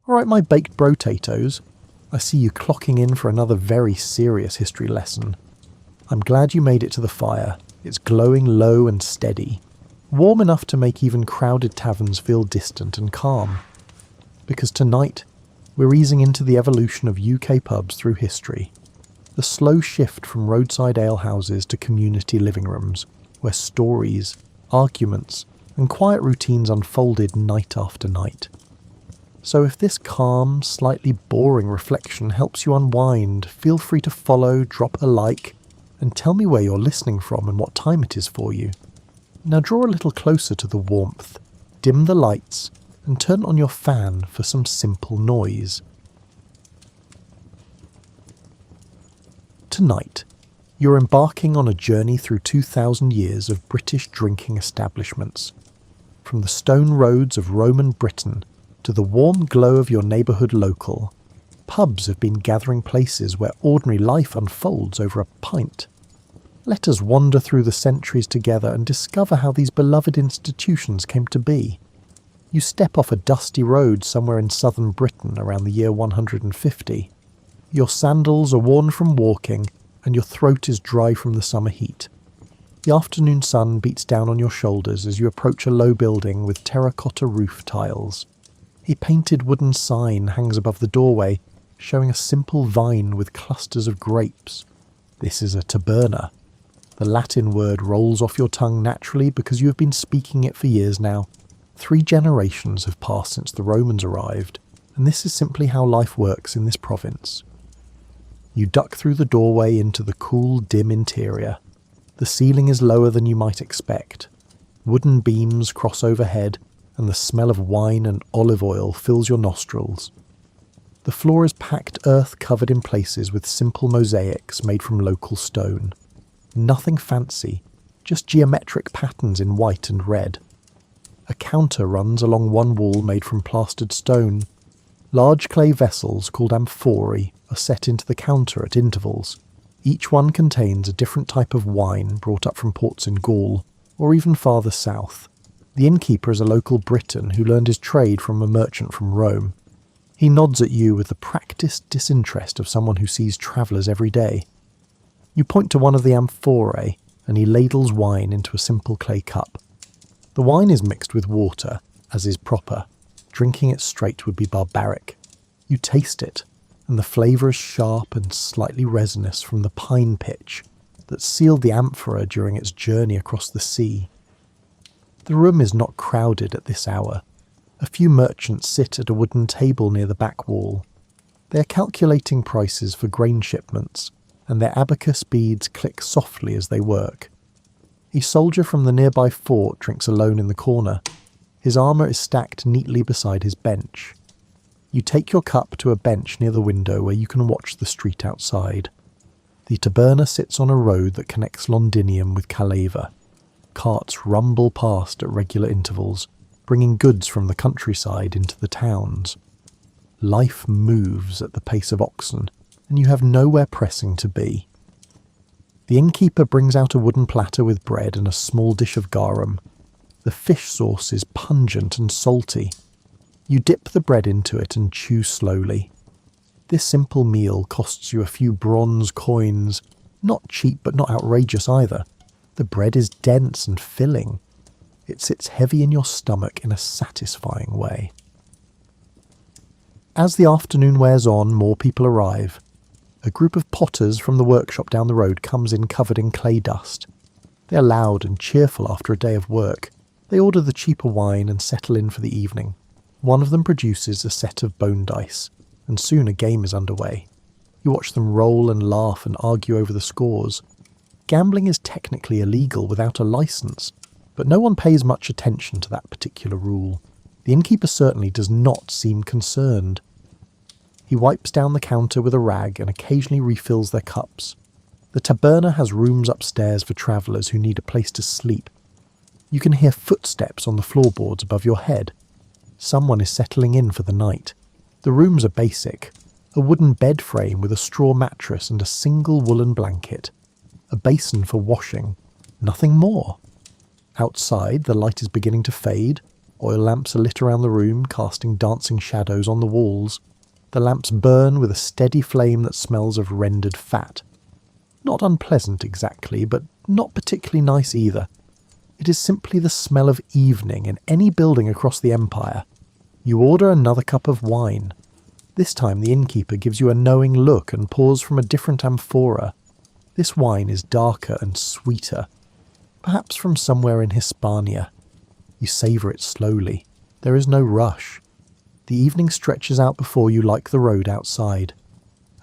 Alright, my baked brotatoes. I see you clocking in for another very serious history lesson. I'm glad you made it to the fire. It's glowing low and steady, warm enough to make even crowded taverns feel distant and calm. Because tonight, we're easing into the evolution of UK pubs through history. The slow shift from roadside alehouses to community living rooms, where stories, arguments, and quiet routines unfolded night after night. So if this calm, slightly boring reflection helps you unwind, feel free to follow, drop a like, and tell me where you're listening from and what time it is for you. Now draw a little closer to the warmth, dim the lights, and turn on your fan for some simple noise. Tonight, you're embarking on a journey through 2,000 years of British drinking establishments. From the stone roads of Roman Britain to the warm glow of your neighbourhood local, pubs have been gathering places where ordinary life unfolds over a pint. Let us wander through the centuries together and discover how these beloved institutions came to be. You step off a dusty road somewhere in southern Britain around the year 150. Your sandals are worn from walking and your throat is dry from the summer heat. The afternoon sun beats down on your shoulders as you approach a low building with terracotta roof tiles. A painted wooden sign hangs above the doorway, showing a simple vine with clusters of grapes. This is a taberna. The Latin word rolls off your tongue naturally because you have been speaking it for years now. 3 generations have passed since the Romans arrived, and this is simply how life works in this province. You duck through the doorway into the cool, dim interior. The ceiling is lower than you might expect. Wooden beams cross overhead, and the smell of wine and olive oil fills your nostrils. The floor is packed earth covered in places with simple mosaics made from local stone. Nothing fancy, just geometric patterns in white and red. A counter runs along one wall made from plastered stone. Large clay vessels called amphorae are set into the counter at intervals. Each one contains a different type of wine brought up from ports in Gaul, or even farther south. The innkeeper is a local Briton who learned his trade from a merchant from Rome. He nods at you with the practised disinterest of someone who sees travellers every day. You point to one of the amphorae, and he ladles wine into a simple clay cup. The wine is mixed with water, as is proper. Drinking it straight would be barbaric. You taste it, and the flavour is sharp and slightly resinous from the pine pitch that sealed the amphora during its journey across the sea. The room is not crowded at this hour. A few merchants sit at a wooden table near the back wall. They are calculating prices for grain shipments, and their abacus beads click softly as they work. A soldier from the nearby fort drinks alone in the corner. His armour is stacked neatly beside his bench. You take your cup to a bench near the window where you can watch the street outside. The taberna sits on a road that connects Londinium with Caleva. Carts rumble past at regular intervals, bringing goods from the countryside into the towns. Life moves at the pace of oxen, and you have nowhere pressing to be. The innkeeper brings out a wooden platter with bread and a small dish of garum. The fish sauce is pungent and salty. You dip the bread into it and chew slowly. This simple meal costs you a few bronze coins, not cheap but not outrageous either. The bread is dense and filling. It sits heavy in your stomach in a satisfying way. As the afternoon wears on, more people arrive. A group of potters from the workshop down the road comes in covered in clay dust. They are loud and cheerful after a day of work. They order the cheaper wine and settle in for the evening. One of them produces a set of bone dice, and soon a game is underway. You watch them roll and laugh and argue over the scores. Gambling is technically illegal without a license, but no one pays much attention to that particular rule. The innkeeper certainly does not seem concerned. He wipes down the counter with a rag and occasionally refills their cups. The taberna has rooms upstairs for travellers who need a place to sleep. You can hear footsteps on the floorboards above your head. Someone is settling in for the night. The rooms are basic. A wooden bed frame with a straw mattress and a single woolen blanket. A basin for washing. Nothing more. Outside, the light is beginning to fade. Oil lamps are lit around the room, casting dancing shadows on the walls. The lamps burn with a steady flame that smells of rendered fat. Not unpleasant exactly, but not particularly nice either. It is simply the smell of evening in any building across the empire. You order another cup of wine. This time the innkeeper gives you a knowing look and pours from a different amphora. This wine is darker and sweeter, perhaps from somewhere in Hispania. You savour it slowly. There is no rush. The evening stretches out before you like the road outside.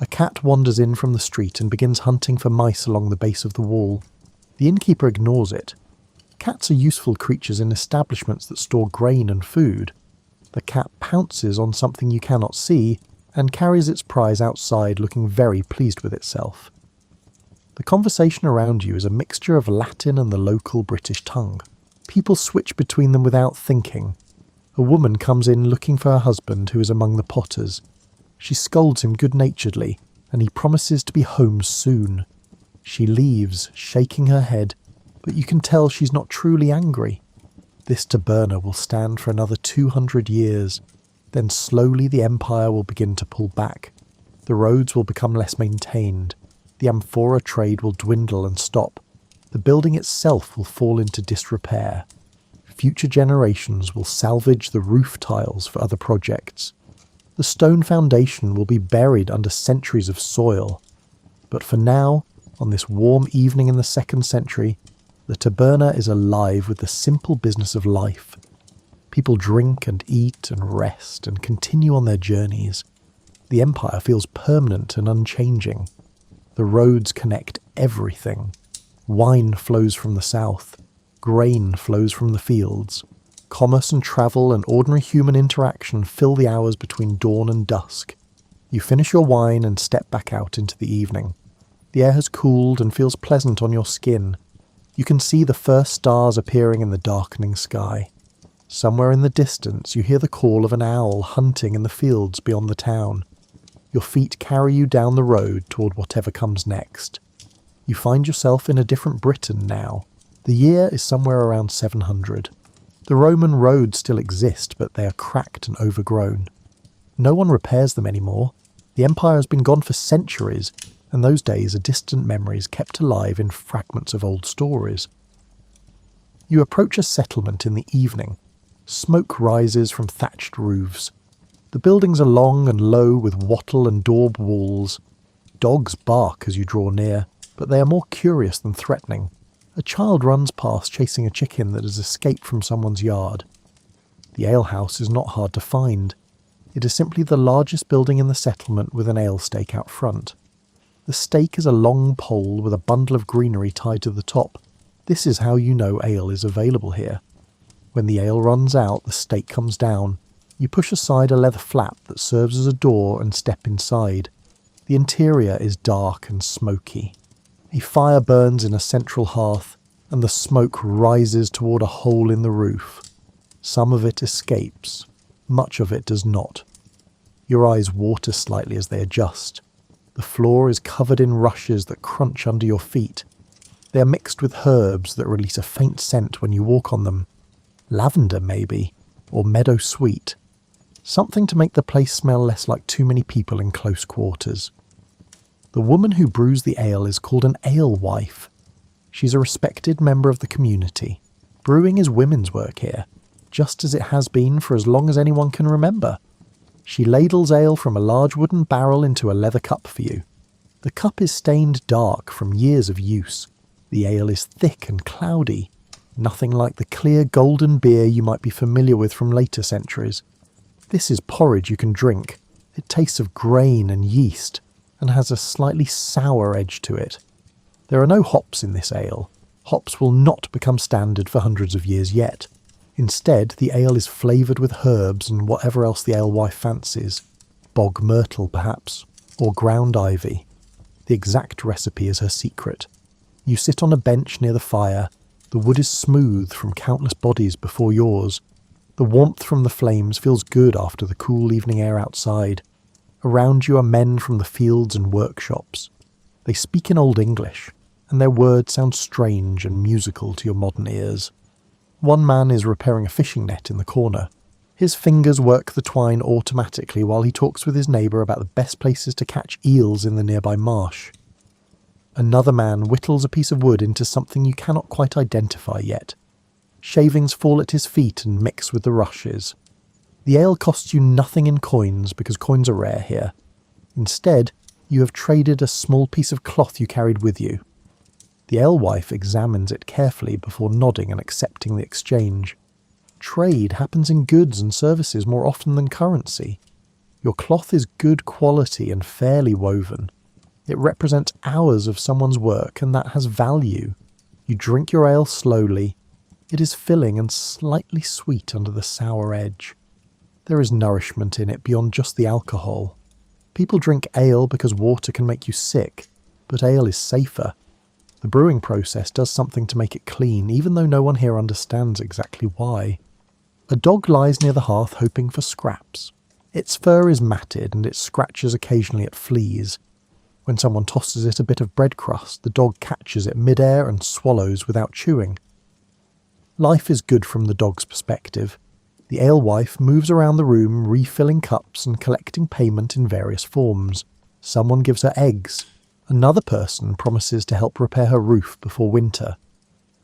A cat wanders in from the street and begins hunting for mice along the base of the wall. The innkeeper ignores it. Cats are useful creatures in establishments that store grain and food. The cat pounces on something you cannot see and carries its prize outside looking very pleased with itself. The conversation around you is a mixture of Latin and the local British tongue. People switch between them without thinking. A woman comes in looking for her husband who is among the potters. She scolds him good-naturedly, and he promises to be home soon. She leaves, shaking her head, but you can tell she's not truly angry. This taberna will stand for another 200 years. Then slowly the empire will begin to pull back. The roads will become less maintained. The amphora trade will dwindle and stop. The building itself will fall into disrepair. Future generations will salvage the roof tiles for other projects. The stone foundation will be buried under centuries of soil. But for now, on this warm evening in the 2nd century, the taberna is alive with the simple business of life. People drink and eat and rest and continue on their journeys. The empire feels permanent and unchanging. The roads connect everything. Wine flows from the south. Grain flows from the fields. Commerce and travel and ordinary human interaction fill the hours between dawn and dusk. You finish your wine and step back out into the evening. The air has cooled and feels pleasant on your skin. You can see the first stars appearing in the darkening sky. Somewhere in the distance you hear the call of an owl hunting in the fields beyond the town. Your feet carry you down the road toward whatever comes next. You find yourself in a different Britain now. The year is somewhere around 700. The Roman roads still exist, but they are cracked and overgrown. No one repairs them anymore. The empire has been gone for centuries, and those days are distant memories kept alive in fragments of old stories. You approach a settlement in the evening. Smoke rises from thatched roofs. The buildings are long and low with wattle and daub walls. Dogs bark as you draw near, but they are more curious than threatening. A child runs past chasing a chicken that has escaped from someone's yard. The alehouse is not hard to find. It is simply the largest building in the settlement with an ale stake out front. The stake is a long pole with a bundle of greenery tied to the top. This is how you know ale is available here. When the ale runs out, the stake comes down. You push aside a leather flap that serves as a door and step inside. The interior is dark and smoky. A fire burns in a central hearth, and the smoke rises toward a hole in the roof. Some of it escapes. Much of it does not. Your eyes water slightly as they adjust. The floor is covered in rushes that crunch under your feet. They are mixed with herbs that release a faint scent when you walk on them. Lavender, maybe, or meadow sweet. Something to make the place smell less like too many people in close quarters. The woman who brews the ale is called an alewife. She's a respected member of the community. Brewing is women's work here, just as it has been for as long as anyone can remember. She ladles ale from a large wooden barrel into a leather cup for you. The cup is stained dark from years of use. The ale is thick and cloudy, nothing like the clear golden beer you might be familiar with from later centuries. This is porridge you can drink. It tastes of grain and yeast, and has a slightly sour edge to it. There are no hops in this ale. Hops will not become standard for hundreds of years yet. Instead, the ale is flavoured with herbs and whatever else the alewife fancies. Bog myrtle, perhaps, or ground ivy. The exact recipe is her secret. You sit on a bench near the fire. The wood is smooth from countless bodies before yours. The warmth from the flames feels good after the cool evening air outside. Around you are men from the fields and workshops. They speak in Old English, and their words sound strange and musical to your modern ears. One man is repairing a fishing net in the corner. His fingers work the twine automatically while he talks with his neighbour about the best places to catch eels in the nearby marsh. Another man whittles a piece of wood into something you cannot quite identify yet. Shavings fall at his feet and mix with the rushes. The ale costs you nothing in coins because coins are rare here. Instead, you have traded a small piece of cloth you carried with you. The alewife examines it carefully before nodding and accepting the exchange. Trade happens in goods and services more often than currency. Your cloth is good quality and fairly woven. It represents hours of someone's work, and that has value. You drink your ale slowly. It is filling and slightly sweet under the sour edge. There is nourishment in it beyond just the alcohol. People drink ale because water can make you sick, but ale is safer. The brewing process does something to make it clean, even though no one here understands exactly why. A dog lies near the hearth hoping for scraps. Its fur is matted and it scratches occasionally at fleas. When someone tosses it a bit of bread crust, the dog catches it mid-air and swallows without chewing. Life is good from the dog's perspective. The alewife moves around the room, refilling cups and collecting payment in various forms. Someone gives her eggs. Another person promises to help repair her roof before winter.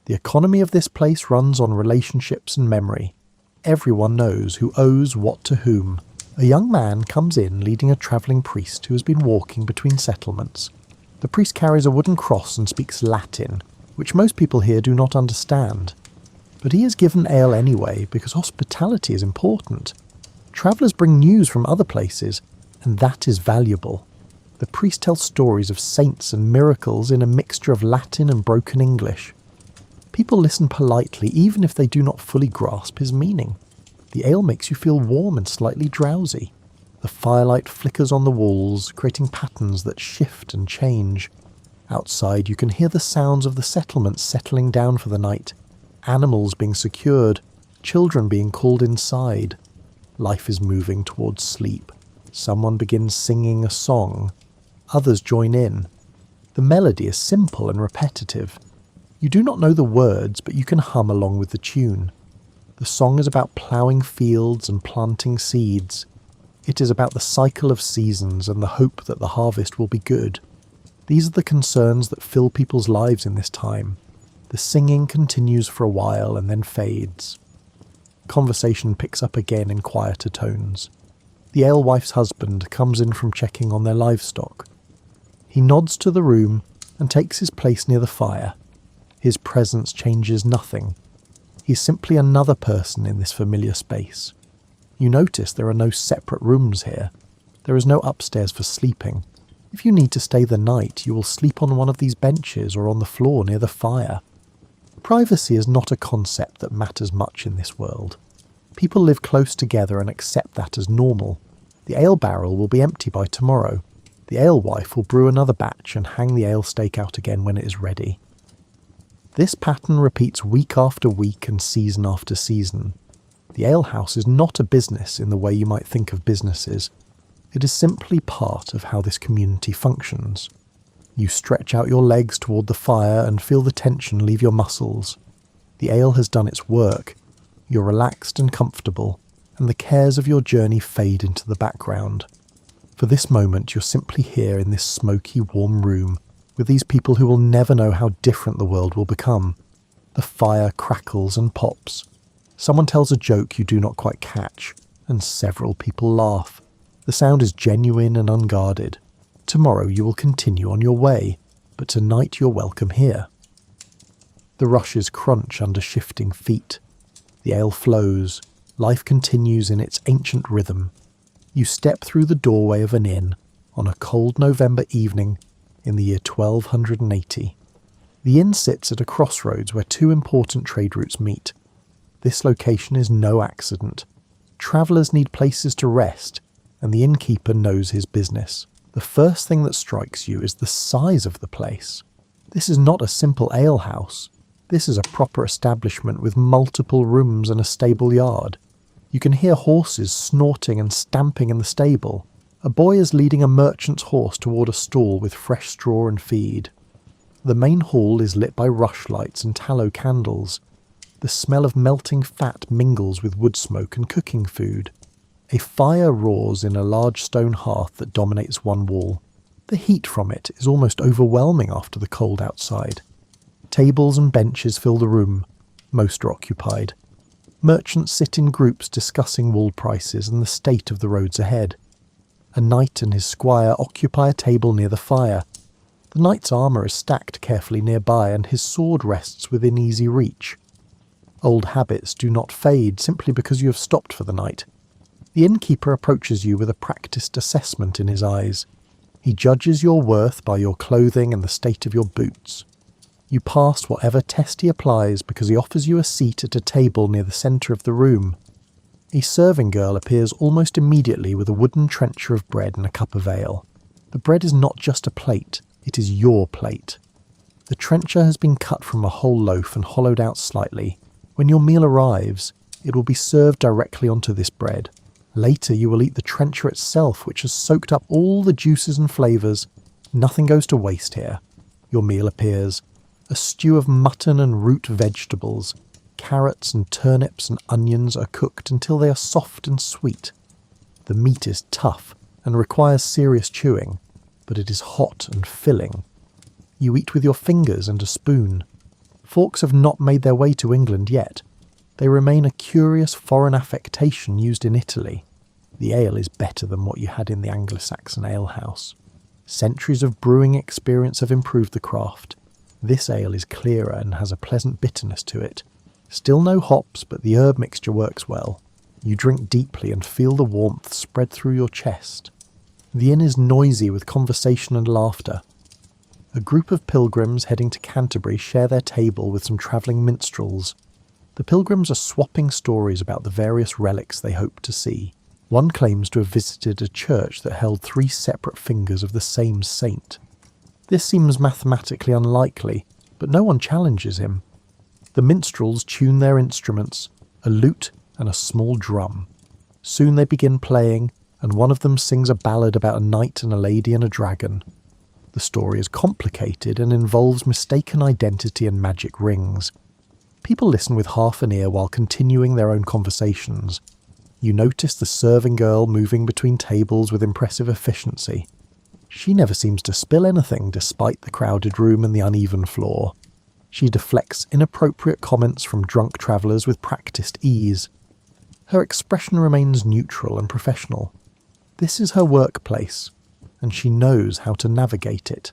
The economy of this place runs on relationships and memory. Everyone knows who owes what to whom. A young man comes in leading a travelling priest who has been walking between settlements. The priest carries a wooden cross and speaks Latin, which most people here do not understand. But he is given ale anyway because hospitality is important. Travellers bring news from other places, and that is valuable. The priest tells stories of saints and miracles in a mixture of Latin and broken English. People listen politely even if they do not fully grasp his meaning. The ale makes you feel warm and slightly drowsy. The firelight flickers on the walls, creating patterns that shift and change. Outside you can hear the sounds of the settlements settling down for the night. Animals being secured, children being called inside. Life is moving towards sleep. Someone begins singing a song. Others join in. The melody is simple and repetitive. You do not know the words, but you can hum along with the tune. The song is about ploughing fields and planting seeds. It is about the cycle of seasons and the hope that the harvest will be good. These are the concerns that fill people's lives in this time. The singing continues for a while and then fades. Conversation picks up again in quieter tones. The alewife's husband comes in from checking on their livestock. He nods to the room and takes his place near the fire. His presence changes nothing. He's simply another person in this familiar space. You notice there are no separate rooms here. There is no upstairs for sleeping. If you need to stay the night, you will sleep on one of these benches or on the floor near the fire. Privacy is not a concept that matters much in this world. People live close together and accept that as normal. The ale barrel will be empty by tomorrow. The alewife will brew another batch and hang the ale stake out again when it is ready. This pattern repeats week after week and season after season. The alehouse is not a business in the way you might think of businesses. It is simply part of how this community functions. You stretch out your legs toward the fire and feel the tension leave your muscles. The ale has done its work. You're relaxed and comfortable, and the cares of your journey fade into the background. For this moment, you're simply here in this smoky, warm room, with these people who will never know how different the world will become. The fire crackles and pops. Someone tells a joke you do not quite catch, and several people laugh. The sound is genuine and unguarded. Tomorrow you will continue on your way, but tonight you're welcome here. The rushes crunch under shifting feet. The ale flows. Life continues in its ancient rhythm. You step through the doorway of an inn on a cold November evening in the year 1280. The inn sits at a crossroads where two important trade routes meet. This location is no accident. Travellers need places to rest, and the innkeeper knows his business. The first thing that strikes you is the size of the place. This is not a simple alehouse. This is a proper establishment with multiple rooms and a stable yard. You can hear horses snorting and stamping in the stable. A boy is leading a merchant's horse toward a stall with fresh straw and feed. The main hall is lit by rushlights and tallow candles. The smell of melting fat mingles with wood smoke and cooking food. A fire roars in a large stone hearth that dominates one wall. The heat from it is almost overwhelming after the cold outside. Tables and benches fill the room. Most are occupied. Merchants sit in groups discussing wool prices and the state of the roads ahead. A knight and his squire occupy a table near the fire. The knight's armour is stacked carefully nearby and his sword rests within easy reach. Old habits do not fade simply because you have stopped for the night. The innkeeper approaches you with a practised assessment in his eyes. He judges your worth by your clothing and the state of your boots. You pass whatever test he applies because he offers you a seat at a table near the centre of the room. A serving girl appears almost immediately with a wooden trencher of bread and a cup of ale. The bread is not just a plate, it is your plate. The trencher has been cut from a whole loaf and hollowed out slightly. When your meal arrives, it will be served directly onto this bread. Later you will eat the trencher itself, which has soaked up all the juices and flavours. Nothing goes to waste here. Your meal appears. A stew of mutton and root vegetables. Carrots and turnips and onions are cooked until they are soft and sweet. The meat is tough and requires serious chewing, but it is hot and filling. You eat with your fingers and a spoon. Forks have not made their way to England yet. They remain a curious foreign affectation used in Italy. The ale is better than what you had in the Anglo-Saxon alehouse. Centuries of brewing experience have improved the craft. This ale is clearer and has a pleasant bitterness to it. Still no hops, but the herb mixture works well. You drink deeply and feel the warmth spread through your chest. The inn is noisy with conversation and laughter. A group of pilgrims heading to Canterbury share their table with some travelling minstrels. The pilgrims are swapping stories about the various relics they hope to see. One claims to have visited a church that held 3 separate fingers of the same saint. This seems mathematically unlikely, but no one challenges him. The minstrels tune their instruments, a lute and a small drum. Soon they begin playing, and one of them sings a ballad about a knight and a lady and a dragon. The story is complicated and involves mistaken identity and magic rings. People listen with half an ear while continuing their own conversations. You notice the serving girl moving between tables with impressive efficiency. She never seems to spill anything despite the crowded room and the uneven floor. She deflects inappropriate comments from drunk travellers with practised ease. Her expression remains neutral and professional. This is her workplace, and she knows how to navigate it.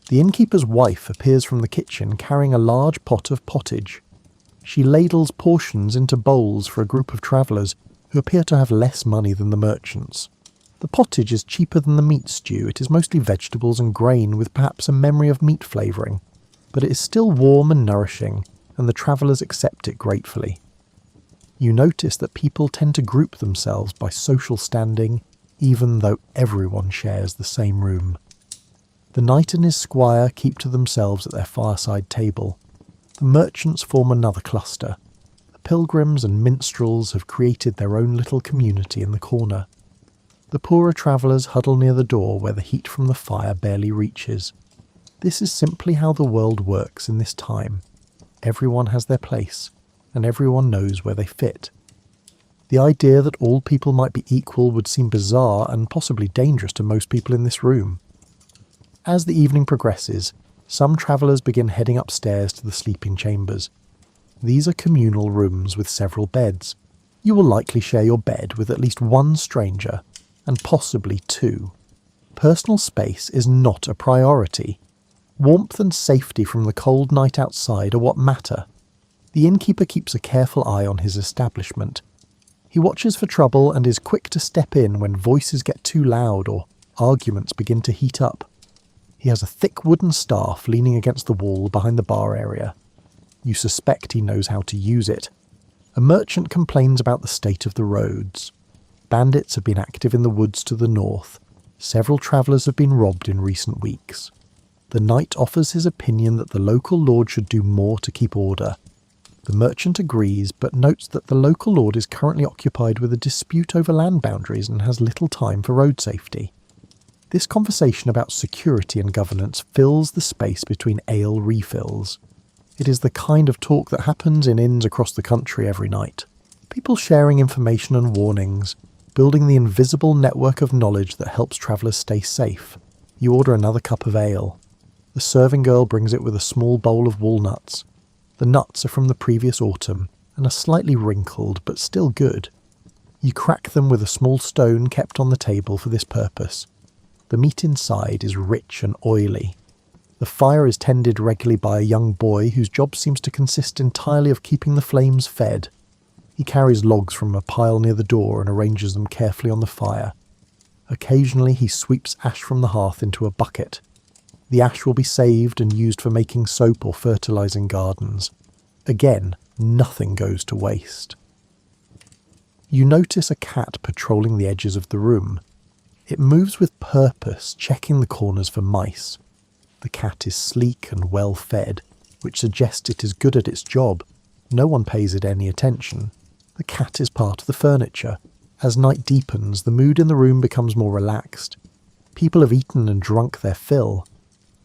The innkeeper's wife appears from the kitchen carrying a large pot of pottage. She ladles portions into bowls for a group of travellers who appear to have less money than the merchants. The pottage is cheaper than the meat stew. It is mostly vegetables and grain with perhaps a memory of meat flavouring, but it is still warm and nourishing, and the travellers accept it gratefully. You notice that people tend to group themselves by social standing, even though everyone shares the same room. The knight and his squire keep to themselves at their fireside table. The merchants form another cluster. The pilgrims and minstrels have created their own little community in the corner. The poorer travellers huddle near the door where the heat from the fire barely reaches. This is simply how the world works in this time. Everyone has their place, and everyone knows where they fit. The idea that all people might be equal would seem bizarre and possibly dangerous to most people in this room. As the evening progresses, some travellers begin heading upstairs to the sleeping chambers. These are communal rooms with several beds. You will likely share your bed with at least one stranger, and possibly 2. Personal space is not a priority. Warmth and safety from the cold night outside are what matter. The innkeeper keeps a careful eye on his establishment. He watches for trouble and is quick to step in when voices get too loud or arguments begin to heat up. He has a thick wooden staff leaning against the wall behind the bar area. You suspect he knows how to use it. A merchant complains about the state of the roads. Bandits have been active in the woods to the north. Several travellers have been robbed in recent weeks. The knight offers his opinion that the local lord should do more to keep order. The merchant agrees, but notes that the local lord is currently occupied with a dispute over land boundaries and has little time for road safety. This conversation about security and governance fills the space between ale refills. It is the kind of talk that happens in inns across the country every night. People sharing information and warnings, building the invisible network of knowledge that helps travellers stay safe. You order another cup of ale. The serving girl brings it with a small bowl of walnuts. The nuts are from the previous autumn and are slightly wrinkled but still good. You crack them with a small stone kept on the table for this purpose. The meat inside is rich and oily. The fire is tended regularly by a young boy whose job seems to consist entirely of keeping the flames fed. He carries logs from a pile near the door and arranges them carefully on the fire. Occasionally he sweeps ash from the hearth into a bucket. The ash will be saved and used for making soap or fertilising gardens. Again, nothing goes to waste. You notice a cat patrolling the edges of the room. It moves with purpose, checking the corners for mice. The cat is sleek and well fed, which suggests it is good at its job. No one pays it any attention. The cat is part of the furniture. As night deepens, the mood in the room becomes more relaxed. People have eaten and drunk their fill.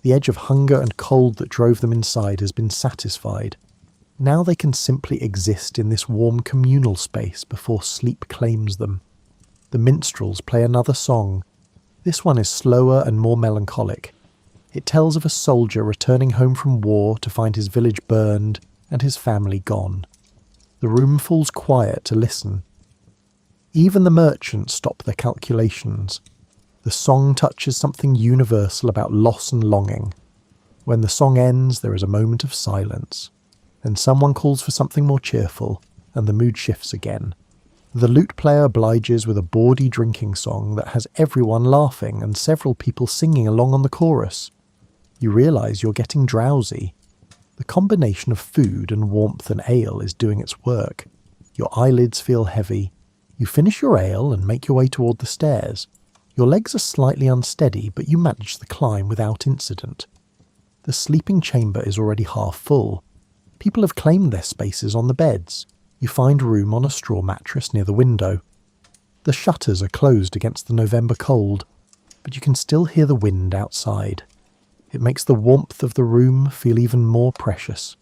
The edge of hunger and cold that drove them inside has been satisfied. Now they can simply exist in this warm communal space before sleep claims them. The minstrels play another song. This one is slower and more melancholic. It tells of a soldier returning home from war to find his village burned and his family gone. The room falls quiet to listen. Even the merchants stop their calculations. The song touches something universal about loss and longing. When the song ends, there is a moment of silence. Then someone calls for something more cheerful, and the mood shifts again. The lute player obliges with a bawdy drinking song that has everyone laughing and several people singing along on the chorus. You realise you're getting drowsy. The combination of food and warmth and ale is doing its work. Your eyelids feel heavy. You finish your ale and make your way toward the stairs. Your legs are slightly unsteady, but you manage the climb without incident. The sleeping chamber is already half full. People have claimed their spaces on the beds. You find room on a straw mattress near the window. The shutters are closed against the November cold, but you can still hear the wind outside. It makes the warmth of the room feel even more precious.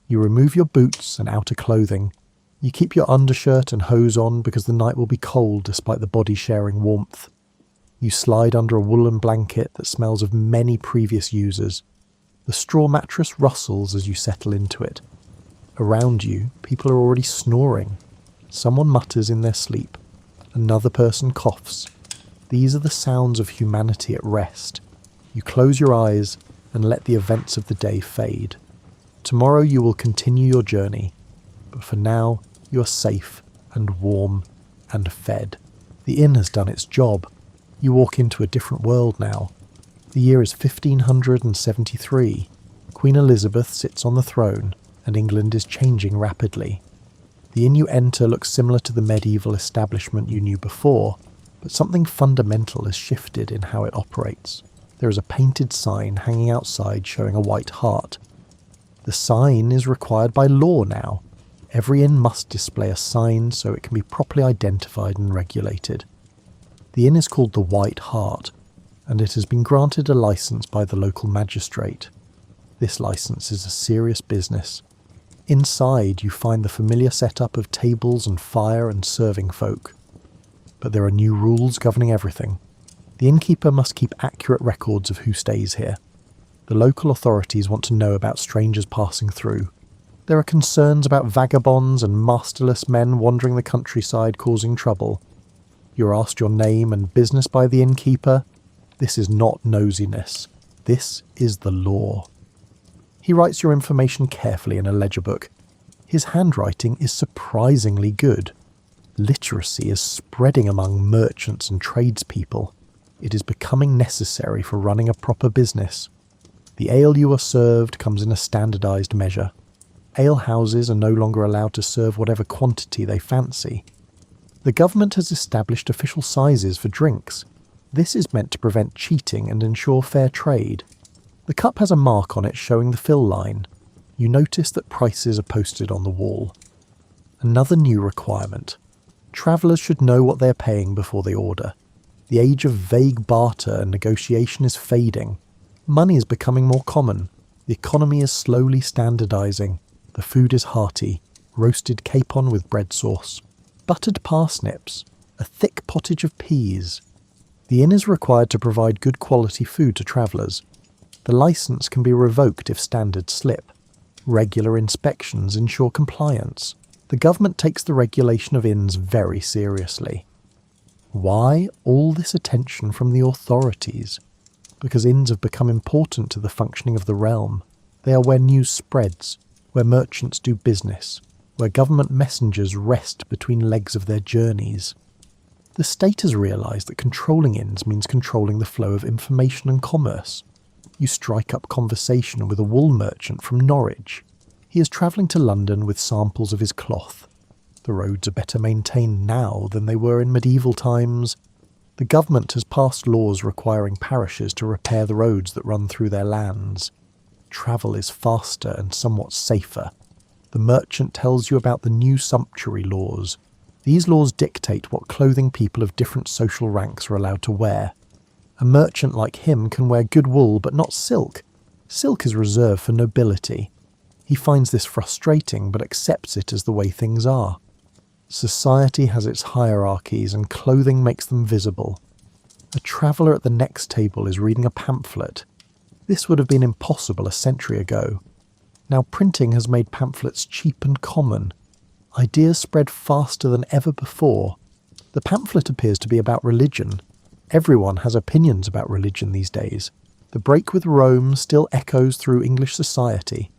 You remove your boots and outer clothing. You keep your undershirt and hose on because the night will be cold despite the body sharing warmth. You slide under a woolen blanket that smells of many previous users. The straw mattress rustles as you settle into it. Around you, people are already snoring. Someone mutters in their sleep. Another person coughs. These are the sounds of humanity at rest. You close your eyes and let the events of the day fade. Tomorrow you will continue your journey, but for now you are safe and warm and fed. The inn has done its job. You walk into a different world now. The year is 1573. Queen Elizabeth sits on the throne, and England is changing rapidly. The inn you enter looks similar to the medieval establishment you knew before, but something fundamental has shifted in how it operates. There is a painted sign hanging outside showing a white hart. The sign is required by law now. Every inn must display a sign so it can be properly identified and regulated. The inn is called the White Hart, and it has been granted a license by the local magistrate. This license is a serious business. Inside you find the familiar setup of tables and fire and serving folk. But there are new rules governing everything. The innkeeper must keep accurate records of who stays here. The local authorities want to know about strangers passing through. There are concerns about vagabonds and masterless men wandering the countryside causing trouble. You're asked your name and business by the innkeeper. This is not nosiness. This is the law. He writes your information carefully in a ledger book. His handwriting is surprisingly good. Literacy is spreading among merchants and tradespeople. It is becoming necessary for running a proper business. The ale you are served comes in a standardised measure. Ale houses are no longer allowed to serve whatever quantity they fancy. The government has established official sizes for drinks. This is meant to prevent cheating and ensure fair trade. The cup has a mark on it showing the fill line. You notice that prices are posted on the wall. Another new requirement. Travellers should know what they are paying before they order. The age of vague barter and negotiation is fading. Money is becoming more common. The economy is slowly standardising. The food is hearty, roasted capon with bread sauce, buttered parsnips, a thick pottage of peas. The inn is required to provide good quality food to travellers. The licence can be revoked if standards slip. Regular inspections ensure compliance. The government takes the regulation of inns very seriously. Why all this attention from the authorities? Because inns have become important to the functioning of the realm. They are where news spreads, where merchants do business, where government messengers rest between legs of their journeys. The state has realised that controlling inns means controlling the flow of information and commerce. You strike up conversation with a wool merchant from Norwich. He is travelling to London with samples of his cloth. The roads are better maintained now than they were in medieval times. The government has passed laws requiring parishes to repair the roads that run through their lands. Travel is faster and somewhat safer. The merchant tells you about the new sumptuary laws. These laws dictate what clothing people of different social ranks are allowed to wear. A merchant like him can wear good wool but not silk. Silk is reserved for nobility. He finds this frustrating but accepts it as the way things are. Society has its hierarchies and clothing makes them visible. A traveller at the next table is reading a pamphlet. This would have been impossible a century ago. Now printing has made pamphlets cheap and common. Ideas spread faster than ever before. The pamphlet appears to be about religion. Everyone has opinions about religion these days. The break with Rome still echoes through English society.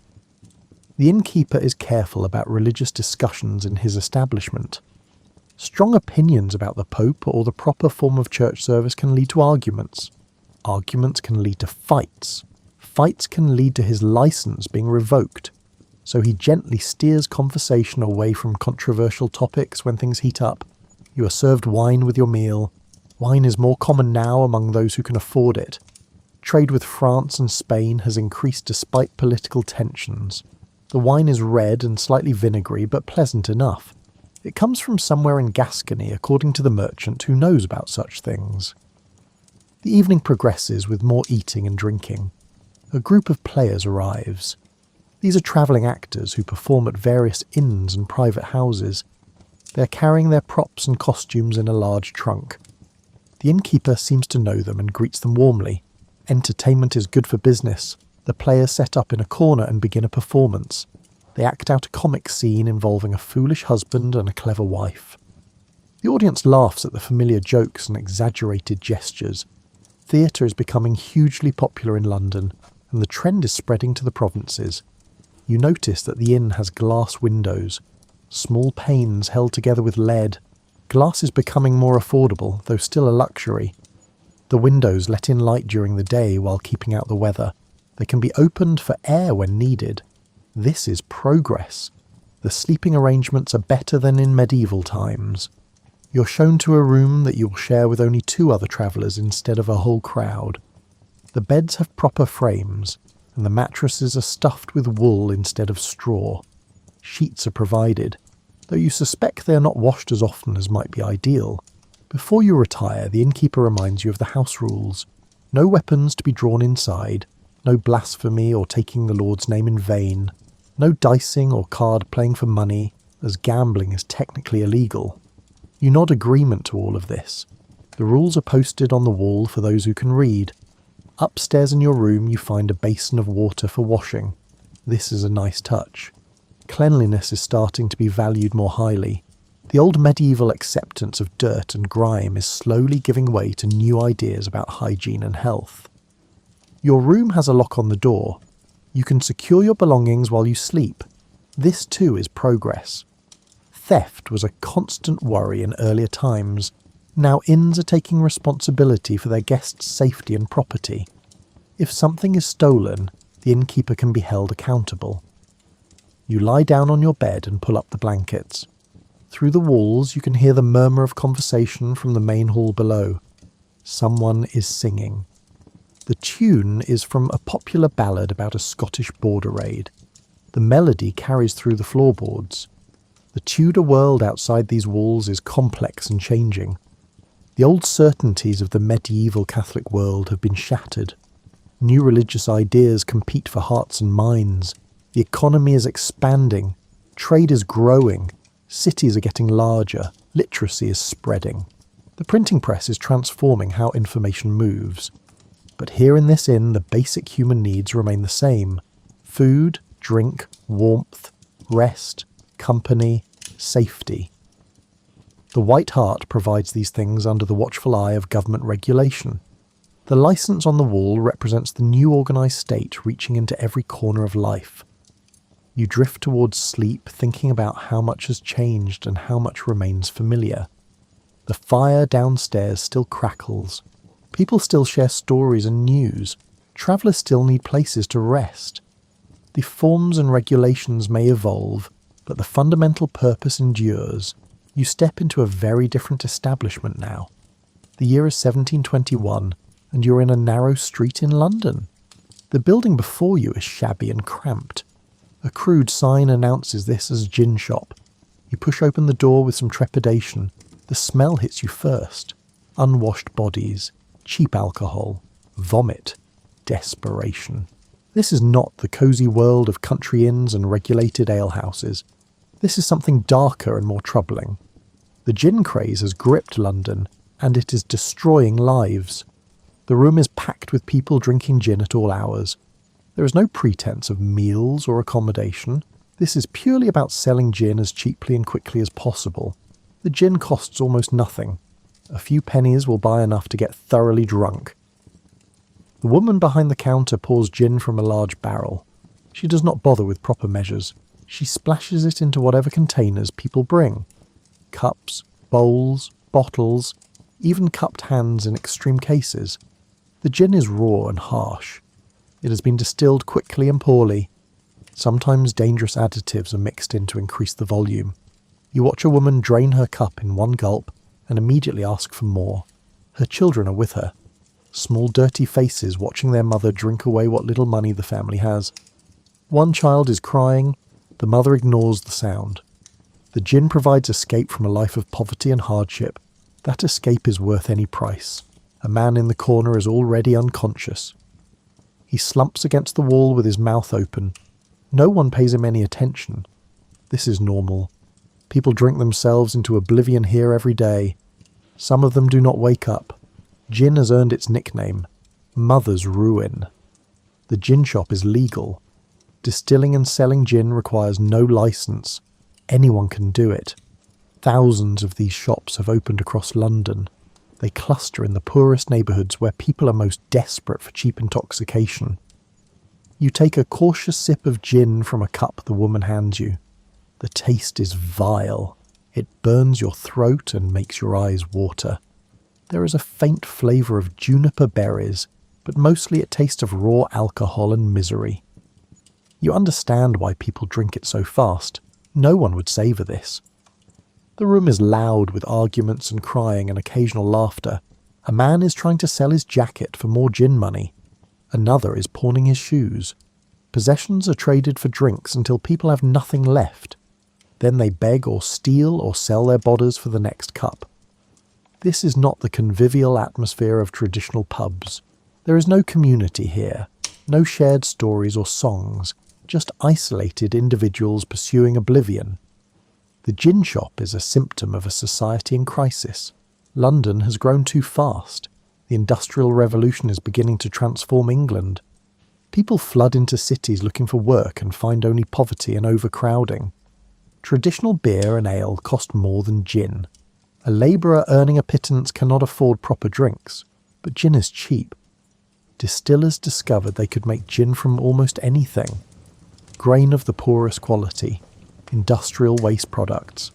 The innkeeper is careful about religious discussions in his establishment. Strong opinions about the Pope or the proper form of church service can lead to arguments. Arguments can lead to fights. Fights can lead to his licence being revoked. So he gently steers conversation away from controversial topics when things heat up. You are served wine with your meal. Wine is more common now among those who can afford it. Trade with France and Spain has increased despite political tensions. The wine is red and slightly vinegary, but pleasant enough. It comes from somewhere in Gascony, according to the merchant who knows about such things. The evening progresses with more eating and drinking. A group of players arrives. These are travelling actors who perform at various inns and private houses. They are carrying their props and costumes in a large trunk. The innkeeper seems to know them and greets them warmly. Entertainment is good for business. The players set up in a corner and begin a performance. They act out a comic scene involving a foolish husband and a clever wife. The audience laughs at the familiar jokes and exaggerated gestures. Theatre is becoming hugely popular in London, and the trend is spreading to the provinces. You notice that the inn has glass windows, small panes held together with lead. Glass is becoming more affordable, though still a luxury. The windows let in light during the day while keeping out the weather. They can be opened for air when needed. This is progress. The sleeping arrangements are better than in medieval times. You're shown to a room that you'll share with only 2 other travellers instead of a whole crowd. The beds have proper frames, and the mattresses are stuffed with wool instead of straw. Sheets are provided, though you suspect they are not washed as often as might be ideal. Before you retire, the innkeeper reminds you of the house rules. No weapons to be drawn inside. No blasphemy or taking the Lord's name in vain. No dicing or card playing for money, as gambling is technically illegal. You nod agreement to all of this. The rules are posted on the wall for those who can read. Upstairs in your room you find a basin of water for washing. This is a nice touch. Cleanliness is starting to be valued more highly. The old medieval acceptance of dirt and grime is slowly giving way to new ideas about hygiene and health. Your room has a lock on the door. You can secure your belongings while you sleep. This too is progress. Theft was a constant worry in earlier times. Now inns are taking responsibility for their guests' safety and property. If something is stolen, the innkeeper can be held accountable. You lie down on your bed and pull up the blankets. Through the walls you can hear the murmur of conversation from the main hall below. Someone is singing. The tune is from a popular ballad about a Scottish border raid. The melody carries through the floorboards. The Tudor world outside these walls is complex and changing. The old certainties of the medieval Catholic world have been shattered. New religious ideas compete for hearts and minds. The economy is expanding. Trade is growing. Cities are getting larger. Literacy is spreading. The printing press is transforming how information moves. But here in this inn, the basic human needs remain the same. Food, drink, warmth, rest, company, safety. The White Hart provides these things under the watchful eye of government regulation. The license on the wall represents the new organised state reaching into every corner of life. You drift towards sleep, thinking about how much has changed and how much remains familiar. The fire downstairs still crackles. People still share stories and news. Travellers still need places to rest. The forms and regulations may evolve, but the fundamental purpose endures. You step into a very different establishment now. The year is 1721, and you're in a narrow street in London. The building before you is shabby and cramped. A crude sign announces this as a gin shop. You push open the door with some trepidation. The smell hits you first. Unwashed bodies, cheap alcohol, vomit, desperation. This is not the cosy world of country inns and regulated alehouses. This is something darker and more troubling. The gin craze has gripped London, and it is destroying lives. The room is packed with people drinking gin at all hours. There is no pretense of meals or accommodation. This is purely about selling gin as cheaply and quickly as possible. The gin costs almost nothing. A few pennies will buy enough to get thoroughly drunk. The woman behind the counter pours gin from a large barrel. She does not bother with proper measures. She splashes it into whatever containers people bring. Cups, bowls, bottles, even cupped hands in extreme cases. The gin is raw and harsh. It has been distilled quickly and poorly. Sometimes dangerous additives are mixed in to increase the volume. You watch a woman drain her cup in one gulp and immediately ask for more. Her children are with her. Small dirty faces watching their mother drink away what little money the family has. One child is crying. The mother ignores the sound. The gin provides escape from a life of poverty and hardship. That escape is worth any price. A man in the corner is already unconscious. He slumps against the wall with his mouth open. No one pays him any attention. This is normal. People drink themselves into oblivion here every day. Some of them do not wake up. Gin has earned its nickname, Mother's Ruin. The gin shop is legal. Distilling and selling gin requires no license. Anyone can do it. Thousands of these shops have opened across London. They cluster in the poorest neighbourhoods where people are most desperate for cheap intoxication. You take a cautious sip of gin from a cup the woman hands you. The taste is vile. It burns your throat and makes your eyes water. There is a faint flavour of juniper berries, but mostly it tastes of raw alcohol and misery. You understand why people drink it so fast. No one would savour this. The room is loud with arguments and crying and occasional laughter. A man is trying to sell his jacket for more gin money. Another is pawning his shoes. Possessions are traded for drinks until people have nothing left. Then they beg or steal or sell their bodies for the next cup. This is not the convivial atmosphere of traditional pubs. There is no community here, no shared stories or songs, just isolated individuals pursuing oblivion. The gin shop is a symptom of a society in crisis. London has grown too fast. The Industrial Revolution is beginning to transform England. People flood into cities looking for work and find only poverty and overcrowding. Traditional beer and ale cost more than gin. A labourer earning a pittance cannot afford proper drinks, but gin is cheap. Distillers discovered they could make gin from almost anything. Grain of the poorest quality, industrial waste products.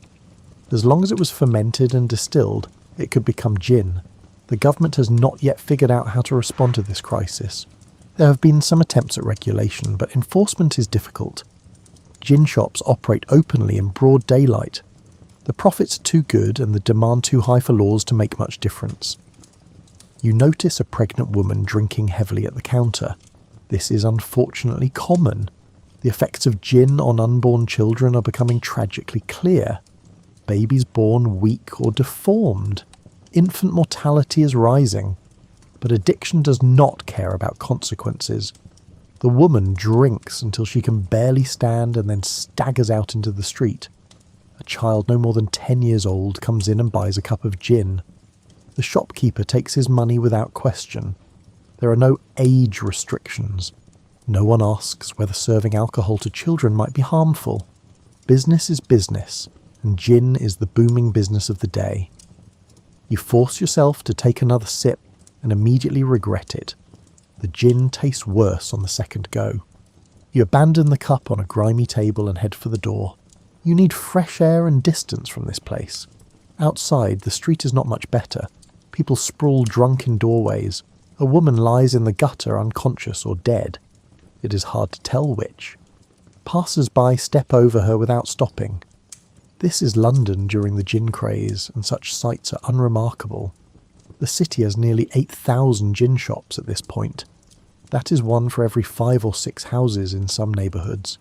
As long as it was fermented and distilled, it could become gin. The government has not yet figured out how to respond to this crisis. There have been some attempts at regulation, but enforcement is difficult. Gin shops operate openly in broad daylight. The profits are too good and the demand too high for laws to make much difference. You notice a pregnant woman drinking heavily at the counter. This is unfortunately common. The effects of gin on unborn children are becoming tragically clear. Babies born weak or deformed. Infant mortality is rising. But addiction does not care about consequences. The woman drinks until she can barely stand and then staggers out into the street. A child no more than 10 years old comes in and buys a cup of gin. The shopkeeper takes his money without question. There are no age restrictions. No one asks whether serving alcohol to children might be harmful. Business is business, and gin is the booming business of the day. You force yourself to take another sip and immediately regret it. The gin tastes worse on the second go. You abandon the cup on a grimy table and head for the door. You need fresh air and distance from this place. Outside, the street is not much better. People sprawl drunk in doorways. A woman lies in the gutter unconscious or dead. It is hard to tell which. Passers-by step over her without stopping. This is London during the gin craze, and such sights are unremarkable. The city has nearly 8,000 gin shops at this point. That is one for every 5 or 6 houses in some neighbourhoods.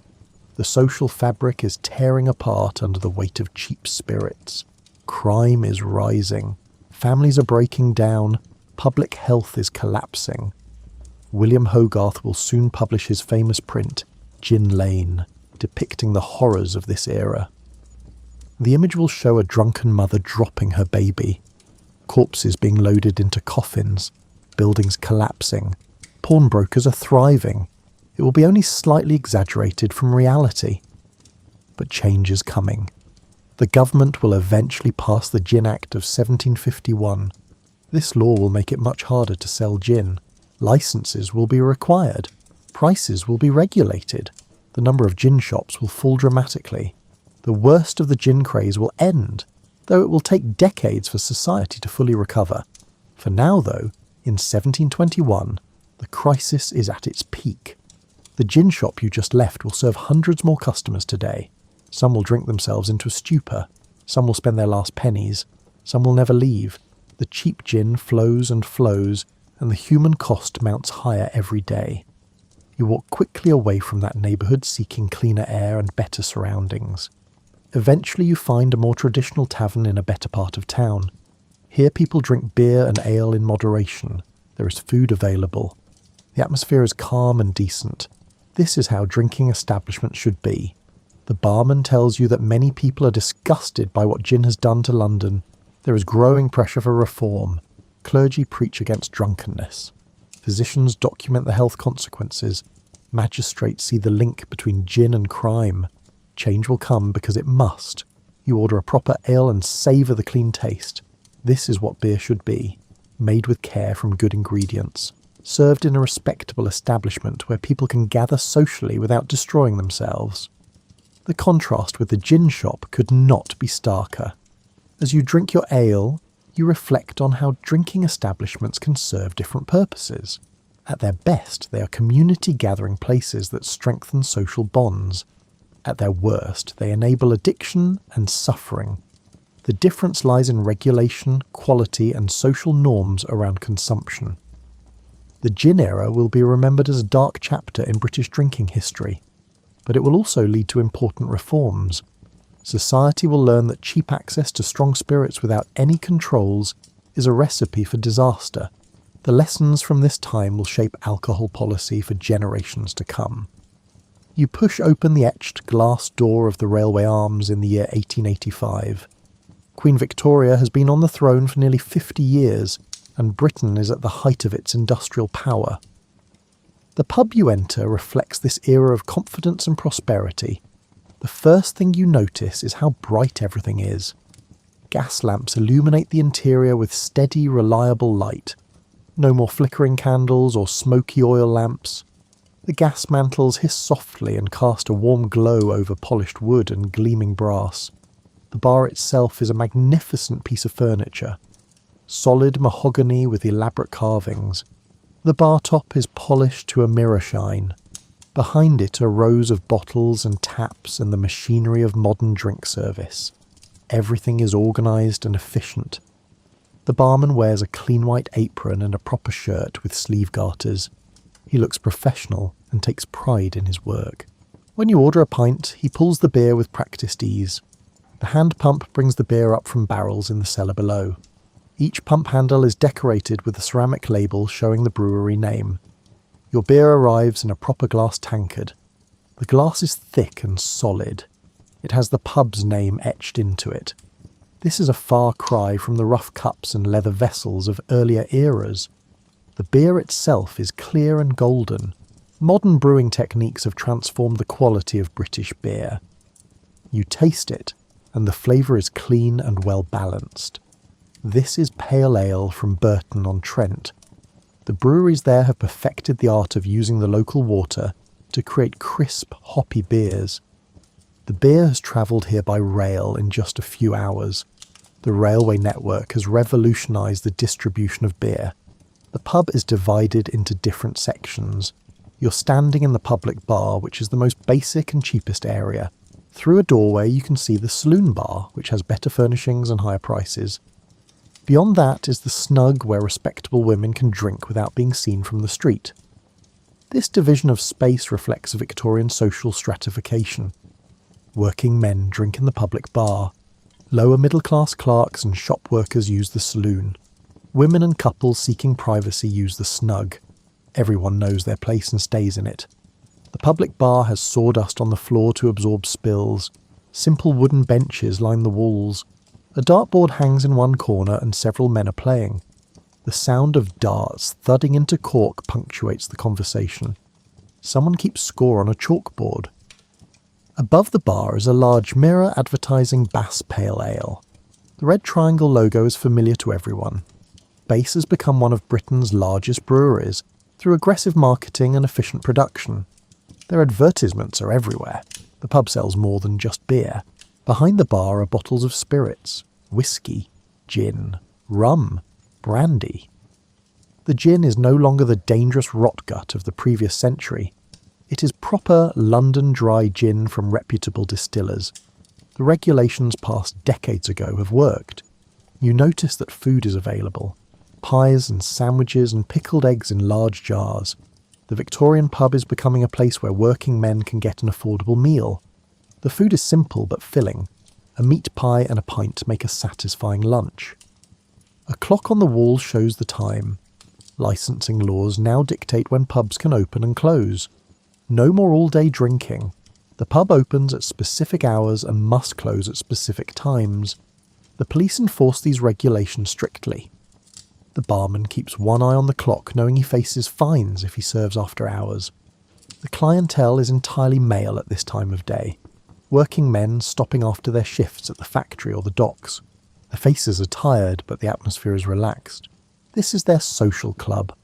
The social fabric is tearing apart under the weight of cheap spirits. Crime is rising. Families are breaking down. Public health is collapsing. William Hogarth will soon publish his famous print, Gin Lane, depicting the horrors of this era. The image will show a drunken mother dropping her baby, corpses being loaded into coffins, buildings collapsing. Pawnbrokers are thriving. It will be only slightly exaggerated from reality. But change is coming. The government will eventually pass the Gin Act of 1751. This law will make it much harder to sell gin. Licenses will be required. Prices will be regulated. The number of gin shops will fall dramatically. The worst of the gin craze will end, though it will take decades for society to fully recover. For now, though, in 1721, the crisis is at its peak. The gin shop you just left will serve hundreds more customers today. Some will drink themselves into a stupor. Some will spend their last pennies. Some will never leave. The cheap gin flows and flows, and the human cost mounts higher every day. You walk quickly away from that neighbourhood seeking cleaner air and better surroundings. Eventually you find a more traditional tavern in a better part of town. Here people drink beer and ale in moderation. There is food available. The atmosphere is calm and decent. This is how drinking establishments should be. The barman tells you that many people are disgusted by what gin has done to London. There is growing pressure for reform. Clergy preach against drunkenness. Physicians document the health consequences. Magistrates see the link between gin and crime. Change will come because it must. You order a proper ale and savour the clean taste. This is what beer should be, made with care from good ingredients, served in a respectable establishment where people can gather socially without destroying themselves. The contrast with the gin shop could not be starker. As you drink your ale, you reflect on how drinking establishments can serve different purposes. At their best, they are community gathering places that strengthen social bonds. At their worst, they enable addiction and suffering. The difference lies in regulation, quality, and social norms around consumption. The gin era will be remembered as a dark chapter in British drinking history, but it will also lead to important reforms. Society will learn that cheap access to strong spirits without any controls is a recipe for disaster. The lessons from this time will shape alcohol policy for generations to come. You push open the etched glass door of the Railway Arms in the year 1885. Queen Victoria has been on the throne for nearly 50 years, and Britain is at the height of its industrial power. The pub you enter reflects this era of confidence and prosperity. The first thing you notice is how bright everything is. Gas lamps illuminate the interior with steady, reliable light. No more flickering candles or smoky oil lamps. The gas mantles hiss softly and cast a warm glow over polished wood and gleaming brass. The bar itself is a magnificent piece of furniture. Solid mahogany with elaborate carvings. The bar top is polished to a mirror shine. Behind it are rows of bottles and taps and the machinery of modern drink service. Everything is organised and efficient. The barman wears a clean white apron and a proper shirt with sleeve garters. He looks professional and takes pride in his work. When you order a pint, he pulls the beer with practised ease. The hand pump brings the beer up from barrels in the cellar below. Each pump handle is decorated with a ceramic label showing the brewery name. Your beer arrives in a proper glass tankard. The glass is thick and solid. It has the pub's name etched into it. This is a far cry from the rough cups and leather vessels of earlier eras. The beer itself is clear and golden. Modern brewing techniques have transformed the quality of British beer. You taste it, and the flavour is clean and well balanced. This is pale ale from Burton-on-Trent. The breweries there have perfected the art of using the local water to create crisp, hoppy beers. The beer has travelled here by rail in just a few hours. The railway network has revolutionised the distribution of beer. The pub is divided into different sections. You're standing in the public bar, which is the most basic and cheapest area. Through a doorway you can see the saloon bar, which has better furnishings and higher prices. Beyond that is the snug where respectable women can drink without being seen from the street. This division of space reflects Victorian social stratification. Working men drink in the public bar. Lower middle-class clerks and shop workers use the saloon. Women and couples seeking privacy use the snug. Everyone knows their place and stays in it. The public bar has sawdust on the floor to absorb spills. Simple wooden benches line the walls. A dartboard hangs in one corner and several men are playing. The sound of darts thudding into cork punctuates the conversation. Someone keeps score on a chalkboard. Above the bar is a large mirror advertising Bass Pale Ale. The red triangle logo is familiar to everyone. Bass has become one of Britain's largest breweries through aggressive marketing and efficient production. Their advertisements are everywhere. The pub sells more than just beer. Behind the bar are bottles of spirits, whiskey, gin, rum, brandy. The gin is no longer the dangerous rotgut of the previous century. It is proper London dry gin from reputable distillers. The regulations passed decades ago have worked. You notice that food is available. Pies and sandwiches and pickled eggs in large jars. The Victorian pub is becoming a place where working men can get an affordable meal. The food is simple but filling. A meat pie and a pint make a satisfying lunch. A clock on the wall shows the time. Licensing laws now dictate when pubs can open and close. No more all-day drinking. The pub opens at specific hours and must close at specific times. The police enforce these regulations strictly. The barman keeps one eye on the clock, knowing he faces fines if he serves after hours. The clientele is entirely male at this time of day. Working men stopping after their shifts at the factory or the docks. Their faces are tired, but the atmosphere is relaxed. This is their social club.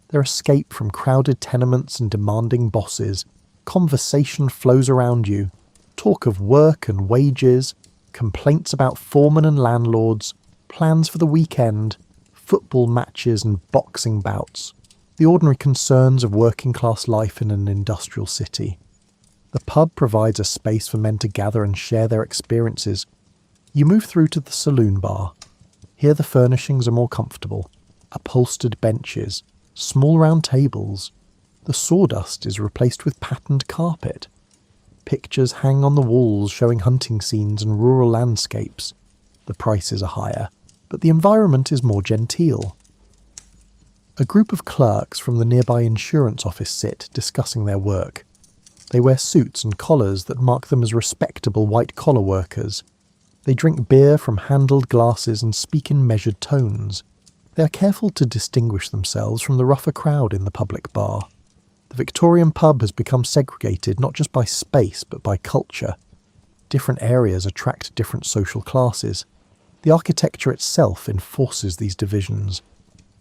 Their escape from crowded tenements and demanding bosses. Conversation flows around you. Talk of work and wages, complaints about foremen and landlords, plans for the weekend, football matches and boxing bouts. The ordinary concerns of working-class life in an industrial city. The pub provides a space for men to gather and share their experiences. You move through to the saloon bar. Here the furnishings are more comfortable. Upholstered benches, small round tables. The sawdust is replaced with patterned carpet. Pictures hang on the walls showing hunting scenes and rural landscapes. The prices are higher, but the environment is more genteel. A group of clerks from the nearby insurance office sit, discussing their work. They wear suits and collars that mark them as respectable white-collar workers. They drink beer from handled glasses and speak in measured tones. They are careful to distinguish themselves from the rougher crowd in the public bar. The Victorian pub has become segregated not just by space but by culture. Different areas attract different social classes. The architecture itself enforces these divisions.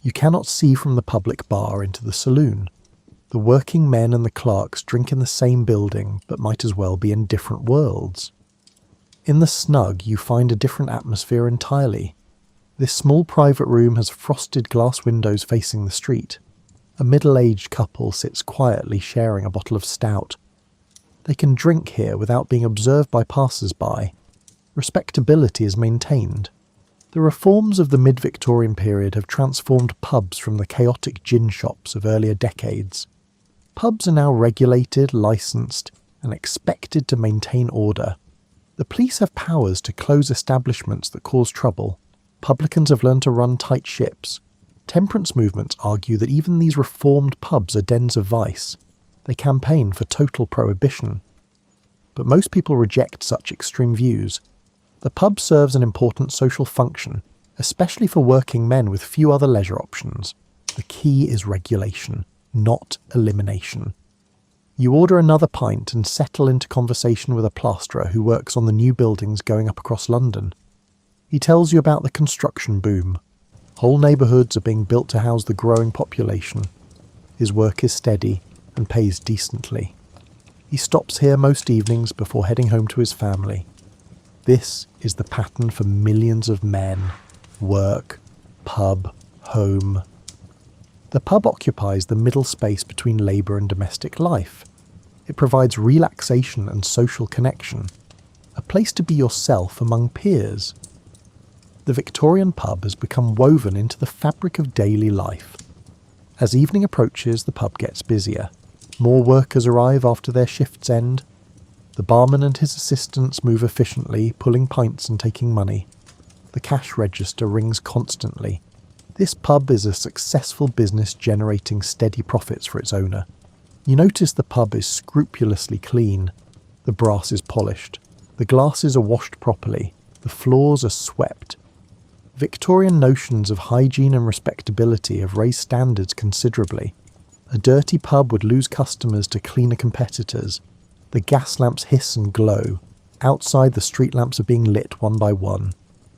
You cannot see from the public bar into the saloon. The working men and the clerks drink in the same building, but might as well be in different worlds. In the snug, you find a different atmosphere entirely. This small private room has frosted glass windows facing the street. A middle-aged couple sits quietly sharing a bottle of stout. They can drink here without being observed by passers-by. Respectability is maintained. The reforms of the mid-Victorian period have transformed pubs from the chaotic gin shops of earlier decades. Pubs are now regulated, licensed, and expected to maintain order. The police have powers to close establishments that cause trouble. Publicans have learned to run tight ships. Temperance movements argue that even these reformed pubs are dens of vice. They campaign for total prohibition. But most people reject such extreme views. The pub serves an important social function, especially for working men with few other leisure options. The key is regulation, not elimination. You order another pint and settle into conversation with a plasterer who works on the new buildings going up across London. He tells you about the construction boom. Whole neighbourhoods are being built to house the growing population. His work is steady and pays decently. He stops here most evenings before heading home to his family. This is the pattern for millions of men. Work, pub, home. The pub occupies the middle space between labour and domestic life. It provides relaxation and social connection, a place to be yourself among peers. The Victorian pub has become woven into the fabric of daily life. As evening approaches, the pub gets busier. More workers arrive after their shifts end. The barman and his assistants move efficiently, pulling pints and taking money. The cash register rings constantly. This pub is a successful business generating steady profits for its owner. You notice the pub is scrupulously clean. The brass is polished. The glasses are washed properly. The floors are swept. Victorian notions of hygiene and respectability have raised standards considerably. A dirty pub would lose customers to cleaner competitors. The gas lamps hiss and glow. Outside, the street lamps are being lit one by one.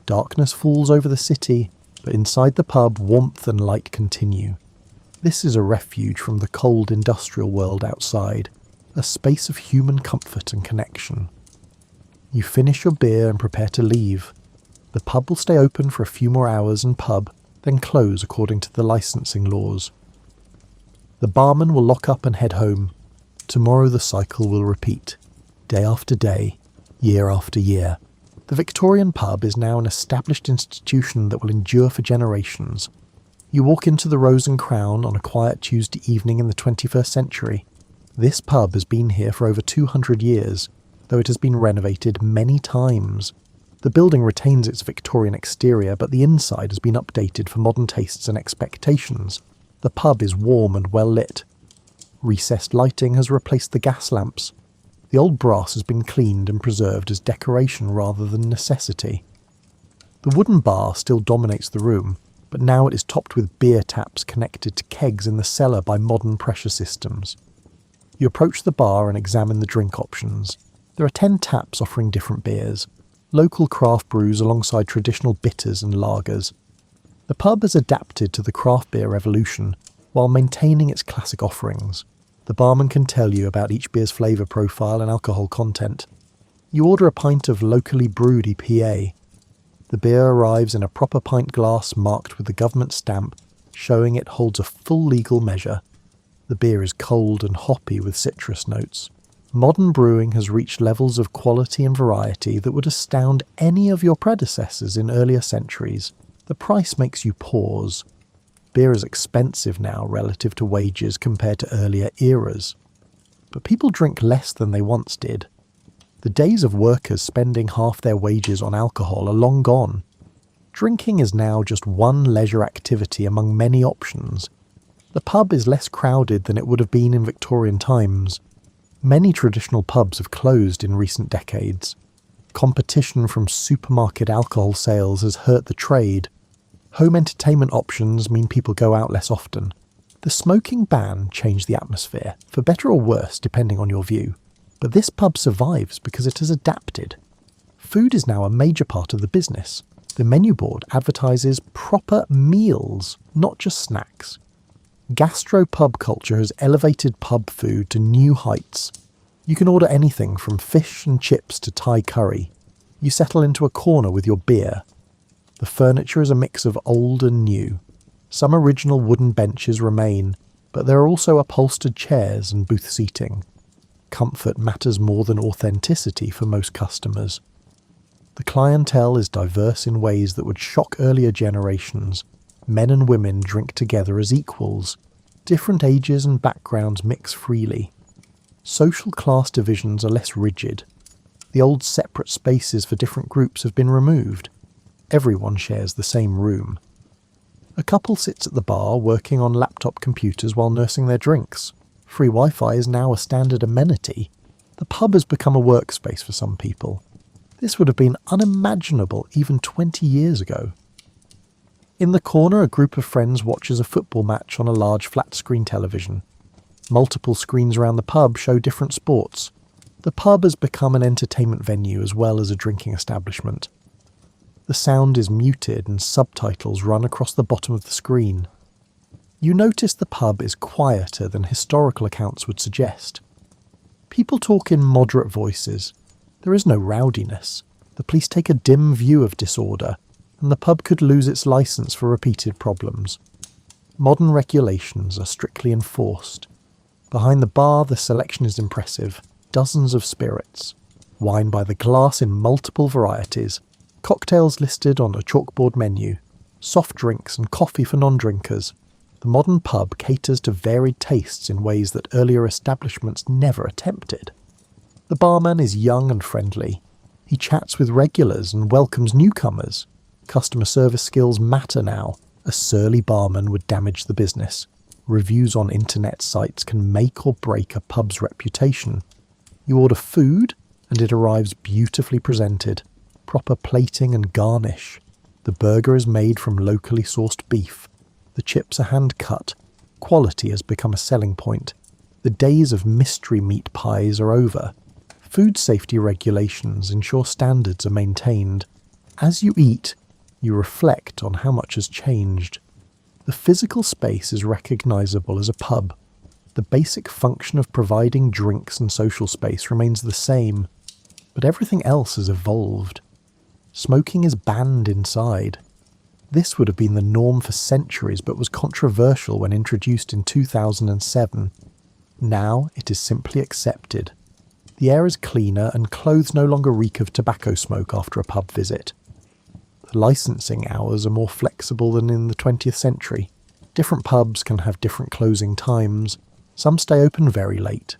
Darkness falls over the city, but inside the pub, warmth and light continue. This is a refuge from the cold industrial world outside, a space of human comfort and connection. You finish your beer and prepare to leave. The pub will stay open for a few more hours and pub, then close according to the licensing laws. The barman will lock up and head home. Tomorrow the cycle will repeat, day after day, year after year. The Victorian pub is now an established institution that will endure for generations. You walk into the Rose and Crown on a quiet Tuesday evening in the 21st century. This pub has been here for over 200 years, though it has been renovated many times. The building retains its Victorian exterior, but the inside has been updated for modern tastes and expectations. The pub is warm and well lit. Recessed lighting has replaced the gas lamps. The old brass has been cleaned and preserved as decoration rather than necessity. The wooden bar still dominates the room, but now it is topped with beer taps connected to kegs in the cellar by modern pressure systems. You approach the bar and examine the drink options. There are 10 taps offering different beers, local craft brews alongside traditional bitters and lagers. The pub has adapted to the craft beer revolution while maintaining its classic offerings. The barman can tell you about each beer's flavour profile and alcohol content. You order a pint of locally brewed EPA. The beer arrives in a proper pint glass marked with the government stamp, showing it holds a full legal measure. The beer is cold and hoppy with citrus notes. Modern brewing has reached levels of quality and variety that would astound any of your predecessors in earlier centuries. The price makes you pause. Beer is expensive now relative to wages compared to earlier eras. But people drink less than they once did. The days of workers spending half their wages on alcohol are long gone. Drinking is now just one leisure activity among many options. The pub is less crowded than it would have been in Victorian times. Many traditional pubs have closed in recent decades. Competition from supermarket alcohol sales has hurt the trade. Home entertainment options mean people go out less often. The smoking ban changed the atmosphere, for better or worse depending on your view. But this pub survives because it has adapted. Food is now a major part of the business. The menu board advertises proper meals, not just snacks. Gastro-pub culture has elevated pub food to new heights. You can order anything from fish and chips to Thai curry. You settle into a corner with your beer. The furniture is a mix of old and new. Some original wooden benches remain, but there are also upholstered chairs and booth seating. Comfort matters more than authenticity for most customers. The clientele is diverse in ways that would shock earlier generations. Men and women drink together as equals. Different ages and backgrounds mix freely. Social class divisions are less rigid. The old separate spaces for different groups have been removed. Everyone shares the same room. A couple sits at the bar working on laptop computers while nursing their drinks. Free Wi-Fi is now a standard amenity. The pub has become a workspace for some people. This would have been unimaginable even 20 years ago. In the corner, a group of friends watches a football match on a large flat-screen television. Multiple screens around the pub show different sports. The pub has become an entertainment venue as well as a drinking establishment. The sound is muted and subtitles run across the bottom of the screen. You notice the pub is quieter than historical accounts would suggest. People talk in moderate voices. There is no rowdiness. The police take a dim view of disorder, and the pub could lose its licence for repeated problems. Modern regulations are strictly enforced. Behind the bar, the selection is impressive. Dozens of spirits. Wine by the glass in multiple varieties. Cocktails listed on a chalkboard menu. Soft drinks and coffee for non-drinkers. The modern pub caters to varied tastes in ways that earlier establishments never attempted. The barman is young and friendly. He chats with regulars and welcomes newcomers. Customer service skills matter now. A surly barman would damage the business. Reviews on internet sites can make or break a pub's reputation. You order food, and it arrives beautifully presented. Proper plating and garnish. The burger is made from locally sourced beef. The chips are hand-cut. Quality has become a selling point. The days of mystery meat pies are over. Food safety regulations ensure standards are maintained. As you eat, you reflect on how much has changed. The physical space is recognisable as a pub. The basic function of providing drinks and social space remains the same, but everything else has evolved. Smoking is banned inside. This would have been the norm for centuries but was controversial when introduced in 2007. Now it is simply accepted. The air is cleaner and clothes no longer reek of tobacco smoke after a pub visit. The licensing hours are more flexible than in the 20th century. Different pubs can have different closing times. Some stay open very late.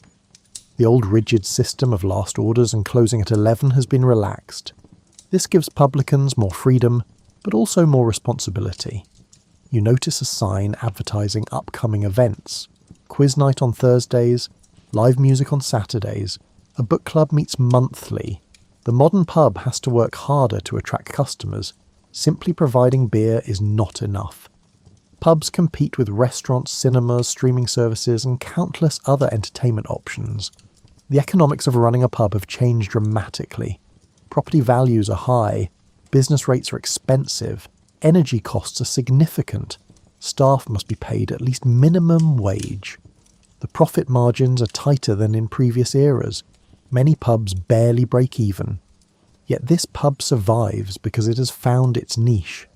The old rigid system of last orders and closing at 11 has been relaxed. This gives publicans more freedom, but also more responsibility. You notice a sign advertising upcoming events. Quiz night on Thursdays, live music on Saturdays. A book club meets monthly. The modern pub has to work harder to attract customers. Simply providing beer is not enough. Pubs compete with restaurants, cinemas, streaming services, and countless other entertainment options. The economics of running a pub have changed dramatically. Property values are high, business rates are expensive, energy costs are significant, staff must be paid at least minimum wage. The profit margins are tighter than in previous eras. Many pubs barely break even. Yet this pub survives because it has found its niche.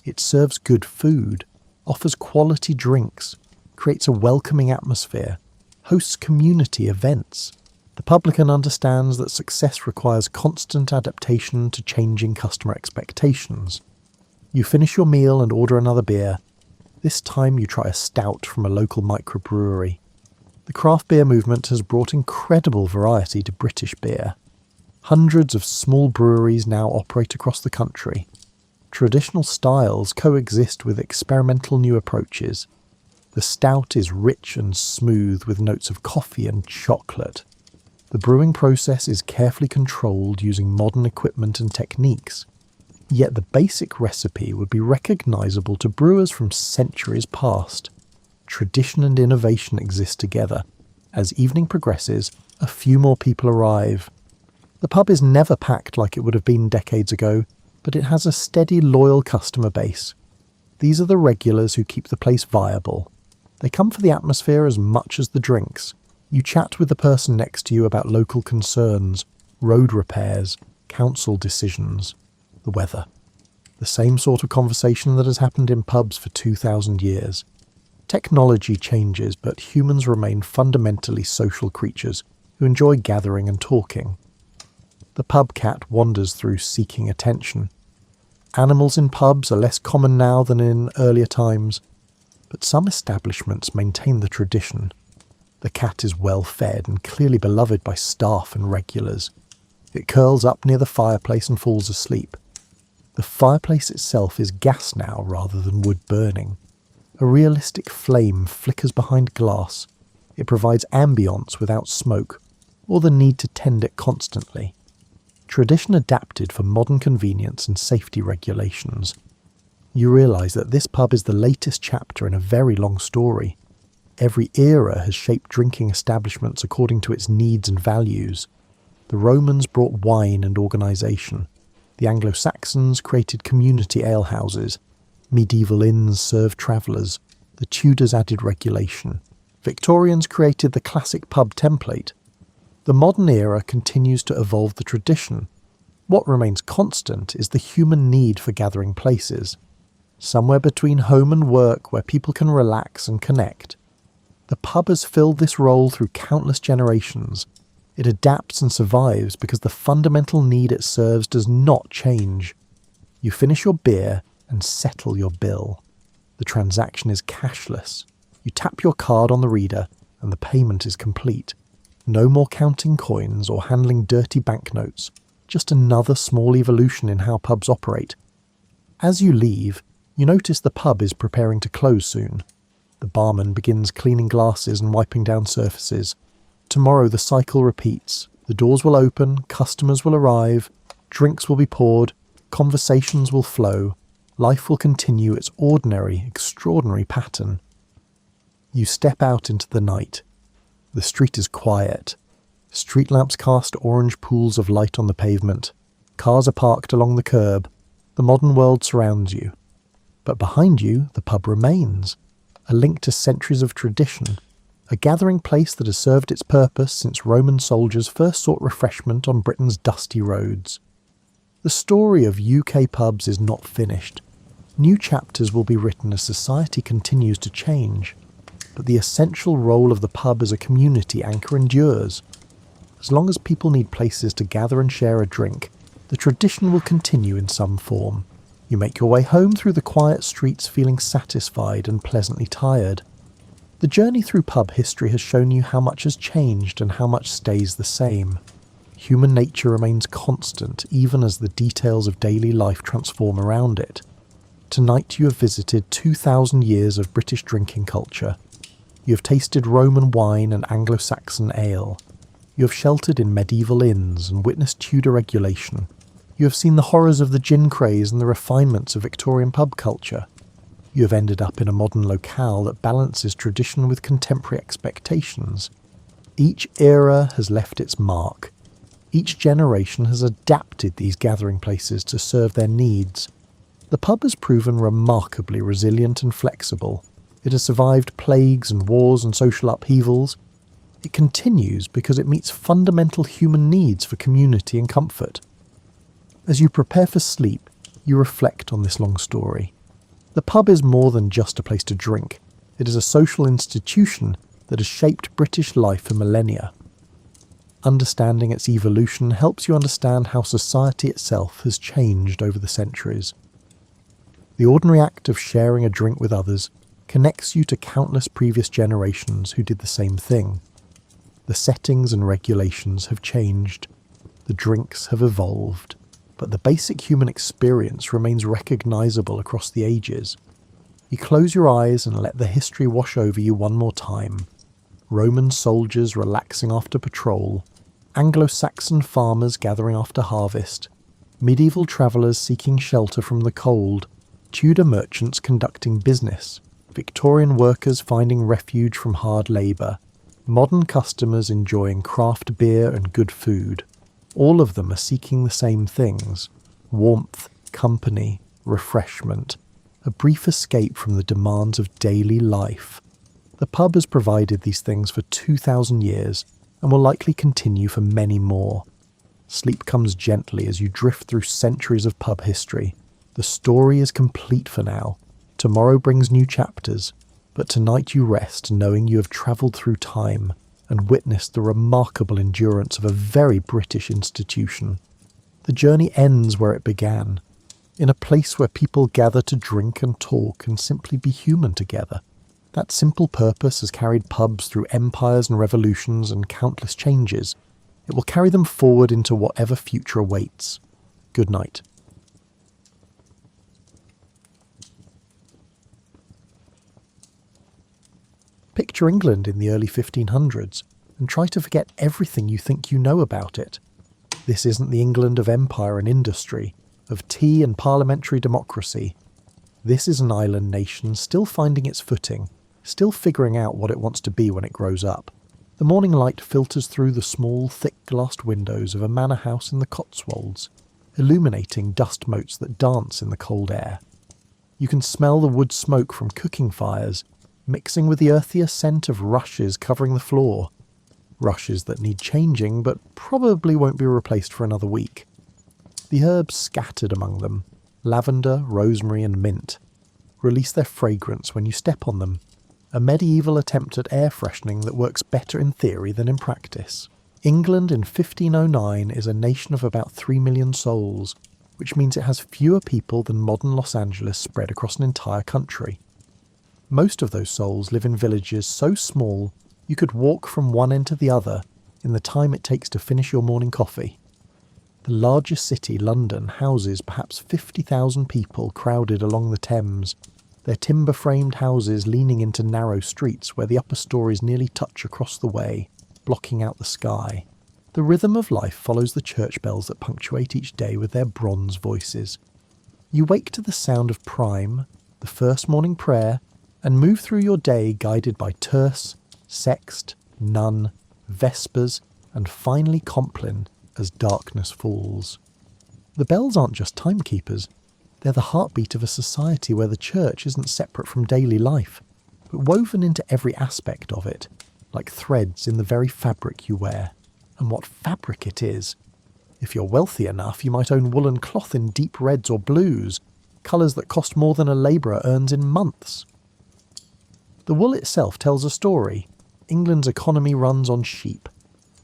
It serves good food, offers quality drinks, creates a welcoming atmosphere, hosts community events. The publican understands that success requires constant adaptation to changing customer expectations. You finish your meal and order another beer. This time you try a stout from a local microbrewery. The craft beer movement has brought incredible variety to British beer. Hundreds of small breweries now operate across the country. Traditional styles coexist with experimental new approaches. The stout is rich and smooth with notes of coffee and chocolate. The brewing process is carefully controlled using modern equipment and techniques. Yet the basic recipe would be recognisable to brewers from centuries past. Tradition and innovation exist together. As evening progresses, a few more people arrive. The pub is never packed like it would have been decades ago, but it has a steady, loyal customer base. These are the regulars who keep the place viable. They come for the atmosphere as much as the drinks. You chat with the person next to you about local concerns, road repairs, council decisions, the weather. The same sort of conversation that has happened in pubs for 2,000 years. Technology changes, but humans remain fundamentally social creatures who enjoy gathering and talking. The pub cat wanders through seeking attention. Animals in pubs are less common now than in earlier times, but some establishments maintain the tradition. The cat is well fed and clearly beloved by staff and regulars. It curls up near the fireplace and falls asleep. The fireplace itself is gas now rather than wood burning. A realistic flame flickers behind glass. It provides ambience without smoke, or the need to tend it constantly. Tradition adapted for modern convenience and safety regulations. You realise that this pub is the latest chapter in a very long story. Every era has shaped drinking establishments according to its needs and values. The Romans brought wine and organisation. The Anglo-Saxons created community alehouses. Medieval inns served travellers. The Tudors added regulation. Victorians created the classic pub template. The modern era continues to evolve the tradition. What remains constant is the human need for gathering places. Somewhere between home and work where people can relax and connect. The pub has filled this role through countless generations. It adapts and survives because the fundamental need it serves does not change. You finish your beer and settle your bill. The transaction is cashless. You tap your card on the reader and the payment is complete. No more counting coins or handling dirty banknotes. Just another small evolution in how pubs operate. As you leave, you notice the pub is preparing to close soon. The barman begins cleaning glasses and wiping down surfaces. Tomorrow the cycle repeats. The doors will open, customers will arrive, drinks will be poured, conversations will flow. Life will continue its ordinary, extraordinary pattern. You step out into the night. The street is quiet. Street lamps cast orange pools of light on the pavement. Cars are parked along the curb. The modern world surrounds you. But behind you, the pub remains. A link to centuries of tradition. A gathering place that has served its purpose since Roman soldiers first sought refreshment on Britain's dusty roads. The story of UK pubs is not finished. New chapters will be written as society continues to change. But the essential role of the pub as a community anchor endures. As long as people need places to gather and share a drink, the tradition will continue in some form. You make your way home through the quiet streets feeling satisfied and pleasantly tired. The journey through pub history has shown you how much has changed and how much stays the same. Human nature remains constant even as the details of daily life transform around it. Tonight you have visited 2,000 years of British drinking culture. You have tasted Roman wine and Anglo-Saxon ale. You have sheltered in medieval inns and witnessed Tudor regulation. You have seen the horrors of the gin craze and the refinements of Victorian pub culture. You have ended up in a modern locale that balances tradition with contemporary expectations. Each era has left its mark. Each generation has adapted these gathering places to serve their needs. The pub has proven remarkably resilient and flexible. It has survived plagues and wars and social upheavals. It continues because it meets fundamental human needs for community and comfort. As you prepare for sleep, you reflect on this long story. The pub is more than just a place to drink. It is a social institution that has shaped British life for millennia. Understanding its evolution helps you understand how society itself has changed over the centuries. The ordinary act of sharing a drink with others connects you to countless previous generations who did the same thing. The settings and regulations have changed. The drinks have evolved. But the basic human experience remains recognisable across the ages. You close your eyes and let the history wash over you one more time. Roman soldiers relaxing after patrol, Anglo-Saxon farmers gathering after harvest, medieval travellers seeking shelter from the cold, Tudor merchants conducting business, Victorian workers finding refuge from hard labour, modern customers enjoying craft beer and good food. All of them are seeking the same things: warmth, company, refreshment, a brief escape from the demands of daily life. The pub has provided these things for 2,000 years and will likely continue for many more. Sleep comes gently as you drift through centuries of pub history. The story is complete for now. Tomorrow brings new chapters, but tonight you rest knowing you have travelled through time and witnessed the remarkable endurance of a very British institution. The journey ends where it began, in a place where people gather to drink and talk and simply be human together. That simple purpose has carried pubs through empires and revolutions and countless changes. It will carry them forward into whatever future awaits. Good night. Picture England in the early 1500s and try to forget everything you think you know about it. This isn't the England of empire and industry, of tea and parliamentary democracy. This is an island nation still finding its footing, still figuring out what it wants to be when it grows up. The morning light filters through the small, thick-glassed windows of a manor house in the Cotswolds, illuminating dust motes that dance in the cold air. You can smell the wood smoke from cooking fires, mixing with the earthier scent of rushes covering the floor. Rushes that need changing, but probably won't be replaced for another week. The herbs scattered among them, lavender, rosemary and mint, release their fragrance when you step on them, a medieval attempt at air freshening that works better in theory than in practice. England in 1509 is a nation of about 3 million souls, which means it has fewer people than modern Los Angeles spread across an entire country. Most of those souls live in villages so small you could walk from one end to the other in the time it takes to finish your morning coffee. The largest city, London, houses perhaps 50,000 people crowded along the Thames, their timber-framed houses leaning into narrow streets where the upper stories nearly touch across the way, blocking out the sky. The rhythm of life follows the church bells that punctuate each day with their bronze voices. You wake to the sound of prime, the first morning prayer, and move through your day guided by terce, sext, nun, vespers, and finally compline as darkness falls. The bells aren't just timekeepers. They're the heartbeat of a society where the church isn't separate from daily life, but woven into every aspect of it, like threads in the very fabric you wear. And what fabric it is! If you're wealthy enough, you might own woolen cloth in deep reds or blues, colours that cost more than a labourer earns in months. The wool itself tells a story. England's economy runs on sheep,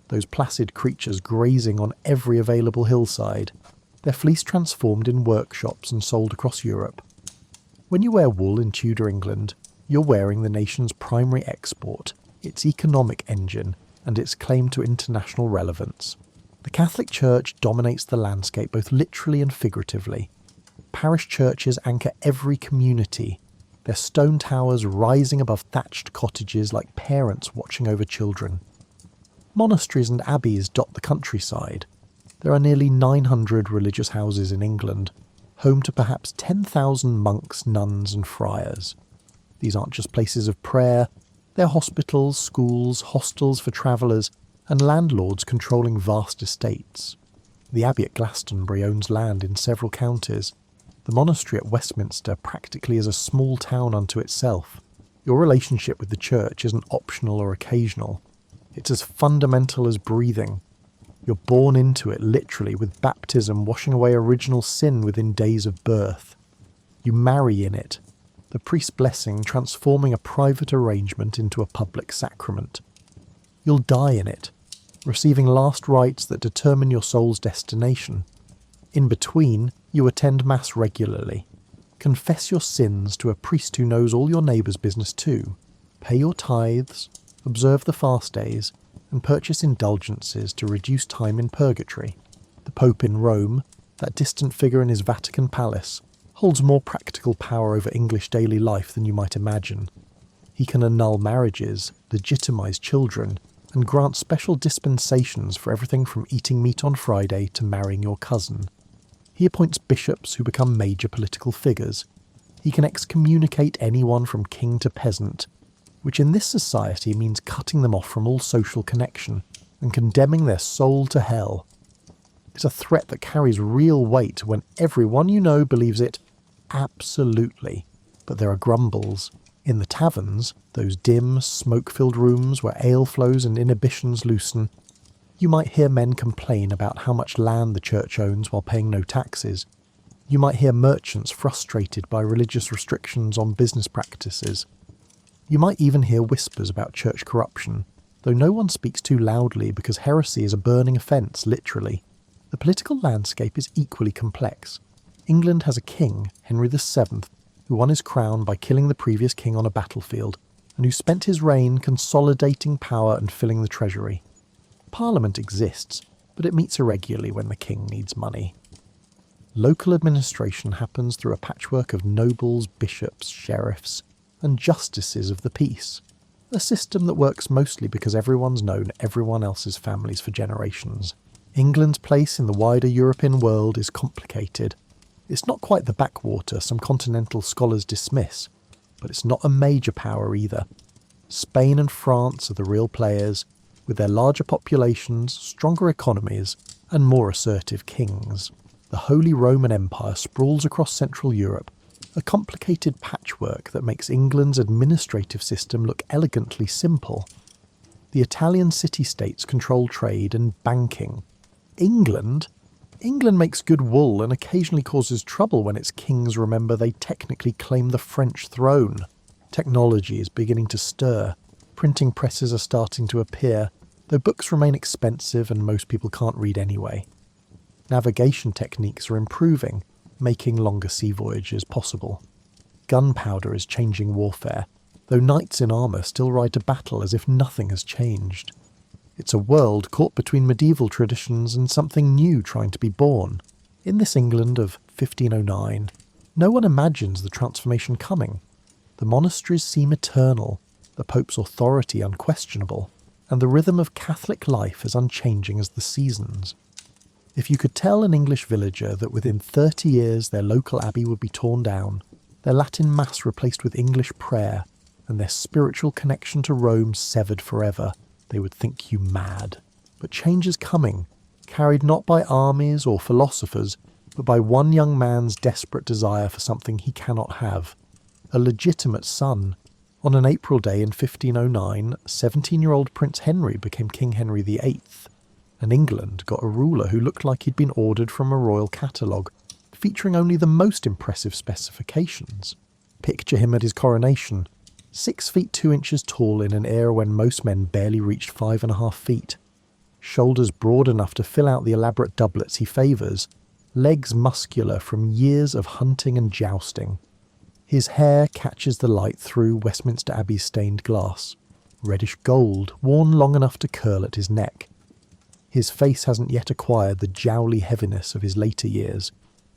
those placid creatures grazing on every available hillside, their fleece transformed in workshops and sold across Europe. When you wear wool in Tudor England, you're wearing the nation's primary export, its economic engine, and its claim to international relevance. The Catholic Church dominates the landscape both literally and figuratively. Parish churches anchor every community, their stone towers rising above thatched cottages like parents watching over children. Monasteries and abbeys dot the countryside. There are nearly 900 religious houses in England, home to perhaps 10,000 monks, nuns and friars. These aren't just places of prayer, they're hospitals, schools, hostels for travellers, and landlords controlling vast estates. The abbey at Glastonbury owns land in several counties. The monastery at Westminster practically is a small town unto itself. Your relationship with the church isn't optional or occasional. It's as fundamental as breathing. You're born into it literally, with baptism washing away original sin within days of birth. You marry in it, the priest's blessing transforming a private arrangement into a public sacrament. You'll die in it, receiving last rites that determine your soul's destination. In between, you attend Mass regularly. Confess your sins to a priest who knows all your neighbour's business too. Pay your tithes, observe the fast days, and purchase indulgences to reduce time in purgatory. The Pope in Rome, that distant figure in his Vatican palace, holds more practical power over English daily life than you might imagine. He can annul marriages, legitimise children, and grant special dispensations for everything from eating meat on Friday to marrying your cousin. He appoints bishops who become major political figures. He can excommunicate anyone from king to peasant, which in this society means cutting them off from all social connection and condemning their soul to hell. It's a threat that carries real weight when everyone you know believes it absolutely, but there are grumbles. In the taverns, those dim, smoke-filled rooms where ale flows and inhibitions loosen, you might hear men complain about how much land the church owns while paying no taxes. You might hear merchants frustrated by religious restrictions on business practices. You might even hear whispers about church corruption, though no one speaks too loudly because heresy is a burning offence, literally. The political landscape is equally complex. England has a king, Henry VII, who won his crown by killing the previous king on a battlefield, and who spent his reign consolidating power and filling the treasury. Parliament exists, but it meets irregularly when the king needs money. Local administration happens through a patchwork of nobles, bishops, sheriffs, and justices of the peace. A system that works mostly because everyone's known everyone else's families for generations. England's place in the wider European world is complicated. It's not quite the backwater some continental scholars dismiss, but it's not a major power either. Spain and France are the real players, with their larger populations, stronger economies, and more assertive kings. The Holy Roman Empire sprawls across Central Europe, a complicated patchwork that makes England's administrative system look elegantly simple. The Italian city-states control trade and banking. England makes good wool and occasionally causes trouble when its kings remember they technically claim the French throne. Technology is beginning to stir. Printing presses are starting to appear, though books remain expensive and most people can't read anyway. Navigation techniques are improving, making longer sea voyages possible. Gunpowder is changing warfare, though knights in armour still ride to battle as if nothing has changed. It's a world caught between medieval traditions and something new trying to be born. In this England of 1509, no one imagines the transformation coming. The monasteries seem eternal, the Pope's authority unquestionable, and the rhythm of Catholic life as unchanging as the seasons. If you could tell an English villager that within 30 years their local abbey would be torn down, their Latin Mass replaced with English prayer, and their spiritual connection to Rome severed forever, they would think you mad. But change is coming, carried not by armies or philosophers, but by one young man's desperate desire for something he cannot have. A legitimate son. On an April day in 1509, 17-year-old Prince Henry became King Henry VIII. And England got a ruler who looked like he'd been ordered from a royal catalogue, featuring only the most impressive specifications. Picture him at his coronation, 6 feet 2 inches tall in an era when most men barely reached 5.5 feet. Shoulders broad enough to fill out the elaborate doublets he favours, legs muscular from years of hunting and jousting. His hair catches the light through Westminster Abbey's stained glass, reddish gold, worn long enough to curl at his neck. His face hasn't yet acquired the jowly heaviness of his later years.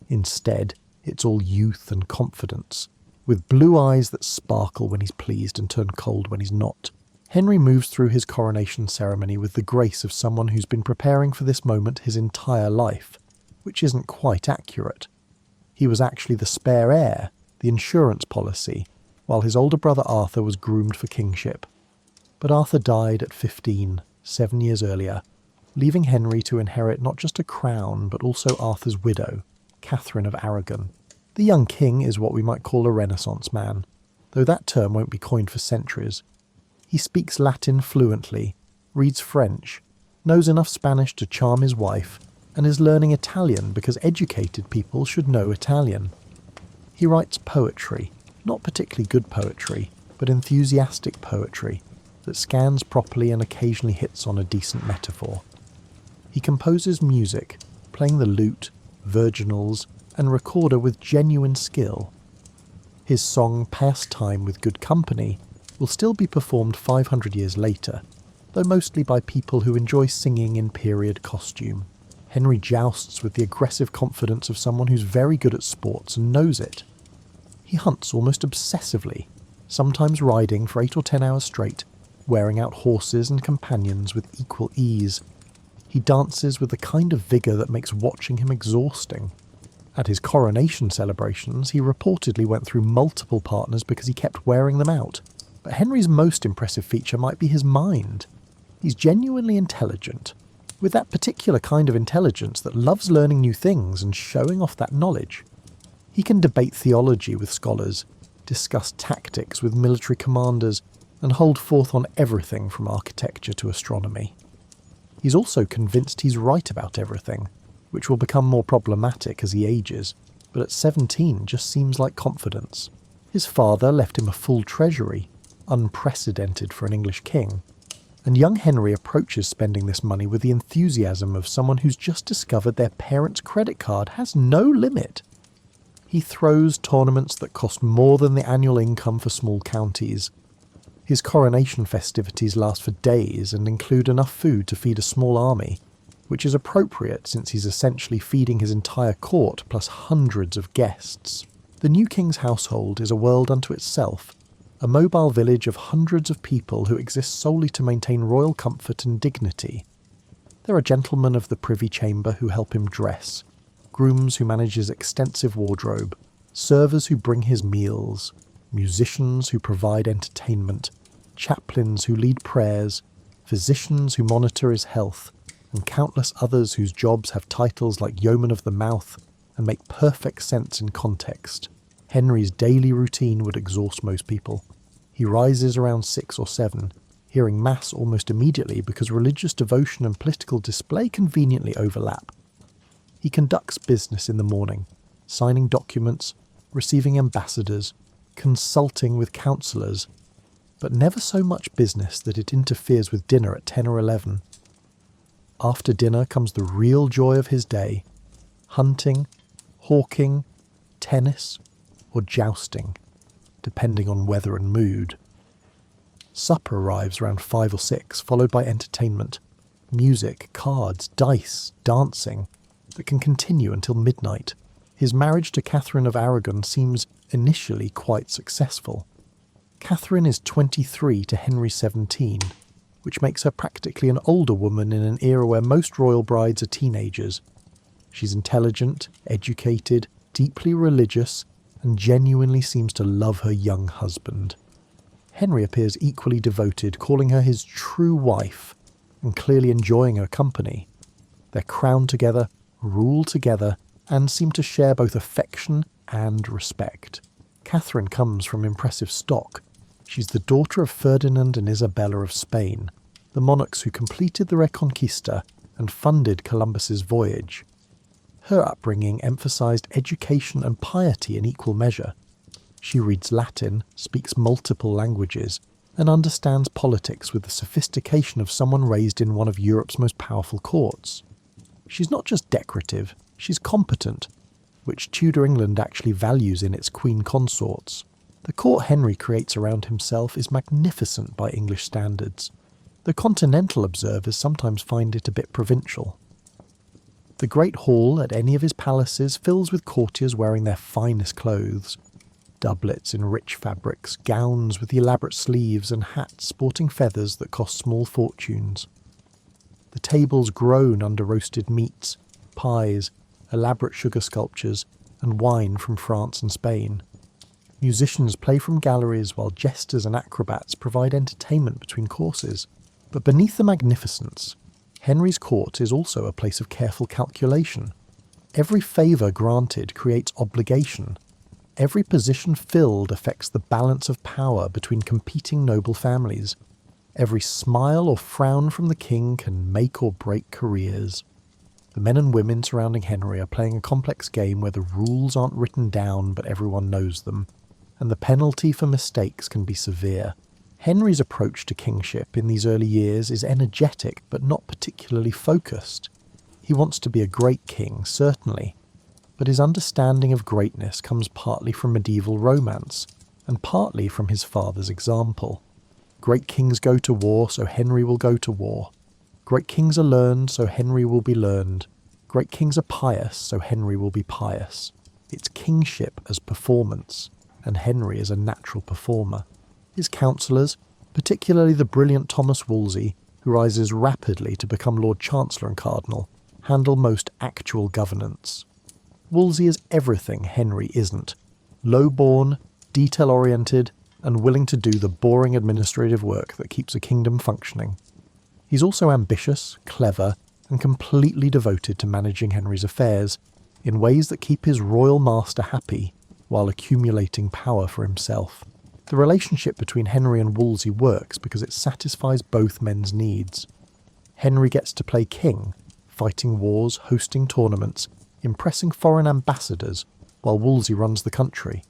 Instead, it's all youth and confidence, with blue eyes that sparkle when he's pleased and turn cold when he's not. Henry moves through his coronation ceremony with the grace of someone who's been preparing for this moment his entire life, which isn't quite accurate. He was actually the spare heir, the insurance policy, while his older brother Arthur was groomed for kingship. But Arthur died at 15, 7 years earlier, leaving Henry to inherit not just a crown but also Arthur's widow, Catherine of Aragon. The young king is what we might call a Renaissance man, though that term won't be coined for centuries. He speaks Latin fluently, reads French, knows enough Spanish to charm his wife, and is learning Italian because educated people should know Italian. He writes poetry, not particularly good poetry, but enthusiastic poetry that scans properly and occasionally hits on a decent metaphor. He composes music, playing the lute, virginals, and recorder with genuine skill. His song Pass Time with Good Company will still be performed 500 years later, though mostly by people who enjoy singing in period costume. Henry jousts with the aggressive confidence of someone who's very good at sports and knows it. He hunts almost obsessively, sometimes riding for 8 or 10 hours straight, wearing out horses and companions with equal ease. He dances with the kind of vigour that makes watching him exhausting. At his coronation celebrations, he reportedly went through multiple partners because he kept wearing them out. But Henry's most impressive feature might be his mind. He's genuinely intelligent, with that particular kind of intelligence that loves learning new things and showing off that knowledge. He can debate theology with scholars, discuss tactics with military commanders, and hold forth on everything from architecture to astronomy. He's also convinced he's right about everything, which will become more problematic as he ages, but at 17 just seems like confidence. His father left him a full treasury, unprecedented for an English king, and young Henry approaches spending this money with the enthusiasm of someone who's just discovered their parents' credit card has no limit. He throws tournaments that cost more than the annual income for small counties. His coronation festivities last for days and include enough food to feed a small army, which is appropriate since he's essentially feeding his entire court plus hundreds of guests. The new king's household is a world unto itself, a mobile village of hundreds of people who exist solely to maintain royal comfort and dignity. There are gentlemen of the privy chamber who help him dress, grooms who manage his extensive wardrobe, servers who bring his meals, musicians who provide entertainment, chaplains who lead prayers, physicians who monitor his health, and countless others whose jobs have titles like Yeoman of the Mouth and make perfect sense in context. Henry's daily routine would exhaust most people. He rises around 6 or 7, hearing Mass almost immediately because religious devotion and political display conveniently overlap. He conducts business in the morning, signing documents, receiving ambassadors, consulting with counsellors, but never so much business that it interferes with dinner at 10 or 11. After dinner comes the real joy of his day: hunting, hawking, tennis, or jousting, depending on weather and mood. Supper arrives around 5 or 6, followed by entertainment, music, cards, dice, dancing, that can continue until midnight. His marriage to Catherine of Aragon seems initially quite successful. Catherine is 23 to Henry 17, which makes her practically an older woman in an era where most royal brides are teenagers. She's intelligent, educated, deeply religious, and genuinely seems to love her young husband. Henry appears equally devoted, calling her his true wife, and clearly enjoying her company. They're crowned together, rule together, and seem to share both affection and respect. Catherine comes from impressive stock. She's the daughter of Ferdinand and Isabella of Spain, the monarchs who completed the Reconquista and funded Columbus's voyage. Her upbringing emphasized education and piety in equal measure. She reads Latin, speaks multiple languages, and understands politics with the sophistication of someone raised in one of Europe's most powerful courts. She's not just decorative, she's competent, which Tudor England actually values in its queen consorts. The court Henry creates around himself is magnificent by English standards. The continental observers sometimes find it a bit provincial. The great hall at any of his palaces fills with courtiers wearing their finest clothes. Doublets in rich fabrics, gowns with elaborate sleeves, and hats sporting feathers that cost small fortunes. The tables groan under roasted meats, pies, elaborate sugar sculptures, and wine from France and Spain. Musicians play from galleries while jesters and acrobats provide entertainment between courses. But beneath the magnificence, Henry's court is also a place of careful calculation. Every favour granted creates obligation. Every position filled affects the balance of power between competing noble families. Every smile or frown from the king can make or break careers. The men and women surrounding Henry are playing a complex game where the rules aren't written down but everyone knows them, and the penalty for mistakes can be severe. Henry's approach to kingship in these early years is energetic but not particularly focused. He wants to be a great king, certainly, but his understanding of greatness comes partly from medieval romance and partly from his father's example. Great kings go to war, so Henry will go to war. Great kings are learned, so Henry will be learned. Great kings are pious, so Henry will be pious. It's kingship as performance, and Henry is a natural performer. His counsellors, particularly the brilliant Thomas Wolsey, who rises rapidly to become Lord Chancellor and Cardinal, handle most actual governance. Wolsey is everything Henry isn't: low-born, detail-oriented, and willing to do the boring administrative work that keeps a kingdom functioning. He's also ambitious, clever, and completely devoted to managing Henry's affairs in ways that keep his royal master happy while accumulating power for himself. The relationship between Henry and Wolsey works because it satisfies both men's needs. Henry gets to play king, fighting wars, hosting tournaments, impressing foreign ambassadors, while Wolsey runs the country.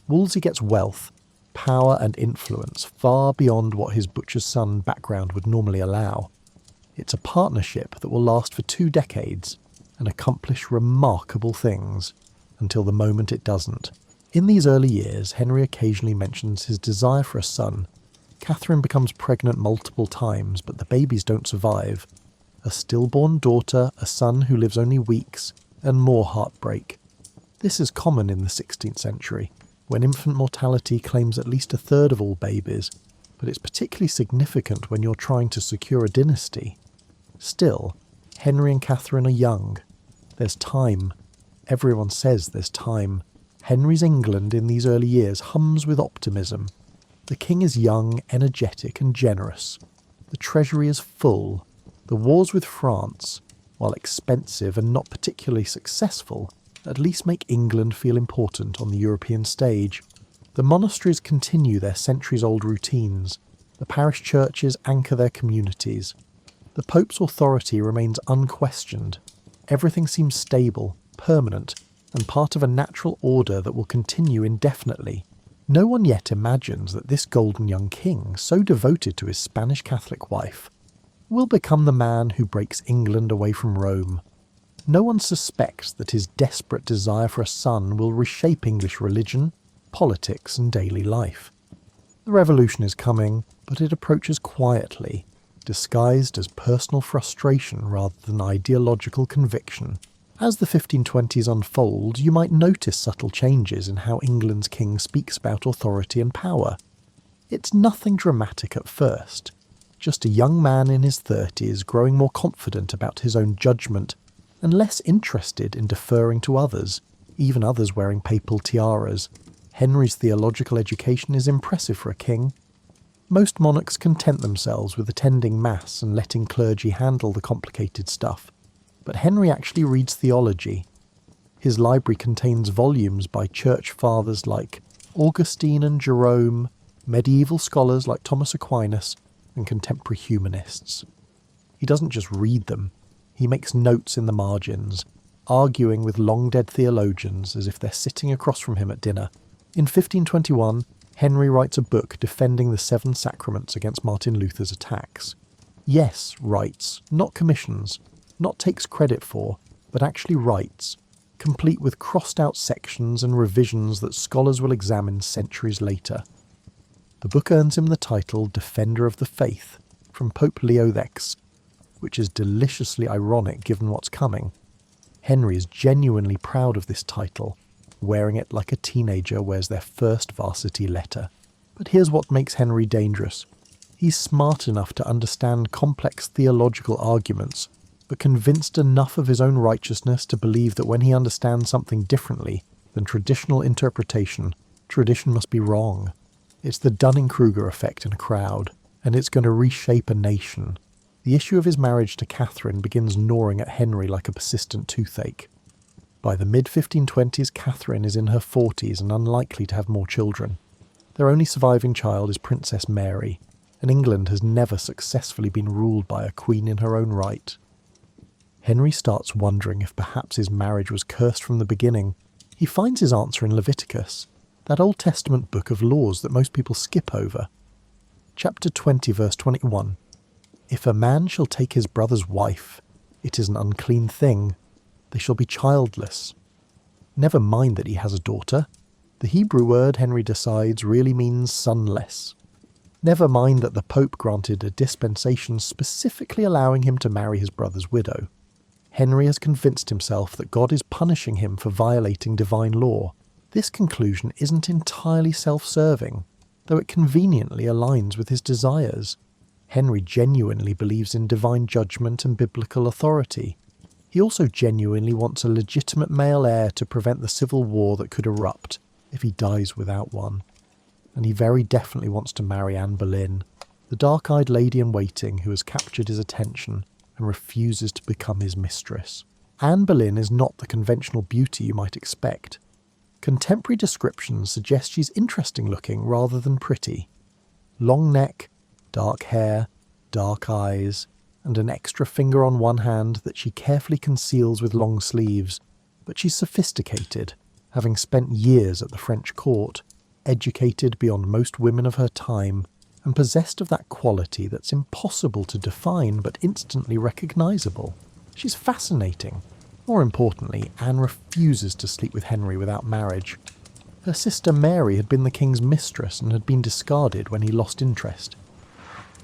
Wolsey gets wealth, power and influence far beyond what his butcher's son background would normally allow. It's a partnership that will last for 2 decades and accomplish remarkable things until the moment it doesn't. In these early years, Henry occasionally mentions his desire for a son. Catherine becomes pregnant multiple times, but the babies don't survive. A stillborn daughter, a son who lives only weeks, and more heartbreak. This is common in the 16th century. when infant mortality claims at least a third of all babies, but it's particularly significant when you're trying to secure a dynasty. Still, Henry and Catherine are young. There's time. Everyone says there's time. Henry's England in these early years hums with optimism. The king is young, energetic and generous. The treasury is full. The wars with France, while expensive and not particularly successful, at least make England feel important on the European stage. The monasteries continue their centuries-old routines. The parish churches anchor their communities. The Pope's authority remains unquestioned. Everything seems stable, permanent, and part of a natural order that will continue indefinitely. No one yet imagines that this golden young king, so devoted to his Spanish Catholic wife, will become the man who breaks England away from Rome. No one suspects that his desperate desire for a son will reshape English religion, politics and daily life. The revolution is coming, but it approaches quietly, disguised as personal frustration rather than ideological conviction. As the 1520s unfold, you might notice subtle changes in how England's king speaks about authority and power. It's nothing dramatic at first, just a young man in his 30s growing more confident about his own judgment and less interested in deferring to others, even others wearing papal tiaras. Henry's theological education is impressive for a king. Most monarchs content themselves with attending mass and letting clergy handle the complicated stuff. But Henry actually reads theology. His library contains volumes by church fathers like Augustine and Jerome, medieval scholars like Thomas Aquinas, and contemporary humanists. He doesn't just read them, he makes notes in the margins, arguing with long-dead theologians as if they're sitting across from him at dinner. In 1521, Henry writes a book defending the 7 sacraments against Martin Luther's attacks. Yes, writes, not commissions, not takes credit for, but actually writes, complete with crossed-out sections and revisions that scholars will examine centuries later. The book earns him the title Defender of the Faith from Pope Leo X, which is deliciously ironic given what's coming. Henry is genuinely proud of this title, wearing it like a teenager wears their first varsity letter. But here's what makes Henry dangerous. He's smart enough to understand complex theological arguments, but convinced enough of his own righteousness to believe that when he understands something differently than traditional interpretation, tradition must be wrong. It's the Dunning-Kruger effect in a crowd, and it's going to reshape a nation. The issue of his marriage to Catherine begins gnawing at Henry like a persistent toothache. By the mid-1520s, Catherine is in her 40s and unlikely to have more children. Their only surviving child is Princess Mary, and England has never successfully been ruled by a queen in her own right. Henry starts wondering if perhaps his marriage was cursed from the beginning. He finds his answer in Leviticus, that Old Testament book of laws that most people skip over. Chapter 20, verse 21. If a man shall take his brother's wife, it is an unclean thing. They shall be childless. Never mind that he has a daughter. The Hebrew word, Henry decides, really means sonless. Never mind that the Pope granted a dispensation specifically allowing him to marry his brother's widow. Henry has convinced himself that God is punishing him for violating divine law. This conclusion isn't entirely self-serving, though it conveniently aligns with his desires. Henry genuinely believes in divine judgment and biblical authority. He also genuinely wants a legitimate male heir to prevent the civil war that could erupt if he dies without one. And he very definitely wants to marry Anne Boleyn, the dark-eyed lady-in-waiting who has captured his attention and refuses to become his mistress. Anne Boleyn is not the conventional beauty you might expect. Contemporary descriptions suggest she's interesting-looking rather than pretty. Long neck, dark hair, dark eyes, and an extra finger on one hand that she carefully conceals with long sleeves. But she's sophisticated, having spent years at the French court, educated beyond most women of her time, and possessed of that quality that's impossible to define but instantly recognisable. She's fascinating. More importantly, Anne refuses to sleep with Henry without marriage. Her sister Mary had been the king's mistress and had been discarded when he lost interest.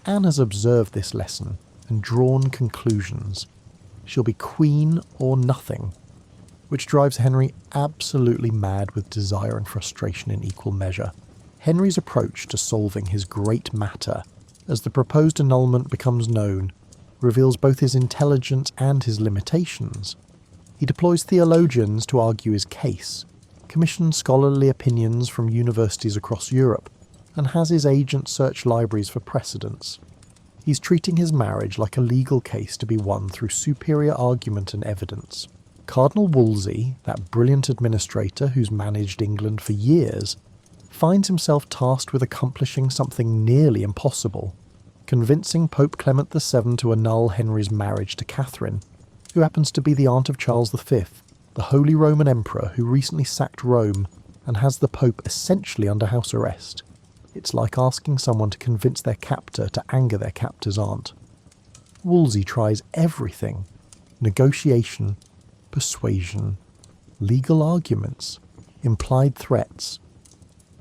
Anne has observed this lesson and drawn conclusions. She'll be queen or nothing. which drives Henry absolutely mad with desire and frustration in equal measure. Henry's approach to solving his great matter, as the proposed annulment becomes known, reveals both his intelligence and his limitations. He deploys theologians to argue his case, commissions scholarly opinions from universities across Europe, and has his agents search libraries for precedents. He's treating his marriage like a legal case to be won through superior argument and evidence. Cardinal Wolsey, that brilliant administrator who's managed England for years, finds himself tasked with accomplishing something nearly impossible, convincing Pope Clement VII to annul Henry's marriage to Catherine, who happens to be the aunt of Charles V, the Holy Roman Emperor who recently sacked Rome and has the Pope essentially under house arrest. It's like asking someone to convince their captor to anger their captor's aunt. Wolsey tries everything: negotiation, persuasion, legal arguments, implied threats.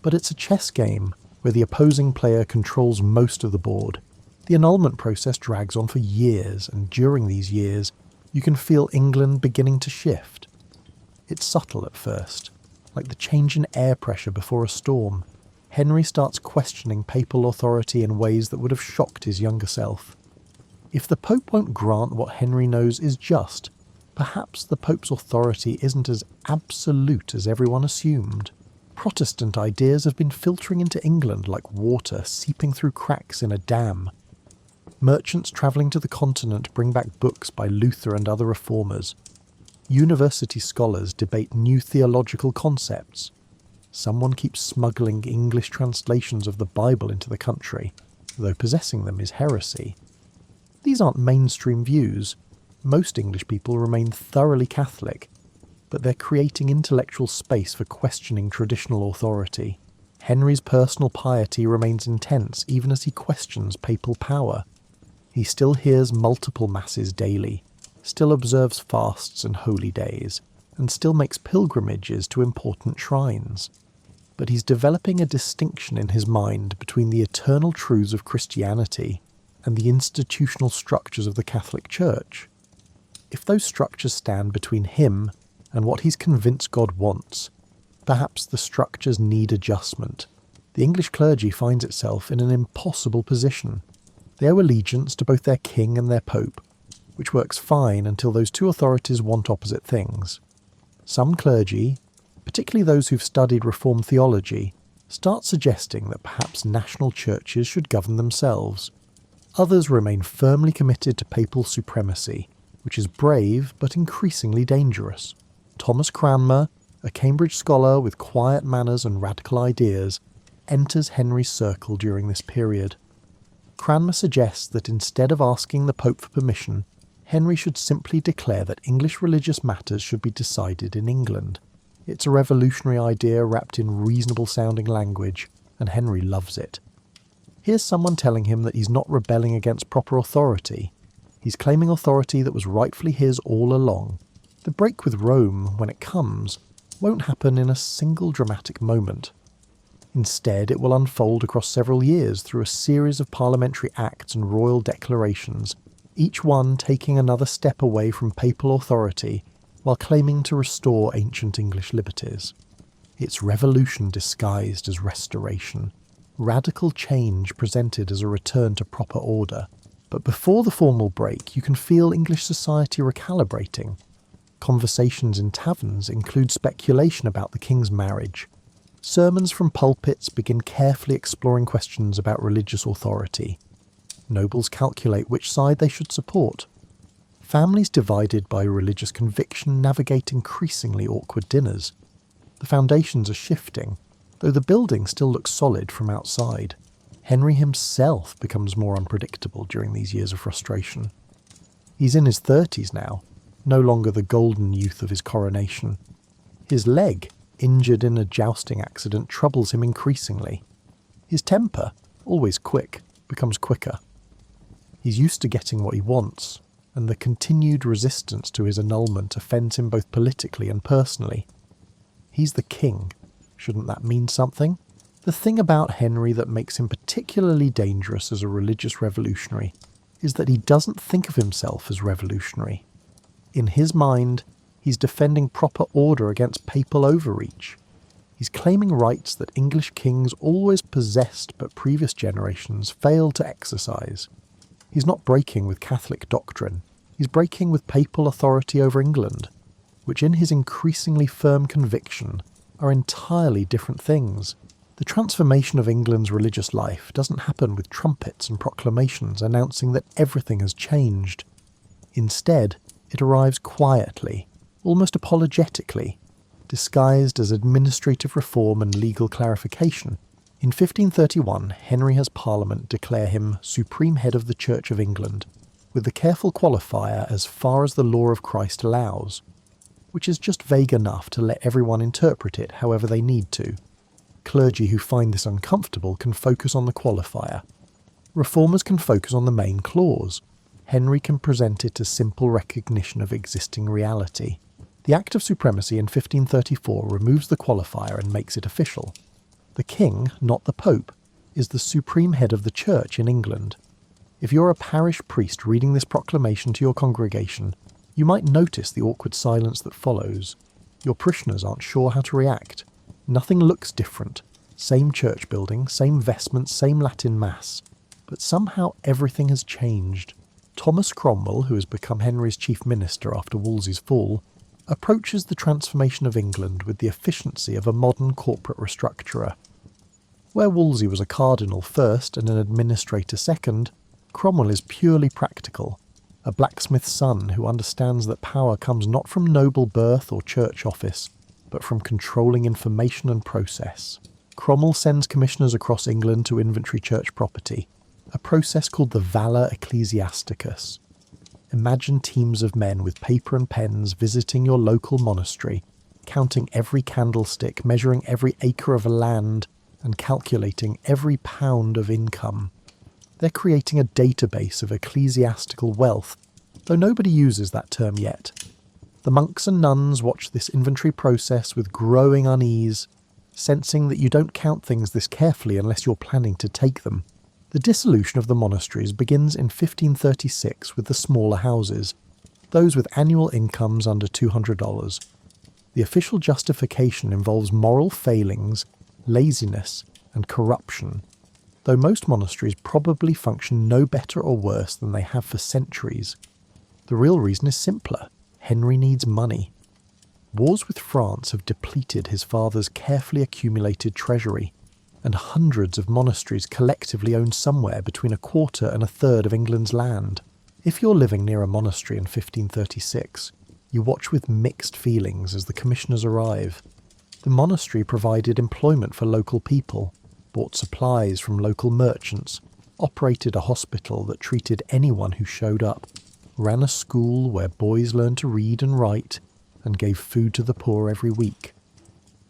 But it's a chess game where the opposing player controls most of the board. The annulment process drags on for years, and during these years, you can feel England beginning to shift. It's subtle at first, like the change in air pressure before a storm. Henry starts questioning papal authority in ways that would have shocked his younger self. If the Pope won't grant what Henry knows is just, perhaps the Pope's authority isn't as absolute as everyone assumed. Protestant ideas have been filtering into England like water seeping through cracks in a dam. Merchants travelling to the continent bring back books by Luther and other reformers. University scholars debate new theological concepts. Someone keeps smuggling English translations of the Bible into the country, though possessing them is heresy. These aren't mainstream views. Most English people remain thoroughly Catholic, but they're creating intellectual space for questioning traditional authority. Henry's personal piety remains intense even as he questions papal power. He still hears multiple masses daily, still observes fasts and holy days, and still makes pilgrimages to important shrines. But he's developing a distinction in his mind between the eternal truths of Christianity and the institutional structures of the Catholic Church. If those structures stand between him and what he's convinced God wants, perhaps the structures need adjustment. The English clergy finds itself in an impossible position. They owe allegiance to both their king and their pope, which works fine until those two authorities want opposite things. Some clergy, particularly those who've studied Reformed theology, start suggesting that perhaps national churches should govern themselves. Others remain firmly committed to papal supremacy, which is brave but increasingly dangerous. Thomas Cranmer, a Cambridge scholar with quiet manners and radical ideas, enters Henry's circle during this period. Cranmer suggests that instead of asking the Pope for permission, Henry should simply declare that English religious matters should be decided in England. It's a revolutionary idea wrapped in reasonable-sounding language, and Henry loves it. Here's someone telling him that he's not rebelling against proper authority. He's claiming authority that was rightfully his all along. The break with Rome, when it comes, won't happen in a single dramatic moment. Instead, it will unfold across several years through a series of parliamentary acts and royal declarations, each one taking another step away from papal authority while claiming to restore ancient English liberties. It's revolution disguised as restoration, radical change presented as a return to proper order. But before the formal break, you can feel English society recalibrating. Conversations in taverns include speculation about the king's marriage. Sermons from pulpits begin carefully exploring questions about religious authority. Nobles calculate which side they should support. Families divided by religious conviction navigate increasingly awkward dinners. The foundations are shifting, though the building still looks solid from outside. Henry himself becomes more unpredictable during these years of frustration. He's in his 30s now, no longer the golden youth of his coronation. His leg, injured in a jousting accident, troubles him increasingly. His temper, always quick, becomes quicker. He's used to getting what he wants, and the continued resistance to his annulment offends him both politically and personally. He's the king. Shouldn't that mean something? The thing about Henry that makes him particularly dangerous as a religious revolutionary is that he doesn't think of himself as revolutionary. In his mind, He's defending proper order against papal overreach. He's claiming rights that English kings always possessed but previous generations failed to exercise. He's not breaking with Catholic doctrine. He's breaking with papal authority over England, which in his increasingly firm conviction are entirely different things. The transformation of England's religious life doesn't happen with trumpets and proclamations announcing that everything has changed. Instead, it arrives quietly, almost apologetically, disguised as administrative reform and legal clarification. In 1531, Henry has Parliament declare him Supreme Head of the Church of England, with the careful qualifier as far as the law of Christ allows, which is just vague enough to let everyone interpret it however they need to. Clergy who find this uncomfortable can focus on the qualifier. Reformers can focus on the main clause. Henry can present it as simple recognition of existing reality. The Act of Supremacy in 1534 removes the qualifier and makes it official. The king, not the pope, is the supreme head of the church in England. If you're a parish priest reading this proclamation to your congregation, you might notice the awkward silence that follows. Your parishioners aren't sure how to react. Nothing looks different. Same church building, same vestments, same Latin Mass. But somehow everything has changed. Thomas Cromwell, who has become Henry's chief minister after Wolsey's fall, approaches the transformation of England with the efficiency of a modern corporate restructurer. Where Wolsey was a cardinal first and an administrator second, Cromwell is purely practical, a blacksmith's son who understands that power comes not from noble birth or church office, but from controlling information and process. Cromwell sends commissioners across England to inventory church property, a process called the Valor Ecclesiasticus. Imagine teams of men with paper and pens visiting your local monastery, counting every candlestick, measuring every acre of land, and calculating every pound of income. They're creating a database of ecclesiastical wealth, though nobody uses that term yet. The monks and nuns watch this inventory process with growing unease, sensing that you don't count things this carefully unless you're planning to take them. The dissolution of the monasteries begins in 1536 with the smaller houses, those with annual incomes under $200. The official justification involves moral failings, laziness, and corruption, though most monasteries probably function no better or worse than they have for centuries. The real reason is simpler. Henry needs money. Wars with France have depleted his father's carefully accumulated treasury, and hundreds of monasteries collectively own somewhere between a quarter and a third of England's land. If you're living near a monastery in 1536, you watch with mixed feelings as the commissioners arrive. The monastery provided employment for local people, bought supplies from local merchants, operated a hospital that treated anyone who showed up, ran a school where boys learned to read and write, and gave food to the poor every week.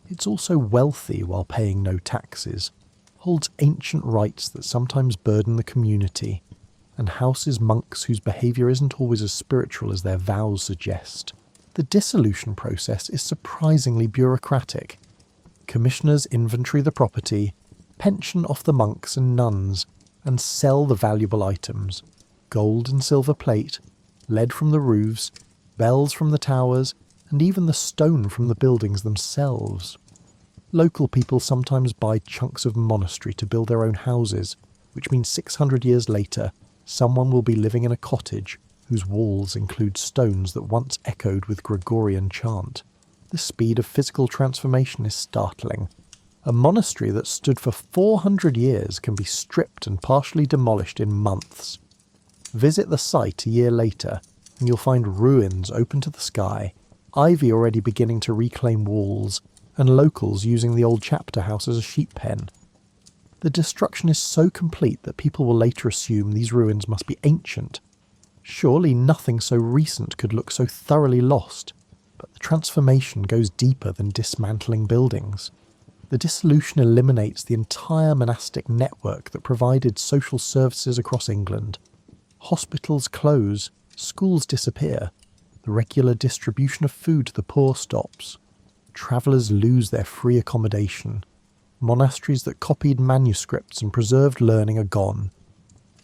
It's also wealthy while paying no taxes, holds ancient rites that sometimes burden the community, and houses monks whose behaviour isn't always as spiritual as their vows suggest. The dissolution process is surprisingly bureaucratic. Commissioners inventory the property, pension off the monks and nuns, and sell the valuable items: gold and silver plate, lead from the roofs, bells from the towers, and even the stone from the buildings themselves. Local people sometimes buy chunks of monastery to build their own houses, which means 600 years later, someone will be living in a cottage whose walls include stones that once echoed with Gregorian chant. The speed of physical transformation is startling. A monastery that stood for 400 years can be stripped and partially demolished in months. Visit the site a year later, and you'll find ruins open to the sky, ivy already beginning to reclaim walls, and locals using the old chapter house as a sheep pen. The destruction is so complete that people will later assume these ruins must be ancient. Surely nothing so recent could look so thoroughly lost, but the transformation goes deeper than dismantling buildings. The dissolution eliminates the entire monastic network that provided social services across England. Hospitals close, schools disappear, the regular distribution of food to the poor stops. Travellers lose their free accommodation. Monasteries that copied manuscripts and preserved learning are gone.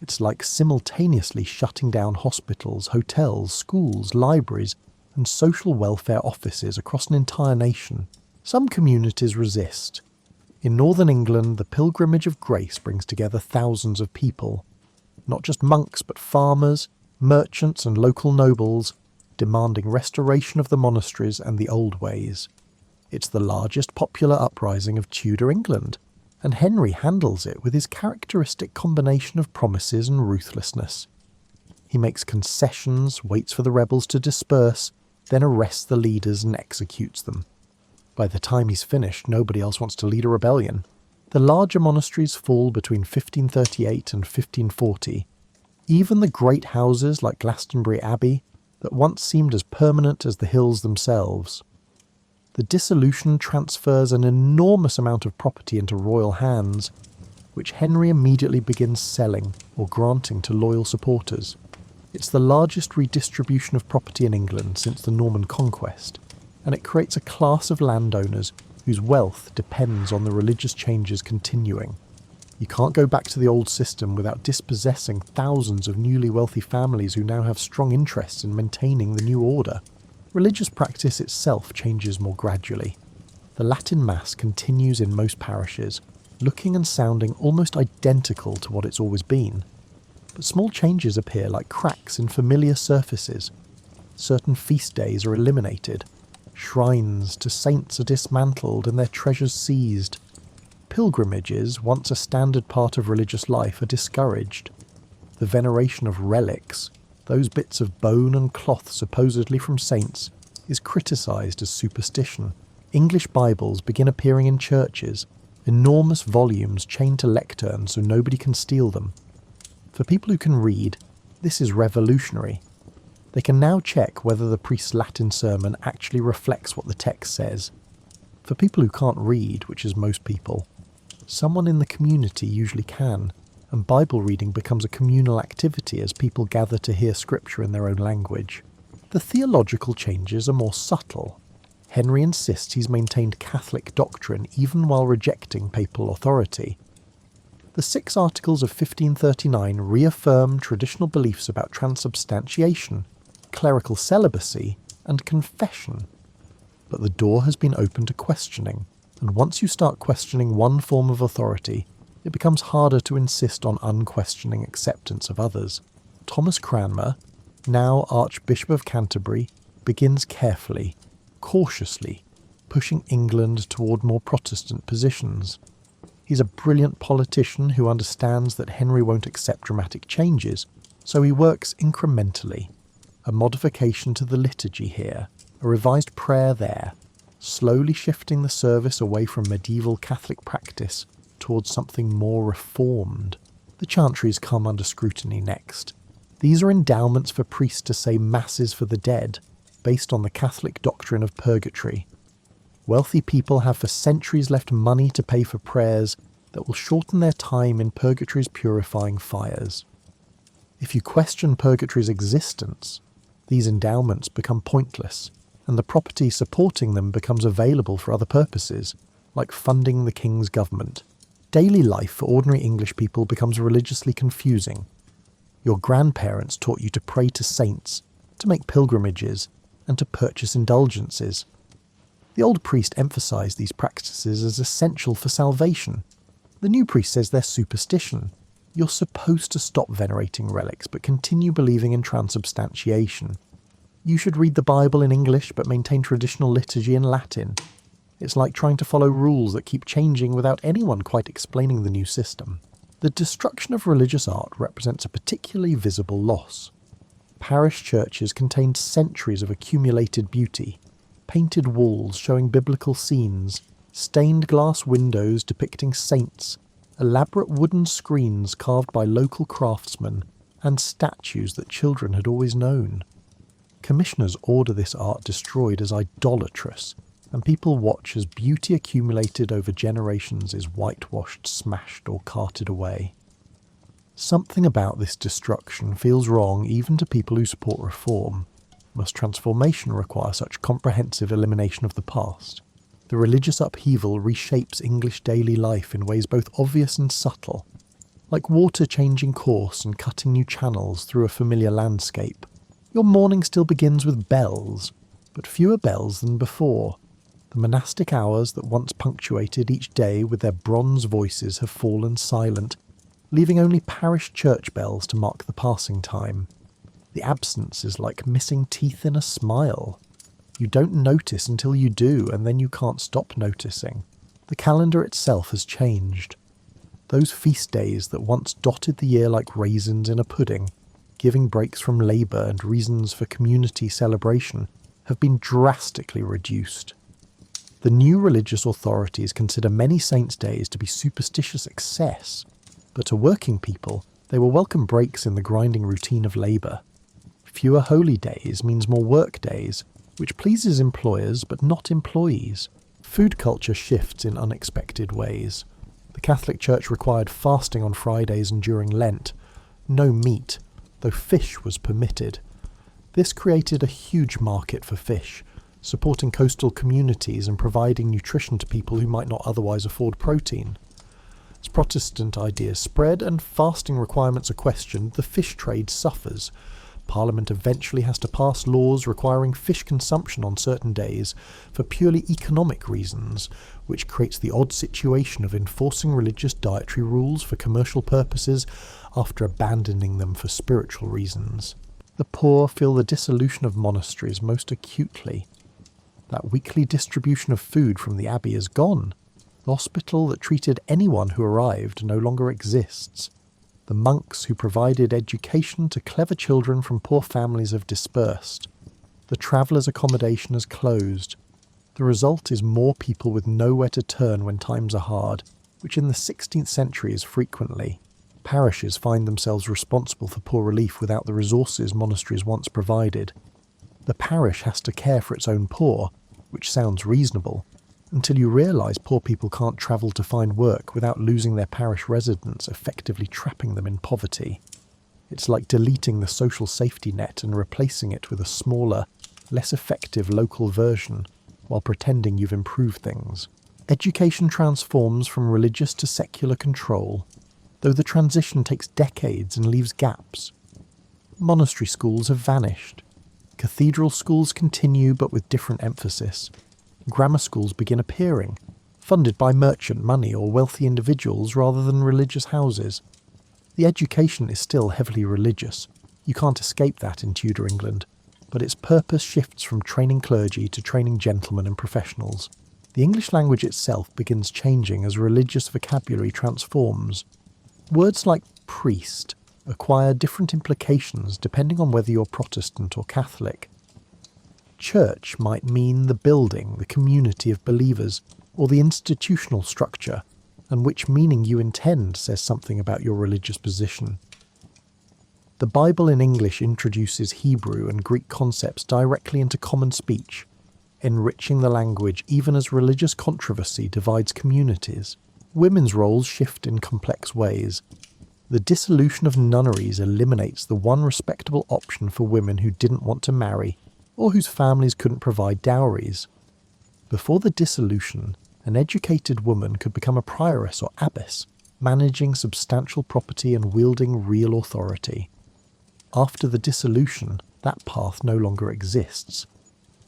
It's like simultaneously shutting down hospitals, hotels, schools, libraries, and social welfare offices across an entire nation. Some communities resist. In northern England, the Pilgrimage of Grace brings together thousands of people, not just monks but farmers, merchants and local nobles, demanding restoration of the monasteries and the old ways. It's the largest popular uprising of Tudor England, and Henry handles it with his characteristic combination of promises and ruthlessness. He makes concessions, waits for the rebels to disperse, then arrests the leaders and executes them. By the time he's finished, nobody else wants to lead a rebellion. The larger monasteries fall between 1538 and 1540. Even the great houses like Glastonbury Abbey, that once seemed as permanent as the hills themselves. The dissolution transfers an enormous amount of property into royal hands, which Henry immediately begins selling or granting to loyal supporters. It's the largest redistribution of property in England since the Norman conquest, and it creates a class of landowners whose wealth depends on the religious changes continuing. You can't go back to the old system without dispossessing thousands of newly wealthy families who now have strong interests in maintaining the new order. Religious practice itself changes more gradually. The Latin Mass continues in most parishes, looking and sounding almost identical to what it's always been. But small changes appear like cracks in familiar surfaces. Certain feast days are eliminated. Shrines to saints are dismantled and their treasures seized. Pilgrimages, once a standard part of religious life, are discouraged. The veneration of relics, those bits of bone and cloth supposedly from saints, is criticised as superstition. English Bibles begin appearing in churches, enormous volumes chained to lecterns so nobody can steal them. For people who can read, this is revolutionary. They can now check whether the priest's Latin sermon actually reflects what the text says. For people who can't read, which is most people, someone in the community usually can, and Bible reading becomes a communal activity as people gather to hear scripture in their own language. The theological changes are more subtle. Henry insists he's maintained Catholic doctrine even while rejecting papal authority. The 6 Articles of 1539 reaffirm traditional beliefs about transubstantiation, clerical celibacy, and confession. But the door has been opened to questioning, and once you start questioning one form of authority, it becomes harder to insist on unquestioning acceptance of others. Thomas Cranmer, now Archbishop of Canterbury, begins carefully, cautiously, pushing England toward more Protestant positions. He's a brilliant politician who understands that Henry won't accept dramatic changes, so he works incrementally. A modification to the liturgy here, a revised prayer there, slowly shifting the service away from medieval Catholic practice towards something more reformed. The chantries come under scrutiny next. These are endowments for priests to say masses for the dead, based on the Catholic doctrine of purgatory. Wealthy people have for centuries left money to pay for prayers that will shorten their time in purgatory's purifying fires. If you question purgatory's existence, these endowments become pointless, and the property supporting them becomes available for other purposes, like funding the king's government. Daily life for ordinary English people becomes religiously confusing. Your grandparents taught you to pray to saints, to make pilgrimages, and to purchase indulgences. The old priest emphasised these practices as essential for salvation. The new priest says they're superstition. You're supposed to stop venerating relics, but continue believing in transubstantiation. You should read the Bible in English, but maintain traditional liturgy in Latin. It's like trying to follow rules that keep changing without anyone quite explaining the new system. The destruction of religious art represents a particularly visible loss. Parish churches contained centuries of accumulated beauty, painted walls showing biblical scenes, stained glass windows depicting saints, elaborate wooden screens carved by local craftsmen, and statues that children had always known. Commissioners order this art destroyed as idolatrous, and people watch as beauty accumulated over generations is whitewashed, smashed, or carted away. Something about this destruction feels wrong even to people who support reform. Must transformation require such comprehensive elimination of the past? The religious upheaval reshapes English daily life in ways both obvious and subtle, like water changing course and cutting new channels through a familiar landscape. Your morning still begins with bells, but fewer bells than before. The monastic hours that once punctuated each day with their bronze voices have fallen silent, leaving only parish church bells to mark the passing time. The absence is like missing teeth in a smile. You don't notice until you do, and then you can't stop noticing. The calendar itself has changed. Those feast days that once dotted the year like raisins in a pudding, giving breaks from labour and reasons for community celebration, have been drastically reduced. The new religious authorities consider many saints' days to be superstitious excess, but to working people, they will welcome breaks in the grinding routine of labour. Fewer holy days means more work days, which pleases employers but not employees. Food culture shifts in unexpected ways. The Catholic Church required fasting on Fridays and during Lent. No meat, though fish was permitted. This created a huge market for fish, supporting coastal communities and providing nutrition to people who might not otherwise afford protein. As Protestant ideas spread and fasting requirements are questioned, the fish trade suffers. Parliament eventually has to pass laws requiring fish consumption on certain days for purely economic reasons, which creates the odd situation of enforcing religious dietary rules for commercial purposes after abandoning them for spiritual reasons. The poor feel the dissolution of monasteries most acutely. That weekly distribution of food from the abbey is gone. The hospital that treated anyone who arrived no longer exists. The monks who provided education to clever children from poor families have dispersed. The travellers' accommodation has closed. The result is more people with nowhere to turn when times are hard, which in the 16th century is frequently. Parishes find themselves responsible for poor relief without the resources monasteries once provided. The parish has to care for its own poor, which sounds reasonable, until you realise poor people can't travel to find work without losing their parish residence, effectively trapping them in poverty. It's like deleting the social safety net and replacing it with a smaller, less effective local version, while pretending you've improved things. Education transforms from religious to secular control, though the transition takes decades and leaves gaps. Monastery schools have vanished. Cathedral schools continue, but with different emphasis. Grammar schools begin appearing, funded by merchant money or wealthy individuals rather than religious houses. The education is still heavily religious. You can't escape that in Tudor England, but its purpose shifts from training clergy to training gentlemen and professionals. The English language itself begins changing as religious vocabulary transforms. Words like priest acquire different implications depending on whether you're Protestant or Catholic. Church might mean the building, the community of believers, or the institutional structure, and which meaning you intend says something about your religious position. The Bible in English introduces Hebrew and Greek concepts directly into common speech, enriching the language even as religious controversy divides communities. Women's roles shift in complex ways. The dissolution of nunneries eliminates the one respectable option for women who didn't want to marry, or whose families couldn't provide dowries. Before the dissolution, an educated woman could become a prioress or abbess, managing substantial property and wielding real authority. After the dissolution, that path no longer exists.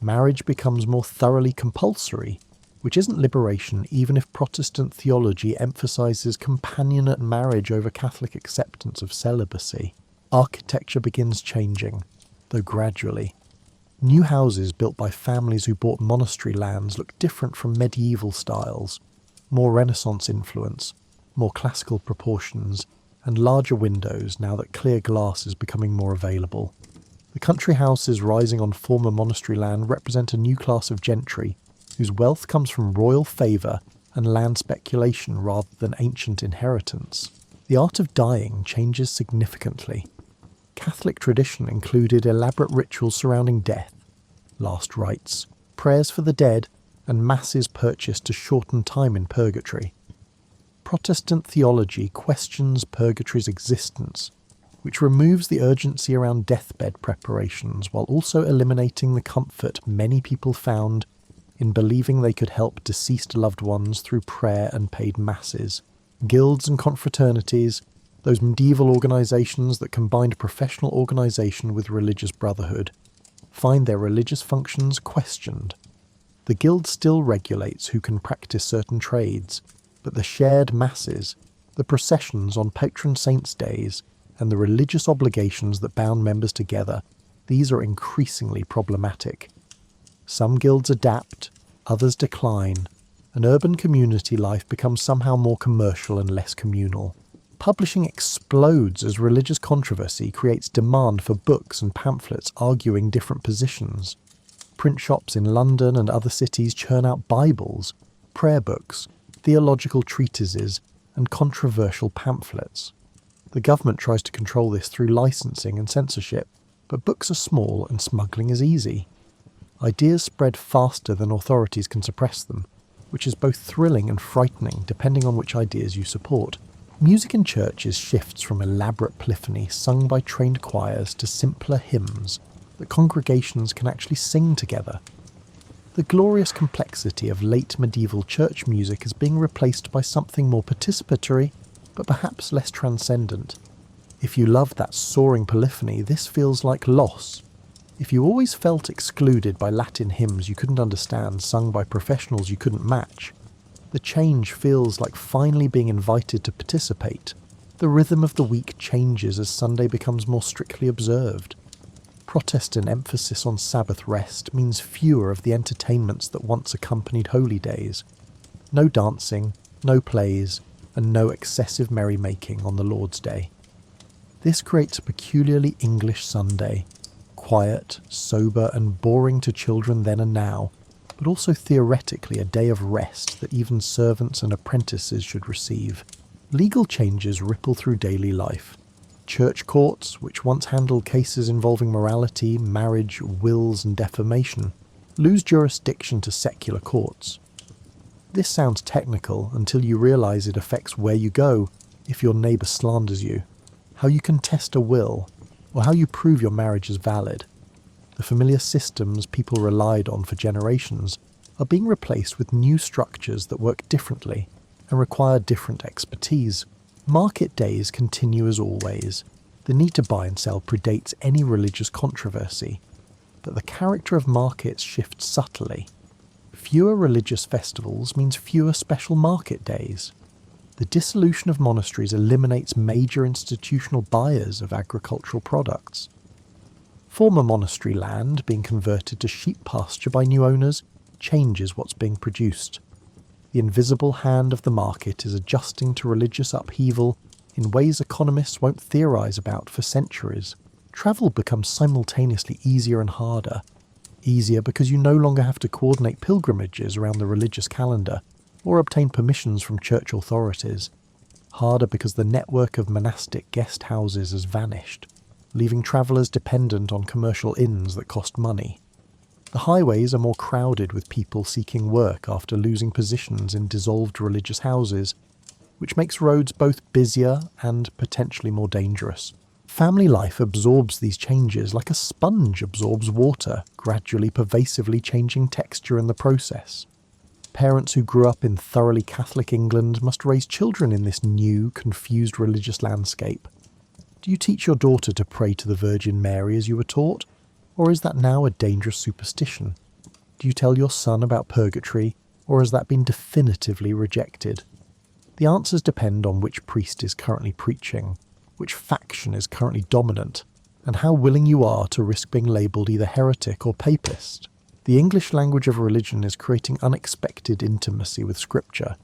Marriage becomes more thoroughly compulsory, which isn't liberation even if Protestant theology emphasises companionate marriage over Catholic acceptance of celibacy. Architecture begins changing, though gradually. New houses built by families who bought monastery lands look different from medieval styles, more Renaissance influence, more classical proportions, and larger windows now that clear glass is becoming more available. The country houses rising on former monastery land represent a new class of gentry, whose wealth comes from royal favour and land speculation rather than ancient inheritance. The art of dying changes significantly. Catholic tradition included elaborate rituals surrounding death, last rites, prayers for the dead, and masses purchased to shorten time in purgatory. Protestant theology questions purgatory's existence, which removes the urgency around deathbed preparations while also eliminating the comfort many people found in believing they could help deceased loved ones through prayer and paid masses. Guilds and confraternities, those medieval organisations that combined professional organisation with religious brotherhood, find their religious functions questioned. The guild still regulates who can practice certain trades, but the shared masses, the processions on patron saints' days, and the religious obligations that bound members together, these are increasingly problematic. Some guilds adapt, others decline, and urban community life becomes somehow more commercial and less communal. Publishing explodes as religious controversy creates demand for books and pamphlets arguing different positions. Print shops in London and other cities churn out Bibles, prayer books, theological treatises, and controversial pamphlets. The government tries to control this through licensing and censorship, but books are small and smuggling is easy. Ideas spread faster than authorities can suppress them, which is both thrilling and frightening depending on which ideas you support. Music in churches shifts from elaborate polyphony sung by trained choirs to simpler hymns that congregations can actually sing together. The glorious complexity of late medieval church music is being replaced by something more participatory, but perhaps less transcendent. If you love that soaring polyphony, this feels like loss. If you always felt excluded by Latin hymns you couldn't understand sung by professionals you couldn't match, the change feels like finally being invited to participate. The rhythm of the week changes as Sunday becomes more strictly observed. Protestant emphasis on Sabbath rest means fewer of the entertainments that once accompanied holy days. No dancing, no plays, and no excessive merrymaking on the Lord's Day. This creates a peculiarly English Sunday, quiet, sober, and boring to children then and now, but also theoretically a day of rest that even servants and apprentices should receive. Legal changes ripple through daily life. Church courts, which once handled cases involving morality, marriage, wills, and defamation, lose jurisdiction to secular courts. This sounds technical until you realise it affects where you go if your neighbour slanders you, how you contest a will, or how you prove your marriage is valid. The familiar systems people relied on for generations are being replaced with new structures that work differently and require different expertise. Market days continue as always. The need to buy and sell predates any religious controversy, but the character of markets shifts subtly. Fewer religious festivals means fewer special market days. The dissolution of monasteries eliminates major institutional buyers of agricultural products. Former monastery land being converted to sheep pasture by new owners changes what's being produced. The invisible hand of the market is adjusting to religious upheaval in ways economists won't theorise about for centuries. Travel becomes simultaneously easier and harder. Easier because you no longer have to coordinate pilgrimages around the religious calendar or obtain permissions from church authorities. Harder because the network of monastic guest houses has vanished, leaving travellers dependent on commercial inns that cost money. The highways are more crowded with people seeking work after losing positions in dissolved religious houses, which makes roads both busier and potentially more dangerous. Family life absorbs these changes like a sponge absorbs water, gradually pervasively changing texture in the process. Parents who grew up in thoroughly Catholic England must raise children in this new, confused religious landscape. Do you teach your daughter to pray to the Virgin Mary as you were taught? Or is that now a dangerous superstition? Do you tell your son about purgatory, or has that been definitively rejected? The answers depend on which priest is currently preaching, which faction is currently dominant, and how willing you are to risk being labelled either heretic or papist. The English language of religion is creating unexpected intimacy with Scripture.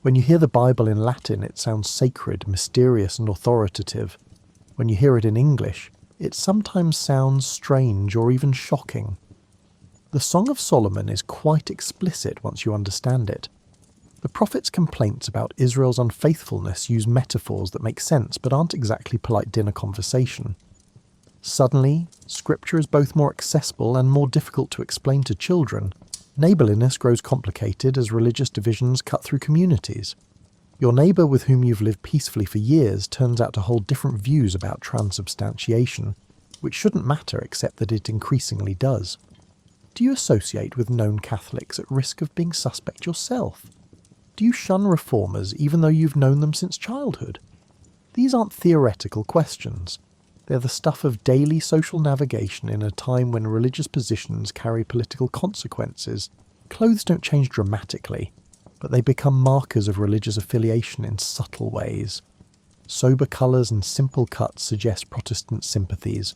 When you hear the Bible in Latin, it sounds sacred, mysterious, and authoritative. When you hear it in English, it sometimes sounds strange or even shocking. The Song of Solomon is quite explicit once you understand it. The prophet's complaints about Israel's unfaithfulness use metaphors that make sense but aren't exactly polite dinner conversation. Suddenly, Scripture is both more accessible and more difficult to explain to children. Neighbourliness grows complicated as religious divisions cut through communities. Your neighbour with whom you've lived peacefully for years turns out to hold different views about transubstantiation, which shouldn't matter except that it increasingly does. Do you associate with known Catholics at risk of being suspect yourself? Do you shun reformers even though you've known them since childhood? These aren't theoretical questions. They're the stuff of daily social navigation in a time when religious positions carry political consequences. Clothes don't change dramatically, but they become markers of religious affiliation in subtle ways. Sober colours and simple cuts suggest Protestant sympathies,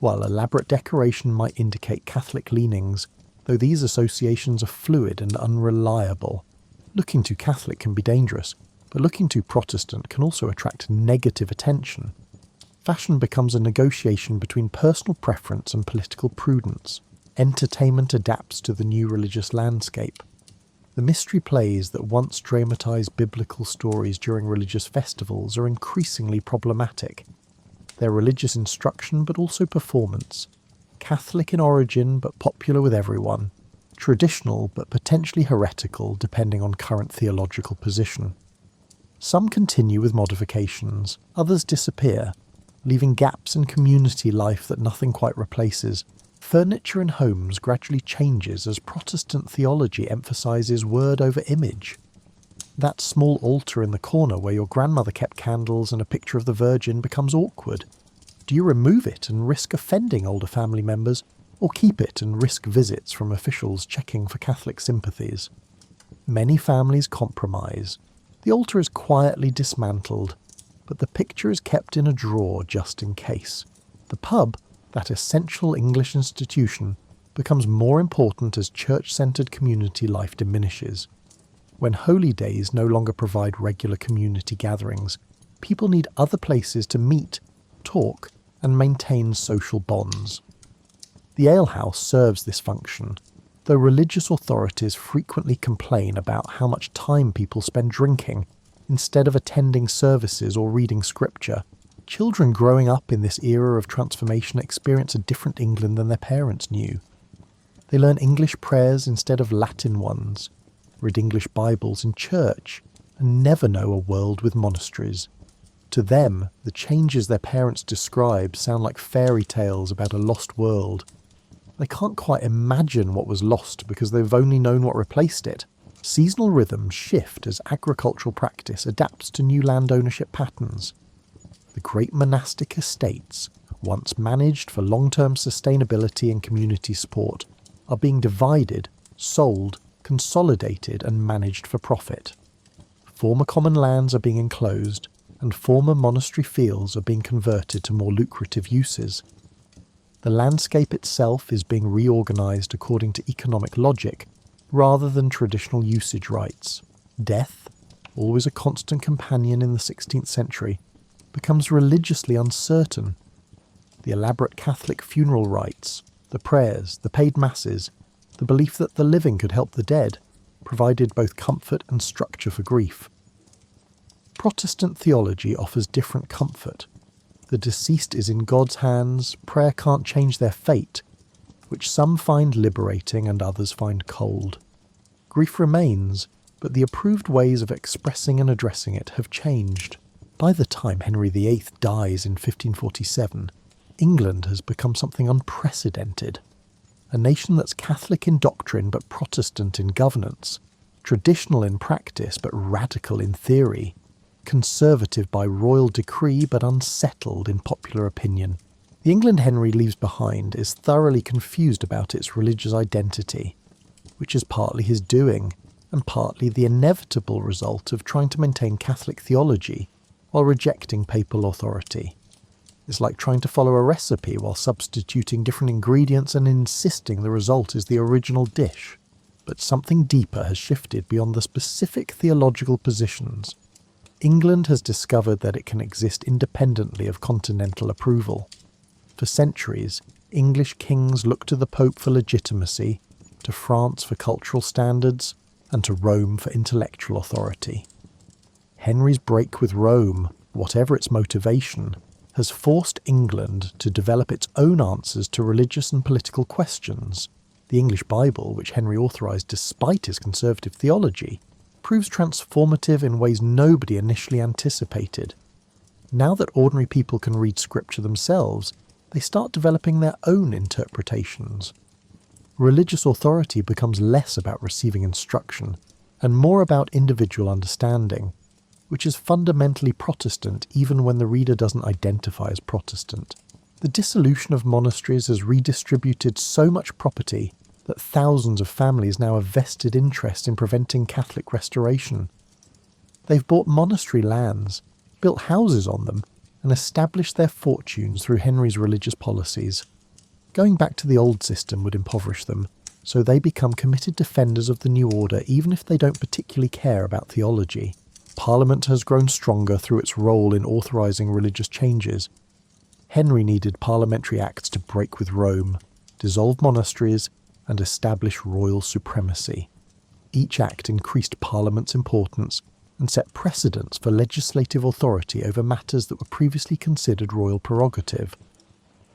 while elaborate decoration might indicate Catholic leanings, though these associations are fluid and unreliable. Looking too Catholic can be dangerous, but looking too Protestant can also attract negative attention. Fashion becomes a negotiation between personal preference and political prudence. Entertainment adapts to the new religious landscape. The mystery plays that once dramatised biblical stories during religious festivals are increasingly problematic. They're religious instruction but also performance. Catholic in origin but popular with everyone. Traditional but potentially heretical depending on current theological position. Some continue with modifications, others disappear, leaving gaps in community life that nothing quite replaces. Furniture in homes gradually changes as Protestant theology emphasises word over image. That small altar in the corner where your grandmother kept candles and a picture of the Virgin becomes awkward. Do you remove it and risk offending older family members, or keep it and risk visits from officials checking for Catholic sympathies? Many families compromise. The altar is quietly dismantled, but the picture is kept in a drawer just in case. The pub, that essential English institution, becomes more important as church-centred community life diminishes. When holy days no longer provide regular community gatherings, people need other places to meet, talk, and maintain social bonds. The alehouse serves this function, though religious authorities frequently complain about how much time people spend drinking instead of attending services or reading scripture. Children growing up in this era of transformation experience a different England than their parents knew. They learn English prayers instead of Latin ones, read English Bibles in church, and never know a world with monasteries. To them, the changes their parents describe sound like fairy tales about a lost world. They can't quite imagine what was lost because they've only known what replaced it. Seasonal rhythms shift as agricultural practice adapts to new land ownership patterns. The great monastic estates, once managed for long-term sustainability and community support, are being divided, sold, consolidated and managed for profit. Former common lands are being enclosed, and former monastery fields are being converted to more lucrative uses. The landscape itself is being reorganised according to economic logic, rather than traditional usage rights. Death, always a constant companion in the 16th century, becomes religiously uncertain. The elaborate Catholic funeral rites, the prayers, the paid masses, the belief that the living could help the dead, provided both comfort and structure for grief. Protestant theology offers different comfort. The deceased is in God's hands, prayer can't change their fate, which some find liberating and others find cold. Grief remains, but the approved ways of expressing and addressing it have changed. By the time Henry VIII dies in 1547, England has become something unprecedented. A nation that's Catholic in doctrine but Protestant in governance, traditional in practice but radical in theory, conservative by royal decree but unsettled in popular opinion. The England Henry leaves behind is thoroughly confused about its religious identity, which is partly his doing and partly the inevitable result of trying to maintain Catholic theology while rejecting papal authority. It's like trying to follow a recipe while substituting different ingredients and insisting the result is the original dish. But something deeper has shifted beyond the specific theological positions. England has discovered that it can exist independently of continental approval. For centuries, English kings looked to the Pope for legitimacy, to France for cultural standards, and to Rome for intellectual authority. Henry's break with Rome, whatever its motivation, has forced England to develop its own answers to religious and political questions. The English Bible, which Henry authorised despite his conservative theology, proves transformative in ways nobody initially anticipated. Now that ordinary people can read scripture themselves, they start developing their own interpretations. Religious authority becomes less about receiving instruction and more about individual understanding, which is fundamentally Protestant even when the reader doesn't identify as Protestant. The dissolution of monasteries has redistributed so much property that thousands of families now have vested interest in preventing Catholic restoration. They've bought monastery lands, built houses on them, and established their fortunes through Henry's religious policies. Going back to the old system would impoverish them, so they become committed defenders of the new order even if they don't particularly care about theology. Parliament has grown stronger through its role in authorising religious changes. Henry needed parliamentary acts to break with Rome, dissolve monasteries, and establish royal supremacy. Each act increased Parliament's importance and set precedents for legislative authority over matters that were previously considered royal prerogative.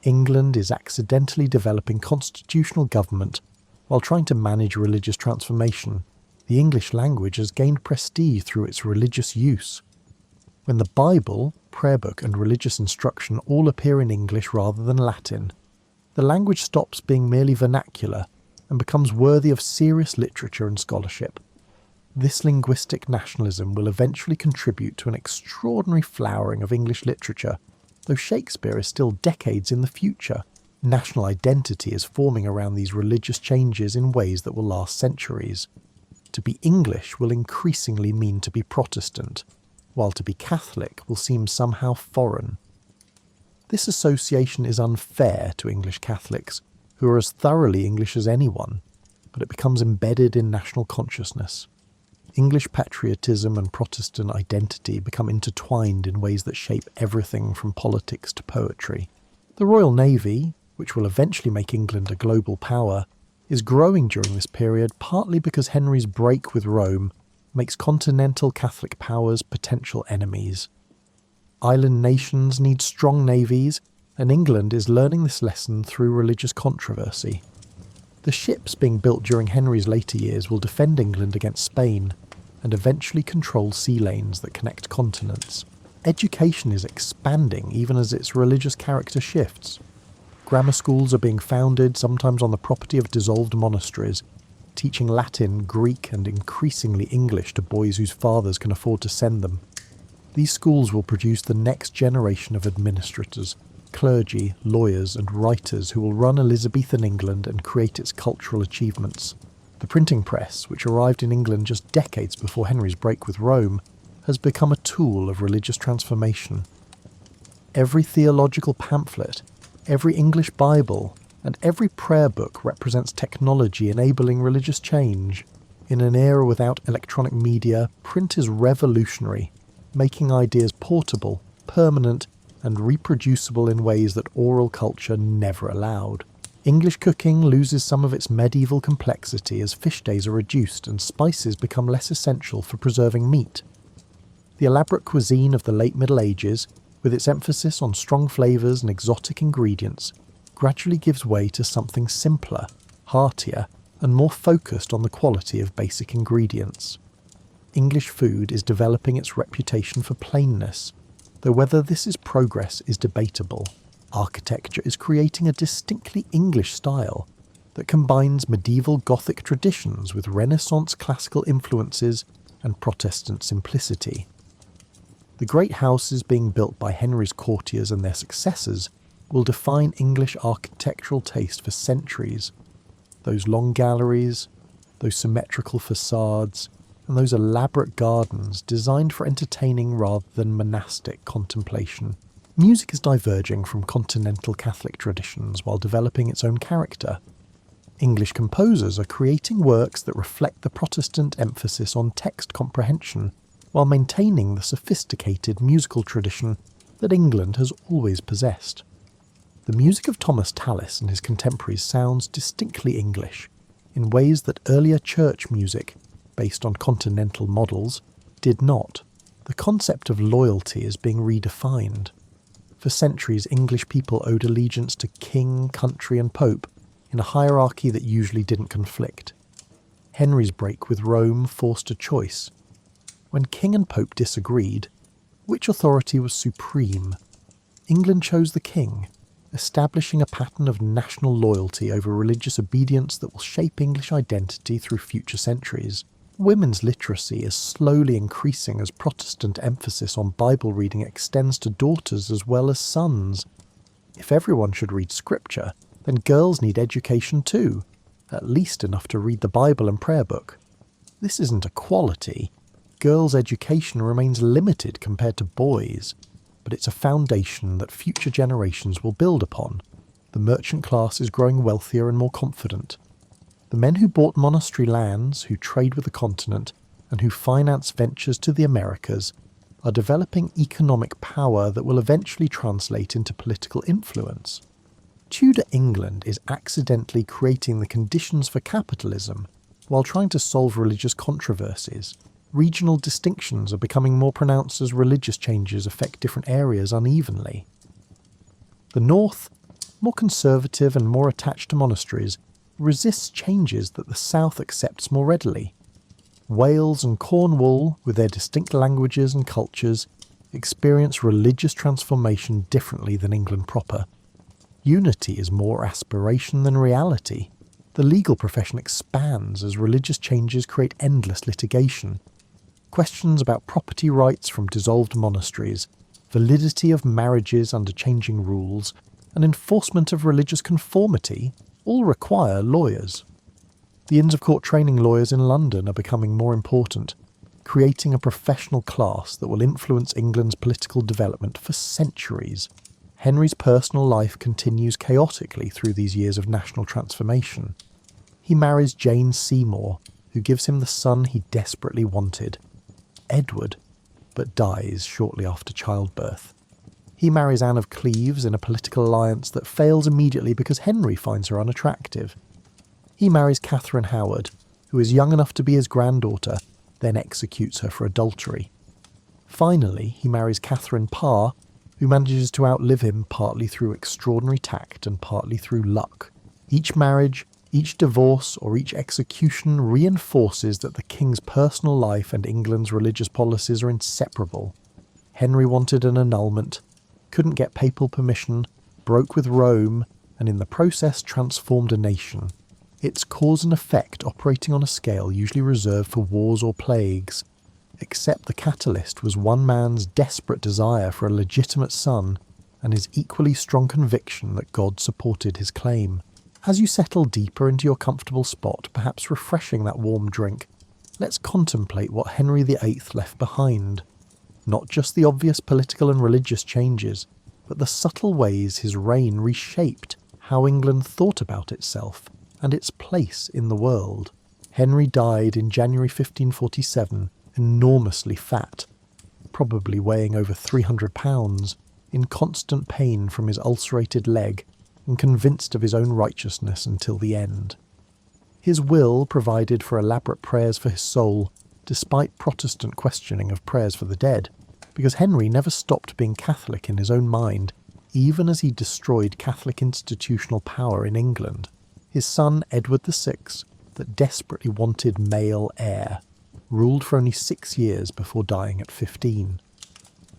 England is accidentally developing constitutional government while trying to manage religious transformation. The English language has gained prestige through its religious use. When the Bible, prayer book and religious instruction all appear in English rather than Latin, the language stops being merely vernacular and becomes worthy of serious literature and scholarship. This linguistic nationalism will eventually contribute to an extraordinary flowering of English literature, though Shakespeare is still decades in the future. National identity is forming around these religious changes in ways that will last centuries. To be English will increasingly mean to be Protestant, while to be Catholic will seem somehow foreign. This association is unfair to English Catholics, who are as thoroughly English as anyone, but it becomes embedded in national consciousness. English patriotism and Protestant identity become intertwined in ways that shape everything from politics to poetry. The Royal Navy, which will eventually make England a global power, is growing during this period partly because Henry's break with Rome makes continental Catholic powers potential enemies. Island nations need strong navies, and England is learning this lesson through religious controversy. The ships being built during Henry's later years will defend England against Spain, and eventually control sea lanes that connect continents. Education is expanding even as its religious character shifts. Grammar schools are being founded, sometimes on the property of dissolved monasteries, teaching Latin, Greek and increasingly English to boys whose fathers can afford to send them. These schools will produce the next generation of administrators, clergy, lawyers and writers who will run Elizabethan England and create its cultural achievements. The printing press, which arrived in England just decades before Henry's break with Rome, has become a tool of religious transformation. Every theological pamphlet, every English Bible, and every prayer book represents technology enabling religious change. In an era without electronic media, print is revolutionary, making ideas portable, permanent, and reproducible in ways that oral culture never allowed. English cooking loses some of its medieval complexity as fish days are reduced and spices become less essential for preserving meat. The elaborate cuisine of the late Middle Ages, with its emphasis on strong flavours and exotic ingredients, gradually gives way to something simpler, heartier, and more focused on the quality of basic ingredients. English food is developing its reputation for plainness, though whether this is progress is debatable. Architecture is creating a distinctly English style that combines medieval Gothic traditions with Renaissance classical influences and Protestant simplicity. The great houses being built by Henry's courtiers and their successors will define English architectural taste for centuries. Those long galleries, those symmetrical facades, and those elaborate gardens designed for entertaining rather than monastic contemplation. Music is diverging from continental Catholic traditions while developing its own character. English composers are creating works that reflect the Protestant emphasis on text comprehension, while maintaining the sophisticated musical tradition that England has always possessed. The music of Thomas Tallis and his contemporaries sounds distinctly English, in ways that earlier church music, based on continental models, did not. The concept of loyalty is being redefined. For centuries, English people owed allegiance to king, country and pope in a hierarchy that usually didn't conflict. Henry's break with Rome forced a choice. When king and pope disagreed, which authority was supreme? England chose the king, establishing a pattern of national loyalty over religious obedience that will shape English identity through future centuries. Women's literacy is slowly increasing as Protestant emphasis on Bible reading extends to daughters as well as sons. If everyone should read scripture, then girls need education too, at least enough to read the Bible and prayer book. This isn't equality. Girls' education remains limited compared to boys, but it's a foundation that future generations will build upon. The merchant class is growing wealthier and more confident. The men who bought monastery lands, who trade with the continent, and who finance ventures to the Americas are developing economic power that will eventually translate into political influence. Tudor England is accidentally creating the conditions for capitalism while trying to solve religious controversies. Regional distinctions are becoming more pronounced as religious changes affect different areas unevenly. The North, more conservative and more attached to monasteries, resists changes that the South accepts more readily. Wales and Cornwall, with their distinct languages and cultures, experience religious transformation differently than England proper. Unity is more aspiration than reality. The legal profession expands as religious changes create endless litigation. Questions about property rights from dissolved monasteries, validity of marriages under changing rules, and enforcement of religious conformity all require lawyers. The Inns of Court training lawyers in London are becoming more important, creating a professional class that will influence England's political development for centuries. Henry's personal life continues chaotically through these years of national transformation. He marries Jane Seymour, who gives him the son he desperately wanted, Edward, but dies shortly after childbirth. He marries Anne of Cleves in a political alliance that fails immediately because Henry finds her unattractive. He marries Catherine Howard, who is young enough to be his granddaughter, then executes her for adultery. Finally, he marries Catherine Parr, who manages to outlive him partly through extraordinary tact and partly through luck. Each marriage, each divorce, or each execution reinforces that the king's personal life and England's religious policies are inseparable. Henry wanted an annulment, couldn't get papal permission, broke with Rome, and in the process transformed a nation. It's cause and effect operating on a scale usually reserved for wars or plagues, except the catalyst was one man's desperate desire for a legitimate son and his equally strong conviction that God supported his claim. As you settle deeper into your comfortable spot, perhaps refreshing that warm drink, let's contemplate what Henry VIII left behind. Not just the obvious political and religious changes, but the subtle ways his reign reshaped how England thought about itself and its place in the world. Henry died in January 1547, enormously fat, probably weighing over 300 pounds, in constant pain from his ulcerated leg, and convinced of his own righteousness until the end. His will provided for elaborate prayers for his soul, despite Protestant questioning of prayers for the dead, because Henry never stopped being Catholic in his own mind, even as he destroyed Catholic institutional power in England. His son Edward VI, that desperately wanted male heir, ruled for only 6 years before dying at 15.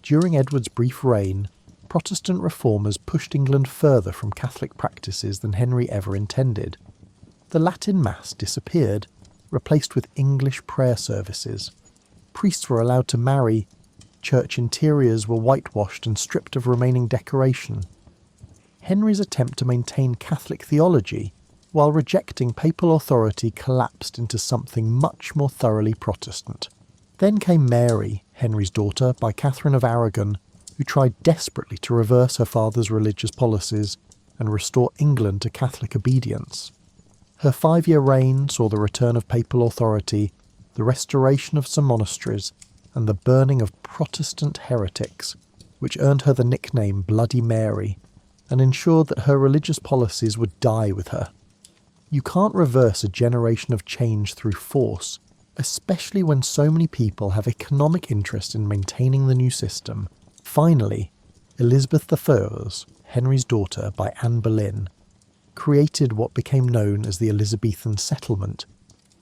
During Edward's brief reign, Protestant reformers pushed England further from Catholic practices than Henry ever intended. The Latin Mass disappeared, replaced with English prayer services. Priests were allowed to marry. Church interiors were whitewashed and stripped of remaining decoration. Henry's attempt to maintain Catholic theology while rejecting papal authority collapsed into something much more thoroughly Protestant. Then came Mary, Henry's daughter, by Catherine of Aragon, who tried desperately to reverse her father's religious policies and restore England to Catholic obedience. Her 5-year reign saw the return of papal authority, the restoration of some monasteries, and the burning of Protestant heretics, which earned her the nickname Bloody Mary, and ensured that her religious policies would die with her. You can't reverse a generation of change through force, especially when so many people have economic interest in maintaining the new system. Finally, Elizabeth I, Henry's daughter by Anne Boleyn, created what became known as the Elizabethan settlement,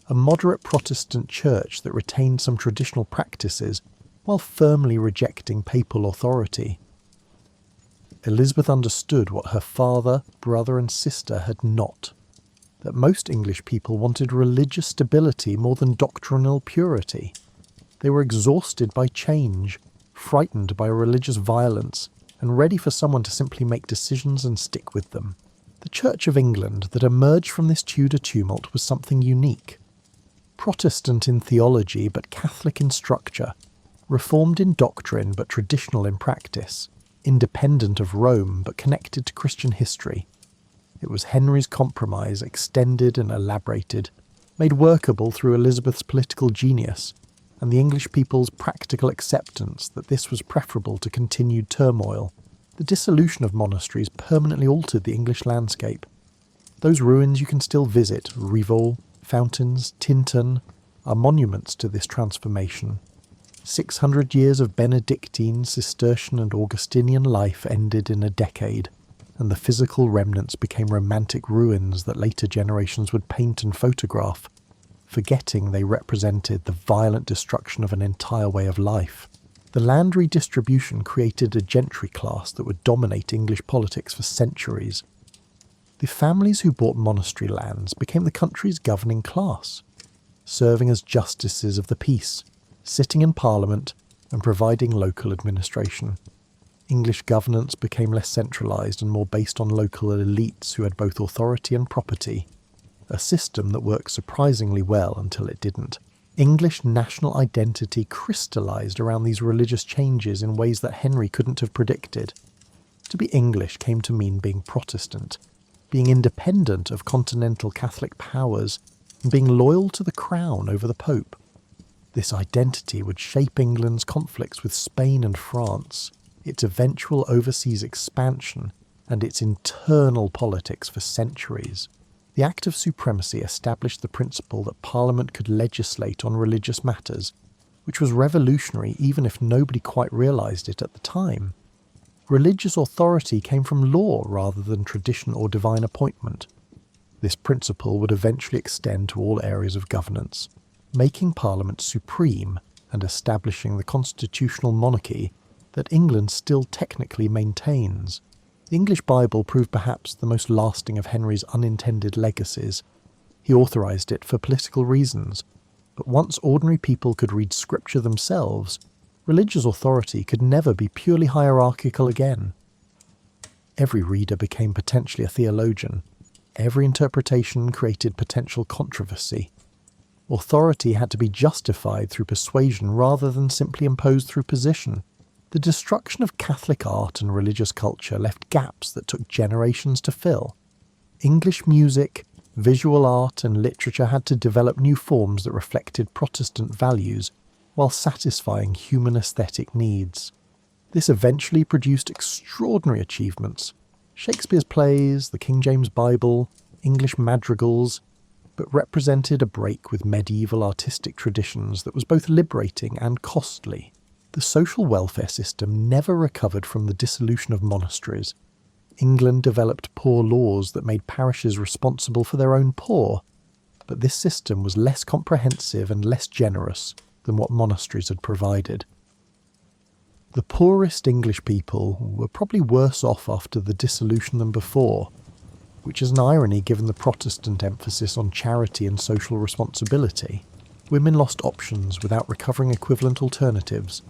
a moderate Protestant church that retained some traditional practices while firmly rejecting papal authority. Elizabeth understood what her father, brother and sister had not, that most English people wanted religious stability more than doctrinal purity. They were exhausted by change, frightened by religious violence, and ready for someone to simply make decisions and stick with them. The Church of England that emerged from this Tudor tumult was something unique. Protestant in theology but Catholic in structure, Reformed in doctrine but traditional in practice, independent of Rome but connected to Christian history. It was Henry's compromise, extended and elaborated, made workable through Elizabeth's political genius, and the English people's practical acceptance that this was preferable to continued turmoil. The dissolution of monasteries permanently altered the English landscape. Those ruins you can still visit, Rievaulx, Fountains, Tintern, are monuments to this transformation. 600 years of Benedictine, Cistercian and Augustinian life ended in a decade, and the physical remnants became romantic ruins that later generations would paint and photograph, forgetting they represented the violent destruction of an entire way of life. The land redistribution created a gentry class that would dominate English politics for centuries. The families who bought monastery lands became the country's governing class, serving as justices of the peace, sitting in Parliament and providing local administration. English governance became less centralised and more based on local elites who had both authority and property, a system that worked surprisingly well until it didn't. English national identity crystallised around these religious changes in ways that Henry couldn't have predicted. To be English came to mean being Protestant, being independent of continental Catholic powers, and being loyal to the crown over the Pope. This identity would shape England's conflicts with Spain and France, its eventual overseas expansion, and its internal politics for centuries. The Act of Supremacy established the principle that Parliament could legislate on religious matters, which was revolutionary even if nobody quite realised it at the time. Religious authority came from law rather than tradition or divine appointment. This principle would eventually extend to all areas of governance, making Parliament supreme and establishing the constitutional monarchy that England still technically maintains. The English Bible proved perhaps the most lasting of Henry's unintended legacies. He authorised it for political reasons, but once ordinary people could read scripture themselves, religious authority could never be purely hierarchical again. Every reader became potentially a theologian. Every interpretation created potential controversy. Authority had to be justified through persuasion rather than simply imposed through position. The destruction of Catholic art and religious culture left gaps that took generations to fill. English music, visual art and literature had to develop new forms that reflected Protestant values while satisfying human aesthetic needs. This eventually produced extraordinary achievements. Shakespeare's plays, the King James Bible, English madrigals, but represented a break with medieval artistic traditions that was both liberating and costly. The social welfare system never recovered from the dissolution of monasteries. England developed poor laws that made parishes responsible for their own poor, but this system was less comprehensive and less generous than what monasteries had provided. The poorest English people were probably worse off after the dissolution than before, which is an irony given the Protestant emphasis on charity and social responsibility. Women lost options without recovering equivalent alternatives.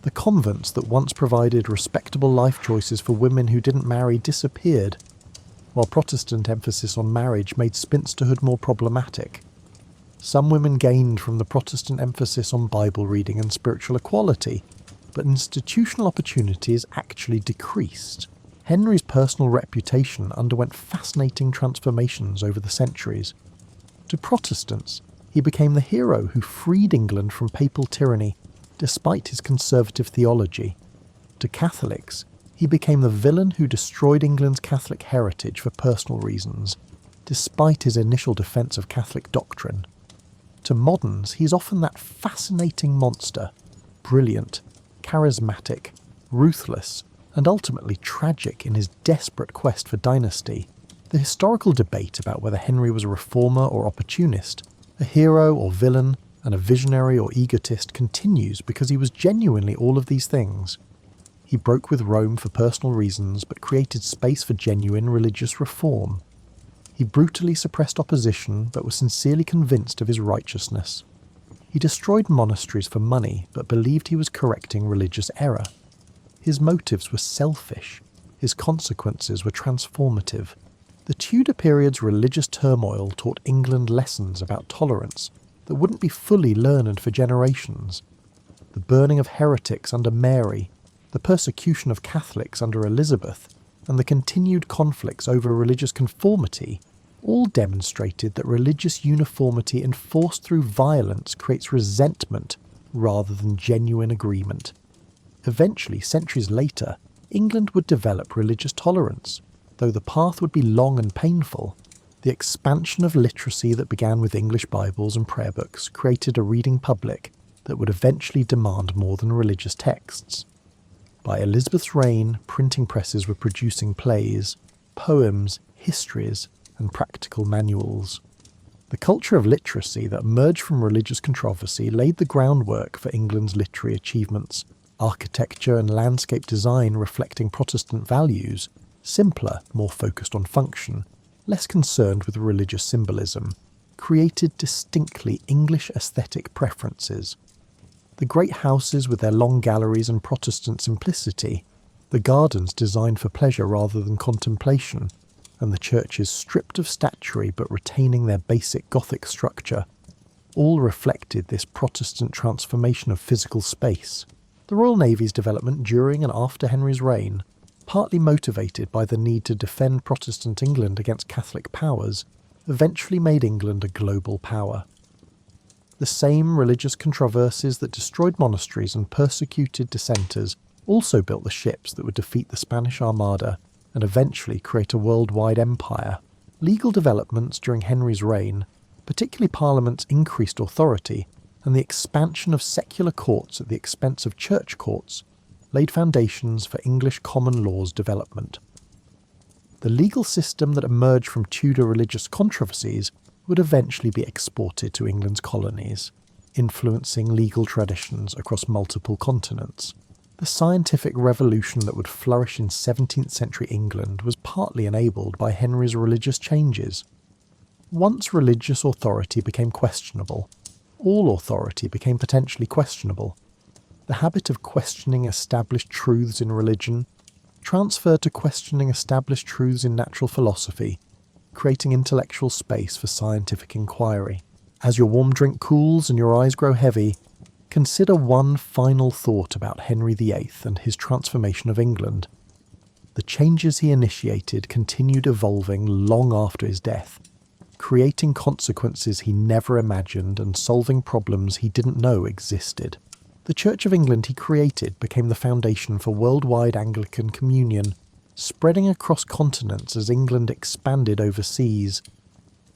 The convents that once provided respectable life choices for women who didn't marry disappeared, while Protestant emphasis on marriage made spinsterhood more problematic. Some women gained from the Protestant emphasis on Bible reading and spiritual equality, but institutional opportunities actually decreased. Henry's personal reputation underwent fascinating transformations over the centuries. To Protestants, he became the hero who freed England from papal tyranny despite his conservative theology. To Catholics, he became the villain who destroyed England's Catholic heritage for personal reasons, despite his initial defence of Catholic doctrine. To moderns, he's often that fascinating monster, brilliant, charismatic, ruthless, and ultimately tragic in his desperate quest for dynasty. The historical debate about whether Henry was a reformer or opportunist, a hero or villain, and a visionary or egotist continues because he was genuinely all of these things. He broke with Rome for personal reasons but created space for genuine religious reform. He brutally suppressed opposition but was sincerely convinced of his righteousness. He destroyed monasteries for money but believed he was correcting religious error. His motives were selfish. His consequences were transformative. The Tudor period's religious turmoil taught England lessons about tolerance that wouldn't be fully learned for generations. The burning of heretics under Mary, the persecution of Catholics under Elizabeth, and the continued conflicts over religious conformity all demonstrated that religious uniformity enforced through violence creates resentment rather than genuine agreement. Eventually, centuries later, England would develop religious tolerance. Though the path would be long and painful, the expansion of literacy that began with English Bibles and prayer books created a reading public that would eventually demand more than religious texts. By Elizabeth's reign, printing presses were producing plays, poems, histories, and practical manuals. The culture of literacy that emerged from religious controversy laid the groundwork for England's literary achievements. Architecture and landscape design reflecting Protestant values, simpler, more focused on function, less concerned with religious symbolism, created distinctly English aesthetic preferences. The great houses with their long galleries and Protestant simplicity, the gardens designed for pleasure rather than contemplation, and the churches stripped of statuary but retaining their basic Gothic structure, all reflected this Protestant transformation of physical space. The Royal Navy's development during and after Henry's reign, partly motivated by the need to defend Protestant England against Catholic powers, eventually made England a global power. The same religious controversies that destroyed monasteries and persecuted dissenters also built the ships that would defeat the Spanish Armada and eventually create a worldwide empire. Legal developments during Henry's reign, particularly Parliament's increased authority, and the expansion of secular courts at the expense of church courts, laid foundations for English common law's development. The legal system that emerged from Tudor religious controversies would eventually be exported to England's colonies, influencing legal traditions across multiple continents. The scientific revolution that would flourish in 17th century England was partly enabled by Henry's religious changes. Once religious authority became questionable, all authority became potentially questionable. The habit of questioning established truths in religion transferred to questioning established truths in natural philosophy, creating intellectual space for scientific inquiry. As your warm drink cools and your eyes grow heavy, consider one final thought about Henry VIII and his transformation of England. The changes he initiated continued evolving long after his death, creating consequences he never imagined and solving problems he didn't know existed. The Church of England he created became the foundation for worldwide Anglican communion, spreading across continents as England expanded overseas.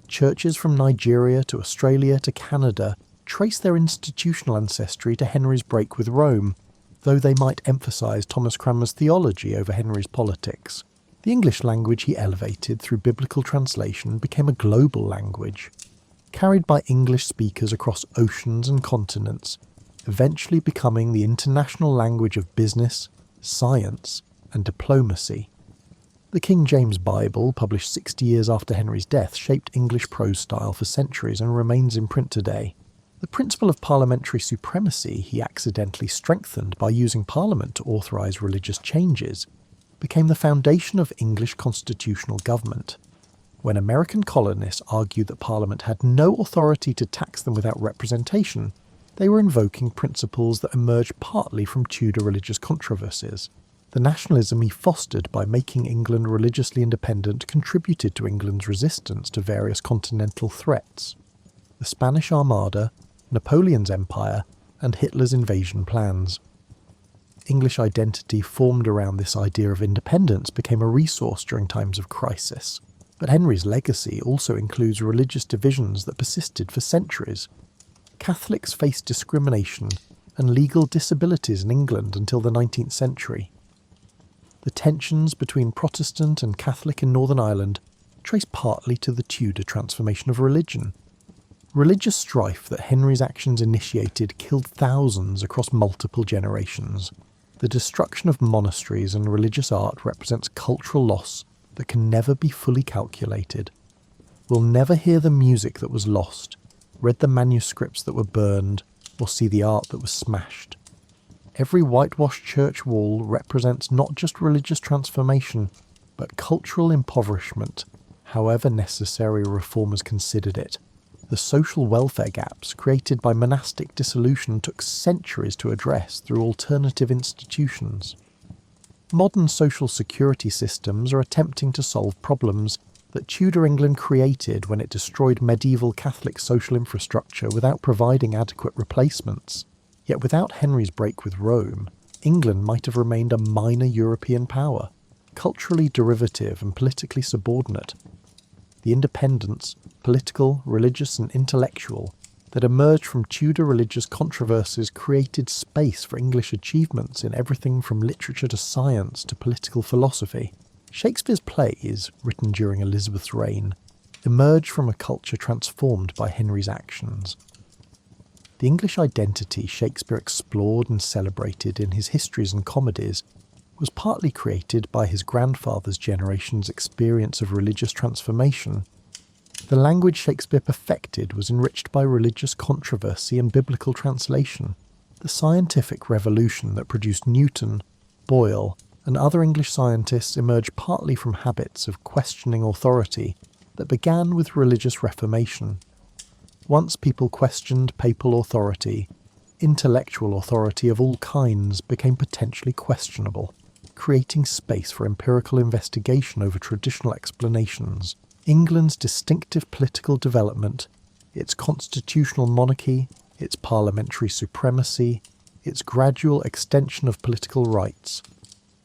Churches from Nigeria to Australia to Canada trace their institutional ancestry to Henry's break with Rome, though they might emphasise Thomas Cranmer's theology over Henry's politics. The English language he elevated through biblical translation became a global language, carried by English speakers across oceans and continents, eventually becoming the international language of business, science, and diplomacy. The King James Bible, published 60 years after Henry's death, shaped English prose style for centuries and remains in print today. The principle of parliamentary supremacy he accidentally strengthened by using Parliament to authorise religious changes became the foundation of English constitutional government. When American colonists argued that Parliament had no authority to tax them without representation, they were invoking principles that emerged partly from Tudor religious controversies. The nationalism he fostered by making England religiously independent contributed to England's resistance to various continental threats. The Spanish Armada, Napoleon's empire, and Hitler's invasion plans. English identity formed around this idea of independence became a resource during times of crisis. But Henry's legacy also includes religious divisions that persisted for centuries. Catholics faced discrimination and legal disabilities in England until the 19th century. The tensions between Protestant and Catholic in Northern Ireland trace partly to the Tudor transformation of religion. Religious strife that Henry's actions initiated killed thousands across multiple generations. The destruction of monasteries and religious art represents cultural loss that can never be fully calculated. We'll never hear the music that was lost, read the manuscripts that were burned, or see the art that was smashed. Every whitewashed church wall represents not just religious transformation, but cultural impoverishment, however necessary reformers considered it. The social welfare gaps created by monastic dissolution took centuries to address through alternative institutions. Modern social security systems are attempting to solve problems that Tudor England created when it destroyed medieval Catholic social infrastructure without providing adequate replacements. Yet without Henry's break with Rome, England might have remained a minor European power, culturally derivative and politically subordinate. The independence, political, religious and intellectual, that emerged from Tudor religious controversies created space for English achievements in everything from literature to science to political philosophy. Shakespeare's plays, written during Elizabeth's reign, emerged from a culture transformed by Henry's actions. The English identity Shakespeare explored and celebrated in his histories and comedies was partly created by his grandfather's generation's experience of religious transformation. The language Shakespeare perfected was enriched by religious controversy and biblical translation. The scientific revolution that produced Newton, Boyle, and other English scientists emerged partly from habits of questioning authority that began with religious reformation. Once people questioned papal authority, intellectual authority of all kinds became potentially questionable, creating space for empirical investigation over traditional explanations. England's distinctive political development, its constitutional monarchy, its parliamentary supremacy, its gradual extension of political rights,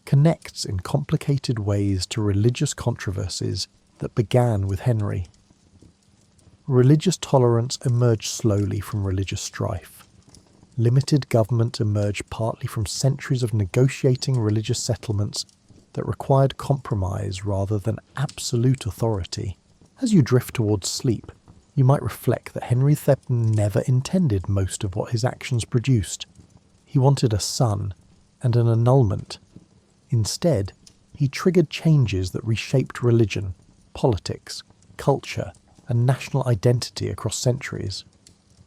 connects in complicated ways to religious controversies that began with Henry. Religious tolerance emerged slowly from religious strife. Limited government emerged partly from centuries of negotiating religious settlements that required compromise rather than absolute authority. As you drift towards sleep, you might reflect that Henry VIII never intended most of what his actions produced. He wanted a son and an annulment. Instead, he triggered changes that reshaped religion, politics, culture, and national identity across centuries.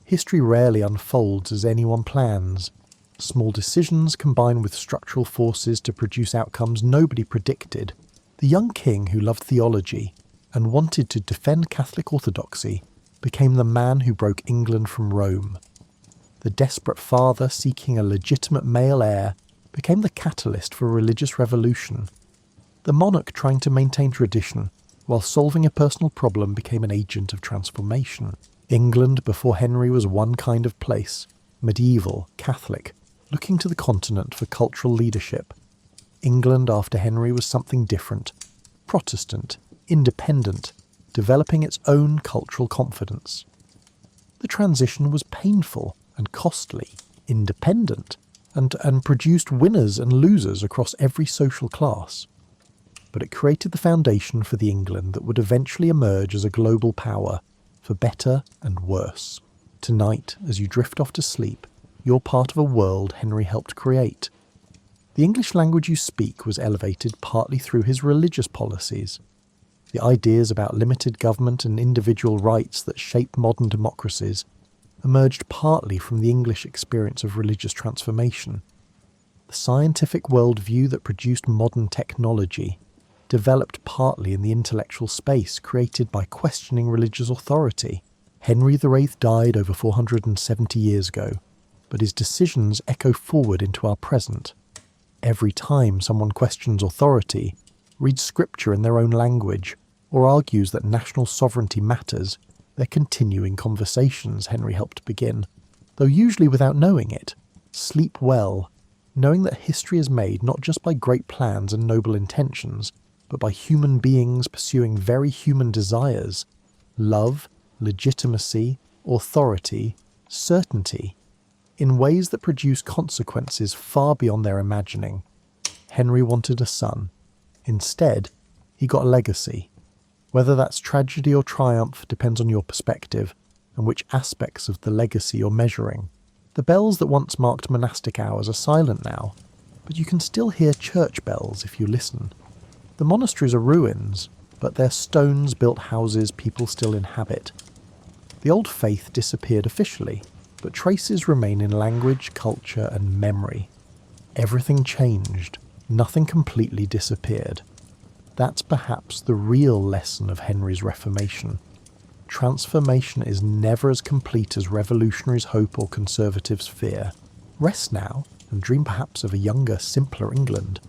History rarely unfolds as anyone plans. Small decisions combine with structural forces to produce outcomes nobody predicted. The young king who loved theology and wanted to defend Catholic orthodoxy became the man who broke England from Rome. The desperate father seeking a legitimate male heir became the catalyst for religious revolution. The monarch trying to maintain tradition while solving a personal problem became an agent of transformation. England before Henry was one kind of place, medieval, Catholic, looking to the continent for cultural leadership. England after Henry was something different, Protestant, independent, developing its own cultural confidence. The transition was painful and costly, independent, and produced winners and losers across every social class. But it created the foundation for the England that would eventually emerge as a global power, for better and worse. Tonight, as you drift off to sleep, you're part of a world Henry helped create. The English language you speak was elevated partly through his religious policies. The ideas about limited government and individual rights that shape modern democracies emerged partly from the English experience of religious transformation. The scientific worldview that produced modern technology developed partly in the intellectual space created by questioning religious authority. Henry VIII died over 470 years ago, but his decisions echo forward into our present. Every time someone questions authority, reads scripture in their own language, or argues that national sovereignty matters, they're continuing conversations Henry helped begin. Though usually without knowing it, sleep well, knowing that history is made not just by great plans and noble intentions, but by human beings pursuing very human desires: love, legitimacy, authority, certainty, in ways that produce consequences far beyond their imagining. Henry wanted a son. Instead, he got a legacy. Whether that's tragedy or triumph depends on your perspective and which aspects of the legacy you're measuring. The bells that once marked monastic hours are silent now, but you can still hear church bells if you listen. The monasteries are ruins, but they're stones-built houses people still inhabit. The old faith disappeared officially, but traces remain in language, culture, and memory. Everything changed, nothing completely disappeared. That's perhaps the real lesson of Henry's Reformation. Transformation is never as complete as revolutionaries hope or conservatives fear. Rest now, and dream perhaps of a younger, simpler England,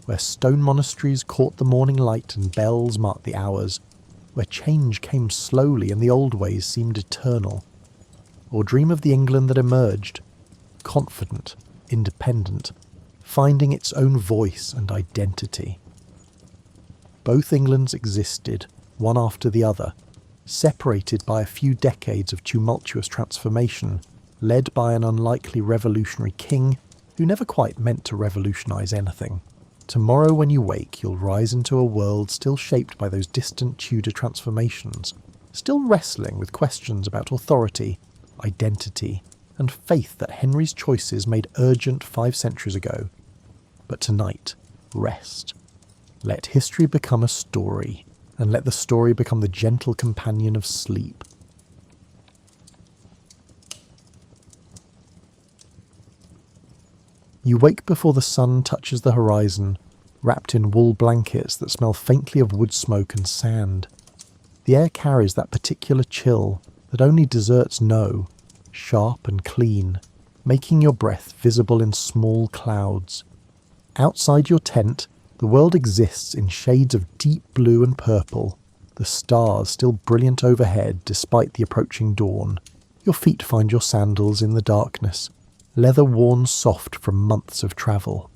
where stone monasteries caught the morning light and bells marked the hours, where change came slowly and the old ways seemed eternal. Or dream of the England that emerged, confident, independent, finding its own voice and identity. Both Englands existed, one after the other, separated by a few decades of tumultuous transformation, led by an unlikely revolutionary king who never quite meant to revolutionize anything. Tomorrow when you wake, you'll rise into a world still shaped by those distant Tudor transformations, still wrestling with questions about authority, identity, and faith that Henry's choices made urgent 5 centuries ago. But tonight, rest. Let history become a story, and let the story become the gentle companion of sleep. You wake before the sun touches the horizon, wrapped in wool blankets that smell faintly of wood smoke and sand. The air carries that particular chill that only deserts know, sharp and clean, making your breath visible in small clouds. Outside your tent, the world exists in shades of deep blue and purple, the stars still brilliant overhead despite the approaching dawn. Your feet find your sandals in the darkness, leather worn soft from months of travel.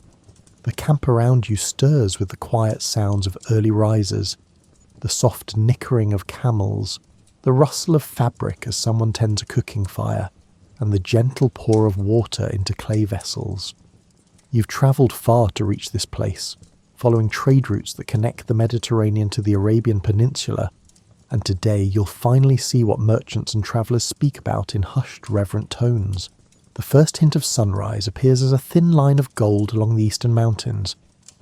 The camp around you stirs with the quiet sounds of early risers, the soft nickering of camels, the rustle of fabric as someone tends a cooking fire, and the gentle pour of water into clay vessels. You've travelled far to reach this place, following trade routes that connect the Mediterranean to the Arabian Peninsula, and today you'll finally see what merchants and travellers speak about in hushed, reverent tones. The first hint of sunrise appears as a thin line of gold along the eastern mountains,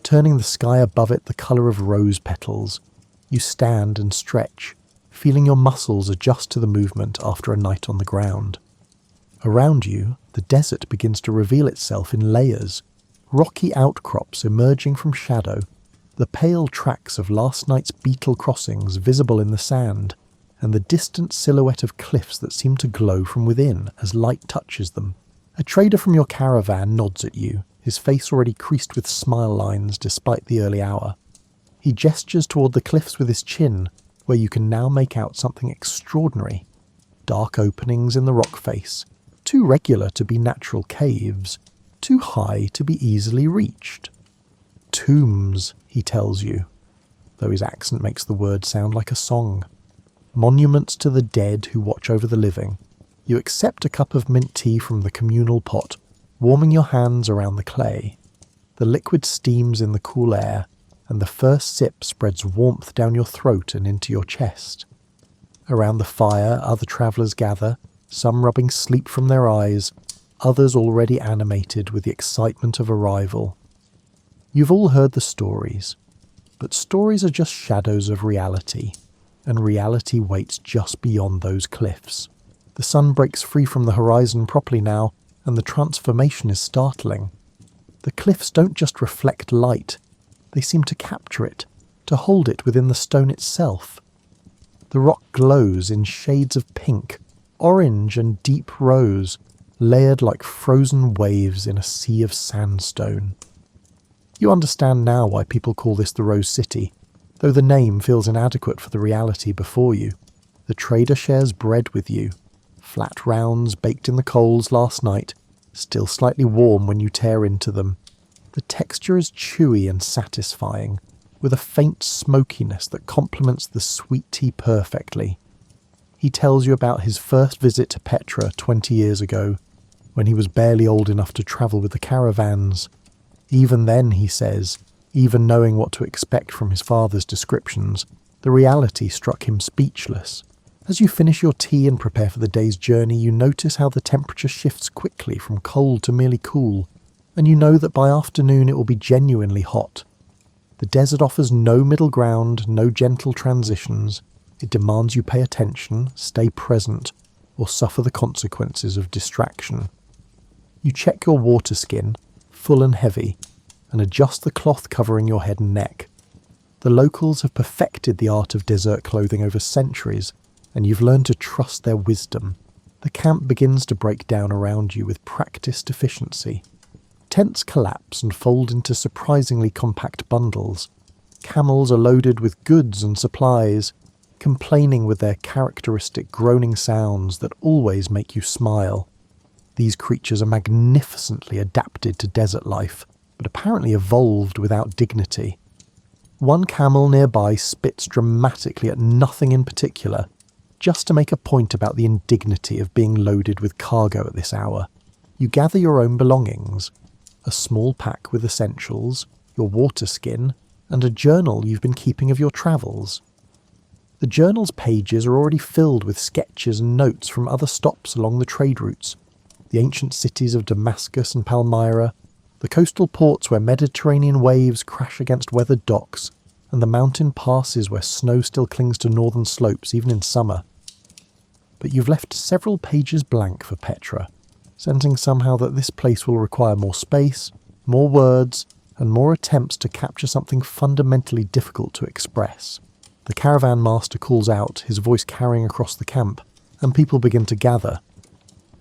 turning the sky above it the colour of rose petals. You stand and stretch, feeling your muscles adjust to the movement after a night on the ground. Around you, the desert begins to reveal itself in layers, rocky outcrops emerging from shadow, the pale tracks of last night's beetle crossings visible in the sand, and the distant silhouette of cliffs that seem to glow from within as light touches them. A trader from your caravan nods at you, his face already creased with smile lines despite the early hour. He gestures toward the cliffs with his chin, where you can now make out something extraordinary. Dark openings in the rock face, too regular to be natural caves, too high to be easily reached. Tombs, he tells you, though his accent makes the word sound like a song. Monuments to the dead who watch over the living. You accept a cup of mint tea from the communal pot, warming your hands around the clay. The liquid steams in the cool air, and the first sip spreads warmth down your throat and into your chest. Around the fire, other travellers gather, some rubbing sleep from their eyes, others already animated with the excitement of arrival. You've all heard the stories, but stories are just shadows of reality, and reality waits just beyond those cliffs. The sun breaks free from the horizon properly now, and the transformation is startling. The cliffs don't just reflect light, they seem to capture it, to hold it within the stone itself. The rock glows in shades of pink, orange and deep rose, layered like frozen waves in a sea of sandstone. You understand now why people call this the Rose City, though the name feels inadequate for the reality before you. The trader shares bread with you, flat rounds baked in the coals last night, still slightly warm when you tear into them. The texture is chewy and satisfying, with a faint smokiness that complements the sweet tea perfectly. He tells you about his first visit to Petra 20 years ago, when he was barely old enough to travel with the caravans. Even then, he says, even knowing what to expect from his father's descriptions, the reality struck him speechless. As you finish your tea and prepare for the day's journey, you notice how the temperature shifts quickly from cold to merely cool, and you know that by afternoon it will be genuinely hot. The desert offers no middle ground, no gentle transitions. It demands you pay attention, stay present, or suffer the consequences of distraction. You check your water skin, full and heavy, and adjust the cloth covering your head and neck. The locals have perfected the art of desert clothing over centuries, and you've learned to trust their wisdom. The camp begins to break down around you with practiced efficiency. Tents collapse and fold into surprisingly compact bundles. Camels are loaded with goods and supplies, complaining with their characteristic groaning sounds that always make you smile. These creatures are magnificently adapted to desert life, but apparently evolved without dignity. One camel nearby spits dramatically at nothing in particular, just to make a point about the indignity of being loaded with cargo at this hour. You gather your own belongings, a small pack with essentials, your water skin, and a journal you've been keeping of your travels. The journal's pages are already filled with sketches and notes from other stops along the trade routes, the ancient cities of Damascus and Palmyra, the coastal ports where Mediterranean waves crash against weathered docks, and the mountain passes where snow still clings to northern slopes even in summer. But you've left several pages blank for Petra, sensing somehow that this place will require more space, more words, and more attempts to capture something fundamentally difficult to express. The caravan master calls out, his voice carrying across the camp, and people begin to gather.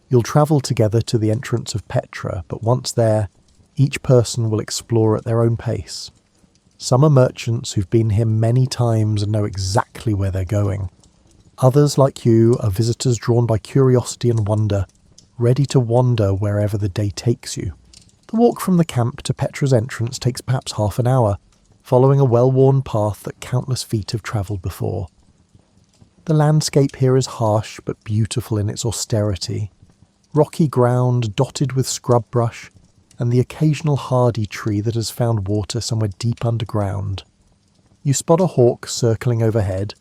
You'll travel together to the entrance of Petra, but once there, each person will explore at their own pace. Some are merchants who've been here many times and know exactly where they're going. Others, like you, are visitors drawn by curiosity and wonder, ready to wander wherever the day takes you. The walk from the camp to Petra's entrance takes perhaps half an hour, following a well-worn path that countless feet have travelled before. The landscape here is harsh but beautiful in its austerity. Rocky ground dotted with scrub brush, and the occasional hardy tree that has found water somewhere deep underground. You spot a hawk circling overhead,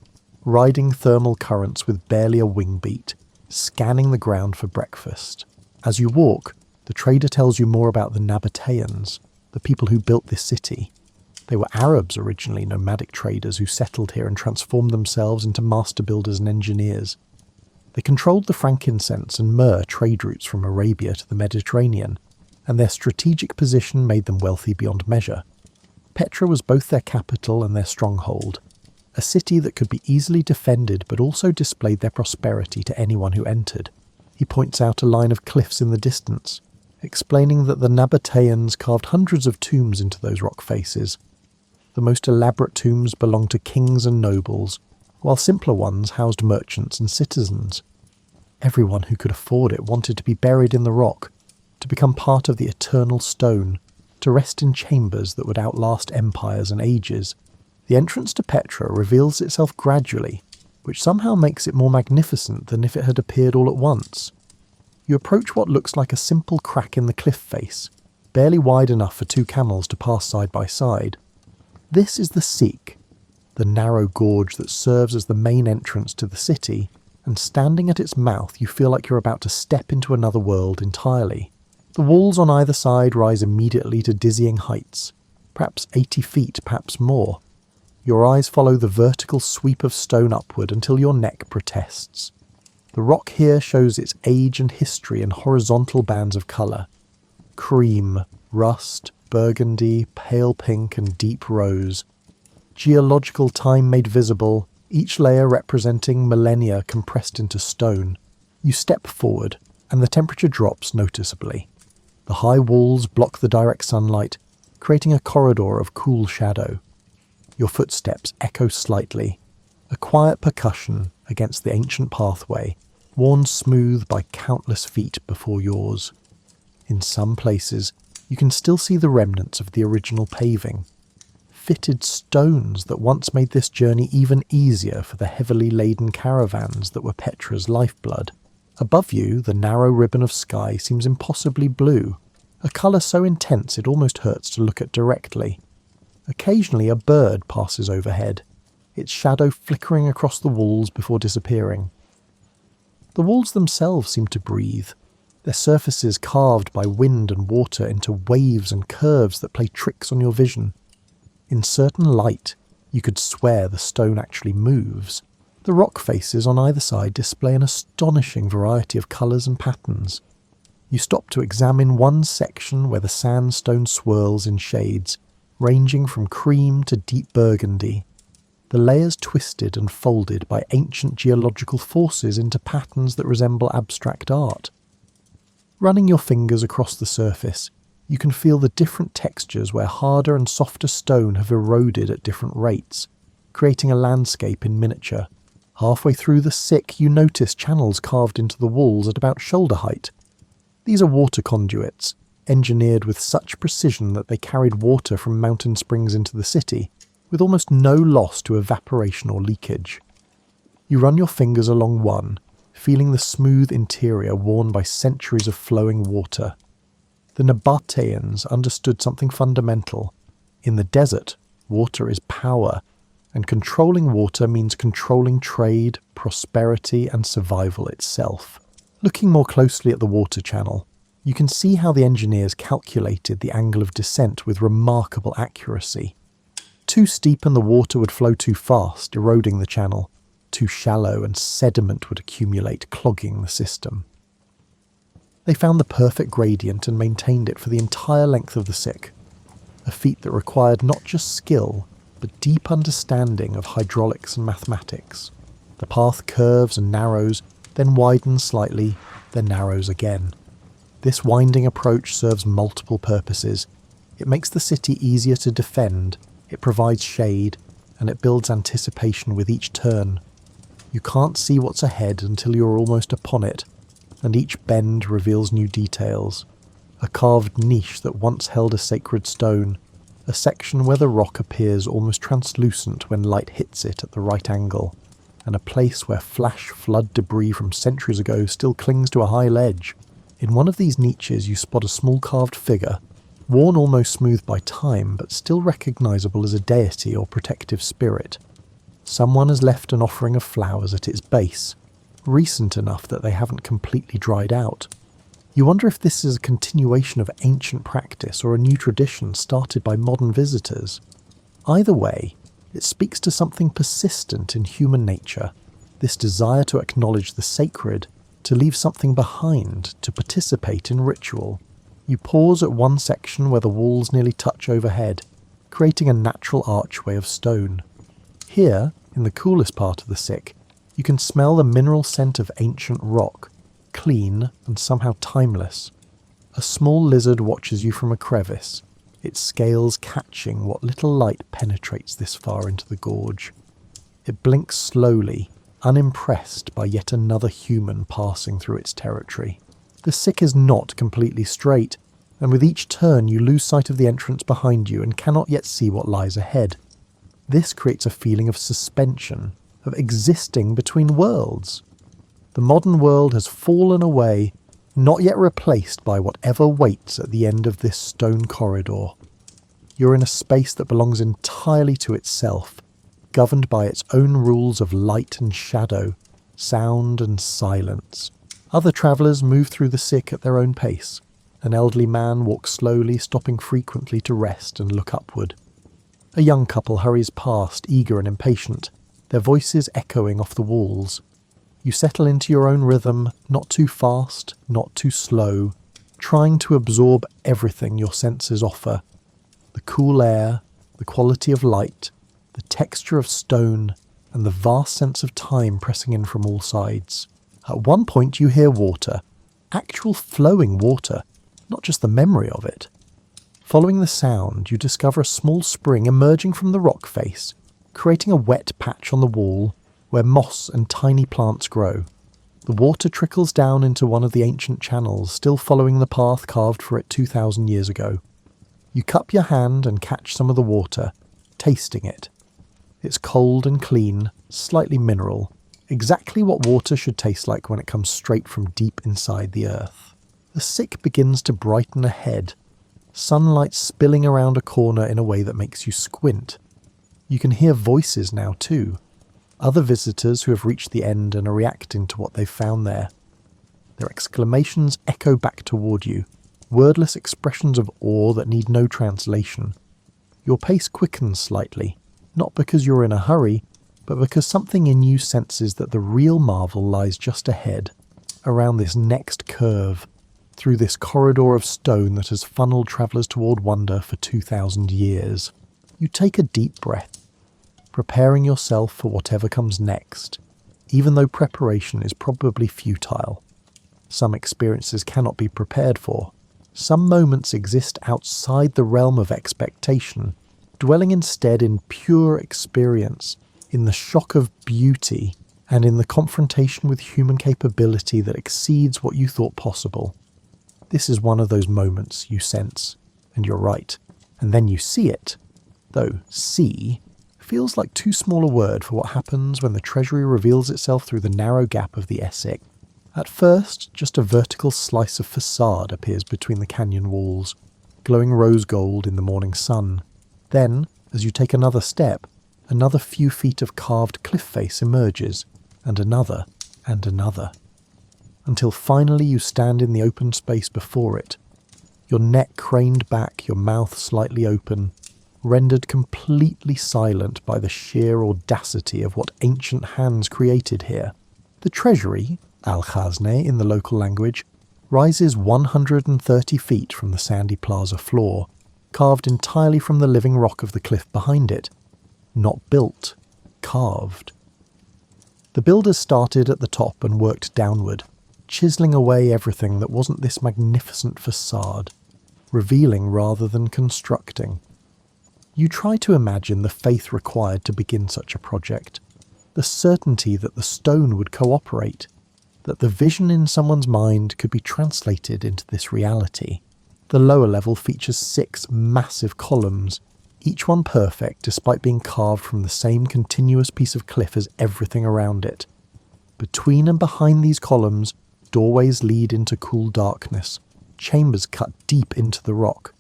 riding thermal currents with barely a wing beat, scanning the ground for breakfast. As you walk, the trader tells you more about the Nabateans, the people who built this city. They were Arabs originally, nomadic traders who settled here and transformed themselves into master builders and engineers. They controlled the frankincense and myrrh trade routes from Arabia to the Mediterranean, and their strategic position made them wealthy beyond measure. Petra was both their capital and their stronghold, a city that could be easily defended but also displayed their prosperity to anyone who entered. He points out a line of cliffs in the distance, explaining that the Nabateans carved hundreds of tombs into those rock faces. The most elaborate tombs belonged to kings and nobles, while simpler ones housed merchants and citizens. Everyone who could afford it wanted to be buried in the rock, to become part of the eternal stone, to rest in chambers that would outlast empires and ages. The entrance to Petra reveals itself gradually, which somehow makes it more magnificent than if it had appeared all at once. You approach what looks like a simple crack in the cliff face, barely wide enough for two camels to pass side by side. This is the Seek, the narrow gorge that serves as the main entrance to the city, and standing at its mouth you feel like you're about to step into another world entirely. The walls on either side rise immediately to dizzying heights, perhaps 80 feet, perhaps more. Your eyes follow the vertical sweep of stone upward until your neck protests. The rock here shows its age and history in horizontal bands of colour. Cream, rust, burgundy, pale pink and deep rose. Geological time made visible, each layer representing millennia compressed into stone. You step forward, and the temperature drops noticeably. The high walls block the direct sunlight, creating a corridor of cool shadow. Your footsteps echo slightly, a quiet percussion against the ancient pathway, worn smooth by countless feet before yours. In some places, you can still see the remnants of the original paving. Fitted stones that once made this journey even easier for the heavily laden caravans that were Petra's lifeblood. Above you, the narrow ribbon of sky seems impossibly blue, a colour so intense it almost hurts to look at directly. Occasionally a bird passes overhead, its shadow flickering across the walls before disappearing. The walls themselves seem to breathe, their surfaces carved by wind and water into waves and curves that play tricks on your vision. In certain light, you could swear the stone actually moves. The rock faces on either side display an astonishing variety of colours and patterns. You stop to examine one section where the sandstone swirls in shades, ranging from cream to deep burgundy, the layers twisted and folded by ancient geological forces into patterns that resemble abstract art. Running your fingers across the surface, you can feel the different textures where harder and softer stone have eroded at different rates, creating a landscape in miniature. Halfway through the sick, you notice channels carved into the walls at about shoulder height. These are water conduits, engineered with such precision that they carried water from mountain springs into the city, with almost no loss to evaporation or leakage. You run your fingers along one, feeling the smooth interior worn by centuries of flowing water. The Nabateans understood something fundamental. In the desert, water is power, and controlling water means controlling trade, prosperity, and survival itself. Looking more closely at the water channel, you can see how the engineers calculated the angle of descent with remarkable accuracy. Too steep and the water would flow too fast, eroding the channel. Too shallow and sediment would accumulate, clogging the system. They found the perfect gradient and maintained it for the entire length of the sick, a feat that required not just skill, but deep understanding of hydraulics and mathematics. The path curves and narrows, then widens slightly, then narrows again. This winding approach serves multiple purposes. It makes the city easier to defend, it provides shade, and it builds anticipation with each turn. You can't see what's ahead until you're almost upon it, and each bend reveals new details. A carved niche that once held a sacred stone, a section where the rock appears almost translucent when light hits it at the right angle, and a place where flash flood debris from centuries ago still clings to a high ledge. In one of these niches you spot a small carved figure, worn almost smooth by time but still recognisable as a deity or protective spirit. Someone has left an offering of flowers at its base, recent enough that they haven't completely dried out. You wonder if this is a continuation of ancient practice or a new tradition started by modern visitors. Either way, it speaks to something persistent in human nature, this desire to acknowledge the sacred, to leave something behind, to participate in ritual. You pause at one section where the walls nearly touch overhead, creating a natural archway of stone. Here, in the coolest part of the sick, you can smell the mineral scent of ancient rock, clean and somehow timeless. A small lizard watches you from a crevice, its scales catching what little light penetrates this far into the gorge. It blinks slowly, unimpressed by yet another human passing through its territory. The sick is not completely straight, and with each turn you lose sight of the entrance behind you and cannot yet see what lies ahead. This creates a feeling of suspension, of existing between worlds. The modern world has fallen away, not yet replaced by whatever waits at the end of this stone corridor. You're in a space that belongs entirely to itself, governed by its own rules of light and shadow, sound and silence. Other travellers move through the sick at their own pace. An elderly man walks slowly, stopping frequently to rest and look upward. A young couple hurries past, eager and impatient, their voices echoing off the walls. You settle into your own rhythm, not too fast, not too slow, trying to absorb everything your senses offer. The cool air, the quality of light, the texture of stone, and the vast sense of time pressing in from all sides. At one point you hear water, actual flowing water, not just the memory of it. Following the sound, you discover a small spring emerging from the rock face, creating a wet patch on the wall where moss and tiny plants grow. The water trickles down into one of the ancient channels, still following the path carved for it 2,000 years ago. You cup your hand and catch some of the water, tasting it. It's cold and clean, slightly mineral, exactly what water should taste like when it comes straight from deep inside the earth. The sick begins to brighten ahead, sunlight spilling around a corner in a way that makes you squint. You can hear voices now too, other visitors who have reached the end and are reacting to what they've found there. Their exclamations echo back toward you, wordless expressions of awe that need no translation. Your pace quickens slightly, not because you're in a hurry, but because something in you senses that the real marvel lies just ahead, around this next curve. through this corridor of stone that has funneled travellers toward wonder for 2,000 years. You take a deep breath, preparing yourself for whatever comes next, even though preparation is probably futile. Some experiences cannot be prepared for. Some moments exist outside the realm of expectation, dwelling instead in pure experience, in the shock of beauty, and in the confrontation with human capability that exceeds what you thought possible. This is one of those moments you sense, and you're right, and then you see it. Though see feels like too small a word for what happens when the treasury reveals itself through the narrow gap of the Essex. At first, just a vertical slice of facade appears between the canyon walls, glowing rose gold in the morning sun. Then, as you take another step, another few feet of carved cliff face emerges, and another, until finally you stand in the open space before it, your neck craned back, your mouth slightly open, rendered completely silent by the sheer audacity of what ancient hands created here. The treasury, Al-Khazne in the local language, rises 130 feet from the sandy plaza floor, carved entirely from the living rock of the cliff behind it. Not built, carved. The builders started at the top and worked downward, chiseling away everything that wasn't this magnificent facade, revealing rather than constructing. You try to imagine the faith required to begin such a project, the certainty that the stone would cooperate, that the vision in someone's mind could be translated into this reality. The lower level features 6 massive columns, each one perfect despite being carved from the same continuous piece of cliff as everything around it. Between and behind these columns, doorways lead into cool darkness, chambers cut deep into the rock.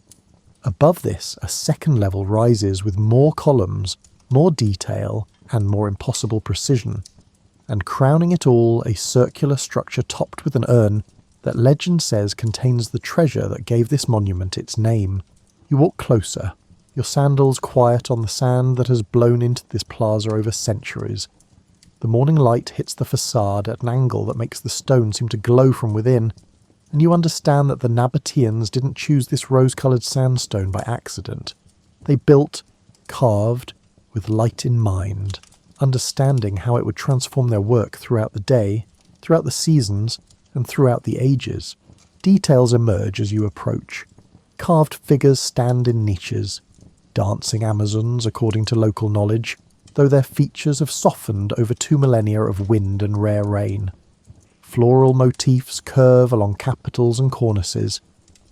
Above this, a second level rises with more columns, more detail, and more impossible precision. And crowning it all, a circular structure topped with an urn that legend says contains the treasure that gave this monument its name. You walk closer, your sandals quiet on the sand that has blown into this plaza over centuries. The morning light hits the facade at an angle that makes the stone seem to glow from within, and you understand that the Nabateans didn't choose this rose-coloured sandstone by accident. They built, carved, with light in mind, understanding how it would transform their work throughout the day, throughout the seasons, and throughout the ages. Details emerge as you approach. Carved figures stand in niches, dancing Amazons according to local knowledge, though their features have softened over 2 millennia of wind and rare rain. Floral motifs curve along capitals and cornices.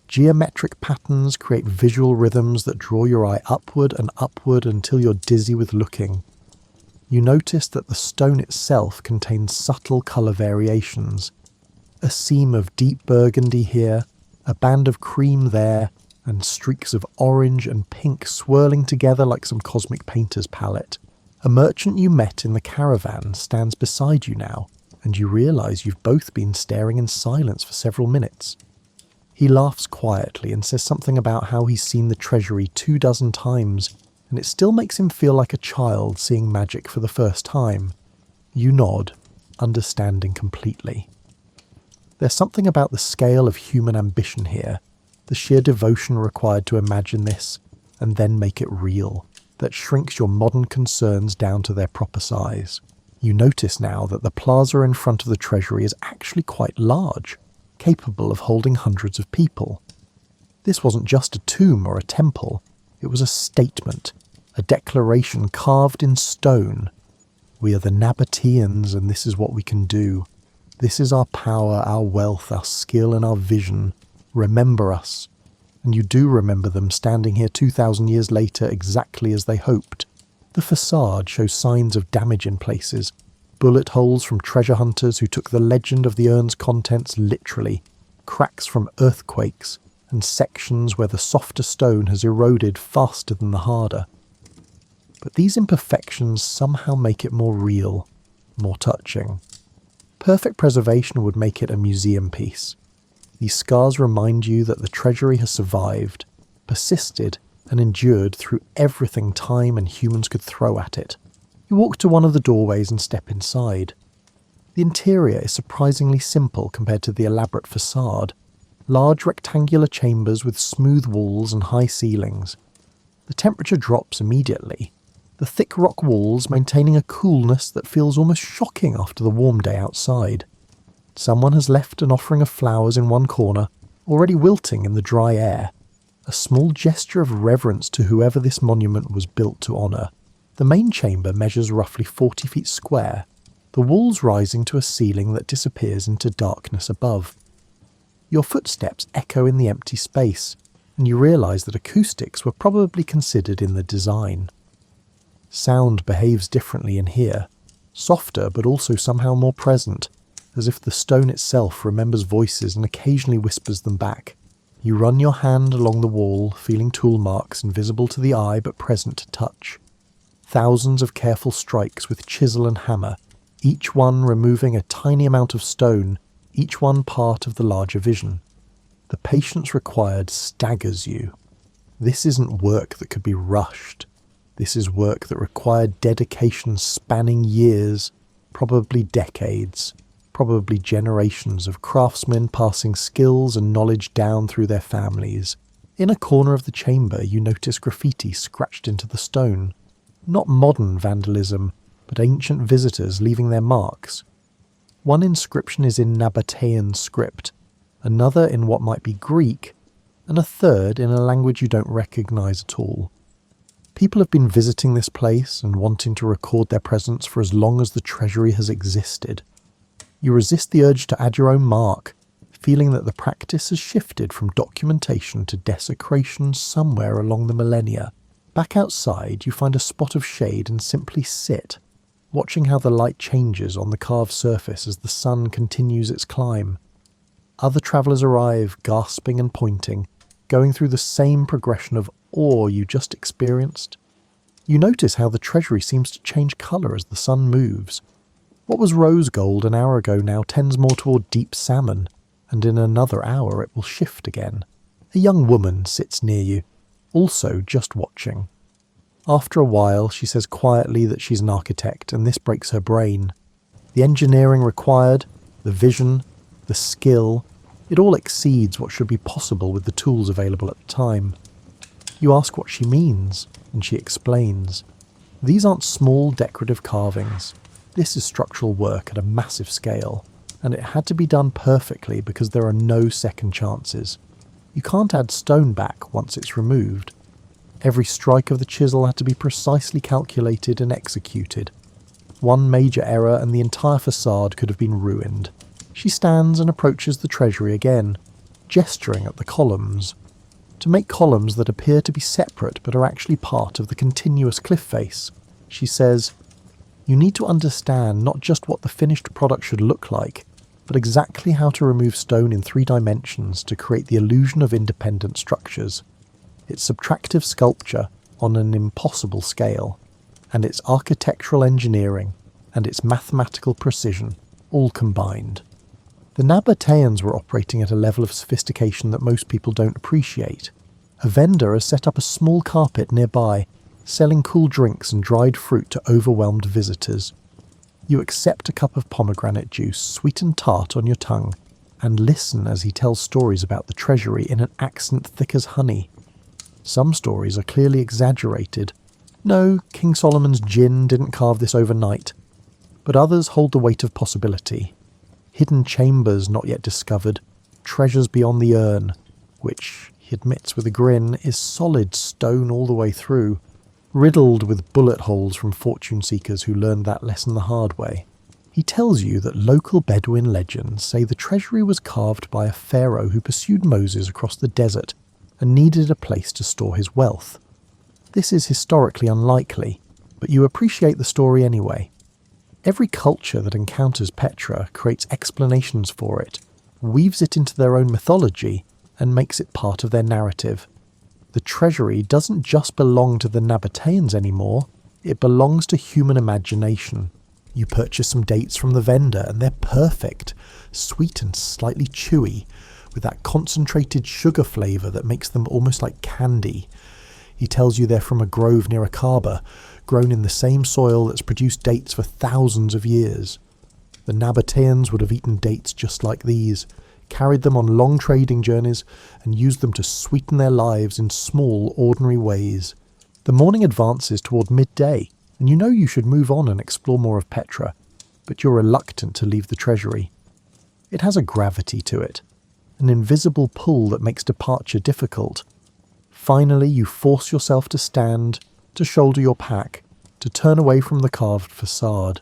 Geometric patterns create visual rhythms that draw your eye upward and upward until you're dizzy with looking. You notice that the stone itself contains subtle colour variations. A seam of deep burgundy here, a band of cream there, and streaks of orange and pink swirling together like some cosmic painter's palette. A merchant you met in the caravan stands beside you now, and you realise you've both been staring in silence for several minutes. He laughs quietly and says something about how he's seen the treasury 24 times, and it still makes him feel like a child seeing magic for the first time. You nod, understanding completely. There's something about the scale of human ambition here, the sheer devotion required to imagine this, and then make it real, that shrinks your modern concerns down to their proper size. You notice now that the plaza in front of the treasury is actually quite large, capable of holding hundreds of people. This wasn't just a tomb or a temple, it was a statement, a declaration carved in stone. We are the Nabateans and this is what we can do. This is our power, our wealth, our skill and our vision. Remember us. And you do remember them standing here 2,000 years later exactly as they hoped. The facade shows signs of damage in places, bullet holes from treasure hunters who took the legend of the urn's contents literally, cracks from earthquakes, and sections where the softer stone has eroded faster than the harder. But these imperfections somehow make it more real, more touching. Perfect preservation would make it a museum piece. These scars remind you that the treasury has survived, persisted, and endured through everything time and humans could throw at it. You walk to one of the doorways and step inside. The interior is surprisingly simple compared to the elaborate facade. large rectangular chambers with smooth walls and high ceilings. The temperature drops immediately, the thick rock walls maintaining a coolness that feels almost shocking after the warm day outside. Someone has left an offering of flowers in one corner, already wilting in the dry air, a small gesture of reverence to whoever this monument was built to honour. The main chamber measures roughly 40 feet square, the walls rising to a ceiling that disappears into darkness above. Your footsteps echo in the empty space, and you realise that acoustics were probably considered in the design. Sound behaves differently in here, softer but also somehow more present, as if the stone itself remembers voices and occasionally whispers them back. You run your hand along the wall, feeling tool marks invisible to the eye but present to touch. Thousands of careful strikes with chisel and hammer, each one removing a tiny amount of stone, each one part of the larger vision. The patience required staggers you. This isn't work that could be rushed. This is work that required dedication spanning years, probably decades, probably generations of craftsmen passing skills and knowledge down through their families. In a corner of the chamber you notice graffiti scratched into the stone. Not modern vandalism, but ancient visitors leaving their marks. One inscription is in Nabatean script, another in what might be Greek, and a third in a language you don't recognise at all. People have been visiting this place and wanting to record their presence for as long as the treasury has existed. You resist the urge to add your own mark, feeling that the practice has shifted from documentation to desecration somewhere along the millennia. Back outside, you find a spot of shade and simply sit, watching how the light changes on the carved surface as the sun continues its climb. Other travellers arrive, gasping and pointing, going through the same progression of awe you just experienced. You notice how the treasury seems to change colour as the sun moves. What was rose gold an hour ago now tends more toward deep salmon, and in another hour it will shift again. A young woman sits near you, also just watching. After a while, she says quietly that she's an architect, and this breaks her brain. The engineering required, the vision, the skill, it all exceeds what should be possible with the tools available at the time. You ask what she means, and she explains. These aren't small decorative carvings. This is structural work at a massive scale, and it had to be done perfectly because there are no second chances. You can't add stone back once it's removed. Every strike of the chisel had to be precisely calculated and executed. One major error and the entire facade could have been ruined. She stands and approaches the treasury again, gesturing at the columns. To make columns that appear to be separate but are actually part of the continuous cliff face, she says, "You need to understand not just what the finished product should look like, but exactly how to remove stone in 3 dimensions to create the illusion of independent structures. It's subtractive sculpture on an impossible scale, and it's architectural engineering, and it's mathematical precision, all combined." The Nabateans were operating at a level of sophistication that most people don't appreciate. A vendor has set up a small carpet nearby, selling cool drinks and dried fruit to overwhelmed visitors. You accept a cup of pomegranate juice, sweet and tart on your tongue, and listen as he tells stories about the treasury in an accent thick as honey. Some stories are clearly exaggerated. No, King Solomon's djinn didn't carve this overnight. But others hold the weight of possibility. Hidden chambers not yet discovered, treasures beyond the urn, which, he admits with a grin, is solid stone all the way through, riddled with bullet holes from fortune seekers who learned that lesson the hard way. He tells you that local Bedouin legends say the treasury was carved by a pharaoh who pursued Moses across the desert and needed a place to store his wealth. This is historically unlikely, but you appreciate the story anyway. Every culture that encounters Petra creates explanations for it, weaves it into their own mythology, and makes it part of their narrative. The treasury doesn't just belong to the Nabateans anymore, it belongs to human imagination. You purchase some dates from the vendor and they're perfect, sweet and slightly chewy, with that concentrated sugar flavour that makes them almost like candy. He tells you they're from a grove near a Kaaba, grown in the same soil that's produced dates for thousands of years. The Nabateans would have eaten dates just like these, carried them on long trading journeys, and used them to sweeten their lives in small, ordinary ways. The morning advances toward midday, and you know you should move on and explore more of Petra, but you're reluctant to leave the treasury. It has a gravity to it, an invisible pull that makes departure difficult. Finally, you force yourself to stand, to shoulder your pack, to turn away from the carved facade.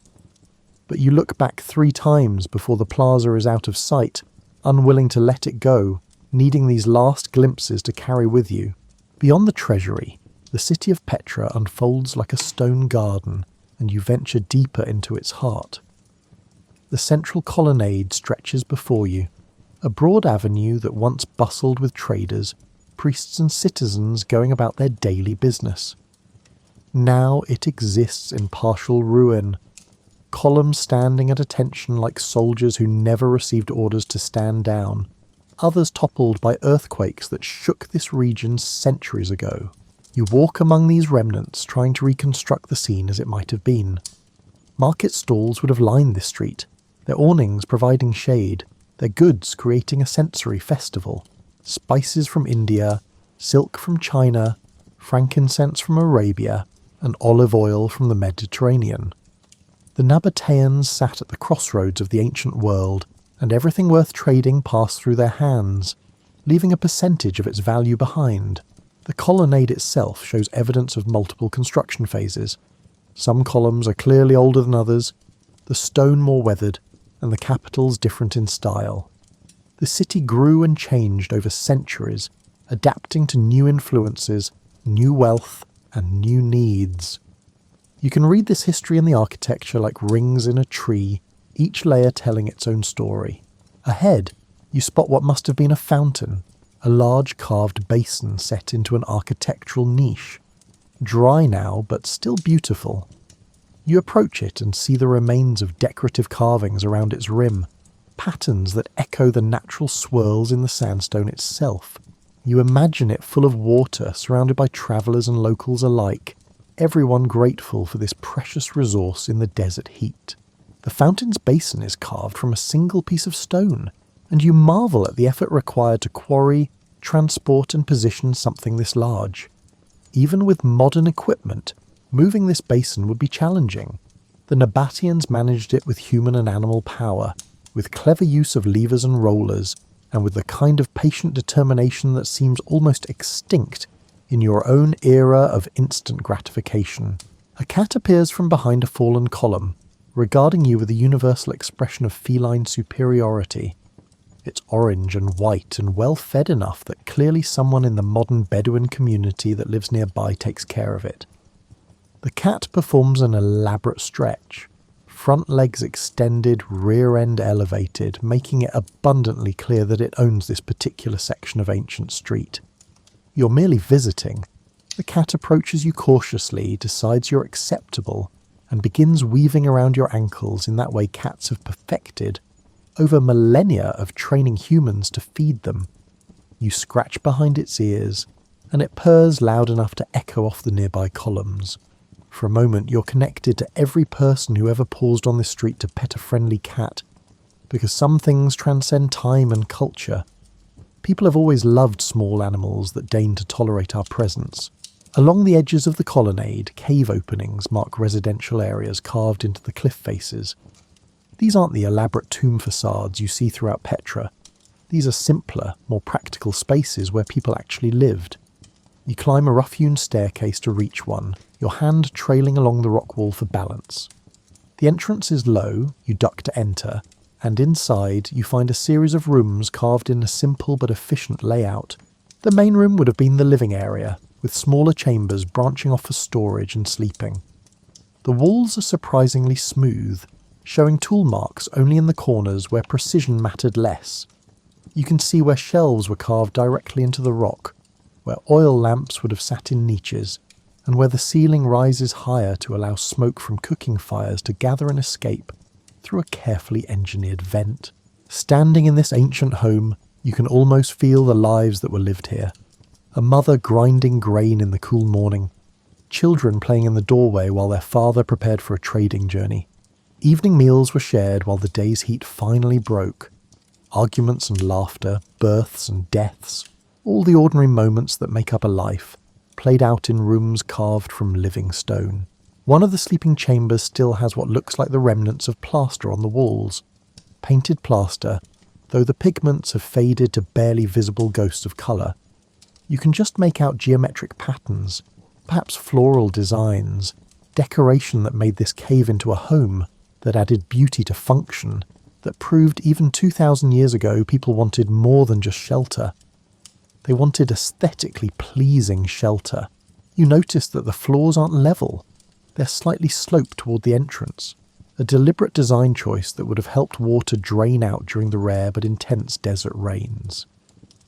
But you look back 3 times before the plaza is out of sight, unwilling to let it go, needing these last glimpses to carry with you. Beyond the treasury, the city of Petra unfolds like a stone garden, and you venture deeper into its heart. The central colonnade stretches before you, a broad avenue that once bustled with traders, priests and citizens going about their daily business. Now it exists in partial ruin, columns standing at attention like soldiers who never received orders to stand down, others toppled by earthquakes that shook this region centuries ago. You walk among these remnants, trying to reconstruct the scene as it might have been. Market stalls would have lined this street, their awnings providing shade, their goods creating a sensory festival. Spices from India, silk from China, frankincense from Arabia, and olive oil from the Mediterranean. The Nabateans sat at the crossroads of the ancient world, and everything worth trading passed through their hands, leaving a percentage of its value behind. The colonnade itself shows evidence of multiple construction phases. Some columns are clearly older than others, the stone more weathered, and the capitals different in style. The city grew and changed over centuries, adapting to new influences, new wealth, and new needs. You can read this history in the architecture like rings in a tree, each layer telling its own story. Ahead, you spot what must have been a fountain, a large carved basin set into an architectural niche. Dry now, but still beautiful. You approach it and see the remains of decorative carvings around its rim, patterns that echo the natural swirls in the sandstone itself. You imagine it full of water, surrounded by travellers and locals alike, everyone grateful for this precious resource in the desert heat. The fountain's basin is carved from a single piece of stone, and you marvel at the effort required to quarry, transport and position something this large. Even with modern equipment, moving this basin would be challenging. The Nabateans managed it with human and animal power, with clever use of levers and rollers, and with the kind of patient determination that seems almost extinct in your own era of instant gratification. A cat appears from behind a fallen column, regarding you with a universal expression of feline superiority. It's orange and white and well fed enough that clearly someone in the modern Bedouin community that lives nearby takes care of it. The cat performs an elaborate stretch, front legs extended, rear end elevated, making it abundantly clear that it owns this particular section of ancient street. You're merely visiting. The cat approaches you cautiously, decides you're acceptable, and begins weaving around your ankles in that way cats have perfected over millennia of training humans to feed them. You scratch behind its ears, and it purrs loud enough to echo off the nearby columns. For a moment you're connected to every person who ever paused on this street to pet a friendly cat, because some things transcend time and culture. People have always loved small animals that deign to tolerate our presence. Along the edges of the colonnade, cave openings mark residential areas carved into the cliff faces. These aren't the elaborate tomb facades you see throughout Petra. These are simpler, more practical spaces where people actually lived. You climb a rough-hewn staircase to reach one, your hand trailing along the rock wall for balance. The entrance is low, you duck to enter, and inside you find a series of rooms carved in a simple but efficient layout. The main room would have been the living area, with smaller chambers branching off for storage and sleeping. The walls are surprisingly smooth, showing tool marks only in the corners where precision mattered less. You can see where shelves were carved directly into the rock, where oil lamps would have sat in niches, and where the ceiling rises higher to allow smoke from cooking fires to gather and escape through a carefully engineered vent. Standing in this ancient home, you can almost feel the lives that were lived here. A mother grinding grain in the cool morning, children playing in the doorway while their father prepared for a trading journey. Evening meals were shared while the day's heat finally broke. Arguments and laughter, births and deaths, all the ordinary moments that make up a life, played out in rooms carved from living stone. One of the sleeping chambers still has what looks like the remnants of plaster on the walls. Painted plaster, though the pigments have faded to barely visible ghosts of colour. You can just make out geometric patterns, perhaps floral designs, decoration that made this cave into a home, that added beauty to function, that proved even 2,000 years ago people wanted more than just shelter. They wanted aesthetically pleasing shelter. You notice that the floors aren't level. They're slightly sloped toward the entrance, a deliberate design choice that would have helped water drain out during the rare but intense desert rains.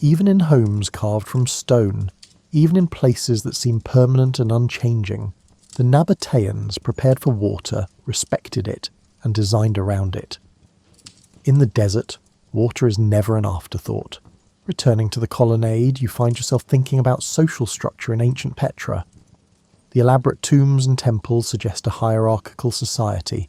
Even in homes carved from stone, even in places that seem permanent and unchanging, the Nabateans, prepared for water, respected it and designed around it. In the desert, water is never an afterthought. Returning to the colonnade, you find yourself thinking about social structure in ancient Petra. The elaborate tombs and temples suggest a hierarchical society.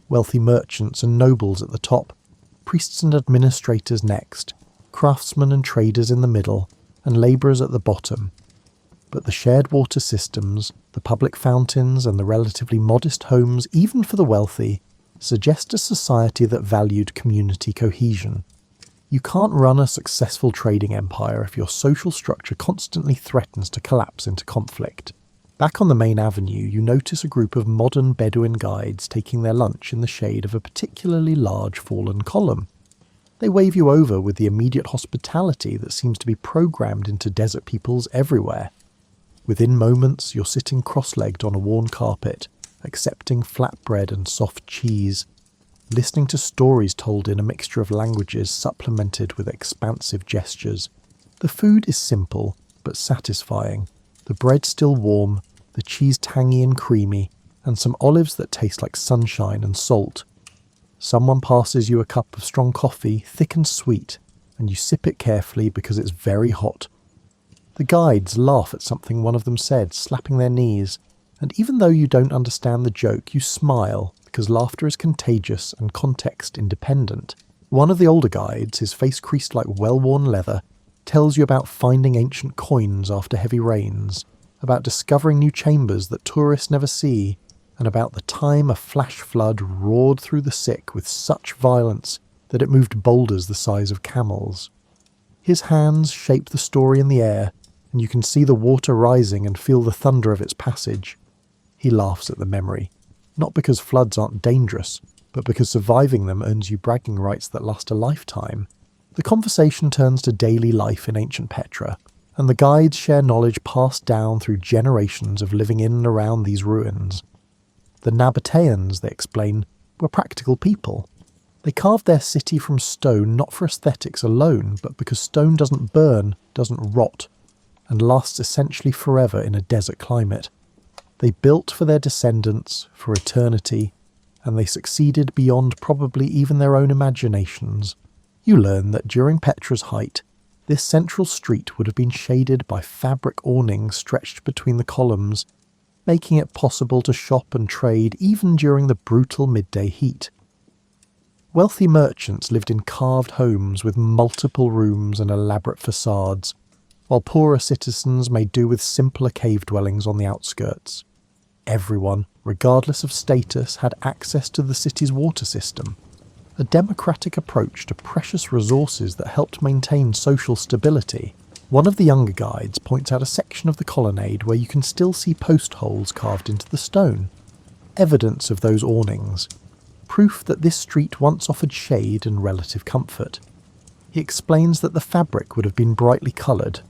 Wealthy merchants and nobles at the top, priests and administrators next, craftsmen and traders in the middle, and labourers at the bottom. But the shared water systems, the public fountains, and the relatively modest homes, even for the wealthy, suggest a society that valued community cohesion. You can't run a successful trading empire if your social structure constantly threatens to collapse into conflict. Back on the main avenue, you notice a group of modern Bedouin guides taking their lunch in the shade of a particularly large fallen column. They wave you over with the immediate hospitality that seems to be programmed into desert peoples everywhere. Within moments, you're sitting cross-legged on a worn carpet, accepting flatbread and soft cheese, listening to stories told in a mixture of languages supplemented with expansive gestures. The food is simple, but satisfying. The bread still warm, the cheese tangy and creamy, and some olives that taste like sunshine and salt. Someone passes you a cup of strong coffee, thick and sweet, and you sip it carefully because it's very hot. The guides laugh at something one of them said, slapping their knees, and even though you don't understand the joke, you smile because laughter is contagious and context independent. One of the older guides, his face creased like well-worn leather, tells you about finding ancient coins after heavy rains, about discovering new chambers that tourists never see, and about the time a flash flood roared through the sick with such violence that it moved boulders the size of camels. His hands shape the story in the air, and you can see the water rising and feel the thunder of its passage. He laughs at the memory, not because floods aren't dangerous, but because surviving them earns you bragging rights that last a lifetime. The conversation turns to daily life in ancient Petra, and the guides share knowledge passed down through generations of living in and around these ruins. The Nabateans, they explain, were practical people. They carved their city from stone not for aesthetics alone, but because stone doesn't burn, doesn't rot, and lasts essentially forever in a desert climate. They built for their descendants, for eternity, and they succeeded beyond probably even their own imaginations. You learn that during Petra's height, this central street would have been shaded by fabric awnings stretched between the columns, making it possible to shop and trade even during the brutal midday heat. Wealthy merchants lived in carved homes with multiple rooms and elaborate facades, while poorer citizens made do with simpler cave dwellings on the outskirts. Everyone, regardless of status, had access to the city's water system, a democratic approach to precious resources that helped maintain social stability. One of the younger guides points out a section of the colonnade where you can still see post holes carved into the stone, evidence of those awnings, proof that this street once offered shade and relative comfort. He explains that the fabric would have been brightly coloured,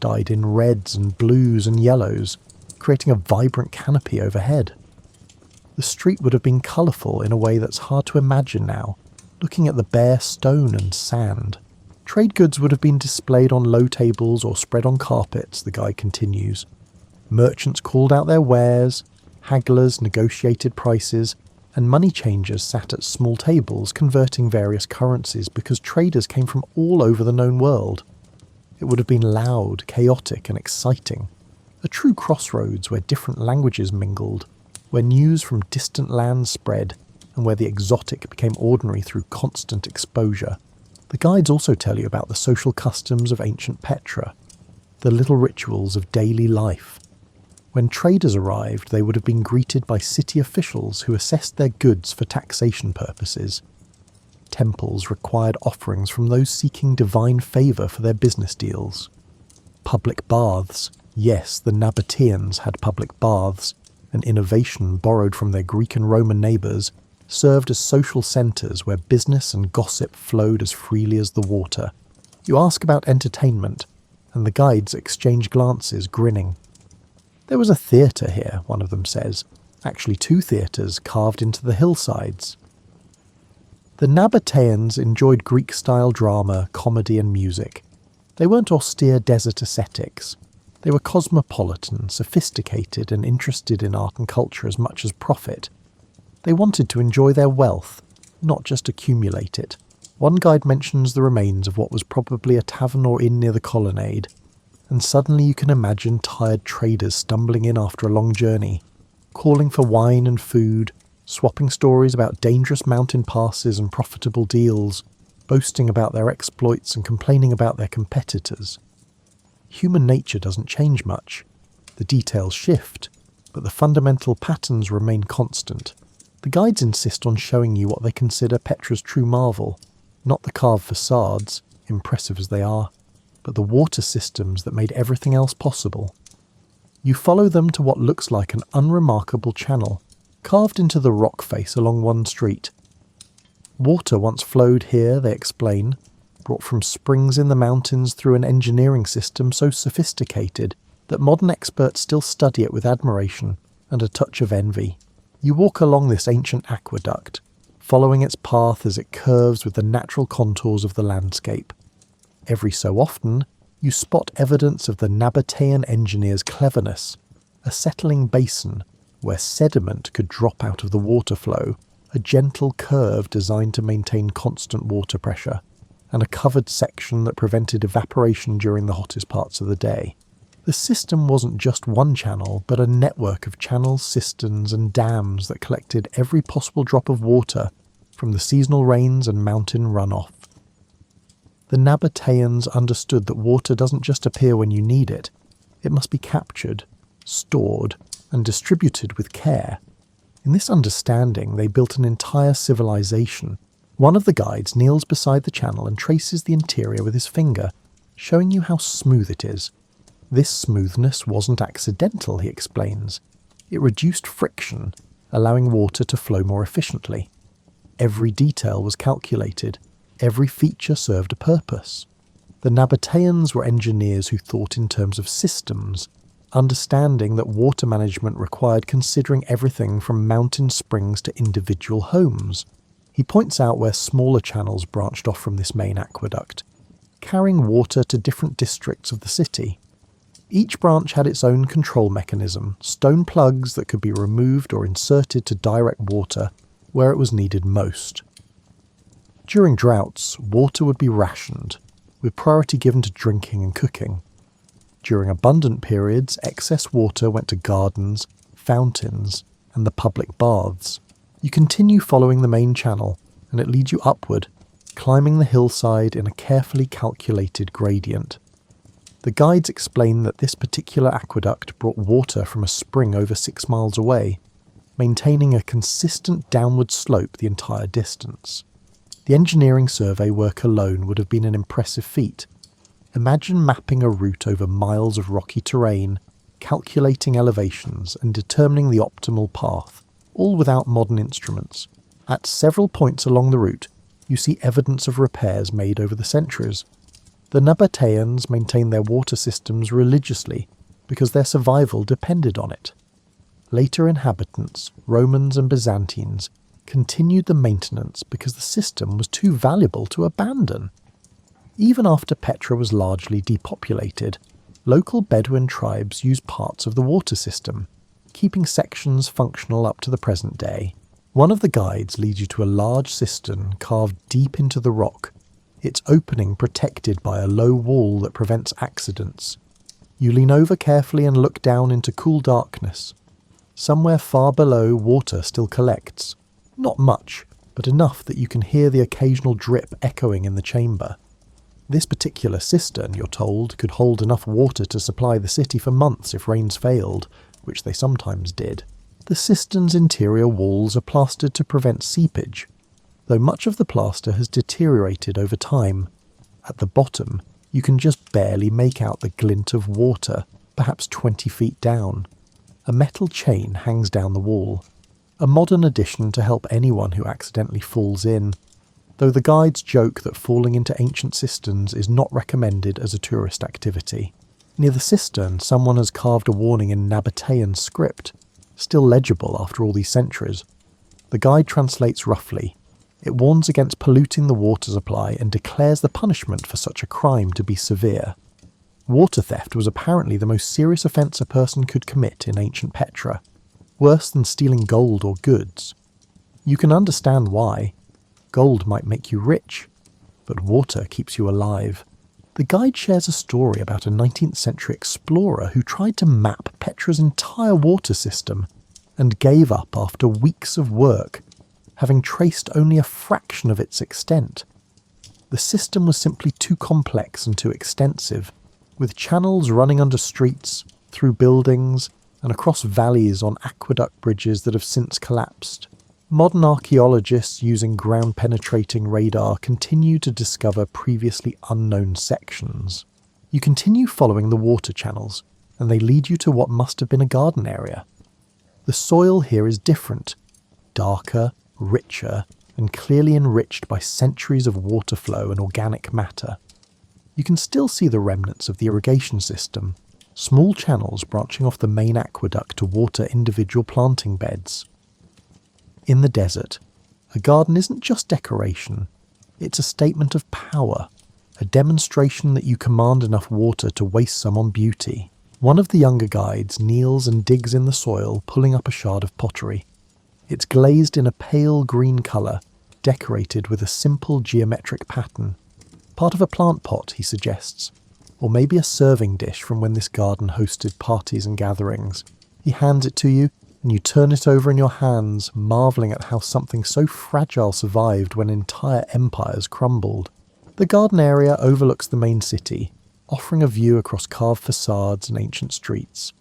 dyed in reds and blues and yellows, creating a vibrant canopy overhead. The street would have been colourful in a way that's hard to imagine now, looking at the bare stone and sand. Trade goods would have been displayed on low tables or spread on carpets, the guide continues. Merchants called out their wares, hagglers negotiated prices, and money changers sat at small tables converting various currencies because traders came from all over the known world. It would have been loud, chaotic, and exciting. A true crossroads where different languages mingled, where news from distant lands spread, and where the exotic became ordinary through constant exposure. The guides also tell you about the social customs of ancient Petra, the little rituals of daily life. When traders arrived, they would have been greeted by city officials who assessed their goods for taxation purposes. Temples required offerings from those seeking divine favour for their business deals. Public baths. Yes, the Nabateans had public baths, an innovation borrowed from their Greek and Roman neighbours, served as social centres where business and gossip flowed as freely as the water. You ask about entertainment, and the guides exchange glances, grinning. There was a theatre here, one of them says, actually 2 theatres carved into the hillsides. The Nabateans enjoyed Greek-style drama, comedy and music. They weren't austere desert ascetics. They were cosmopolitan, sophisticated and interested in art and culture as much as profit. They wanted to enjoy their wealth, not just accumulate it. One guide mentions the remains of what was probably a tavern or inn near the colonnade, and suddenly you can imagine tired traders stumbling in after a long journey, calling for wine and food, swapping stories about dangerous mountain passes and profitable deals, boasting about their exploits and complaining about their competitors. Human nature doesn't change much. The details shift, but the fundamental patterns remain constant. The guides insist on showing you what they consider Petra's true marvel, not the carved facades, impressive as they are, but the water systems that made everything else possible. You follow them to what looks like an unremarkable channel, carved into the rock face along one street. Water once flowed here, they explain, brought from springs in the mountains through an engineering system so sophisticated that modern experts still study it with admiration and a touch of envy. You walk along this ancient aqueduct, following its path as it curves with the natural contours of the landscape. Every so often, you spot evidence of the Nabatean engineer's cleverness, a settling basin where sediment could drop out of the water flow, a gentle curve designed to maintain constant water pressure, and a covered section that prevented evaporation during the hottest parts of the day. The system wasn't just one channel, but a network of channels, cisterns and dams that collected every possible drop of water from the seasonal rains and mountain runoff. The Nabateans understood that water doesn't just appear when you need it. It must be captured, stored, and distributed with care. In this understanding, they built an entire civilization. One of the guides kneels beside the channel and traces the interior with his finger, showing you how smooth it is. This smoothness wasn't accidental, he explains. It reduced friction, allowing water to flow more efficiently. Every detail was calculated. Every feature served a purpose. The Nabateans were engineers who thought in terms of systems, understanding that water management required considering everything from mountain springs to individual homes. He points out where smaller channels branched off from this main aqueduct, carrying water to different districts of the city. Each branch had its own control mechanism, stone plugs that could be removed or inserted to direct water where it was needed most. During droughts, water would be rationed, with priority given to drinking and cooking. During abundant periods, excess water went to gardens, fountains, and the public baths. You continue following the main channel, and it leads you upward, climbing the hillside in a carefully calculated gradient. The guides explain that this particular aqueduct brought water from a spring over 6 miles away, maintaining a consistent downward slope the entire distance. The engineering survey work alone would have been an impressive feat. Imagine mapping a route over miles of rocky terrain, calculating elevations and determining the optimal path, all without modern instruments. At several points along the route, you see evidence of repairs made over the centuries. The Nabateans maintained their water systems religiously because their survival depended on it. Later inhabitants, Romans and Byzantines, continued the maintenance because the system was too valuable to abandon. Even after Petra was largely depopulated, local Bedouin tribes used parts of the water system, keeping sections functional up to the present day. One of the guides leads you to a large cistern carved deep into the rock, its opening protected by a low wall that prevents accidents. You lean over carefully and look down into cool darkness. Somewhere far below, water still collects. Not much, but enough that you can hear the occasional drip echoing in the chamber. This particular cistern, you're told, could hold enough water to supply the city for months if rains failed, which they sometimes did. The cistern's interior walls are plastered to prevent seepage, though much of the plaster has deteriorated over time. At the bottom, you can just barely make out the glint of water, perhaps 20 feet down. A metal chain hangs down the wall, a modern addition to help anyone who accidentally falls in, though the guides joke that falling into ancient cisterns is not recommended as a tourist activity. Near the cistern, someone has carved a warning in Nabatean script, still legible after all these centuries. The guide translates roughly. It warns against polluting the water supply and declares the punishment for such a crime to be severe. Water theft was apparently the most serious offence a person could commit in ancient Petra, worse than stealing gold or goods. You can understand why. Gold might make you rich, but water keeps you alive. The guide shares a story about a 19th century explorer who tried to map Petra's entire water system and gave up after weeks of work, having traced only a fraction of its extent. The system was simply too complex and too extensive, with channels running under streets, through buildings, and across valleys on aqueduct bridges that have since collapsed. Modern archaeologists using ground-penetrating radar continue to discover previously unknown sections. You continue following the water channels, and they lead you to what must have been a garden area. The soil here is different, darker, richer, and clearly enriched by centuries of water flow and organic matter. You can still see the remnants of the irrigation system, small channels branching off the main aqueduct to water individual planting beds. In the desert, a garden isn't just decoration, it's a statement of power, a demonstration that you command enough water to waste some on beauty. One of the younger guides kneels and digs in the soil, pulling up a shard of pottery. It's glazed in a pale green colour, decorated with a simple geometric pattern. Part of a plant pot, he suggests, or maybe a serving dish from when this garden hosted parties and gatherings. He hands it to you, and you turn it over in your hands, marvelling at how something so fragile survived when entire empires crumbled. The garden area overlooks the main city, offering a view across carved facades and ancient streets.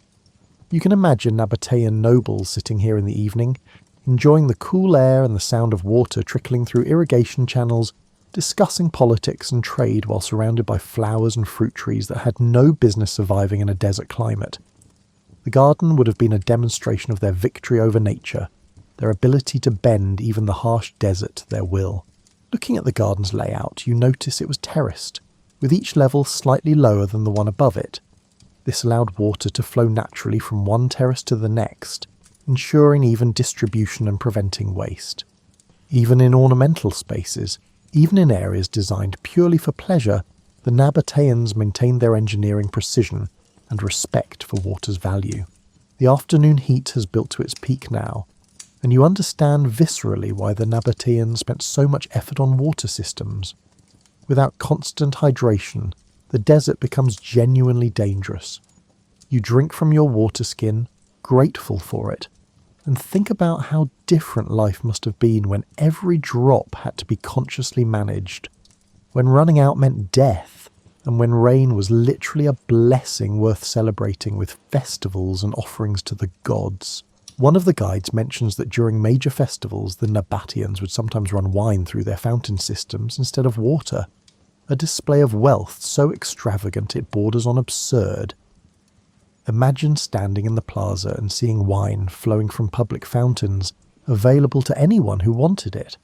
You can imagine Nabatean nobles sitting here in the evening, enjoying the cool air and the sound of water trickling through irrigation channels, discussing politics and trade while surrounded by flowers and fruit trees that had no business surviving in a desert climate. The garden would have been a demonstration of their victory over nature, their ability to bend even the harsh desert to their will. Looking at the garden's layout, you notice it was terraced, with each level slightly lower than the one above it. This allowed water to flow naturally from one terrace to the next, ensuring even distribution and preventing waste. Even in ornamental spaces, even in areas designed purely for pleasure, the Nabateans maintained their engineering precision and respect for water's value. The afternoon heat has built to its peak now, and you understand viscerally why the Nabateans spent so much effort on water systems. Without constant hydration, the desert becomes genuinely dangerous. You drink from your water skin, grateful for it, and think about how different life must have been when every drop had to be consciously managed, when running out meant death, and when rain was literally a blessing worth celebrating with festivals and offerings to the gods. One of the guides mentions that during major festivals the Nabateans would sometimes run wine through their fountain systems instead of water, a display of wealth so extravagant it borders on absurd. Imagine standing in the plaza and seeing wine flowing from public fountains, available to anyone who wanted it.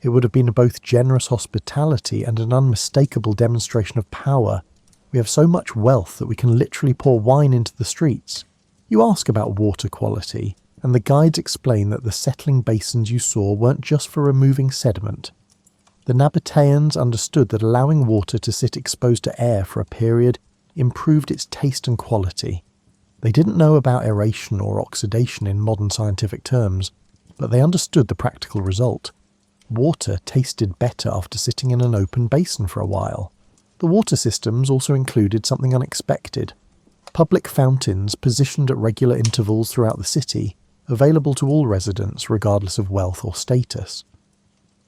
It would have been both generous hospitality and an unmistakable demonstration of power. We have so much wealth that we can literally pour wine into the streets. You ask about water quality, and the guides explain that the settling basins you saw weren't just for removing sediment. The Nabateans understood that allowing water to sit exposed to air for a period improved its taste and quality. They didn't know about aeration or oxidation in modern scientific terms, but they understood the practical result. Water tasted better after sitting in an open basin for a while. The water systems also included something unexpected. Public fountains positioned at regular intervals throughout the city, available to all residents regardless of wealth or status.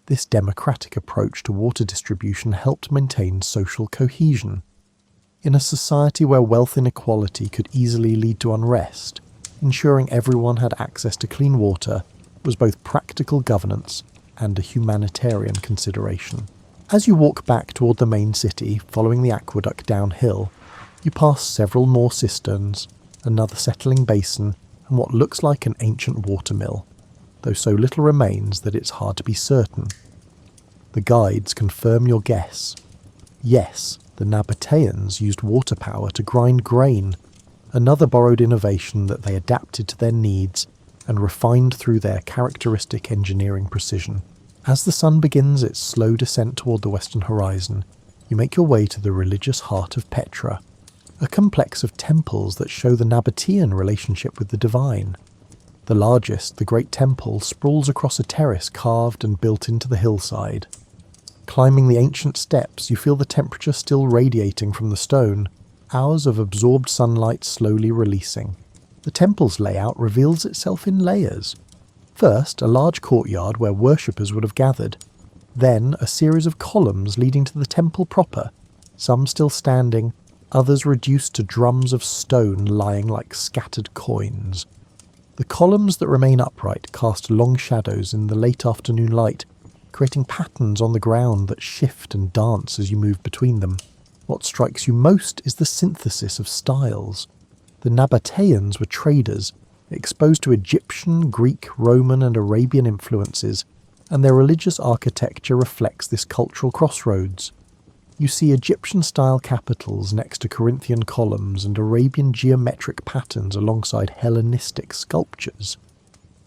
This democratic approach to water distribution helped maintain social cohesion. In a society where wealth inequality could easily lead to unrest, ensuring everyone had access to clean water was both practical governance and a humanitarian consideration. As you walk back toward the main city, following the aqueduct downhill, you pass several more cisterns, another settling basin, and what looks like an ancient watermill, though so little remains that it's hard to be certain. The guides confirm your guess. Yes, the Nabateans used water power to grind grain, another borrowed innovation that they adapted to their needs and refined through their characteristic engineering precision. As the sun begins its slow descent toward the western horizon, you make your way to the religious heart of Petra, a complex of temples that show the Nabatean relationship with the divine. The largest, the Great Temple, sprawls across a terrace carved and built into the hillside. Climbing the ancient steps, you feel the temperature still radiating from the stone, hours of absorbed sunlight slowly releasing. The temple's layout reveals itself in layers. First, a large courtyard where worshippers would have gathered. Then, a series of columns leading to the temple proper, some still standing, others reduced to drums of stone lying like scattered coins. The columns that remain upright cast long shadows in the late afternoon light, creating patterns on the ground that shift and dance as you move between them. What strikes you most is the synthesis of styles. The Nabateans were traders, exposed to Egyptian, Greek, Roman and Arabian influences, and their religious architecture reflects this cultural crossroads. You see Egyptian-style capitals next to Corinthian columns and Arabian geometric patterns alongside Hellenistic sculptures.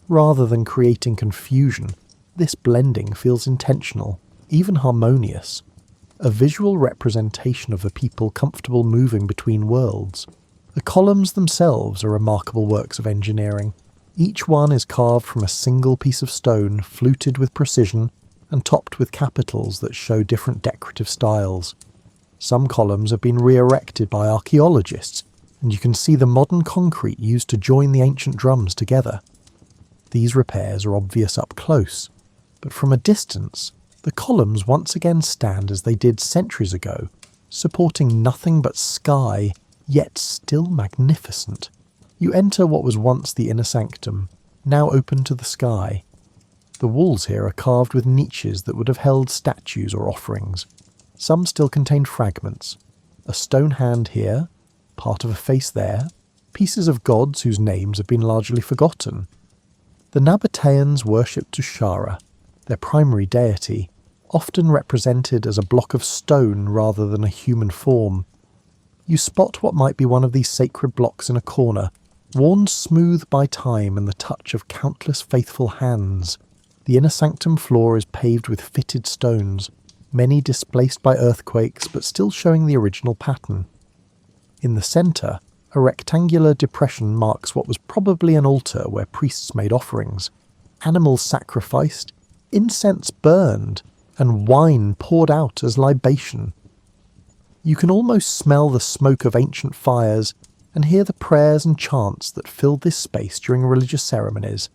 Rather than creating confusion, this blending feels intentional, even harmonious, a visual representation of a people comfortable moving between worlds. The columns themselves are remarkable works of engineering. Each one is carved from a single piece of stone, fluted with precision, and topped with capitals that show different decorative styles. Some columns have been re-erected by archaeologists, and you can see the modern concrete used to join the ancient drums together. These repairs are obvious up close, but from a distance, the columns once again stand as they did centuries ago, supporting nothing but sky, yet still magnificent. You enter what was once the inner sanctum, now open to the sky. The walls here are carved with niches that would have held statues or offerings. Some still contain fragments. A stone hand here, part of a face there, pieces of gods whose names have been largely forgotten. The Nabateans worshipped Tushara, their primary deity, often represented as a block of stone rather than a human form. You spot what might be one of these sacred blocks in a corner, worn smooth by time and the touch of countless faithful hands. The inner sanctum floor is paved with fitted stones, many displaced by earthquakes but still showing the original pattern. In the centre, a rectangular depression marks what was probably an altar where priests made offerings. Animals sacrificed, incense burned, and wine poured out as libation. You can almost smell the smoke of ancient fires and hear the prayers and chants that filled this space during religious ceremonies.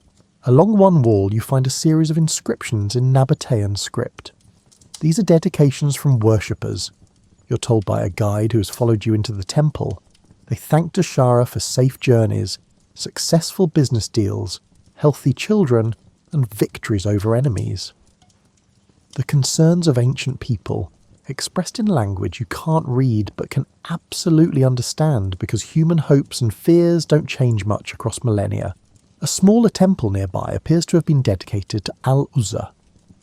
Along one wall you find a series of inscriptions in Nabatean script. These are dedications from worshippers. You're told by a guide who has followed you into the temple. They thank Tushara for safe journeys, successful business deals, healthy children, and victories over enemies. The concerns of ancient people, expressed in language you can't read but can absolutely understand because human hopes and fears don't change much across millennia. A smaller temple nearby appears to have been dedicated to Al-Uzza,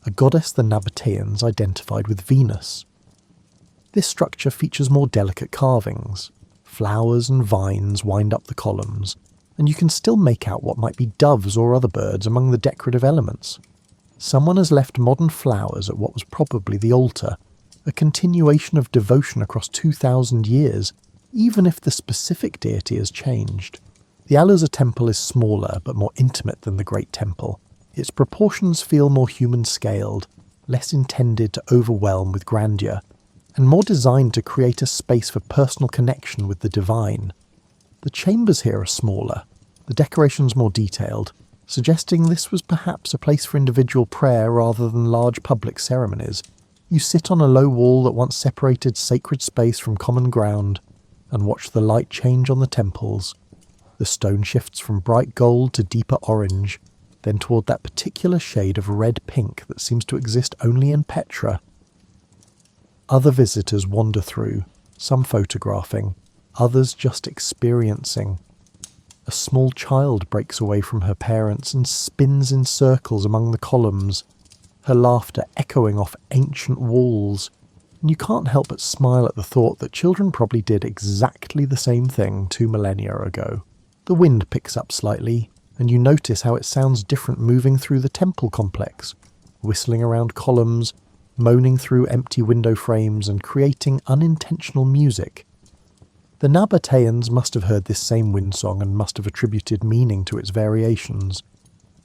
a goddess the Nabateans identified with Venus. This structure features more delicate carvings. Flowers and vines wind up the columns, and you can still make out what might be doves or other birds among the decorative elements. Someone has left modern flowers at what was probably the altar, a continuation of devotion across 2,000 years, even if the specific deity has changed. The Al-Uzza temple is smaller but more intimate than the Great Temple. Its proportions feel more human-scaled, less intended to overwhelm with grandeur, and more designed to create a space for personal connection with the divine. The chambers here are smaller, the decorations more detailed, Suggesting this was perhaps a place for individual prayer rather than large public ceremonies. You sit on a low wall that once separated sacred space from common ground and watch the light change on the temples. The stone shifts from bright gold to deeper orange, then toward that particular shade of red-pink that seems to exist only in Petra. Other visitors wander through, some photographing, others just experiencing. A small child breaks away from her parents and spins in circles among the columns, her laughter echoing off ancient walls, and you can't help but smile at the thought that children probably did exactly the same thing 2 millennia ago. The wind picks up slightly, and you notice how it sounds different moving through the temple complex, whistling around columns, moaning through empty window frames and creating unintentional music. The Nabateans must have heard this same wind song and must have attributed meaning to its variations.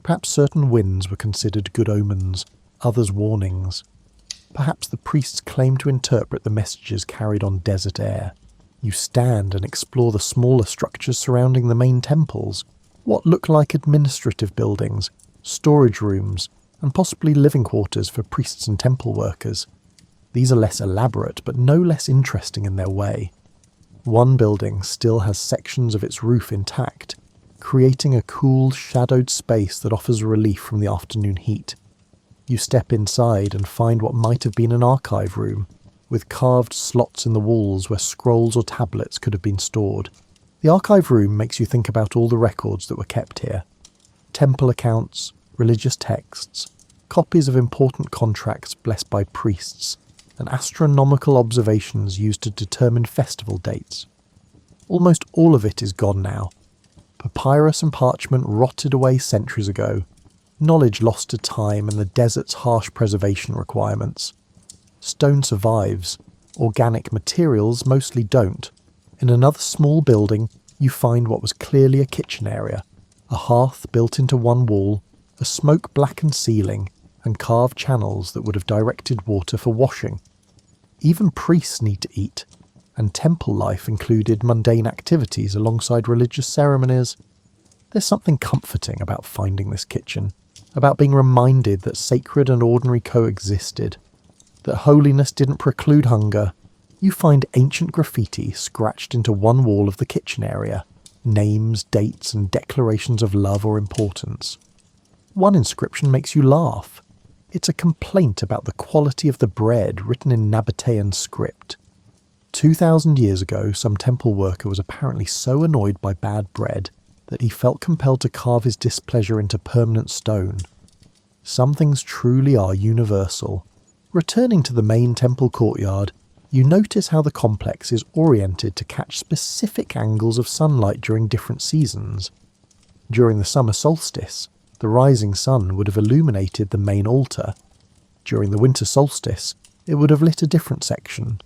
Perhaps certain winds were considered good omens, others warnings. Perhaps the priests claimed to interpret the messages carried on desert air. You stand and explore the smaller structures surrounding the main temples, what look like administrative buildings, storage rooms, and possibly living quarters for priests and temple workers. These are less elaborate, but no less interesting in their way. One building still has sections of its roof intact, creating a cool, shadowed space that offers relief from the afternoon heat. You step inside and find what might have been an archive room, with carved slots in the walls where scrolls or tablets could have been stored. The archive room makes you think about all the records that were kept here. Temple accounts, religious texts, copies of important contracts blessed by priests, and astronomical observations used to determine festival dates. Almost all of it is gone now. Papyrus and parchment rotted away centuries ago, knowledge lost to time and the desert's harsh preservation requirements. Stone survives, organic materials mostly don't. In another small building, you find what was clearly a kitchen area, a hearth built into one wall, a smoke-blackened ceiling, and carved channels that would have directed water for washing. Even priests need to eat, and temple life included mundane activities alongside religious ceremonies. There's something comforting about finding this kitchen, about being reminded that sacred and ordinary coexisted, that holiness didn't preclude hunger. You find ancient graffiti scratched into one wall of the kitchen area, names, dates, and declarations of love or importance. One inscription makes you laugh. It's a complaint about the quality of the bread written in Nabatean script. 2,000 years ago, some temple worker was apparently so annoyed by bad bread that he felt compelled to carve his displeasure into permanent stone. Some things truly are universal. Returning to the main temple courtyard, you notice how the complex is oriented to catch specific angles of sunlight during different seasons. During the summer solstice, the rising sun would have illuminated the main altar. During the winter solstice, it would have lit a different section.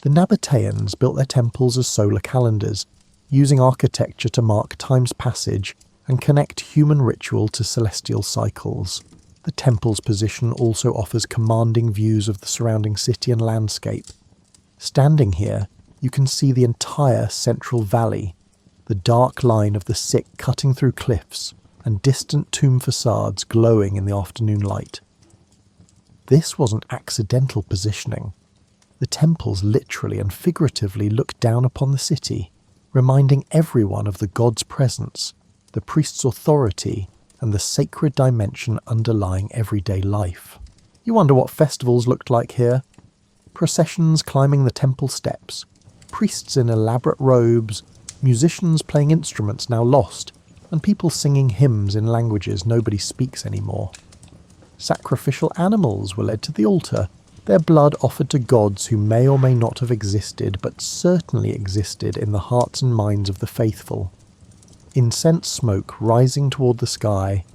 The Nabateans built their temples as solar calendars, using architecture to mark time's passage and connect human ritual to celestial cycles. The temple's position also offers commanding views of the surrounding city and landscape. Standing here, you can see the entire central valley, the dark line of the Sick cutting through cliffs, and distant tomb facades glowing in the afternoon light. This wasn't accidental positioning. The temples literally and figuratively look down upon the city, reminding everyone of the god's presence, the priest's authority, and the sacred dimension underlying everyday life. You wonder what festivals looked like here. Processions climbing the temple steps, priests in elaborate robes, musicians playing instruments now lost, and people singing hymns in languages nobody speaks anymore. Sacrificial animals were led to the altar, their blood offered to gods who may or may not have existed, but certainly existed in the hearts and minds of the faithful. Incense smoke rising toward the sky,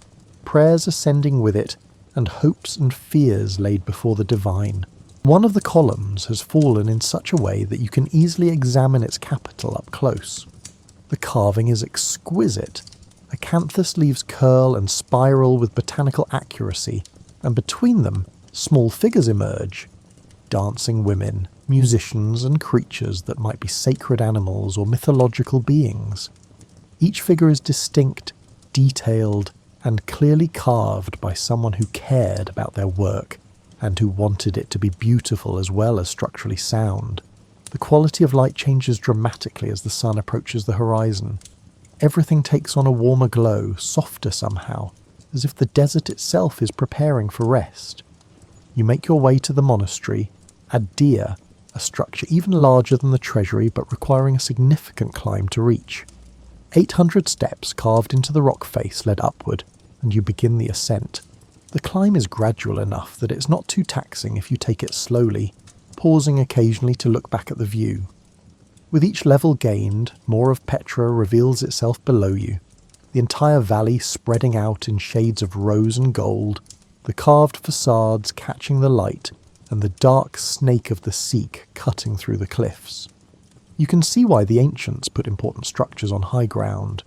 prayers ascending with it, and hopes and fears laid before the divine. One of the columns has fallen in such a way that you can easily examine its capital up close. The carving is exquisite. Acanthus leaves curl and spiral with botanical accuracy, and between them, small figures emerge. Dancing women, musicians, and creatures that might be sacred animals or mythological beings. Each figure is distinct, detailed, and clearly carved by someone who cared about their work and who wanted it to be beautiful as well as structurally sound. The quality of light changes dramatically as the sun approaches the horizon. Everything takes on a warmer glow, softer somehow, as if the desert itself is preparing for rest. You make your way to the monastery, Adia, a structure even larger than the treasury but requiring a significant climb to reach. 800 steps carved into the rock face led upward, and you begin the ascent. The climb is gradual enough that it's not too taxing if you take it slowly, pausing occasionally to look back at the view. With each level gained, more of Petra reveals itself below you, the entire valley spreading out in shades of rose and gold, the carved facades catching the light, and the dark snake of the Seek cutting through the cliffs. You can see why the ancients put important structures on high ground.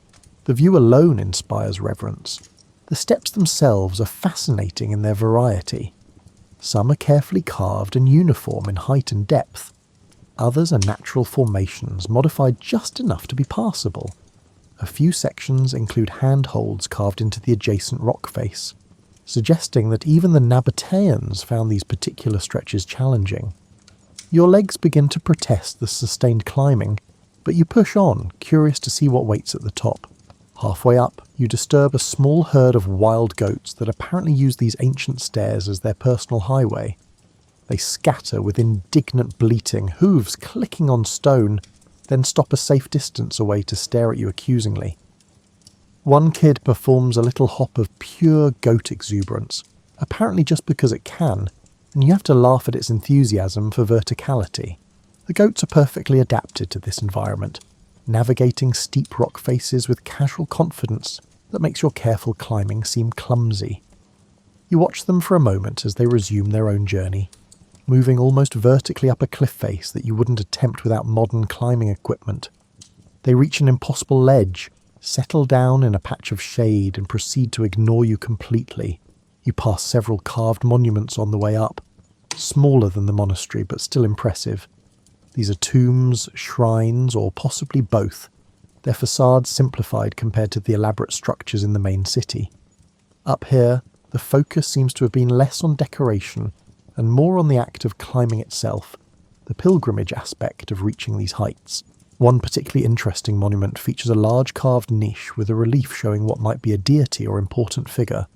The view alone inspires reverence. The steps themselves are fascinating in their variety. Some are carefully carved and uniform in height and depth. Others are natural formations modified just enough to be passable. A few sections include handholds carved into the adjacent rock face, suggesting that even the Nabateans found these particular stretches challenging. Your legs begin to protest the sustained climbing, but you push on, curious to see what waits at the top. Halfway up, you disturb a small herd of wild goats that apparently use these ancient stairs as their personal highway. They scatter with indignant bleating, hooves clicking on stone, then stop a safe distance away to stare at you accusingly. One kid performs a little hop of pure goat exuberance, apparently just because it can, and you have to laugh at its enthusiasm for verticality. The goats are perfectly adapted to this environment, navigating steep rock faces with casual confidence that makes your careful climbing seem clumsy. You watch them for a moment as they resume their own journey, moving almost vertically up a cliff face that you wouldn't attempt without modern climbing equipment. They reach an impossible ledge, settle down in a patch of shade and proceed to ignore you completely. You pass several carved monuments on the way up, smaller than the monastery but still impressive. These are tombs, shrines, or possibly both, their facades simplified compared to the elaborate structures in the main city. Up here, the focus seems to have been less on decoration and more on the act of climbing itself, the pilgrimage aspect of reaching these heights. One particularly interesting monument features a large carved niche with a relief showing what might be a deity or important figure.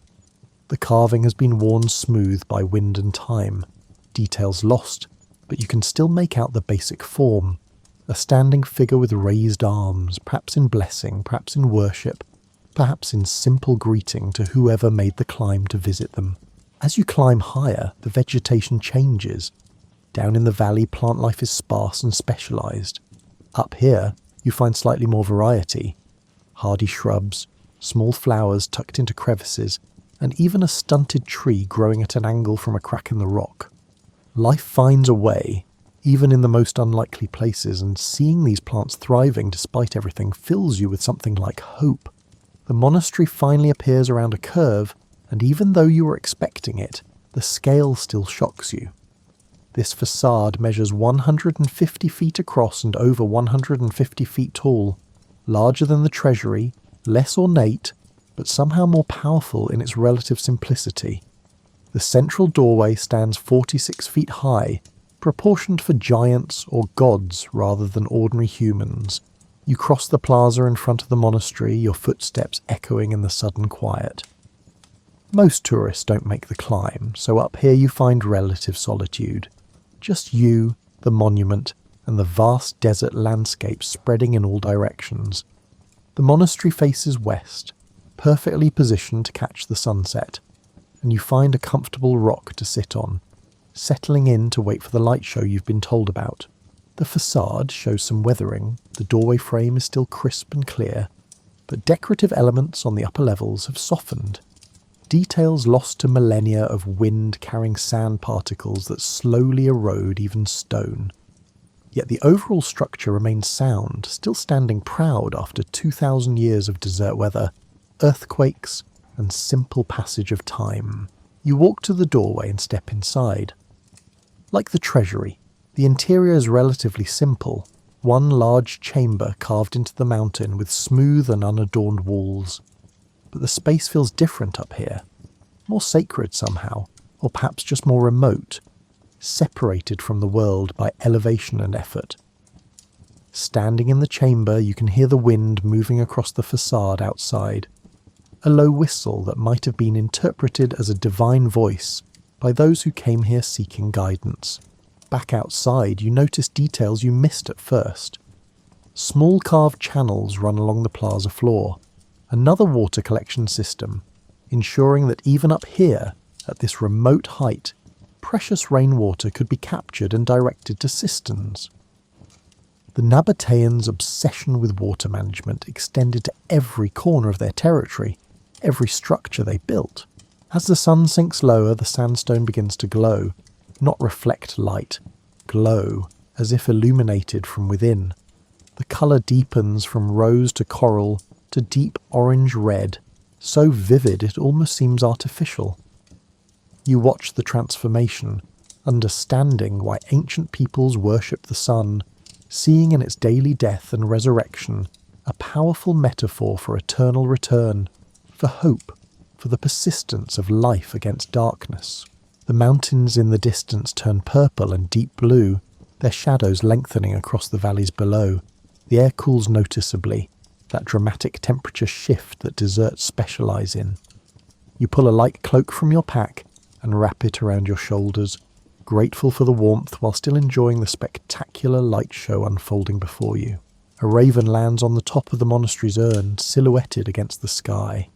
The carving has been worn smooth by wind and time, details lost, but you can still make out the basic form. A standing figure with raised arms, perhaps in blessing, perhaps in worship, perhaps in simple greeting to whoever made the climb to visit them. As you climb higher, the vegetation changes. Down in the valley, plant life is sparse and specialised. Up here, you find slightly more variety. Hardy shrubs, small flowers tucked into crevices, and even a stunted tree growing at an angle from a crack in the rock. Life finds a way, even in the most unlikely places, and seeing these plants thriving despite everything fills you with something like hope. The monastery finally appears around a curve, and even though you were expecting it, the scale still shocks you. This facade measures 150 feet across and over 150 feet tall, larger than the treasury, less ornate, but somehow more powerful in its relative simplicity. The central doorway stands 46 feet high, proportioned for giants or gods rather than ordinary humans. You cross the plaza in front of the monastery, your footsteps echoing in the sudden quiet. Most tourists don't make the climb, so up here you find relative solitude. Just you, the monument, and the vast desert landscape spreading in all directions. The monastery faces west, perfectly positioned to catch the sunset, and you find a comfortable rock to sit on, settling in to wait for the light show you've been told about. The facade shows some weathering, the doorway frame is still crisp and clear, but decorative elements on the upper levels have softened. Details lost to millennia of wind carrying sand particles that slowly erode even stone. Yet the overall structure remains sound, still standing proud after 2,000 years of desert weather, earthquakes, and simple passage of time. You walk to the doorway and step inside. Like the treasury, the interior is relatively simple, one large chamber carved into the mountain with smooth and unadorned walls. but the space feels different up here. More sacred somehow, or perhaps just more remote, separated from the world by elevation and effort. Standing in the chamber, you can hear the wind moving across the facade outside, a low whistle that might have been interpreted as a divine voice by those who came here seeking guidance. Back outside, you notice details you missed at first. Small carved channels run along the plaza floor, another water collection system, ensuring that even up here, at this remote height, precious rainwater could be captured and directed to cisterns. The Nabateans' obsession with water management extended to every corner of their territory, every structure they built. As the sun sinks lower, the sandstone begins to glow, not reflect light, glow, as if illuminated from within. The colour deepens from rose to coral to deep orange-red, so vivid it almost seems artificial. You watch the transformation, understanding why ancient peoples worshipped the sun, seeing in its daily death and resurrection a powerful metaphor for eternal return, for hope, for the persistence of life against darkness. The mountains in the distance turn purple and deep blue, their shadows lengthening across the valleys below. The air cools noticeably, that dramatic temperature shift that deserts specialise in. You pull a light cloak from your pack and wrap it around your shoulders, grateful for the warmth while still enjoying the spectacular light show unfolding before you. A raven lands on the top of the monastery's urn, silhouetted against the sky.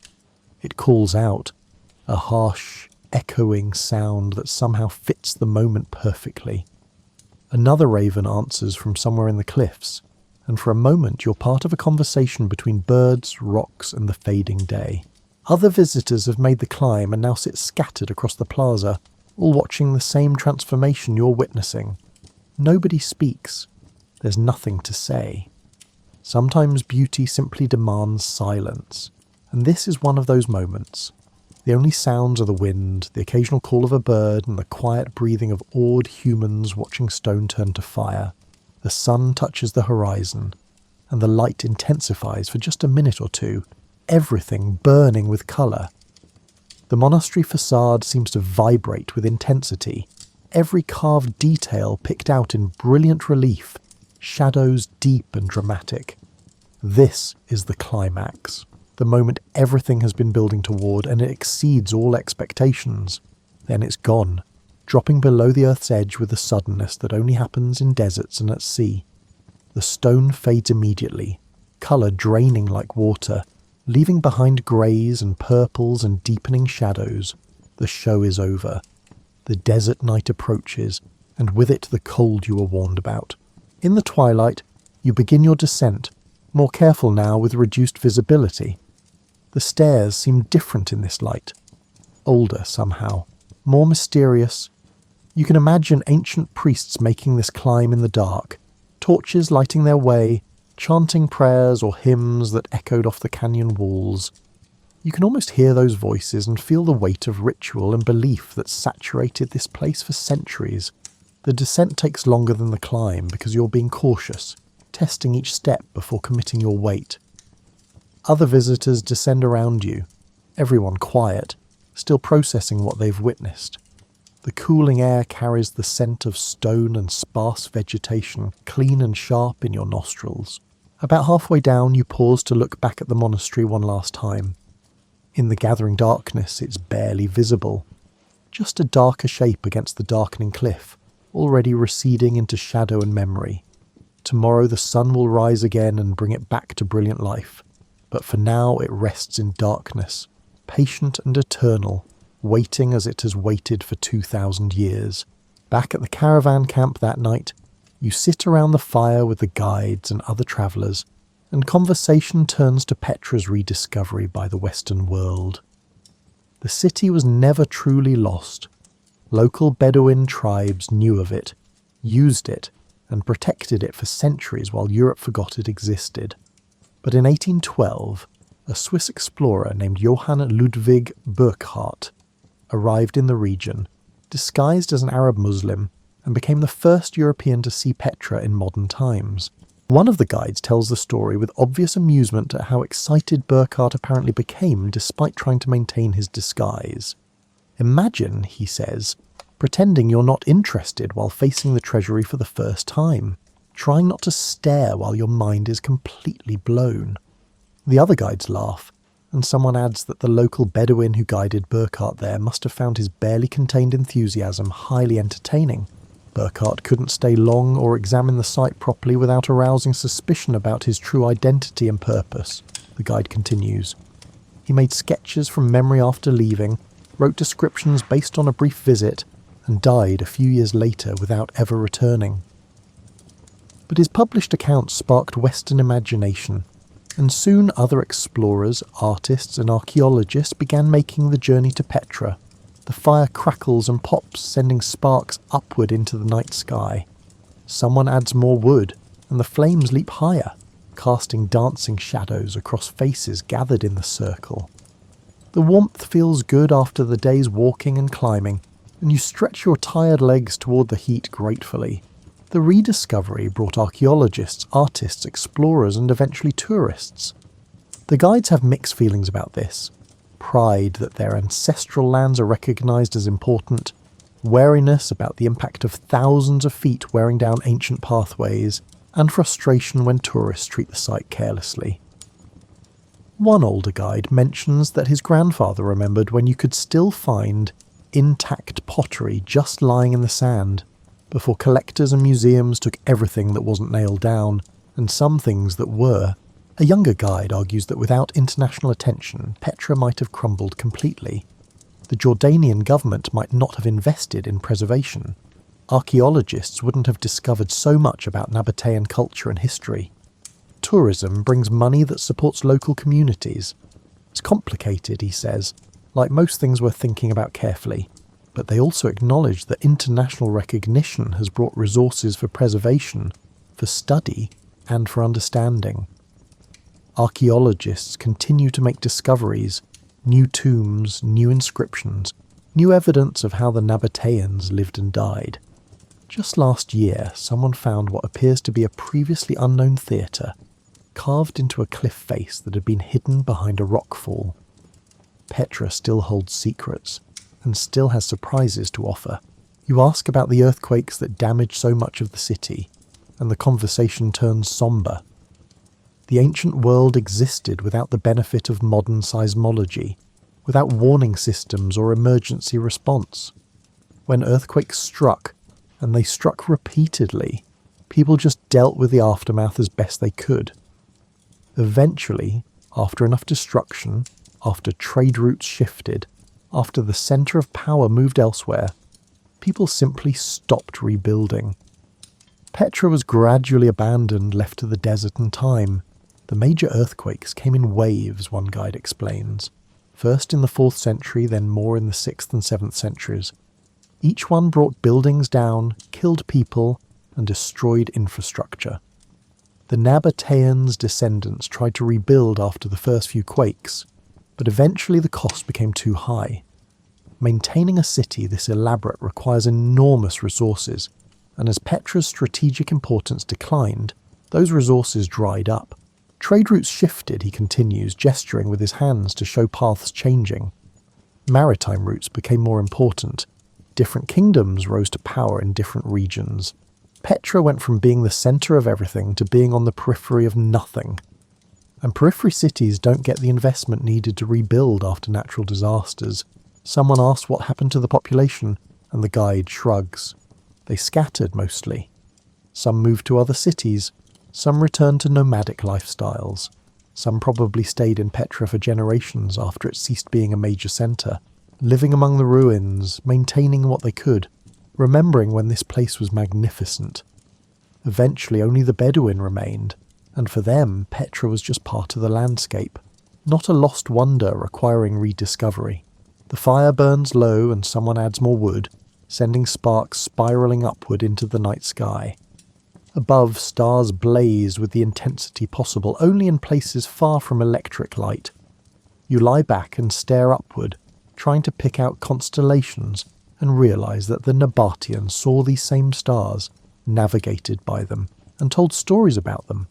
It calls out, a harsh, echoing sound that somehow fits the moment perfectly. Another raven answers from somewhere in the cliffs, and for a moment you're part of a conversation between birds, rocks, and the fading day. Other visitors have made the climb and now sit scattered across the plaza, all watching the same transformation you're witnessing. Nobody speaks. There's nothing to say. Sometimes beauty simply demands silence, and this is one of those moments. The only sounds are the wind, the occasional call of a bird, and the quiet breathing of awed humans watching stone turn to fire. The sun touches the horizon, and the light intensifies for just a minute or two, everything burning with colour. The monastery facade seems to vibrate with intensity, every carved detail picked out in brilliant relief, shadows deep and dramatic. This is the climax, the moment everything has been building toward, and it exceeds all expectations. Then it's gone, dropping below the earth's edge with a suddenness that only happens in deserts and at sea. The stone fades immediately, colour draining like water, leaving behind greys and purples and deepening shadows. The show is over. The desert night approaches, and with it the cold you were warned about. In the twilight, you begin your descent, more careful now with reduced visibility. The stairs seem different in this light, older somehow, more mysterious. You can imagine ancient priests making this climb in the dark, torches lighting their way, chanting prayers or hymns that echoed off the canyon walls. You can almost hear those voices and feel the weight of ritual and belief that saturated this place for centuries. The descent takes longer than the climb because you're being cautious, testing each step before committing your weight. Other visitors descend around you, everyone quiet, still processing what they've witnessed. The cooling air carries the scent of stone and sparse vegetation, clean and sharp in your nostrils. About halfway down, you pause to look back at the monastery one last time. In the gathering darkness, it's barely visible. Just a darker shape against the darkening cliff, already receding into shadow and memory. Tomorrow the sun will rise again and bring it back to brilliant life. But for now it rests in darkness, patient and eternal, waiting as it has waited for 2,000 years. Back at the caravan camp that night, you sit around the fire with the guides and other travellers, and conversation turns to Petra's rediscovery by the Western world. The city was never truly lost. Local Bedouin tribes knew of it, used it, and protected it for centuries while Europe forgot it existed. But in 1812, a Swiss explorer named Johann Ludwig Burckhardt arrived in the region, disguised as an Arab Muslim, and became the first European to see Petra in modern times. One of the guides tells the story with obvious amusement at how excited Burkhart apparently became despite trying to maintain his disguise. Imagine, he says, pretending you're not interested while facing the treasury for the first time, trying not to stare while your mind is completely blown. The other guides laugh, and someone adds that the local Bedouin who guided Burkhart there must have found his barely contained enthusiasm highly entertaining. Burkhart couldn't stay long or examine the site properly without arousing suspicion about his true identity and purpose, the guide continues. He made sketches from memory after leaving, wrote descriptions based on a brief visit, and died a few years later without ever returning. But his published accounts sparked Western imagination, and soon other explorers, artists and archaeologists began making the journey to Petra. The fire crackles and pops, sending sparks upward into the night sky. Someone adds more wood, and the flames leap higher, casting dancing shadows across faces gathered in the circle. The warmth feels good after the day's walking and climbing, and you stretch your tired legs toward the heat gratefully. The rediscovery brought archaeologists, artists, explorers, and eventually tourists. The guides have mixed feelings about this. Pride that their ancestral lands are recognised as important, wariness about the impact of thousands of feet wearing down ancient pathways, and frustration when tourists treat the site carelessly. One older guide mentions that his grandfather remembered when you could still find intact pottery just lying in the sand, before collectors and museums took everything that wasn't nailed down, and some things that were. A younger guide argues that without international attention, Petra might have crumbled completely. The Jordanian government might not have invested in preservation. Archaeologists wouldn't have discovered so much about Nabatean culture and history. Tourism brings money that supports local communities. It's complicated, he says, like most things worth thinking about carefully, but they also acknowledge that international recognition has brought resources for preservation, for study, and for understanding. Archaeologists continue to make discoveries, new tombs, new inscriptions, new evidence of how the Nabateans lived and died. Just last year, someone found what appears to be a previously unknown theatre, carved into a cliff face that had been hidden behind a rockfall. Petra still holds secrets, and still has surprises to offer. You ask about the earthquakes that damaged so much of the city, and the conversation turns sombre. The ancient world existed without the benefit of modern seismology, without warning systems or emergency response. When earthquakes struck, and they struck repeatedly, people just dealt with the aftermath as best they could. Eventually, after enough destruction, after trade routes shifted, after the centre of power moved elsewhere, people simply stopped rebuilding. Petra was gradually abandoned, left to the desert and time. The major earthquakes came in waves, one guide explains. First in the 4th century, then more in the 6th and 7th centuries. Each one brought buildings down, killed people, and destroyed infrastructure. The Nabateans' descendants tried to rebuild after the first few quakes, but eventually the cost became too high. Maintaining a city this elaborate requires enormous resources, and as Petra's strategic importance declined, those resources dried up. Trade routes shifted, he continues, gesturing with his hands to show paths changing. Maritime routes became more important. Different kingdoms rose to power in different regions. Petra went from being the centre of everything to being on the periphery of nothing. And periphery cities don't get the investment needed to rebuild after natural disasters. Someone asks what happened to the population, and the guide shrugs. They scattered mostly. Some moved to other cities. Some returned to nomadic lifestyles. Some probably stayed in Petra for generations after it ceased being a major centre, living among the ruins, maintaining what they could, remembering when this place was magnificent. Eventually only the Bedouin remained, and for them Petra was just part of the landscape, not a lost wonder requiring rediscovery. The fire burns low and someone adds more wood, sending sparks spiralling upward into the night sky. Above, stars blaze with the intensity possible only in places far from electric light. You lie back and stare upward, trying to pick out constellations, and realise that the Nabateans saw these same stars, navigated by them, and told stories about them.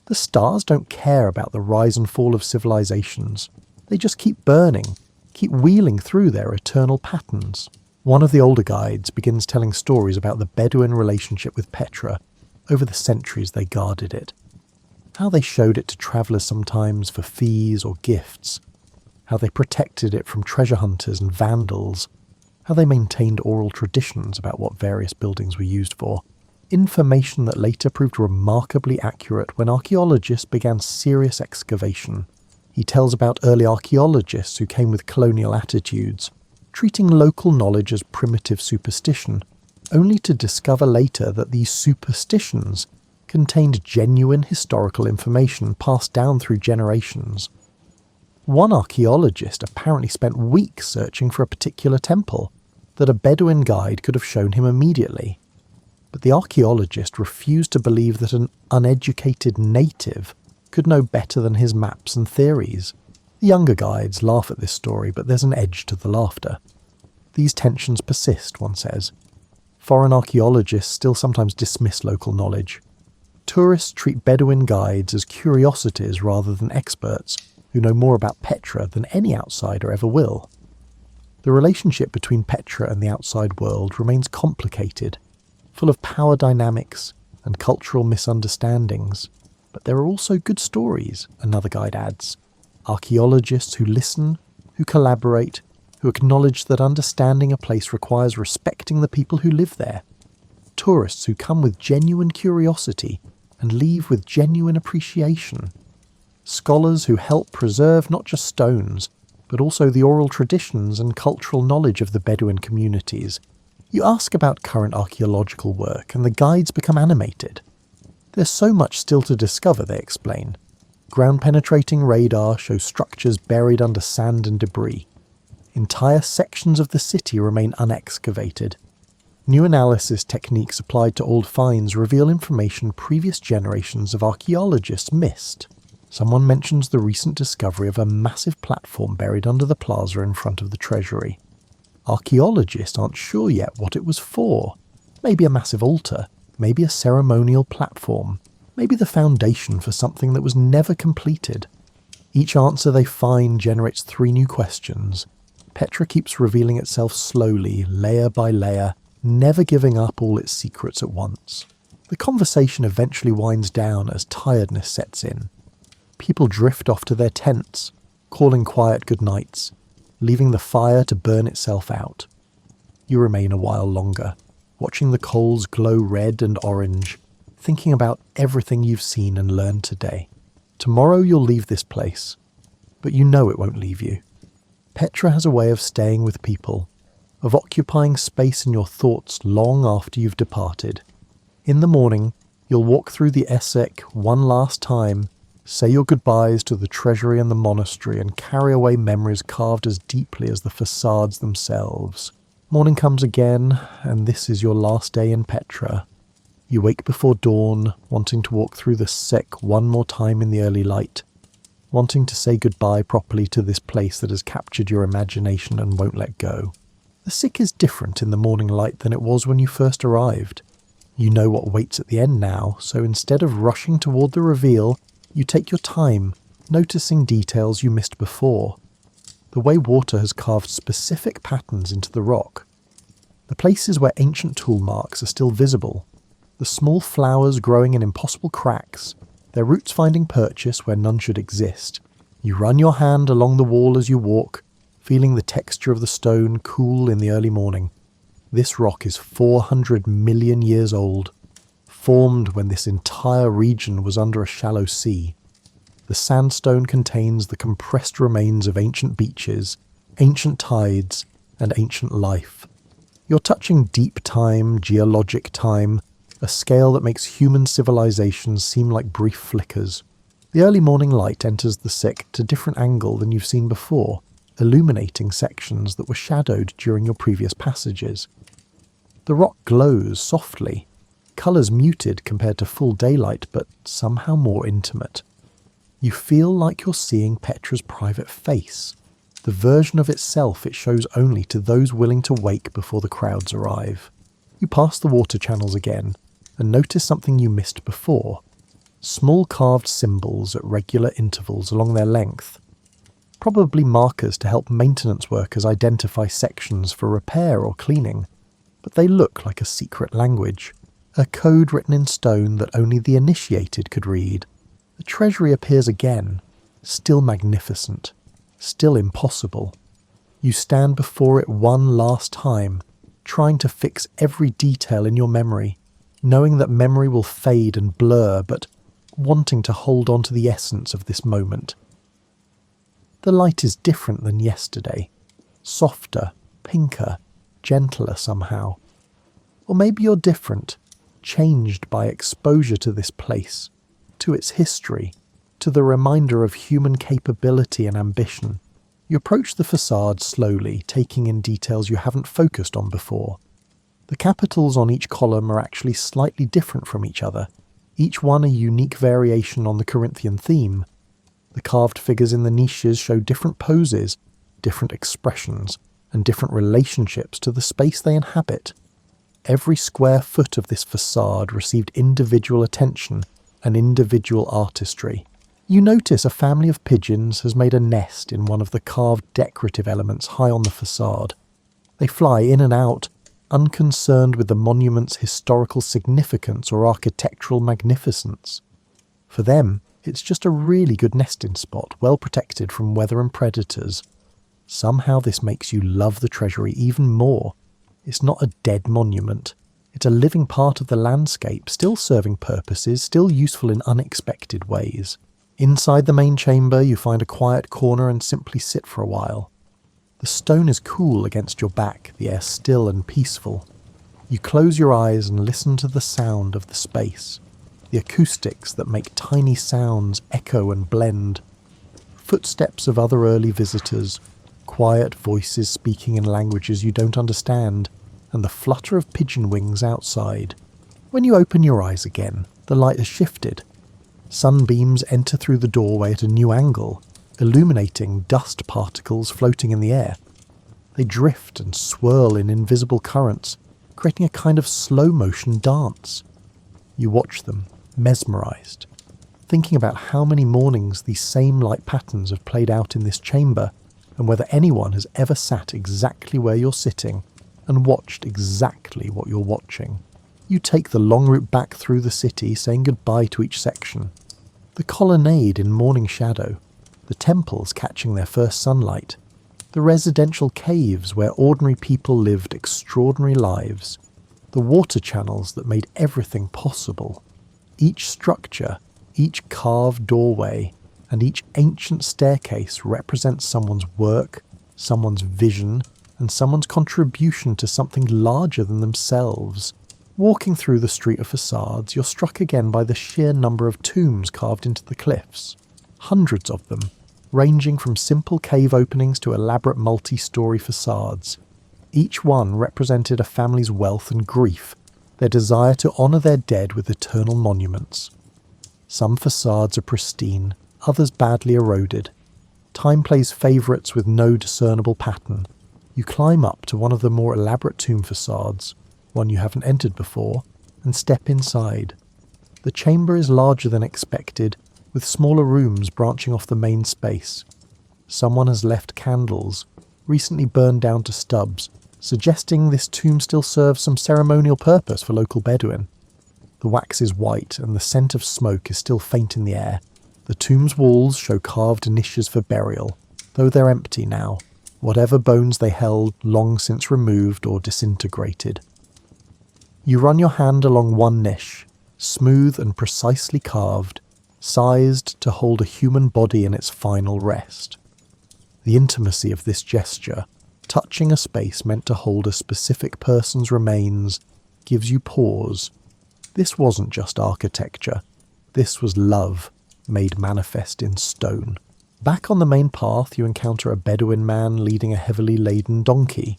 The stars don't care about the rise and fall of civilizations. They just keep burning, keep wheeling through their eternal patterns. One of the older guides begins telling stories about the Bedouin relationship with Petra over the centuries they guarded it. How they showed it to travellers sometimes for fees or gifts. How they protected it from treasure hunters and vandals. How they maintained oral traditions about what various buildings were used for. Information that later proved remarkably accurate when archaeologists began serious excavation. He tells about early archaeologists who came with colonial attitudes, treating local knowledge as primitive superstition, only to discover later that these superstitions contained genuine historical information passed down through generations. One archaeologist apparently spent weeks searching for a particular temple that a Bedouin guide could have shown him immediately. But the archaeologist refused to believe that an uneducated native could know better than his maps and theories. The younger guides laugh at this story, but there's an edge to the laughter. These tensions persist, one says. Foreign archaeologists still sometimes dismiss local knowledge. Tourists treat Bedouin guides as curiosities rather than experts, who know more about Petra than any outsider ever will. The relationship between Petra and the outside world remains complicated, full of power dynamics and cultural misunderstandings. But there are also good stories, another guide adds. Archaeologists who listen, who collaborate, who acknowledge that understanding a place requires respecting the people who live there. Tourists who come with genuine curiosity and leave with genuine appreciation. Scholars who help preserve not just stones, but also the oral traditions and cultural knowledge of the Bedouin communities. You ask about current archaeological work and the guides become animated. There's so much still to discover, they explain. Ground-penetrating radar shows structures buried under sand and debris. Entire sections of the city remain unexcavated. New analysis techniques applied to old finds reveal information previous generations of archaeologists missed. Someone mentions the recent discovery of a massive platform buried under the plaza in front of the treasury. Archaeologists aren't sure yet what it was for. Maybe a massive altar, maybe a ceremonial platform, maybe the foundation for something that was never completed. Each answer they find generates 3 new questions. Petra keeps revealing itself slowly, layer by layer, never giving up all its secrets at once. The conversation eventually winds down as tiredness sets in. People drift off to their tents, calling quiet goodnights, leaving the fire to burn itself out. You remain a while longer, watching the coals glow red and orange, thinking about everything you've seen and learned today. Tomorrow you'll leave this place, but you know it won't leave you. Petra has a way of staying with people, of occupying space in your thoughts long after you've departed. In the morning, you'll walk through the Essek one last time, say your goodbyes to the treasury and the monastery, and carry away memories carved as deeply as the facades themselves. Morning comes again, and this is your last day in Petra. You wake before dawn, wanting to walk through the Sek one more time in the early light, wanting to say goodbye properly to this place that has captured your imagination and won't let go. The Sek is different in the morning light than it was when you first arrived. You know what waits at the end now, so instead of rushing toward the reveal, you take your time, noticing details you missed before. The way water has carved specific patterns into the rock. The places where ancient tool marks are still visible. The small flowers growing in impossible cracks, their roots finding purchase where none should exist. You run your hand along the wall as you walk, feeling the texture of the stone cool in the early morning. This rock is 400 million years old, formed when this entire region was under a shallow sea. The sandstone contains the compressed remains of ancient beaches, ancient tides, and ancient life. You're touching deep time, geologic time, a scale that makes human civilizations seem like brief flickers. The early morning light enters the Sek at a different angle than you've seen before, illuminating sections that were shadowed during your previous passages. The rock glows softly, colours muted compared to full daylight, but somehow more intimate. You feel like you're seeing Petra's private face, the version of itself it shows only to those willing to wake before the crowds arrive. You pass the water channels again, and notice something you missed before. Small carved symbols at regular intervals along their length. Probably markers to help maintenance workers identify sections for repair or cleaning, but they look like a secret language, a code written in stone that only the initiated could read. The treasury appears again, still magnificent, still impossible. You stand before it one last time, trying to fix every detail in your memory, knowing that memory will fade and blur, but wanting to hold on to the essence of this moment. The light is different than yesterday, softer, pinker, gentler somehow. Or maybe you're different, changed by exposure to this place, to its history, to the reminder of human capability and ambition. You approach the facade slowly, taking in details you haven't focused on before. The capitals on each column are actually slightly different from each other, each one a unique variation on the Corinthian theme. The carved figures in the niches show different poses, different expressions, and different relationships to the space they inhabit. Every square foot of this facade received individual attention and individual artistry. You notice a family of pigeons has made a nest in one of the carved decorative elements high on the facade. They fly in and out, unconcerned with the monument's historical significance or architectural magnificence. For them, it's just a really good nesting spot, well protected from weather and predators. Somehow this makes you love the treasury even more. It's not a dead monument. It's a living part of the landscape, still serving purposes, still useful in unexpected ways. Inside the main chamber, you find a quiet corner and simply sit for a while. The stone is cool against your back, the air still and peaceful. You close your eyes and listen to the sound of the space, the acoustics that make tiny sounds echo and blend. Footsteps of other early visitors, quiet voices speaking in languages you don't understand, and the flutter of pigeon wings outside. When you open your eyes again, the light has shifted. Sunbeams enter through the doorway at a new angle, illuminating dust particles floating in the air. They drift and swirl in invisible currents, creating a kind of slow-motion dance. You watch them, mesmerized, thinking about how many mornings these same light patterns have played out in this chamber, and whether anyone has ever sat exactly where you're sitting and watched exactly what you're watching. You take the long route back through the city, saying goodbye to each section. The colonnade in morning shadow, the temples catching their first sunlight, the residential caves where ordinary people lived extraordinary lives, the water channels that made everything possible. Each structure, each carved doorway, and each ancient staircase represents someone's work, someone's vision, and someone's contribution to something larger than themselves. Walking through the street of facades, you're struck again by the sheer number of tombs carved into the cliffs. Hundreds of them, ranging from simple cave openings to elaborate multi-story facades. Each one represented a family's wealth and grief, their desire to honour their dead with eternal monuments. Some facades are pristine, others badly eroded. Time plays favourites with no discernible pattern. You climb up to one of the more elaborate tomb facades, one you haven't entered before, and step inside. The chamber is larger than expected, with smaller rooms branching off the main space. Someone has left candles, recently burned down to stubs, suggesting this tomb still serves some ceremonial purpose for local Bedouin. The wax is white and the scent of smoke is still faint in the air. The tomb's walls show carved niches for burial, though they're empty now, whatever bones they held long since removed or disintegrated. You run your hand along one niche, smooth and precisely carved, sized to hold a human body in its final rest. The intimacy of this gesture, touching a space meant to hold a specific person's remains, gives you pause. This wasn't just architecture. This was love, made manifest in stone. Back on the main path, you encounter a Bedouin man leading a heavily laden donkey.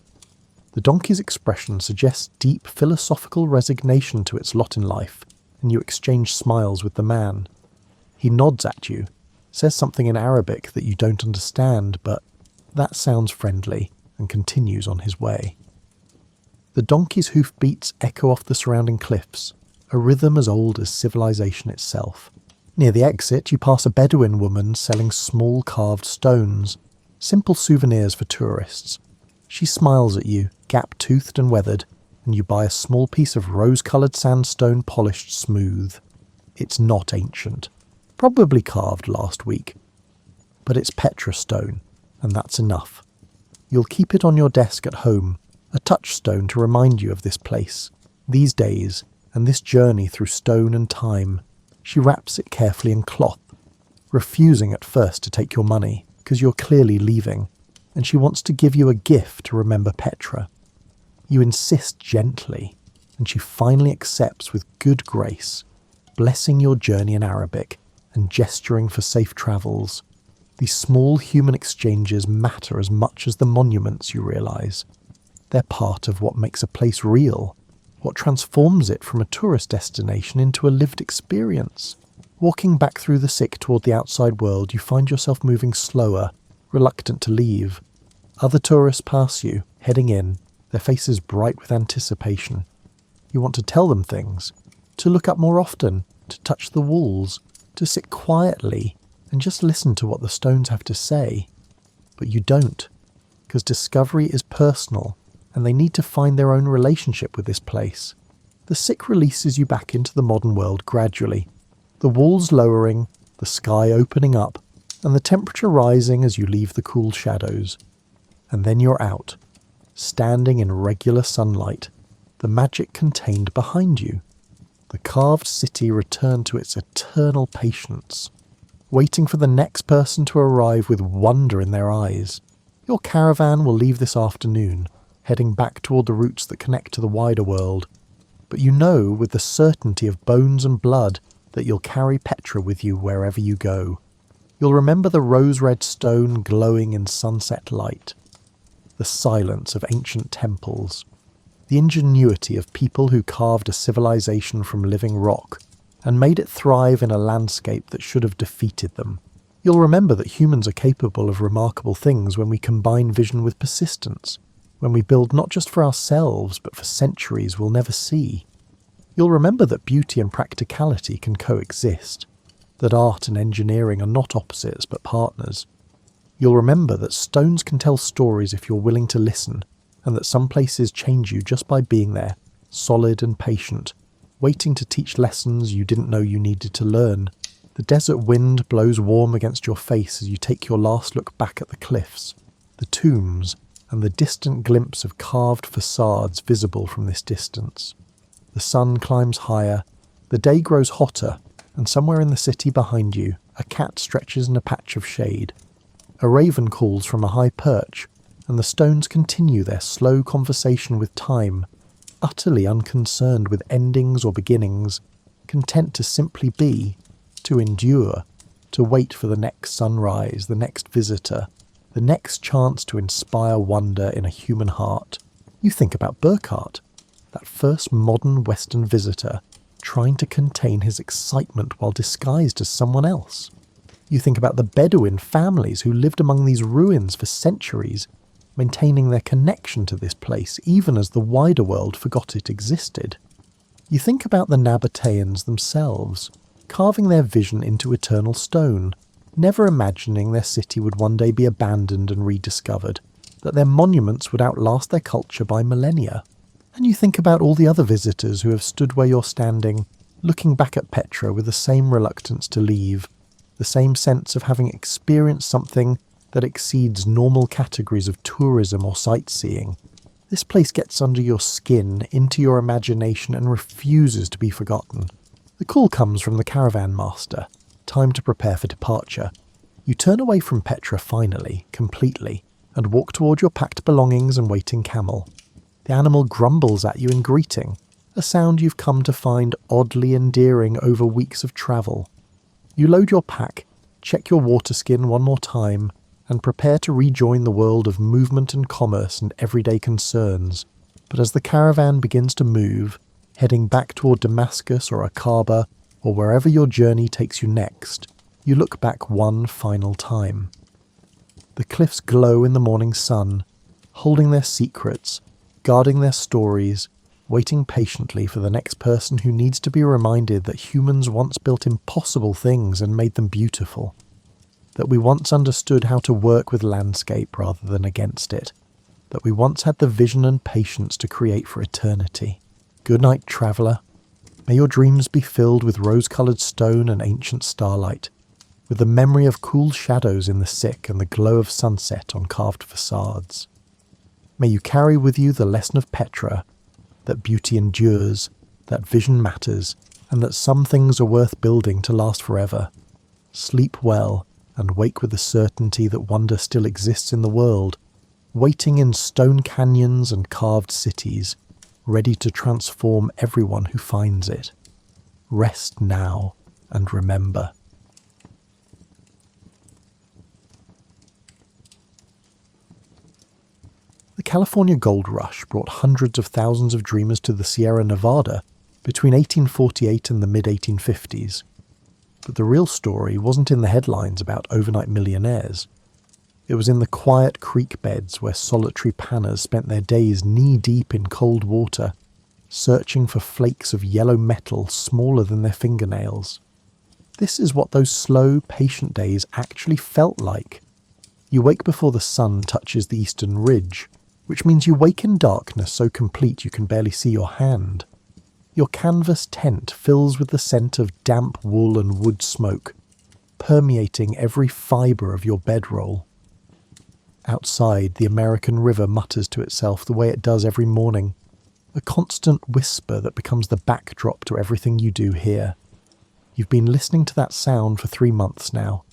The donkey's expression suggests deep philosophical resignation to its lot in life, and you exchange smiles with the man. He nods at you, says something in Arabic that you don't understand, but that sounds friendly, and continues on his way. The donkey's hoofbeats echo off the surrounding cliffs, a rhythm as old as civilization itself. Near the exit, you pass a Bedouin woman selling small carved stones, simple souvenirs for tourists. She smiles at you, gap-toothed and weathered, and you buy a small piece of rose-coloured sandstone polished smooth. It's not ancient, probably carved last week, but it's Petra stone, and that's enough. You'll keep it on your desk at home, a touchstone to remind you of this place, these days, and this journey through stone and time. She wraps it carefully in cloth, refusing at first to take your money, because you're clearly leaving, and she wants to give you a gift to remember Petra. You insist gently, and she finally accepts with good grace, blessing your journey in Arabic and gesturing for safe travels. These small human exchanges matter as much as the monuments, you realise. They're part of what makes a place real, what transforms it from a tourist destination into a lived experience. Walking back through the sick toward the outside world, you find yourself moving slower, reluctant to leave. Other tourists pass you, heading in, their faces bright with anticipation. You want to tell them things, to look up more often, to touch the walls, to sit quietly and just listen to what the stones have to say. But you don't, because discovery is personal, and they need to find their own relationship with this place. The sick releases you back into the modern world gradually, the walls lowering, the sky opening up, and the temperature rising as you leave the cool shadows. And then you're out, standing in regular sunlight, the magic contained behind you. The carved city returned to its eternal patience, waiting for the next person to arrive with wonder in their eyes. Your caravan will leave this afternoon, heading back toward the routes that connect to the wider world. But you know with the certainty of bones and blood that you'll carry Petra with you wherever you go. You'll remember the rose-red stone glowing in sunset light, the silence of ancient temples, the ingenuity of people who carved a civilization from living rock and made it thrive in a landscape that should have defeated them. You'll remember that humans are capable of remarkable things when we combine vision with persistence, when we build not just for ourselves but for centuries we'll never see. You'll remember that beauty and practicality can coexist, that art and engineering are not opposites but partners. You'll remember that stones can tell stories if you're willing to listen, and that some places change you just by being there, solid and patient, waiting to teach lessons you didn't know you needed to learn. The desert wind blows warm against your face as you take your last look back at the cliffs, the tombs, and the distant glimpse of carved facades visible from this distance. The sun climbs higher, the day grows hotter, and somewhere in the city behind you, a cat stretches in a patch of shade. A raven calls from a high perch, and the stones continue their slow conversation with time, utterly unconcerned with endings or beginnings, content to simply be, to endure, to wait for the next sunrise, the next visitor, the next chance to inspire wonder in a human heart. You think about Burckhardt, that first modern Western visitor, trying to contain his excitement while disguised as someone else. You think about the Bedouin families who lived among these ruins for centuries, maintaining their connection to this place even as the wider world forgot it existed. You think about the Nabateans themselves, carving their vision into eternal stone, never imagining their city would one day be abandoned and rediscovered, that their monuments would outlast their culture by millennia. And you think about all the other visitors who have stood where you're standing, looking back at Petra with the same reluctance to leave, the same sense of having experienced something that exceeds normal categories of tourism or sightseeing. This place gets under your skin, into your imagination, and refuses to be forgotten. The call comes from the caravan master. Time to prepare for departure. You turn away from Petra finally, completely, and walk toward your packed belongings and waiting camel. The animal grumbles at you in greeting, a sound you've come to find oddly endearing over weeks of travel. You load your pack, check your water skin one more time, and prepare to rejoin the world of movement and commerce and everyday concerns. But as the caravan begins to move, heading back toward Damascus or Aqaba, or wherever your journey takes you next, you look back one final time. The cliffs glow in the morning sun, holding their secrets, guarding their stories, waiting patiently for the next person who needs to be reminded that humans once built impossible things and made them beautiful. That we once understood how to work with landscape rather than against it. That we once had the vision and patience to create for eternity. Good night, traveller. May your dreams be filled with rose-coloured stone and ancient starlight, with the memory of cool shadows in the sick and the glow of sunset on carved facades. May you carry with you the lesson of Petra, that beauty endures, that vision matters, and that some things are worth building to last forever. Sleep well, and wake with the certainty that wonder still exists in the world, waiting in stone canyons and carved cities, ready to transform everyone who finds it. Rest now, and remember. The California Gold Rush brought hundreds of thousands of dreamers to the Sierra Nevada between 1848 and the mid-1850s. But the real story wasn't in the headlines about overnight millionaires. It was in the quiet creek beds where solitary panners spent their days knee-deep in cold water, searching for flakes of yellow metal smaller than their fingernails. This is what those slow, patient days actually felt like. You wake before the sun touches the eastern ridge, which means you wake in darkness so complete you can barely see your hand. Your canvas tent fills with the scent of damp wool and wood smoke, permeating every fibre of your bedroll. Outside, the American river mutters to itself the way it does every morning, a constant whisper that becomes the backdrop to everything you do here. You've been listening to that sound for 3 months now,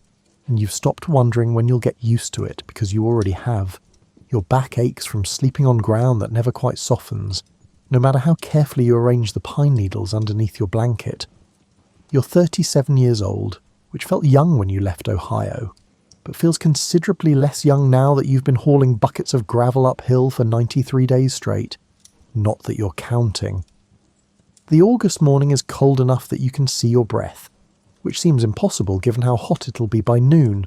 and you've stopped wondering when you'll get used to it because you already have. Your back aches from sleeping on ground that never quite softens, no matter how carefully you arrange the pine needles underneath your blanket. You're 37 years old, which felt young when you left Ohio, but feels considerably less young now that you've been hauling buckets of gravel uphill for 93 days straight. Not that you're counting. The August morning is cold enough that you can see your breath, which seems impossible given how hot it'll be by noon.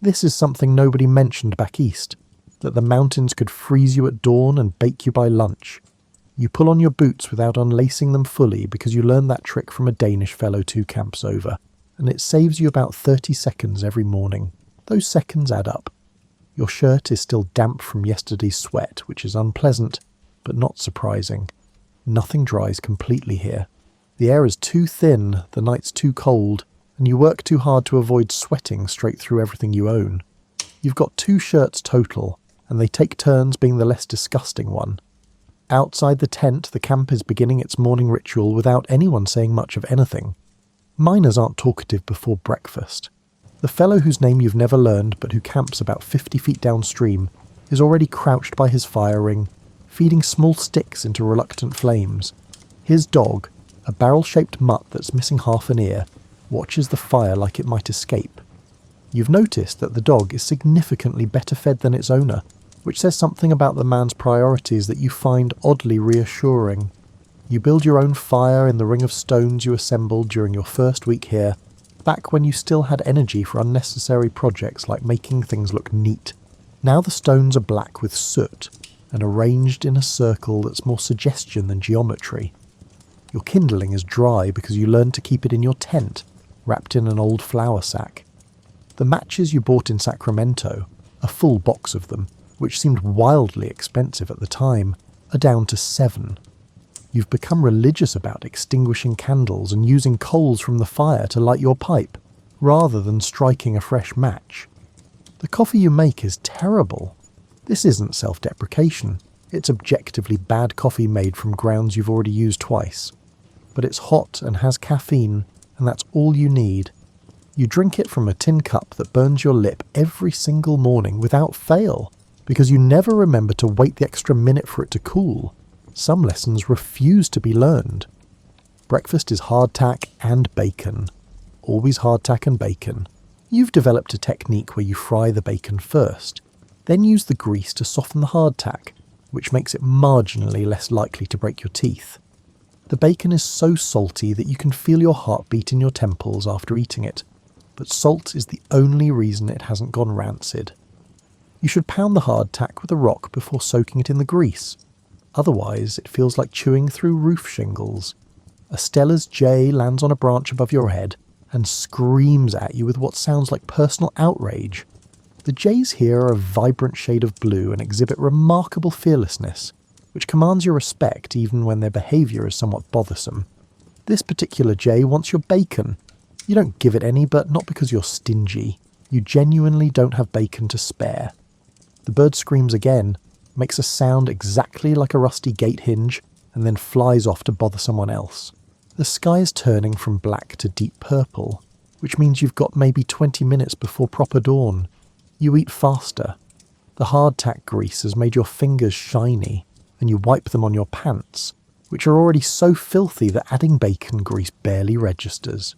This is something nobody mentioned back east, that the mountains could freeze you at dawn and bake you by lunch. You pull on your boots without unlacing them fully because you learned that trick from a Danish fellow 2 camps over, and it saves you about 30 seconds every morning. Those seconds add up. Your shirt is still damp from yesterday's sweat, which is unpleasant, but not surprising. Nothing dries completely here. The air is too thin, the night's too cold, and you work too hard to avoid sweating straight through everything you own. You've got 2 shirts total, and they take turns being the less disgusting one. Outside the tent, the camp is beginning its morning ritual without anyone saying much of anything. Miners aren't talkative before breakfast. The fellow whose name you've never learned but who camps about 50 feet downstream is already crouched by his fire ring, feeding small sticks into reluctant flames. His dog, a barrel-shaped mutt that's missing half an ear, watches the fire like it might escape. You've noticed that the dog is significantly better fed than its owner, which says something about the man's priorities that you find oddly reassuring. You build your own fire in the ring of stones you assembled during your first week here, back when you still had energy for unnecessary projects like making things look neat. Now the stones are black with soot, and arranged in a circle that's more suggestion than geometry. Your kindling is dry because you learned to keep it in your tent, wrapped in an old flour sack. The matches you bought in Sacramento, a full box of them, which seemed wildly expensive at the time, are down to 7. You've become religious about extinguishing candles and using coals from the fire to light your pipe, rather than striking a fresh match. The coffee you make is terrible. This isn't self-deprecation. It's objectively bad coffee made from grounds you've already used twice. But it's hot and has caffeine, and that's all you need. You drink it from a tin cup that burns your lip every single morning without fail, because you never remember to wait the extra minute for it to cool. Some lessons refuse to be learned. Breakfast is hardtack and bacon. Always hardtack and bacon. You've developed a technique where you fry the bacon first, then use the grease to soften the hardtack, which makes it marginally less likely to break your teeth. The bacon is so salty that you can feel your heart beat in your temples after eating it, but salt is the only reason it hasn't gone rancid. You should pound the hardtack with a rock before soaking it in the grease. Otherwise, it feels like chewing through roof shingles. A Stella's jay lands on a branch above your head and screams at you with what sounds like personal outrage. The jays here are a vibrant shade of blue and exhibit remarkable fearlessness, which commands your respect even when their behaviour is somewhat bothersome. This particular jay wants your bacon. You don't give it any, but not because you're stingy. You genuinely don't have bacon to spare. The bird screams again, makes a sound exactly like a rusty gate hinge, and then flies off to bother someone else. The sky is turning from black to deep purple, which means you've got maybe 20 minutes before proper dawn. You eat faster. The hardtack grease has made your fingers shiny, and you wipe them on your pants, which are already so filthy that adding bacon grease barely registers.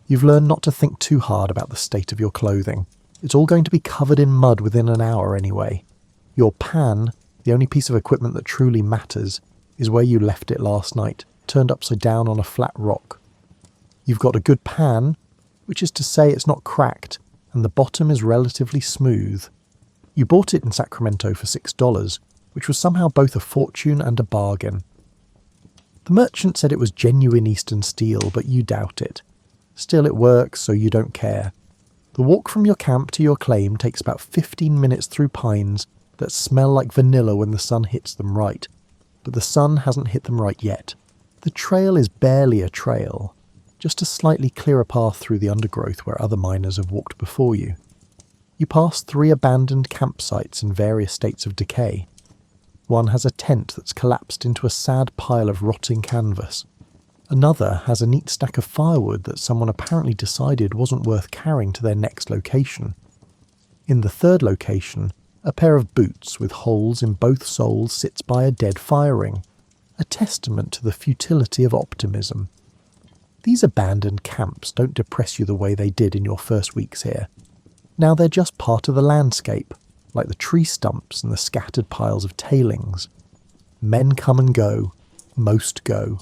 You've learned not to think too hard about the state of your clothing. It's all going to be covered in mud within an hour anyway. Your pan, the only piece of equipment that truly matters, is where you left it last night, turned upside down on a flat rock. You've got a good pan, which is to say it's not cracked, and the bottom is relatively smooth. You bought it in Sacramento for $6, which was somehow both a fortune and a bargain. The merchant said it was genuine Eastern steel, but you doubt it. Still, it works, so you don't care. The walk from your camp to your claim takes about 15 minutes through pines that smell like vanilla when the sun hits them right, but the sun hasn't hit them right yet. The trail is barely a trail, just a slightly clearer path through the undergrowth where other miners have walked before you. You pass 3 abandoned campsites in various states of decay. One has a tent that's collapsed into a sad pile of rotting canvas. Another has a neat stack of firewood that someone apparently decided wasn't worth carrying to their next location. In the third location, a pair of boots with holes in both soles sits by a dead fire ring, a testament to the futility of optimism. These abandoned camps don't depress you the way they did in your first weeks here. Now they're just part of the landscape, like the tree stumps and the scattered piles of tailings. Men come and go, most go.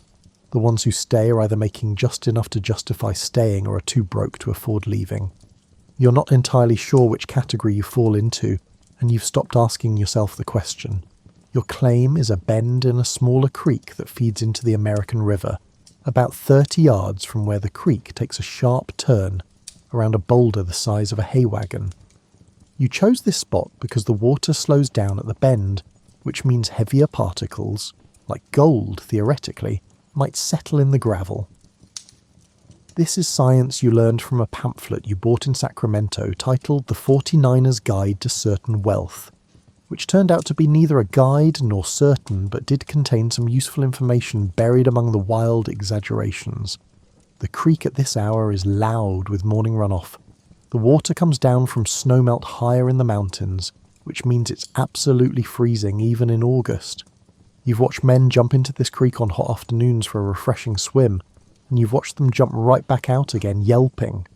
The ones who stay are either making just enough to justify staying or are too broke to afford leaving. You're not entirely sure which category you fall into, and you've stopped asking yourself the question. Your claim is a bend in a smaller creek that feeds into the American River, about 30 yards from where the creek takes a sharp turn around a boulder the size of a hay wagon. You chose this spot because the water slows down at the bend, which means heavier particles, like gold theoretically, might settle in the gravel. This is science you learned from a pamphlet you bought in Sacramento titled The 49er's Guide to Certain Wealth, which turned out to be neither a guide nor certain, but did contain some useful information buried among the wild exaggerations. The creek at this hour is loud with morning runoff. The water comes down from snowmelt higher in the mountains, which means it's absolutely freezing even in August. You've watched men jump into this creek on hot afternoons for a refreshing swim, and you've watched them jump right back out again, yelping.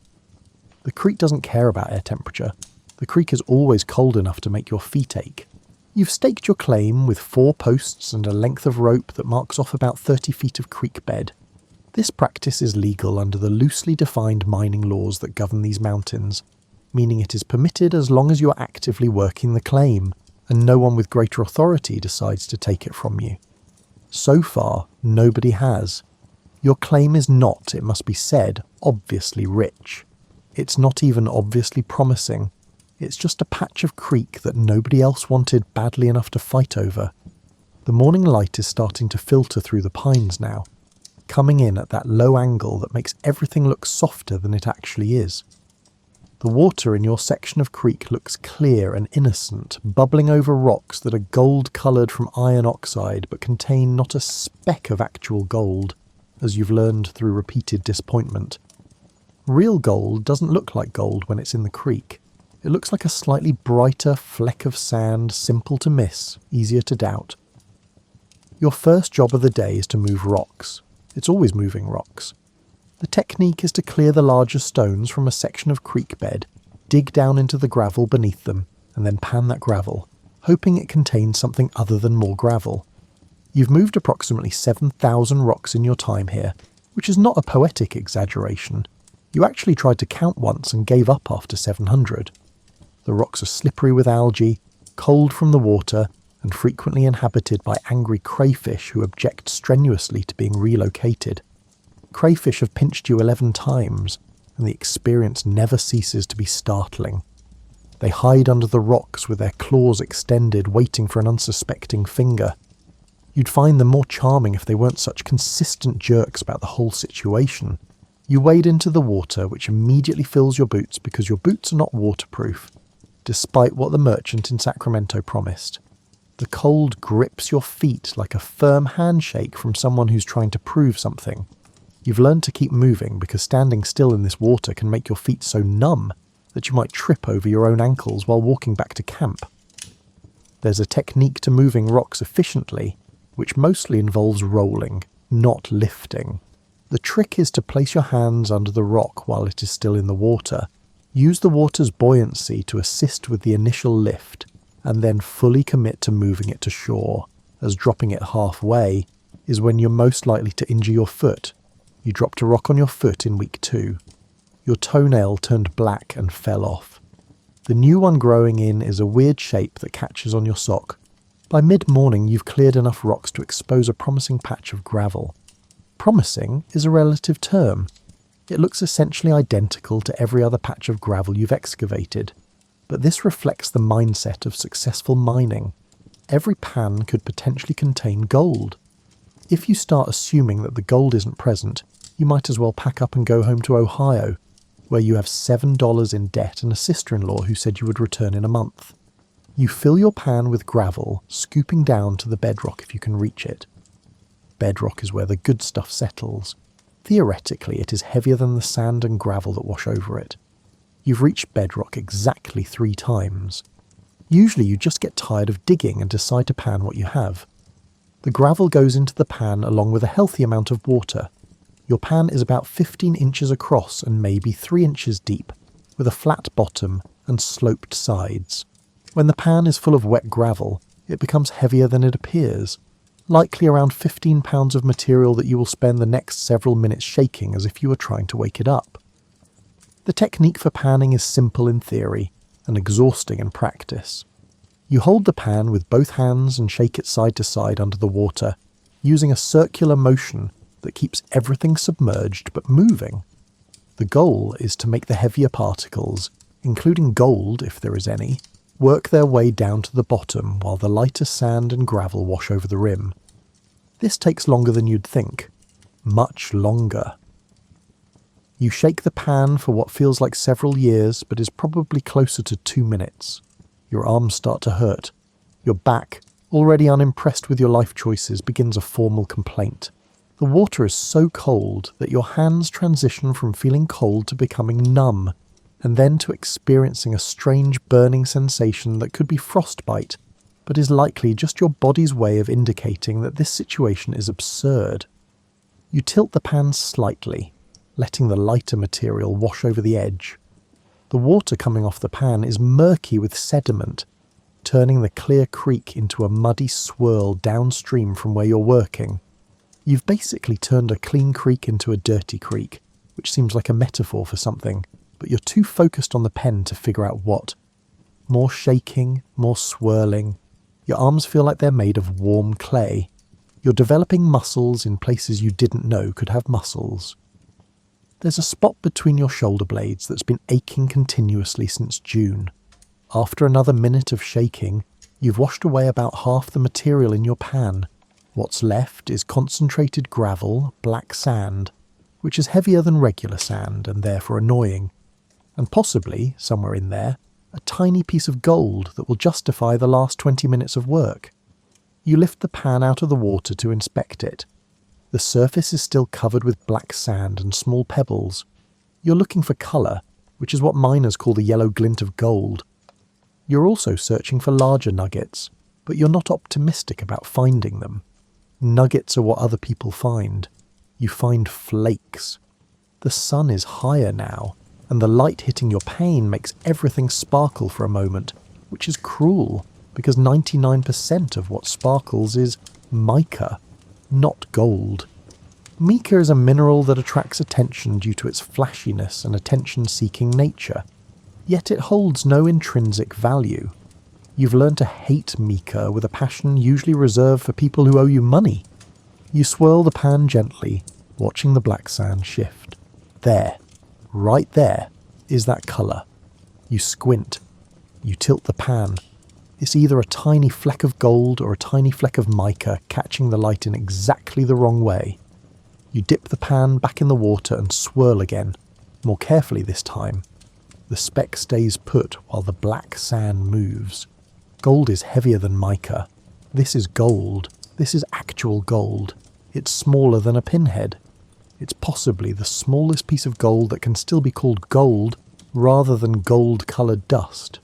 The creek doesn't care about air temperature. The creek is always cold enough to make your feet ache. You've staked your claim with 4 posts and a length of rope that marks off about 30 feet of creek bed. This practice is legal under the loosely defined mining laws that govern these mountains, meaning it is permitted as long as you are actively working the claim, and no one with greater authority decides to take it from you. So far, nobody has. Your claim is not, it must be said, obviously rich. It's not even obviously promising. It's just a patch of creek that nobody else wanted badly enough to fight over. The morning light is starting to filter through the pines now, coming in at that low angle that makes everything look softer than it actually is. The water in your section of creek looks clear and innocent, bubbling over rocks that are gold-coloured from iron oxide but contain not a speck of actual gold, as you've learned through repeated disappointment. Real gold doesn't look like gold when it's in the creek. It looks like a slightly brighter fleck of sand, simple to miss, easier to doubt. Your first job of the day is to move rocks. It's always moving rocks. The technique is to clear the larger stones from a section of creek bed, dig down into the gravel beneath them, and then pan that gravel, hoping it contains something other than more gravel. You've moved approximately 7,000 rocks in your time here, which is not a poetic exaggeration. You actually tried to count once and gave up after 700. The rocks are slippery with algae, cold from the water, and frequently inhabited by angry crayfish who object strenuously to being relocated. Crayfish have pinched you 11 times, and the experience never ceases to be startling. They hide under the rocks with their claws extended, waiting for an unsuspecting finger. You'd find them more charming if they weren't such consistent jerks about the whole situation. You wade into the water, which immediately fills your boots because your boots are not waterproof, despite what the merchant in Sacramento promised. The cold grips your feet like a firm handshake from someone who's trying to prove something. You've learned to keep moving because standing still in this water can make your feet so numb that you might trip over your own ankles while walking back to camp. There's a technique to moving rocks efficiently, which mostly involves rolling, not lifting. The trick is to place your hands under the rock while it is still in the water. Use the water's buoyancy to assist with the initial lift, and then fully commit to moving it to shore, as dropping it halfway is when you're most likely to injure your foot. You dropped a rock on your foot in week 2. Your toenail turned black and fell off. The new one growing in is a weird shape that catches on your sock. By mid-morning you've cleared enough rocks to expose a promising patch of gravel. Promising is a relative term. It looks essentially identical to every other patch of gravel you've excavated. But this reflects the mindset of successful mining. Every pan could potentially contain gold. If you start assuming that the gold isn't present, you might as well pack up and go home to Ohio, where you have $7 in debt and a sister-in-law who said you would return in a month. You fill your pan with gravel, scooping down to the bedrock if you can reach it. Bedrock is where the good stuff settles. Theoretically, it is heavier than the sand and gravel that wash over it. You've reached bedrock exactly 3 times. Usually you just get tired of digging and decide to pan what you have. The gravel goes into the pan along with a healthy amount of water. Your pan is about 15 inches across and maybe 3 inches deep, with a flat bottom and sloped sides. When the pan is full of wet gravel, it becomes heavier than it appears, likely around 15 pounds of material that you will spend the next several minutes shaking as if you were trying to wake it up. The technique for panning is simple in theory and exhausting in practice. You hold the pan with both hands and shake it side to side under the water, using a circular motion that keeps everything submerged but moving. The goal is to make the heavier particles, including gold if there is any, work their way down to the bottom while the lighter sand and gravel wash over the rim. This takes longer than you'd think. Much longer. You shake the pan for what feels like several years but is probably closer to 2 minutes. Your arms start to hurt. Your back, already unimpressed with your life choices, begins a formal complaint. The water is so cold that your hands transition from feeling cold to becoming numb, and then to experiencing a strange burning sensation that could be frostbite, but is likely just your body's way of indicating that this situation is absurd. You tilt the pan slightly, letting the lighter material wash over the edge. The water coming off the pan is murky with sediment, turning the clear creek into a muddy swirl downstream from where you're working. You've basically turned a clean creek into a dirty creek, which seems like a metaphor for something, but you're too focused on the pen to figure out what. More shaking, more swirling. Your arms feel like they're made of warm clay. You're developing muscles in places you didn't know could have muscles. There's a spot between your shoulder blades that's been aching continuously since June. After another minute of shaking, you've washed away about half the material in your pan. What's left is concentrated gravel, black sand, which is heavier than regular sand and therefore annoying. And possibly, somewhere in there, a tiny piece of gold that will justify the last 20 minutes of work. You lift the pan out of the water to inspect it. The surface is still covered with black sand and small pebbles. You're looking for colour, which is what miners call the yellow glint of gold. You're also searching for larger nuggets, but you're not optimistic about finding them. Nuggets are what other people find. You find flakes. The sun is higher now, and the light hitting your pane makes everything sparkle for a moment, which is cruel, because 99% of what sparkles is mica, not gold. Mica is a mineral that attracts attention due to its flashiness and attention-seeking nature, yet it holds no intrinsic value. You've learned to hate mica with a passion usually reserved for people who owe you money. You swirl the pan gently, watching the black sand shift. There, right there, is that colour. You squint. You tilt the pan. It's either a tiny fleck of gold or a tiny fleck of mica catching the light in exactly the wrong way. You dip the pan back in the water and swirl again, more carefully this time. The speck stays put while the black sand moves. Gold is heavier than mica. This is gold. This is actual gold. It's smaller than a pinhead. It's possibly the smallest piece of gold that can still be called gold rather than gold-coloured dust.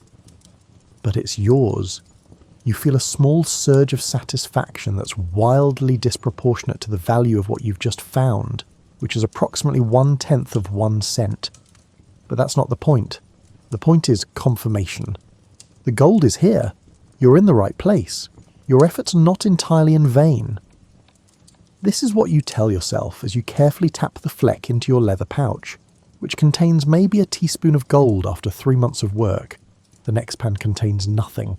But it's yours. You feel a small surge of satisfaction that's wildly disproportionate to the value of what you've just found, which is approximately 1/10 of 1 cent. But that's not the point. The point is confirmation. The gold is here. You're in the right place. Your efforts are not entirely in vain. This is what you tell yourself as you carefully tap the fleck into your leather pouch, which contains maybe a teaspoon of gold after 3 months of work. The next pan contains nothing.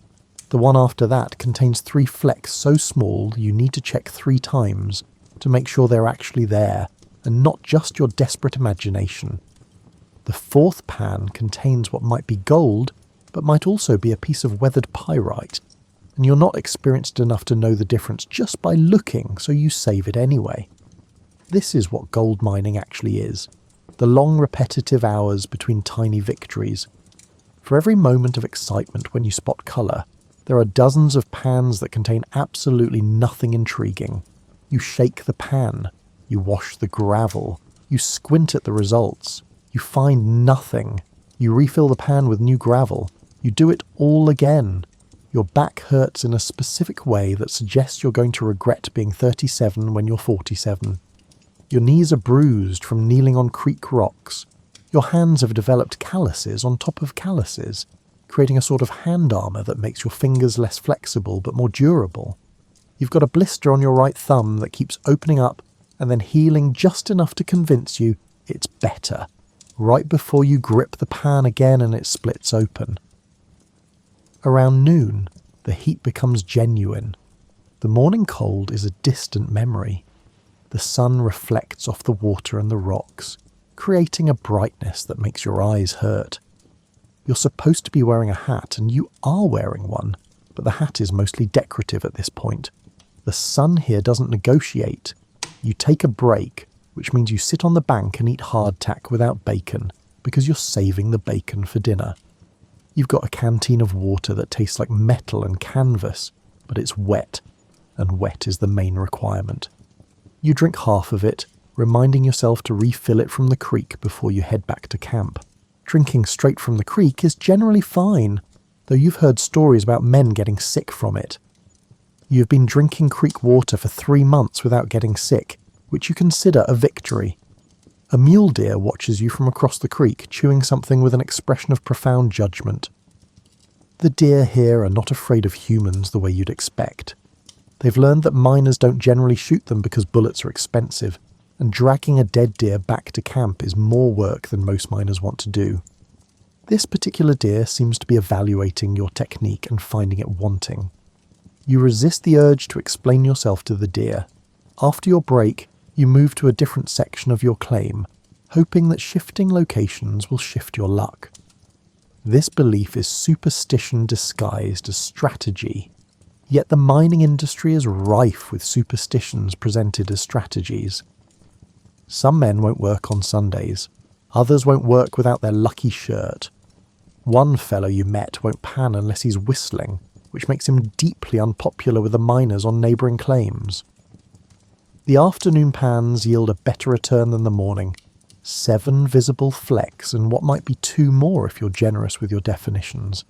The one after that contains 3 flecks so small you need to check 3 times to make sure they're actually there, and not just your desperate imagination. The 4th pan contains what might be gold, but might also be a piece of weathered pyrite, and you're not experienced enough to know the difference just by looking, so you save it anyway. This is what gold mining actually is. The long repetitive hours between tiny victories. For every moment of excitement when you spot colour, there are dozens of pans that contain absolutely nothing intriguing. You shake the pan, you wash the gravel, you squint at the results, you find nothing, you refill the pan with new gravel, you do it all again. Your back hurts in a specific way that suggests you're going to regret being 37 when you're 47. Your knees are bruised from kneeling on creek rocks. Your hands have developed calluses on top of calluses, creating a sort of hand armour that makes your fingers less flexible but more durable. You've got a blister on your right thumb that keeps opening up and then healing just enough to convince you it's better, right before you grip the pan again and it splits open. Around noon, the heat becomes genuine. The morning cold is a distant memory. The sun reflects off the water and the rocks, creating a brightness that makes your eyes hurt. You're supposed to be wearing a hat, and you are wearing one, but the hat is mostly decorative at this point. The sun here doesn't negotiate. You take a break, which means you sit on the bank and eat hardtack without bacon, because you're saving the bacon for dinner. You've got a canteen of water that tastes like metal and canvas, but it's wet, and wet is the main requirement. You drink half of it, reminding yourself to refill it from the creek before you head back to camp. Drinking straight from the creek is generally fine, though you've heard stories about men getting sick from it. You've been drinking creek water for 3 months without getting sick, which you consider a victory. A mule deer watches you from across the creek, chewing something with an expression of profound judgment. The deer here are not afraid of humans the way you'd expect. They've learned that miners don't generally shoot them because bullets are expensive, and dragging a dead deer back to camp is more work than most miners want to do. This particular deer seems to be evaluating your technique and finding it wanting. You resist the urge to explain yourself to the deer. After your break, you move to a different section of your claim, hoping that shifting locations will shift your luck. This belief is superstition disguised as strategy. Yet the mining industry is rife with superstitions presented as strategies. Some men won't work on Sundays. Others won't work without their lucky shirt. One fellow you met won't pan unless he's whistling, which makes him deeply unpopular with the miners on neighbouring claims. The afternoon pans yield a better return than the morning. 7 visible flecks and what might be 2 more if you're generous with your definitions.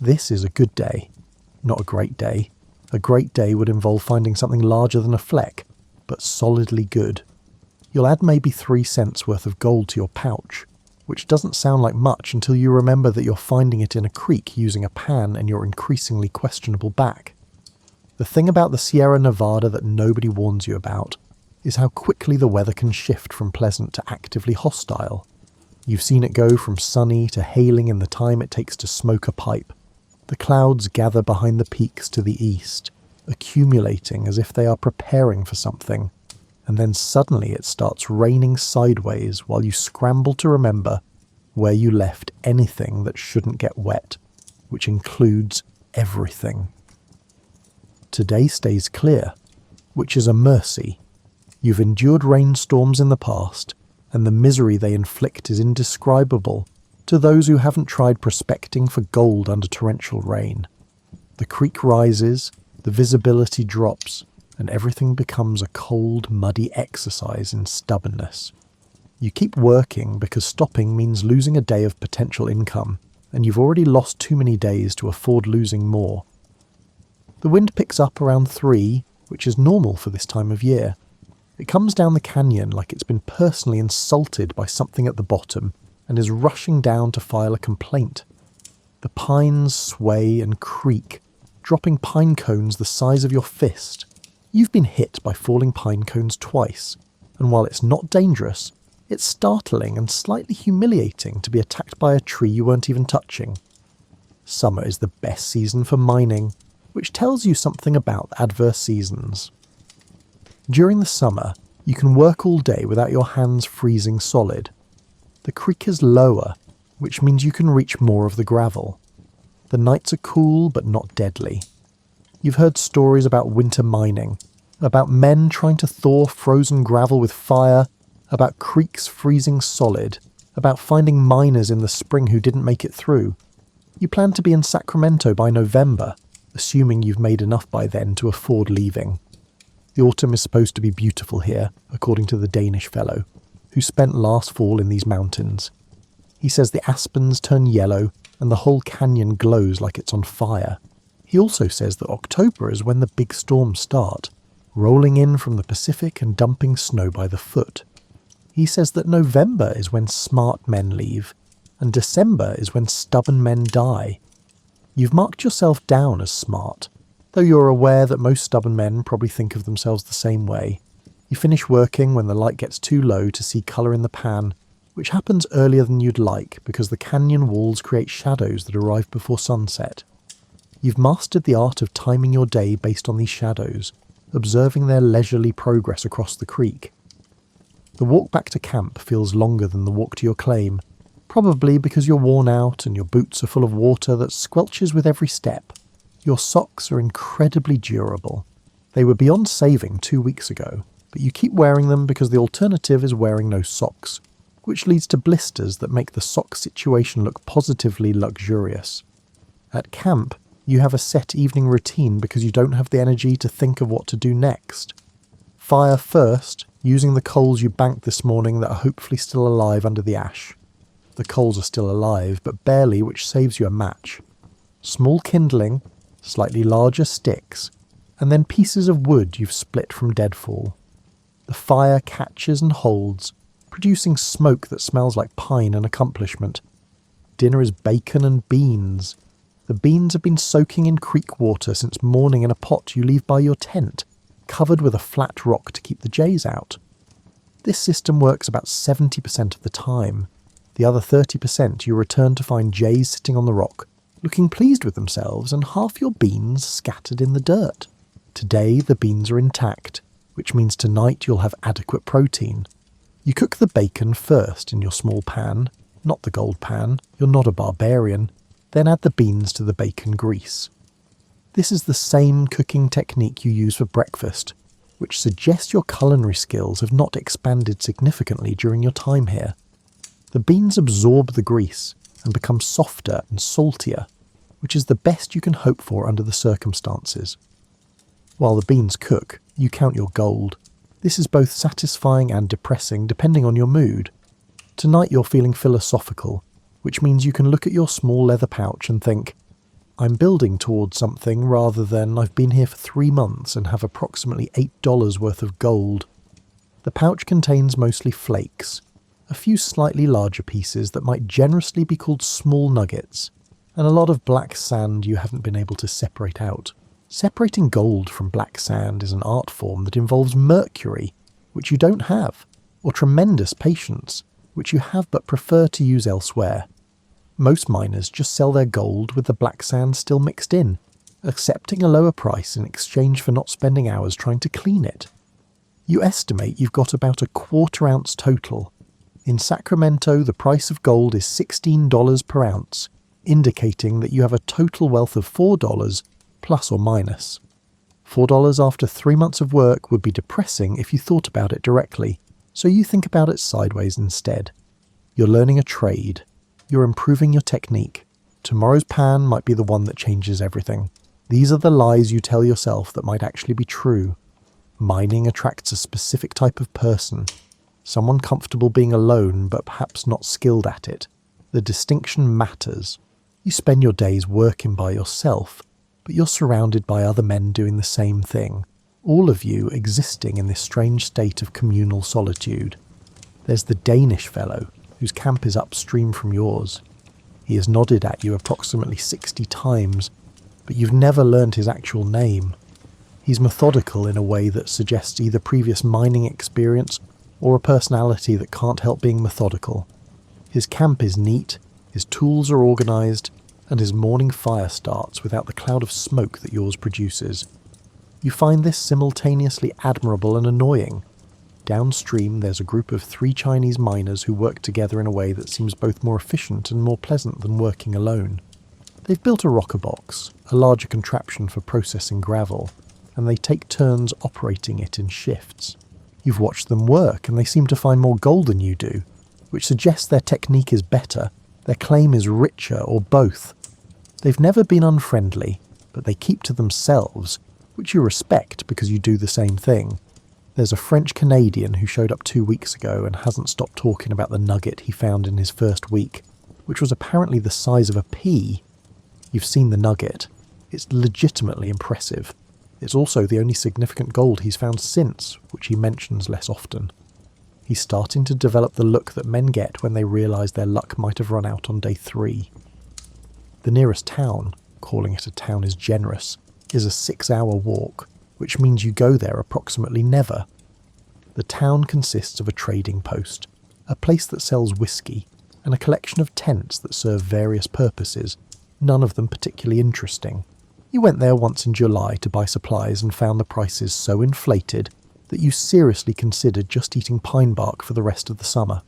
This is a good day. Not a great day. A great day would involve finding something larger than a fleck, but solidly good. You'll add maybe 3 cents worth of gold to your pouch, which doesn't sound like much until you remember that you're finding it in a creek using a pan and your increasingly questionable back. The thing about the Sierra Nevada that nobody warns you about is how quickly the weather can shift from pleasant to actively hostile. You've seen it go from sunny to hailing in the time it takes to smoke a pipe. The clouds gather behind the peaks to the east, accumulating as if they are preparing for something, and then suddenly it starts raining sideways while you scramble to remember where you left anything that shouldn't get wet, which includes everything. Today stays clear, which is a mercy. You've endured rainstorms in the past, and the misery they inflict is indescribable to those who haven't tried prospecting for gold under torrential rain. The creek rises, the visibility drops, and everything becomes a cold, muddy exercise in stubbornness. You keep working because stopping means losing a day of potential income, and you've already lost too many days to afford losing more. The wind picks up around 3, which is normal for this time of year. It comes down the canyon like it's been personally insulted by something at the bottom and is rushing down to file a complaint. The pines sway and creak, dropping pine cones the size of your fist. You've been hit by falling pine cones twice, and while it's not dangerous, it's startling and slightly humiliating to be attacked by a tree you weren't even touching. Summer is the best season for mining, which tells you something about adverse seasons. During the summer, you can work all day without your hands freezing solid. The creek is lower, which means you can reach more of the gravel. The nights are cool but not deadly. You've heard stories about winter mining, about men trying to thaw frozen gravel with fire, about creeks freezing solid, about finding miners in the spring who didn't make it through. You plan to be in Sacramento by November, assuming you've made enough by then to afford leaving. The autumn is supposed to be beautiful here, according to the Danish fellow, who spent last fall in these mountains. He says the aspens turn yellow and the whole canyon glows like it's on fire. He also says that October is when the big storms start, rolling in from the Pacific and dumping snow by the foot. He says that November is when smart men leave, and December is when stubborn men die. You've marked yourself down as smart, though you're aware that most stubborn men probably think of themselves the same way. You finish working when the light gets too low to see colour in the pan, which happens earlier than you'd like because the canyon walls create shadows that arrive before sunset. You've mastered the art of timing your day based on these shadows, observing their leisurely progress across the creek. The walk back to camp feels longer than the walk to your claim, probably because you're worn out and your boots are full of water that squelches with every step. Your socks are incredibly durable. They were beyond saving 2 weeks ago, but you keep wearing them because the alternative is wearing no socks, which leads to blisters that make the sock situation look positively luxurious. At camp, you have a set evening routine because you don't have the energy to think of what to do next. Fire first, using the coals you banked this morning that are hopefully still alive under the ash. The coals are still alive, but barely, which saves you a match. Small kindling, slightly larger sticks, and then pieces of wood you've split from deadfall. The fire catches and holds, producing smoke that smells like pine and accomplishment. Dinner is bacon and beans. The beans have been soaking in creek water since morning in a pot you leave by your tent, covered with a flat rock to keep the jays out. This system works about 70% of the time. The other 30% you return to find jays sitting on the rock, looking pleased with themselves and half your beans scattered in the dirt. Today the beans are intact, which means tonight you'll have adequate protein. You cook the bacon first in your small pan, not the gold pan, you're not a barbarian, then add the beans to the bacon grease. This is the same cooking technique you use for breakfast, which suggests your culinary skills have not expanded significantly during your time here. The beans absorb the grease and become softer and saltier, which is the best you can hope for under the circumstances. While the beans cook, you count your gold. This is both satisfying and depressing depending on your mood. Tonight you're feeling philosophical, which means you can look at your small leather pouch and think, I'm building towards something rather than I've been here for 3 months and have approximately $8 worth of gold. The pouch contains mostly flakes, a few slightly larger pieces that might generously be called small nuggets, and a lot of black sand you haven't been able to separate out. Separating gold from black sand is an art form that involves mercury, which you don't have, or tremendous patience, which you have but prefer to use elsewhere. Most miners just sell their gold with the black sand still mixed in, accepting a lower price in exchange for not spending hours trying to clean it. You estimate you've got about a quarter ounce total. In Sacramento, the price of gold is $16 per ounce, indicating that you have a total wealth of $4 plus or minus. $4 after 3 months of work would be depressing if you thought about it directly, so you think about it sideways instead. You're learning a trade. You're improving your technique. Tomorrow's pan might be the one that changes everything. These are the lies you tell yourself that might actually be true. Mining attracts a specific type of person. Someone comfortable being alone but perhaps not skilled at it. The distinction matters. You spend your days working by yourself, but you're surrounded by other men doing the same thing, all of you existing in this strange state of communal solitude. There's the Danish fellow, whose camp is upstream from yours. He has nodded at you approximately 60 times, but you've never learned his actual name. He's methodical in a way that suggests either previous mining experience or a personality that can't help being methodical. His camp is neat, his tools are organised, and his morning fire starts without the cloud of smoke that yours produces. You find this simultaneously admirable and annoying. Downstream there's a group of 3 Chinese miners who work together in a way that seems both more efficient and more pleasant than working alone. They've built a rocker box, a larger contraption for processing gravel, and they take turns operating it in shifts. You've watched them work and they seem to find more gold than you do, which suggests their technique is better, their claim is richer, or both. They've never been unfriendly, but they keep to themselves, which you respect because you do the same thing. There's a French Canadian who showed up 2 weeks ago and hasn't stopped talking about the nugget he found in his first week, which was apparently the size of a pea. You've seen the nugget. It's legitimately impressive. It's also the only significant gold he's found since, which he mentions less often. He's starting to develop the look that men get when they realise their luck might have run out on day 3. The nearest town, calling it a town is generous, is a 6-hour walk, which means you go there approximately never. The town consists of a trading post, a place that sells whiskey, and a collection of tents that serve various purposes, none of them particularly interesting. You went there once in July to buy supplies and found the prices so inflated that you seriously considered just eating pine bark for the rest of the summer.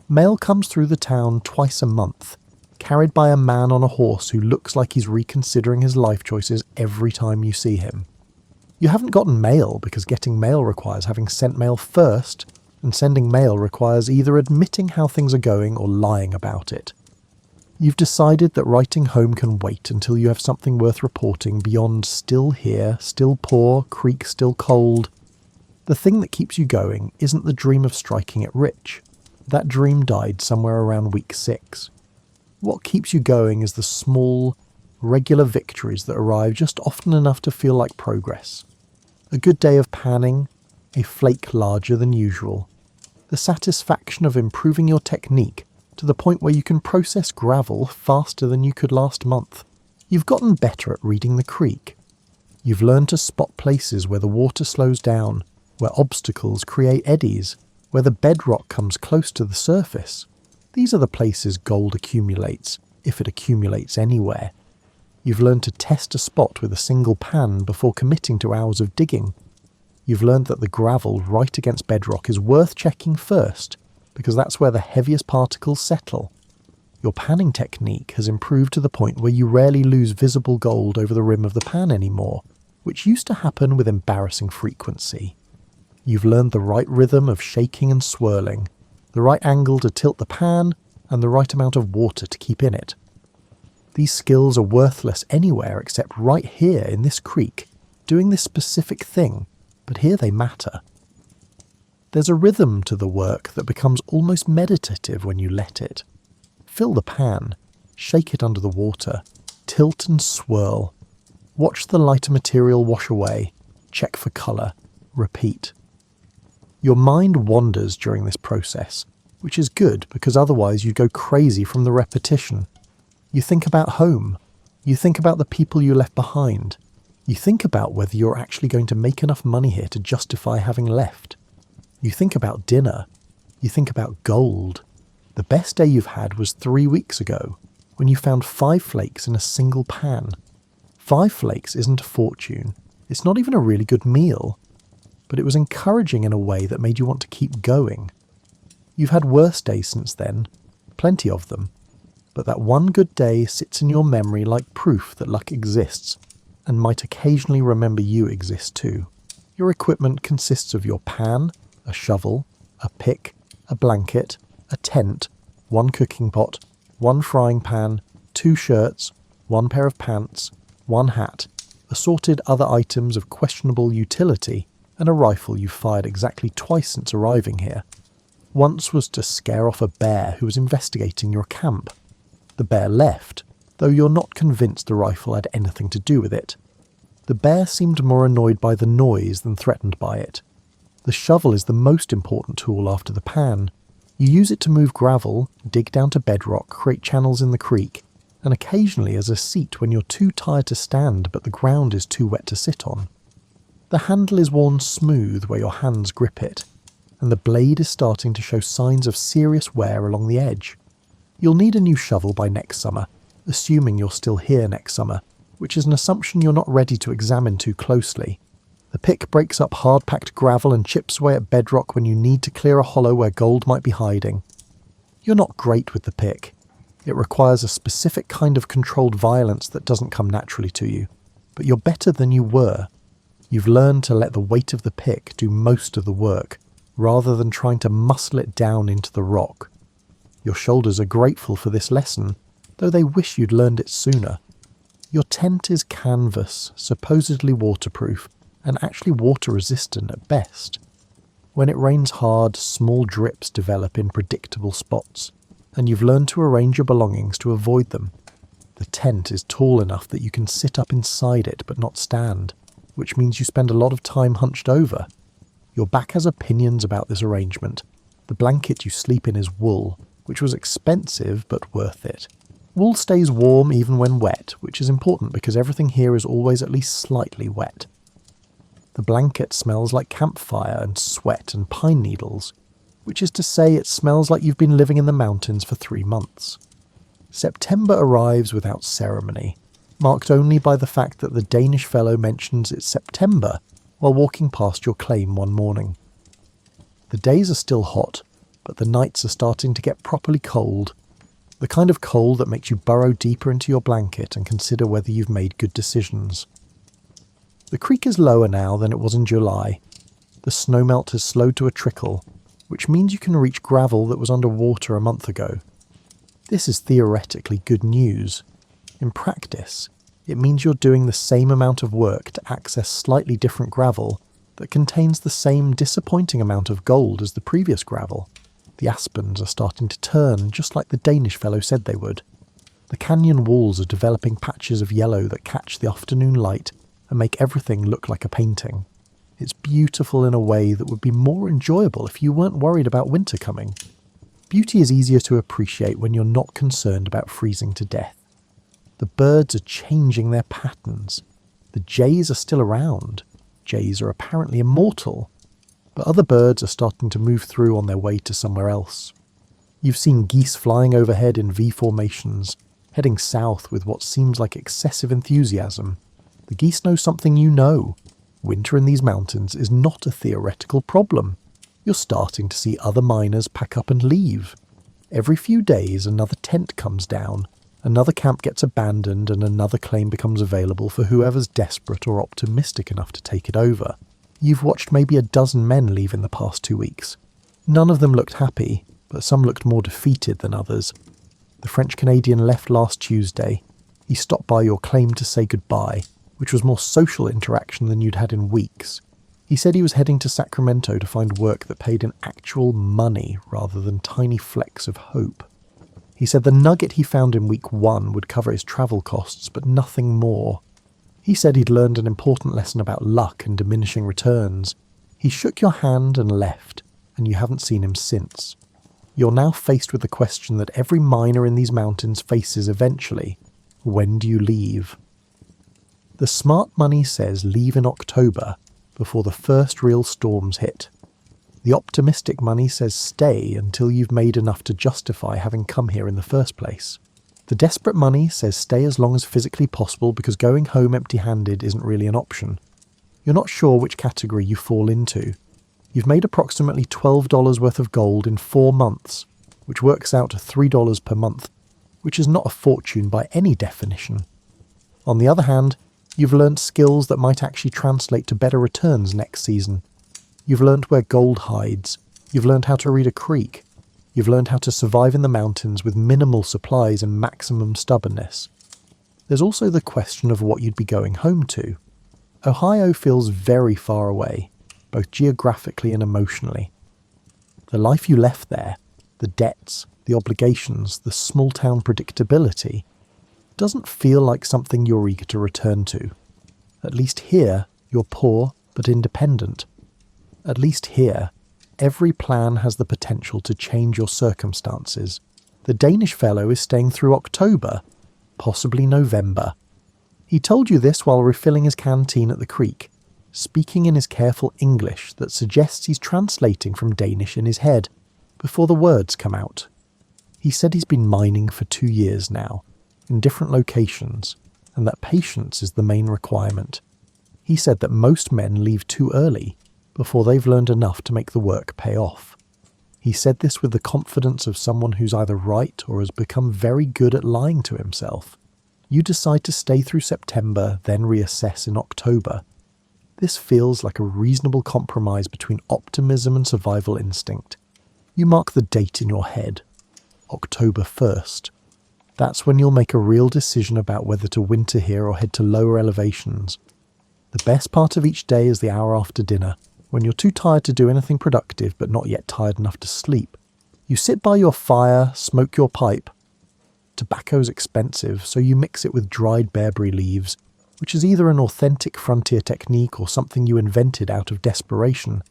Mail comes through the town twice a month, carried by a man on a horse who looks like he's reconsidering his life choices every time you see him. You haven't gotten mail because getting mail requires having sent mail first, and sending mail requires either admitting how things are going or lying about it. You've decided that writing home can wait until you have something worth reporting beyond still here, still poor, creek still cold. The thing that keeps you going isn't the dream of striking it rich. That dream died somewhere around week 6. What keeps you going is the small, regular victories that arrive just often enough to feel like progress. A good day of panning, a flake larger than usual. The satisfaction of improving your technique to the point where you can process gravel faster than you could last month. You've gotten better at reading the creek. You've learned to spot places where the water slows down, where obstacles create eddies, where the bedrock comes close to the surface. These are the places gold accumulates, if it accumulates anywhere. You've learned to test a spot with a single pan before committing to hours of digging. You've learned that the gravel right against bedrock is worth checking first, because that's where the heaviest particles settle. Your panning technique has improved to the point where you rarely lose visible gold over the rim of the pan anymore, which used to happen with embarrassing frequency. You've learned the right rhythm of shaking and swirling, the right angle to tilt the pan, and the right amount of water to keep in it. These skills are worthless anywhere except right here in this creek, doing this specific thing, but here they matter. There's a rhythm to the work that becomes almost meditative when you let it. Fill the pan, shake it under the water, tilt and swirl. Watch the lighter material wash away, check for colour, repeat. Your mind wanders during this process, which is good because otherwise you'd go crazy from the repetition. You think about home. You think about the people you left behind. You think about whether you're actually going to make enough money here to justify having left. You think about dinner. You think about gold. The best day you've had was 3 weeks ago. when you found 5 flakes in a single pan. 5 flakes isn't a fortune. It's not even a really good meal. But it was encouraging in a way that made you want to keep going. You've had worse days since then, plenty of them. But that one good day sits in your memory like proof that luck exists, and might occasionally remember you exist too. Your equipment consists of your pan, a shovel, a pick, a blanket, a tent, 1 cooking pot, 1 frying pan, 2 shirts, 1 pair of pants, 1 hat, assorted other items of questionable utility, and a rifle you've fired exactly twice since arriving here. Once was to scare off a bear who was investigating your camp. The bear left, though you're not convinced the rifle had anything to do with it. The bear seemed more annoyed by the noise than threatened by it. The shovel is the most important tool after the pan. You use it to move gravel, dig down to bedrock, create channels in the creek, and occasionally as a seat when you're too tired to stand but the ground is too wet to sit on. The handle is worn smooth where your hands grip it, and the blade is starting to show signs of serious wear along the edge. You'll need a new shovel by next summer, assuming you're still here next summer, which is an assumption you're not ready to examine too closely. The pick breaks up hard-packed gravel and chips away at bedrock when you need to clear a hollow where gold might be hiding. You're not great with the pick. It requires a specific kind of controlled violence that doesn't come naturally to you, but you're better than you were. You've learned to let the weight of the pick do most of the work, rather than trying to muscle it down into the rock. Your shoulders are grateful for this lesson, though they wish you'd learned it sooner. Your tent is canvas, supposedly waterproof, and actually water-resistant at best. When it rains hard, small drips develop in predictable spots, and you've learned to arrange your belongings to avoid them. The tent is tall enough that you can sit up inside it but not stand, which means you spend a lot of time hunched over. Your back has opinions about this arrangement. The blanket you sleep in is wool, which was expensive but worth it. Wool stays warm even when wet, which is important because everything here is always at least slightly wet. The blanket smells like campfire and sweat and pine needles, which is to say it smells like you've been living in the mountains for 3 months. September arrives without ceremony, marked only by the fact that the Danish fellow mentions it's September while walking past your claim one morning. The days are still hot, but the nights are starting to get properly cold, the kind of cold that makes you burrow deeper into your blanket and consider whether you've made good decisions. The creek is lower now than it was in July. The snowmelt has slowed to a trickle, which means you can reach gravel that was under water a month ago. This is theoretically good news. In practice, it means you're doing the same amount of work to access slightly different gravel that contains the same disappointing amount of gold as the previous gravel. The aspens are starting to turn, just like the Danish fellow said they would. The canyon walls are developing patches of yellow that catch the afternoon light and make everything look like a painting. It's beautiful in a way that would be more enjoyable if you weren't worried about winter coming. Beauty is easier to appreciate when you're not concerned about freezing to death. The birds are changing their patterns. The jays are still around. Jays are apparently immortal. But other birds are starting to move through on their way to somewhere else. You've seen geese flying overhead in V formations, heading south with what seems like excessive enthusiasm. The geese know something you know. Winter in these mountains is not a theoretical problem. You're starting to see other miners pack up and leave. Every few days another tent comes down, another camp gets abandoned, and another claim becomes available for whoever's desperate or optimistic enough to take it over. You've watched maybe a dozen men leave in the past 2 weeks. None of them looked happy, but some looked more defeated than others. The French-Canadian left last Tuesday. He stopped by your claim to say goodbye, which was more social interaction than you'd had in weeks. He said he was heading to Sacramento to find work that paid in actual money rather than tiny flecks of hope. He said the nugget he found in week 1 would cover his travel costs, but nothing more. He said he'd learned an important lesson about luck and diminishing returns. He shook your hand and left, and you haven't seen him since. You're now faced with the question that every miner in these mountains faces eventually. When do you leave? The smart money says leave in October, before the first real storms hit. The optimistic money says stay until you've made enough to justify having come here in the first place. The desperate money says stay as long as physically possible because going home empty-handed isn't really an option. You're not sure which category you fall into. You've made approximately $12 worth of gold in 4 months, which works out to $3 per month, which is not a fortune by any definition. On the other hand, you've learnt skills that might actually translate to better returns next season. You've learnt where gold hides. You've learnt how to read a creek. You've learned how to survive in the mountains with minimal supplies and maximum stubbornness. There's also the question of what you'd be going home to. Ohio feels very far away, both geographically and emotionally. The life you left there, the debts, the obligations, the small-town predictability, doesn't feel like something you're eager to return to. At least here, you're poor but independent. At least here, every plan has the potential to change your circumstances. The Danish fellow is staying through October, possibly November. He told you this while refilling his canteen at the creek, speaking in his careful English that suggests he's translating from Danish in his head before the words come out. He said he's been mining for 2 years now, in different locations, and that patience is the main requirement. He said that most men leave too early, before they've learned enough to make the work pay off. He said this with the confidence of someone who's either right or has become very good at lying to himself. You decide to stay through September, then reassess in October. This feels like a reasonable compromise between optimism and survival instinct. You mark the date in your head, October 1st. That's when you'll make a real decision about whether to winter here or head to lower elevations. The best part of each day is the hour after dinner, when you're too tired to do anything productive but not yet tired enough to sleep. You sit by your fire, smoke your pipe. Tobacco's expensive, so you mix it with dried bearberry leaves, which is either an authentic frontier technique or something you invented out of desperation,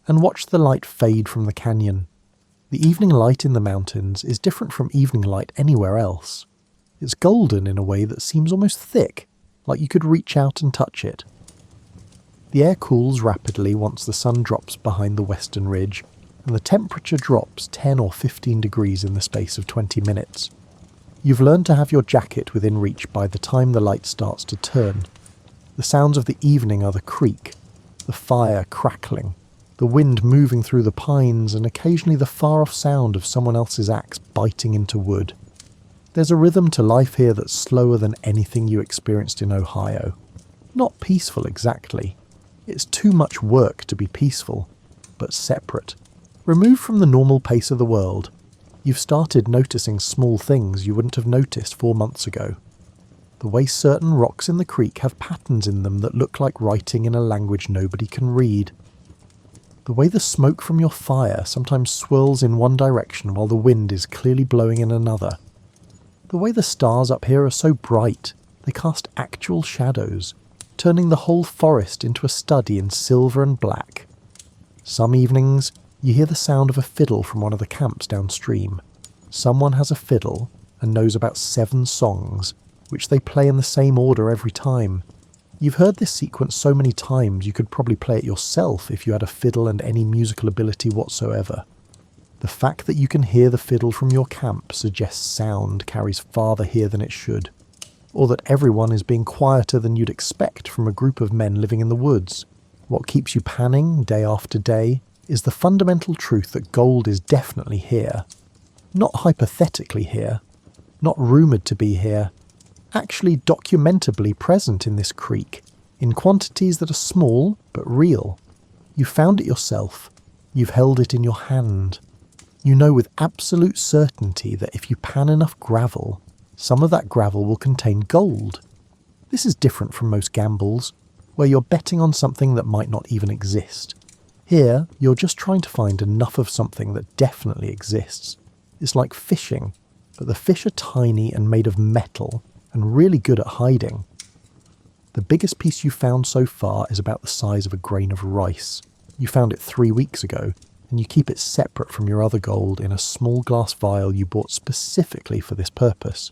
and watch the light fade from the canyon. The evening light in the mountains is different from evening light anywhere else. It's golden in a way that seems almost thick, like you could reach out and touch it. The air cools rapidly once the sun drops behind the western ridge, and the temperature drops 10 or 15 degrees in the space of 20 minutes. You've learned to have your jacket within reach by the time the light starts to turn. The sounds of the evening are the creek, the fire crackling, the wind moving through the pines, and occasionally the far-off sound of someone else's axe biting into wood. There's a rhythm to life here that's slower than anything you experienced in Ohio. Not peaceful exactly. It's too much work to be peaceful, but separate. Removed from the normal pace of the world, you've started noticing small things you wouldn't have noticed 4 months ago. The way certain rocks in the creek have patterns in them that look like writing in a language nobody can read. The way the smoke from your fire sometimes swirls in one direction while the wind is clearly blowing in another. The way the stars up here are so bright, they cast actual shadows, turning the whole forest into a study in silver and black. Some evenings, you hear the sound of a fiddle from one of the camps downstream. Someone has a fiddle and knows about 7 songs, which they play in the same order every time. You've heard this sequence so many times you could probably play it yourself if you had a fiddle and any musical ability whatsoever. The fact that you can hear the fiddle from your camp suggests sound carries farther here than it should, or that everyone is being quieter than you'd expect from a group of men living in the woods. What keeps you panning day after day is the fundamental truth that gold is definitely here. Not hypothetically here, not rumoured to be here, actually documentably present in this creek, in quantities that are small but real. You found it yourself. You've held it in your hand. You know with absolute certainty that if you pan enough gravel, some of that gravel will contain gold. This is different from most gambles, where you're betting on something that might not even exist. Here, you're just trying to find enough of something that definitely exists. It's like fishing, but the fish are tiny and made of metal, and really good at hiding. The biggest piece you found so far is about the size of a grain of rice. You found it 3 weeks ago, and you keep it separate from your other gold in a small glass vial you bought specifically for this purpose.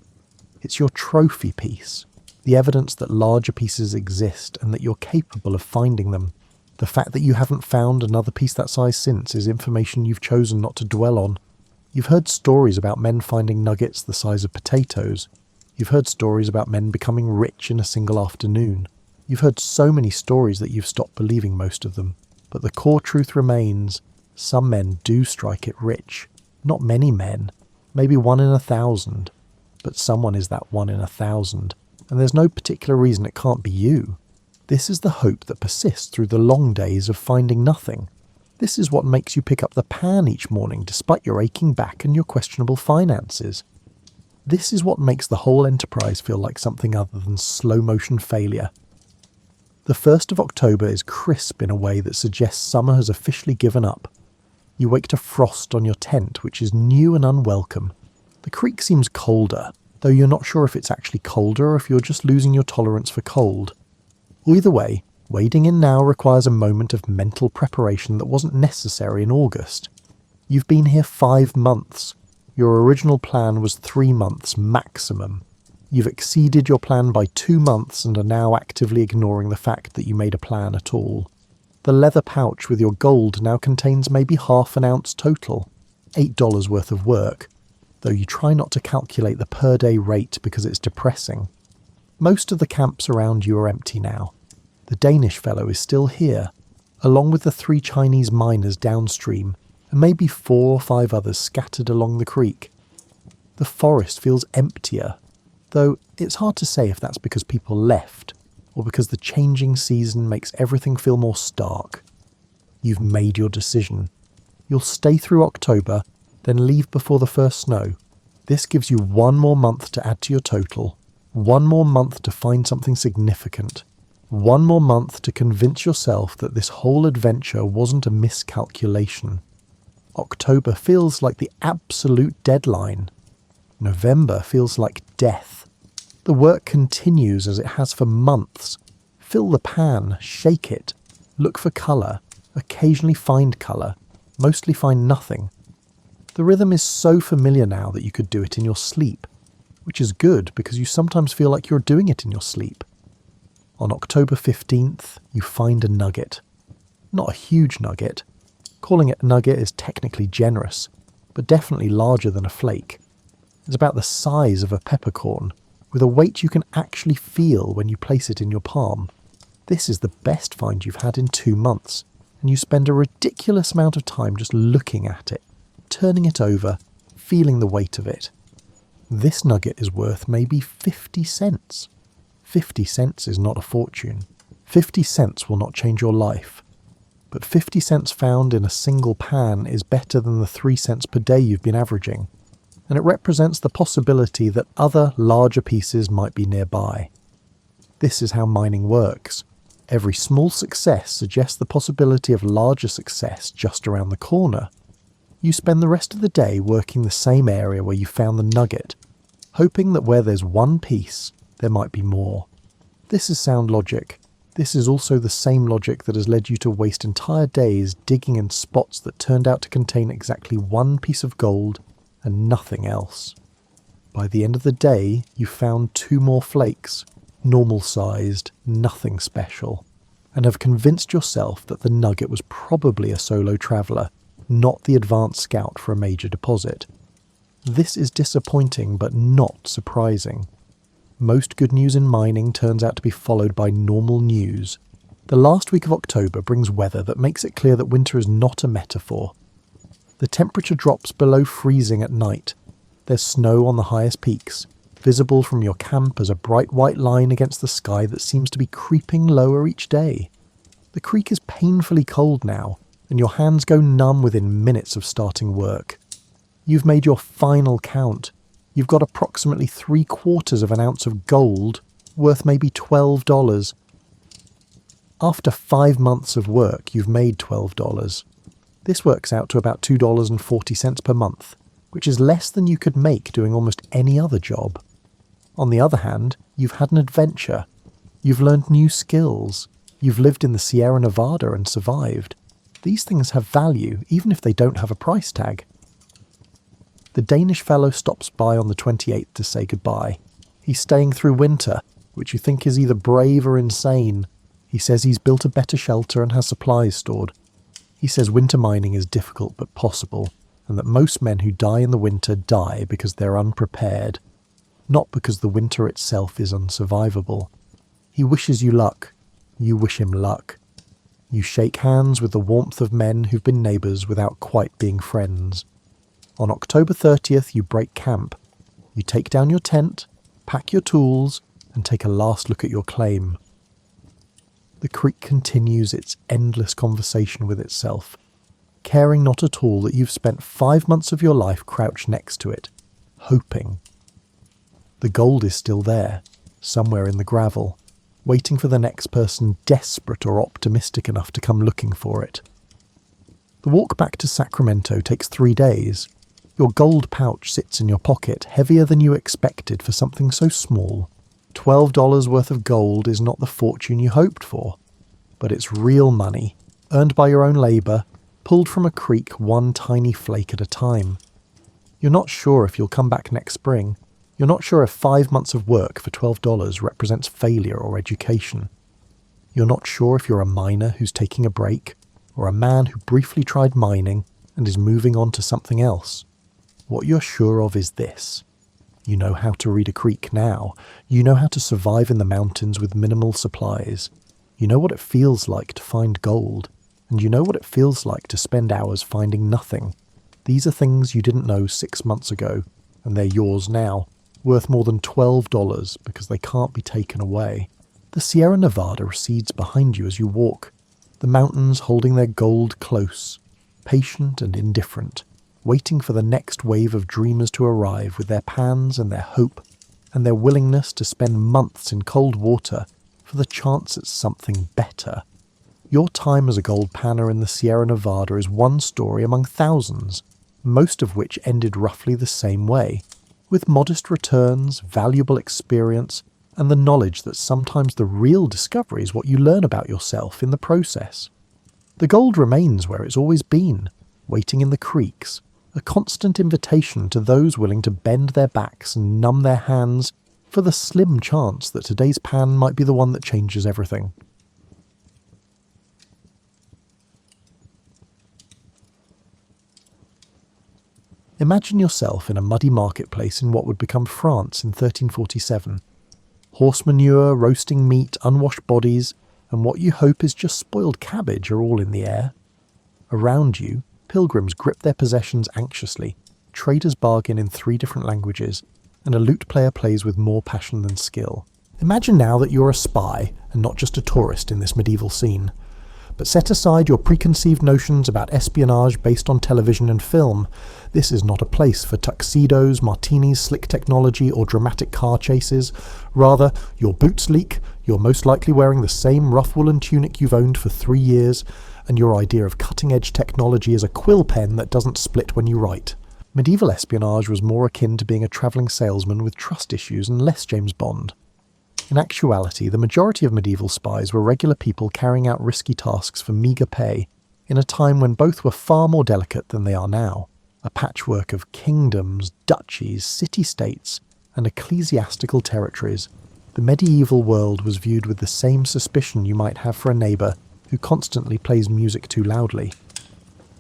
It's your trophy piece, the evidence that larger pieces exist and that you're capable of finding them. The fact that you haven't found another piece that size since is information you've chosen not to dwell on. You've heard stories about men finding nuggets the size of potatoes. You've heard stories about men becoming rich in a single afternoon. You've heard so many stories that you've stopped believing most of them. But the core truth remains, some men do strike it rich. Not many men, maybe 1 in 1,000. But someone is that 1 in 1,000, and there's no particular reason it can't be you. This is the hope that persists through the long days of finding nothing. This is what makes you pick up the pan each morning despite your aching back and your questionable finances. This is what makes the whole enterprise feel like something other than slow-motion failure. The 1st of October is crisp in a way that suggests summer has officially given up. You wake to frost on your tent, which is new and unwelcome. The creek seems colder, though you're not sure if it's actually colder or if you're just losing your tolerance for cold. Either way, wading in now requires a moment of mental preparation that wasn't necessary in August. You've been here 5 months. Your original plan was 3 months maximum. You've exceeded your plan by 2 months and are now actively ignoring the fact that you made a plan at all. The leather pouch with your gold now contains maybe half an ounce total, $8 worth of work, though you try not to calculate the per day rate because it's depressing. Most of the camps around you are empty now. The Danish fellow is still here, along with the 3 Chinese miners downstream, and maybe 4 or 5 others scattered along the creek. The forest feels emptier, though it's hard to say if that's because people left, or because the changing season makes everything feel more stark. You've made your decision. You'll stay through October, then leave before the first snow. This gives you 1 more month to add to your total, 1 more month to find something significant, 1 more month to convince yourself that this whole adventure wasn't a miscalculation. October feels like the absolute deadline. November feels like death. The work continues as it has for months. Fill the pan, shake it, look for colour, occasionally find colour, mostly find nothing. The rhythm is so familiar now that you could do it in your sleep, which is good because you sometimes feel like you're doing it in your sleep. On October 15th, you find a nugget. Not a huge nugget. Calling it a nugget is technically generous, but definitely larger than a flake. It's about the size of a peppercorn, with a weight you can actually feel when you place it in your palm. This is the best find you've had in 2 months, and you spend a ridiculous amount of time just looking at it, turning it over, feeling the weight of it. This nugget is worth maybe 50 cents. 50 cents is not a fortune. 50 cents will not change your life. But 50 cents found in a single pan is better than the 3 cents per day you've been averaging, and it represents the possibility that other larger pieces might be nearby. This is how mining works. Every small success suggests the possibility of larger success just around the corner. You spend the rest of the day working the same area where you found the nugget, hoping that where there's 1 piece, there might be more. This is sound logic. This is also the same logic that has led you to waste entire days digging in spots that turned out to contain exactly 1 piece of gold and nothing else. By the end of the day, you found 2 more flakes, normal-sized, nothing special, and have convinced yourself that the nugget was probably a solo traveller, not the advanced scout for a major deposit. This is disappointing but not surprising. Most good news in mining turns out to be followed by normal news. The last week of October brings weather that makes it clear that winter is not a metaphor. The temperature drops below freezing at night. There's snow on the highest peaks, visible from your camp as a bright white line against the sky that seems to be creeping lower each day. The creek is painfully cold now, and your hands go numb within minutes of starting work. You've made your final count. You've got approximately 3/4 of an ounce of gold, worth maybe $12. After 5 months of work, you've made $12. This works out to about $2.40 per month, which is less than you could make doing almost any other job. On the other hand, you've had an adventure. You've learned new skills. You've lived in the Sierra Nevada and survived. These things have value, even if they don't have a price tag. The Danish fellow stops by on the 28th to say goodbye. He's staying through winter, which you think is either brave or insane. He says he's built a better shelter and has supplies stored. He says winter mining is difficult but possible, and that most men who die in the winter die because they're unprepared, not because the winter itself is unsurvivable. He wishes you luck. You wish him luck. You shake hands with the warmth of men who've been neighbours without quite being friends. On October 30th, you break camp. You take down your tent, pack your tools, and take a last look at your claim. The creek continues its endless conversation with itself, caring not at all that you've spent 5 months of your life crouched next to it, hoping. The gold is still there, somewhere in the gravel, waiting for the next person desperate or optimistic enough to come looking for it. The walk back to Sacramento takes 3 days. Your gold pouch sits in your pocket, heavier than you expected for something so small. $12 worth of gold is not the fortune you hoped for, but it's real money, earned by your own labour, pulled from a creek one tiny flake at a time. You're not sure if you'll come back next spring. You're not sure if 5 months of work for $12 represents failure or education. You're not sure if you're a miner who's taking a break, or a man who briefly tried mining and is moving on to something else. What you're sure of is this. You know how to read a creek now. You know how to survive in the mountains with minimal supplies. You know what it feels like to find gold, and you know what it feels like to spend hours finding nothing. These are things you didn't know 6 months ago, and they're yours now, worth more than $12 because they can't be taken away. The Sierra Nevada recedes behind you as you walk, the mountains holding their gold close, patient and indifferent, waiting for the next wave of dreamers to arrive with their pans and their hope and their willingness to spend months in cold water for the chance at something better. Your time as a gold panner in the Sierra Nevada is one story among thousands, most of which ended roughly the same way, with modest returns, valuable experience, and the knowledge that sometimes the real discovery is what you learn about yourself in the process. The gold remains where it's always been, waiting in the creeks, a constant invitation to those willing to bend their backs and numb their hands for the slim chance that today's pan might be the one that changes everything. Imagine yourself in a muddy marketplace in what would become France in 1347. Horse manure, roasting meat, unwashed bodies, and what you hope is just spoiled cabbage are all in the air. Around you, pilgrims grip their possessions anxiously, traders bargain in 3 different languages, and a lute player plays with more passion than skill. Imagine now that you're a spy and not just a tourist in this medieval scene. But set aside your preconceived notions about espionage based on television and film. This is not a place for tuxedos, martinis, slick technology, or dramatic car chases. Rather, your boots leak, you're most likely wearing the same rough woolen tunic you've owned for 3 years, and your idea of cutting-edge technology is a quill pen that doesn't split when you write. Medieval espionage was more akin to being a travelling salesman with trust issues and less James Bond. In actuality, the majority of medieval spies were regular people carrying out risky tasks for meagre pay, in a time when both were far more delicate than they are now, a patchwork of kingdoms, duchies, city-states, and ecclesiastical territories. The medieval world was viewed with the same suspicion you might have for a neighbour who constantly plays music too loudly.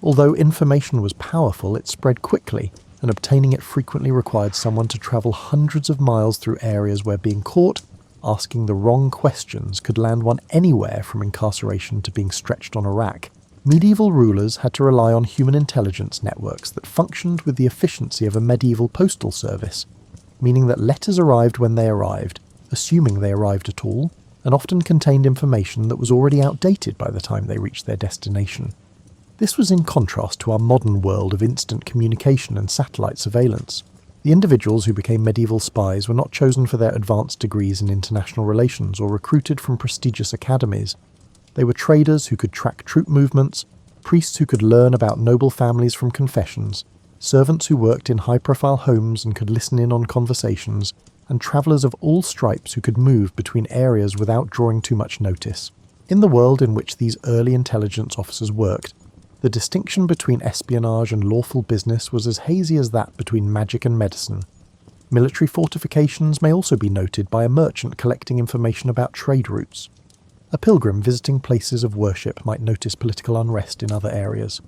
Although information was powerful, it spread quickly, and obtaining it frequently required someone to travel hundreds of miles through areas where being caught asking the wrong questions could land one anywhere from incarceration to being stretched on a rack. Medieval rulers had to rely on human intelligence networks that functioned with the efficiency of a medieval postal service, meaning that letters arrived when they arrived, assuming they arrived at all, and often contained information that was already outdated by the time they reached their destination. This was in contrast to our modern world of instant communication and satellite surveillance. The individuals who became medieval spies were not chosen for their advanced degrees in international relations or recruited from prestigious academies. They were traders who could track troop movements, priests who could learn about noble families from confessions, servants who worked in high-profile homes and could listen in on conversations, and travellers of all stripes who could move between areas without drawing too much notice. In the world in which these early intelligence officers worked, the distinction between espionage and lawful business was as hazy as that between magic and medicine. Military fortifications may also be noted by a merchant collecting information about trade routes. A pilgrim visiting places of worship might notice political unrest in other areas.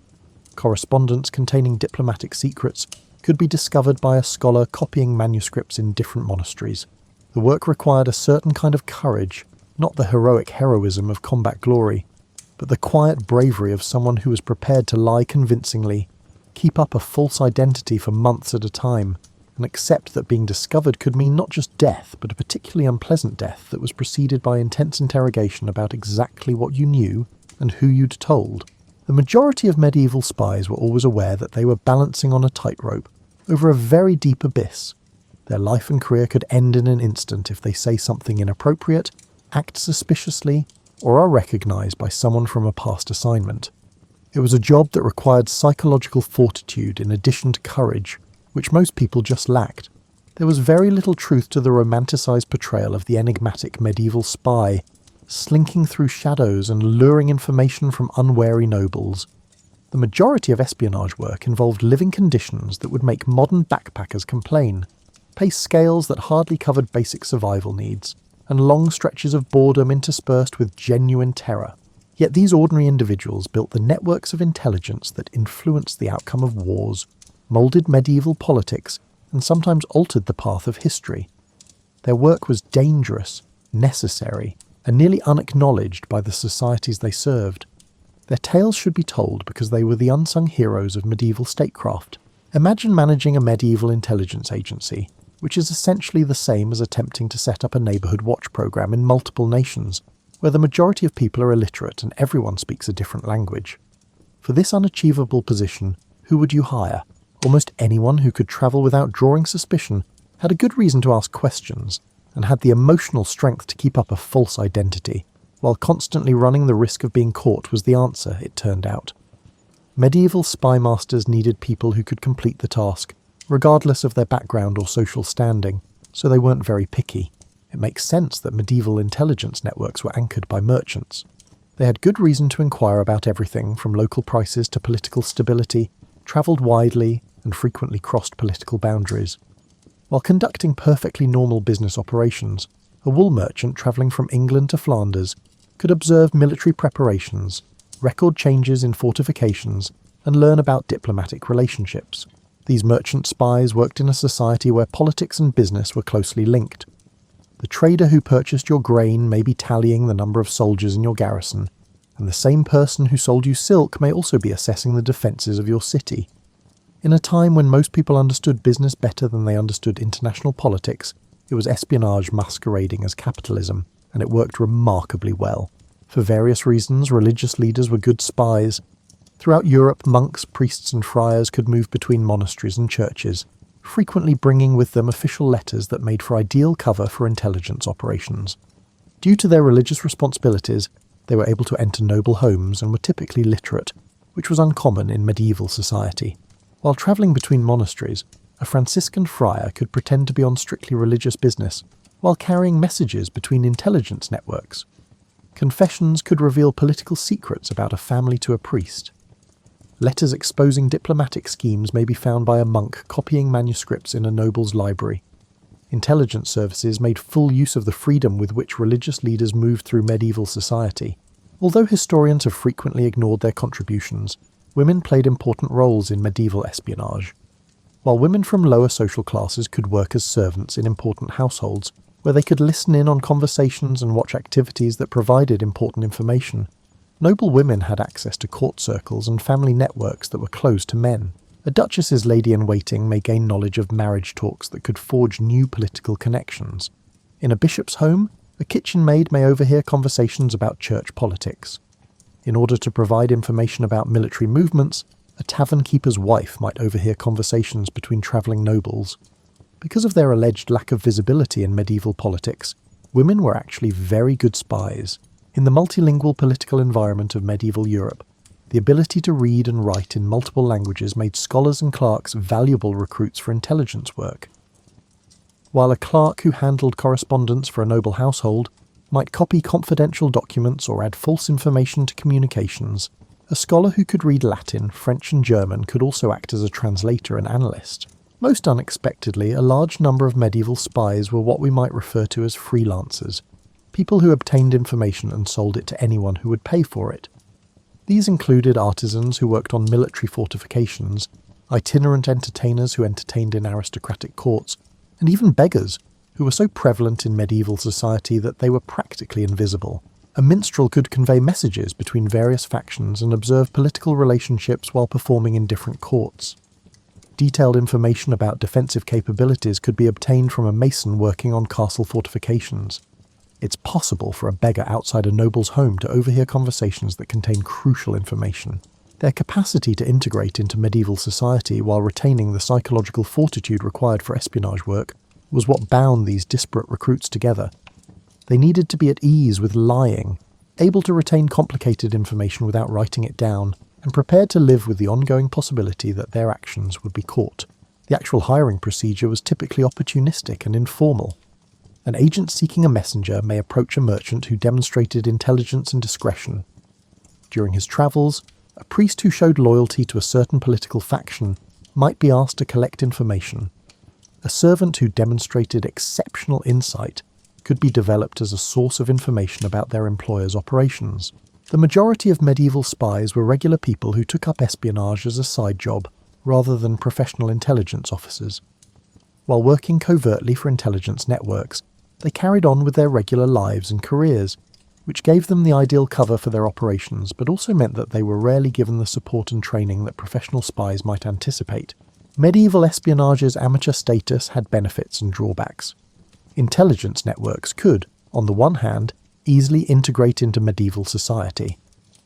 Correspondence containing diplomatic secrets could be discovered by a scholar copying manuscripts in different monasteries. The work required a certain kind of courage, not the heroic heroism of combat glory, but the quiet bravery of someone who was prepared to lie convincingly, keep up a false identity for months at a time, and accept that being discovered could mean not just death, but a particularly unpleasant death that was preceded by intense interrogation about exactly what you knew and who you'd told. The majority of medieval spies were always aware that they were balancing on a tightrope over a very deep abyss. Their life and career could end in an instant if they say something inappropriate, act suspiciously, or are recognised by someone from a past assignment. It was a job that required psychological fortitude in addition to courage, which most people just lacked. There was very little truth to the romanticised portrayal of the enigmatic medieval spy, slinking through shadows and luring information from unwary nobles. The majority of espionage work involved living conditions that would make modern backpackers complain, pay scales that hardly covered basic survival needs, and long stretches of boredom interspersed with genuine terror. Yet these ordinary individuals built the networks of intelligence that influenced the outcome of wars, moulded medieval politics, and sometimes altered the path of history. Their work was dangerous, necessary, and nearly unacknowledged by the societies they served. Their tales should be told because they were the unsung heroes of medieval statecraft. Imagine managing a medieval intelligence agency, which is essentially the same as attempting to set up a neighbourhood watch program in multiple nations, where the majority of people are illiterate and everyone speaks a different language. For this unachievable position, who would you hire? Almost anyone who could travel without drawing suspicion, had a good reason to ask questions, and had the emotional strength to keep up a false identity, while constantly running the risk of being caught was the answer, it turned out. Medieval spy masters needed people who could complete the task, regardless of their background or social standing, so they weren't very picky. It makes sense that medieval intelligence networks were anchored by merchants. They had good reason to inquire about everything from local prices to political stability, travelled widely, and frequently crossed political boundaries. While conducting perfectly normal business operations, a wool merchant travelling from England to Flanders could observe military preparations, record changes in fortifications, and learn about diplomatic relationships. These merchant spies worked in a society where politics and business were closely linked. The trader who purchased your grain may be tallying the number of soldiers in your garrison, and the same person who sold you silk may also be assessing the defences of your city. In a time when most people understood business better than they understood international politics, it was espionage masquerading as capitalism, and it worked remarkably well. For various reasons, religious leaders were good spies. Throughout Europe, monks, priests and friars could move between monasteries and churches, frequently bringing with them official letters that made for ideal cover for intelligence operations. Due to their religious responsibilities, they were able to enter noble homes and were typically literate, which was uncommon in medieval society. While travelling between monasteries, a Franciscan friar could pretend to be on strictly religious business, while carrying messages between intelligence networks. Confessions could reveal political secrets about a family to a priest. Letters exposing diplomatic schemes may be found by a monk copying manuscripts in a noble's library. Intelligence services made full use of the freedom with which religious leaders moved through medieval society. Although historians have frequently ignored their contributions, women played important roles in medieval espionage. While women from lower social classes could work as servants in important households, where they could listen in on conversations and watch activities that provided important information, noble women had access to court circles and family networks that were closed to men. A duchess's lady-in-waiting may gain knowledge of marriage talks that could forge new political connections. In a bishop's home, a kitchen maid may overhear conversations about church politics. In order to provide information about military movements, a tavern keeper's wife might overhear conversations between travelling nobles. Because of their alleged lack of visibility in medieval politics, women were actually very good spies. In the multilingual political environment of medieval Europe, the ability to read and write in multiple languages made scholars and clerks valuable recruits for intelligence work. While a clerk who handled correspondence for a noble household might copy confidential documents or add false information to communications, a scholar who could read Latin, French and German could also act as a translator and analyst. Most unexpectedly, a large number of medieval spies were what we might refer to as freelancers, people who obtained information and sold it to anyone who would pay for it. These included artisans who worked on military fortifications, itinerant entertainers who entertained in aristocratic courts, and even beggars, who were so prevalent in medieval society that they were practically invisible. A minstrel could convey messages between various factions and observe political relationships while performing in different courts. Detailed information about defensive capabilities could be obtained from a mason working on castle fortifications. It's possible for a beggar outside a noble's home to overhear conversations that contain crucial information. Their capacity to integrate into medieval society while retaining the psychological fortitude required for espionage work was what bound these disparate recruits together. They needed to be at ease with lying, able to retain complicated information without writing it down, and prepared to live with the ongoing possibility that their actions would be caught. The actual hiring procedure was typically opportunistic and informal. An agent seeking a messenger may approach a merchant who demonstrated intelligence and discretion. During his travels, a priest who showed loyalty to a certain political faction might be asked to collect information. A servant who demonstrated exceptional insight could be developed as a source of information about their employer's operations. The majority of medieval spies were regular people who took up espionage as a side job, rather than professional intelligence officers. While working covertly for intelligence networks, they carried on with their regular lives and careers, which gave them the ideal cover for their operations, but also meant that they were rarely given the support and training that professional spies might anticipate. Medieval espionage's amateur status had benefits and drawbacks. Intelligence networks could, on the one hand, easily integrate into medieval society.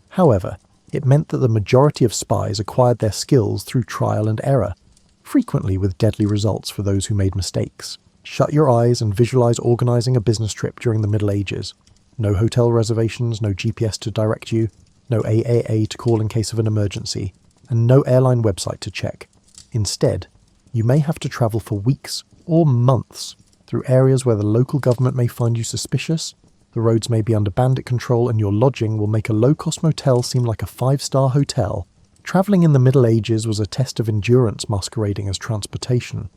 However, it meant that the majority of spies acquired their skills through trial and error, frequently with deadly results for those who made mistakes. Shut your eyes and visualize organizing a business trip during the Middle Ages. No hotel reservations, no GPS to direct you, no AAA to call in case of an emergency, and no airline website to check. Instead, you may have to travel for weeks or months through areas where the local government may find you suspicious, the roads may be under bandit control, and your lodging will make a low-cost motel seem like a 5-star hotel. Travelling in the Middle Ages was a test of endurance masquerading as transportation.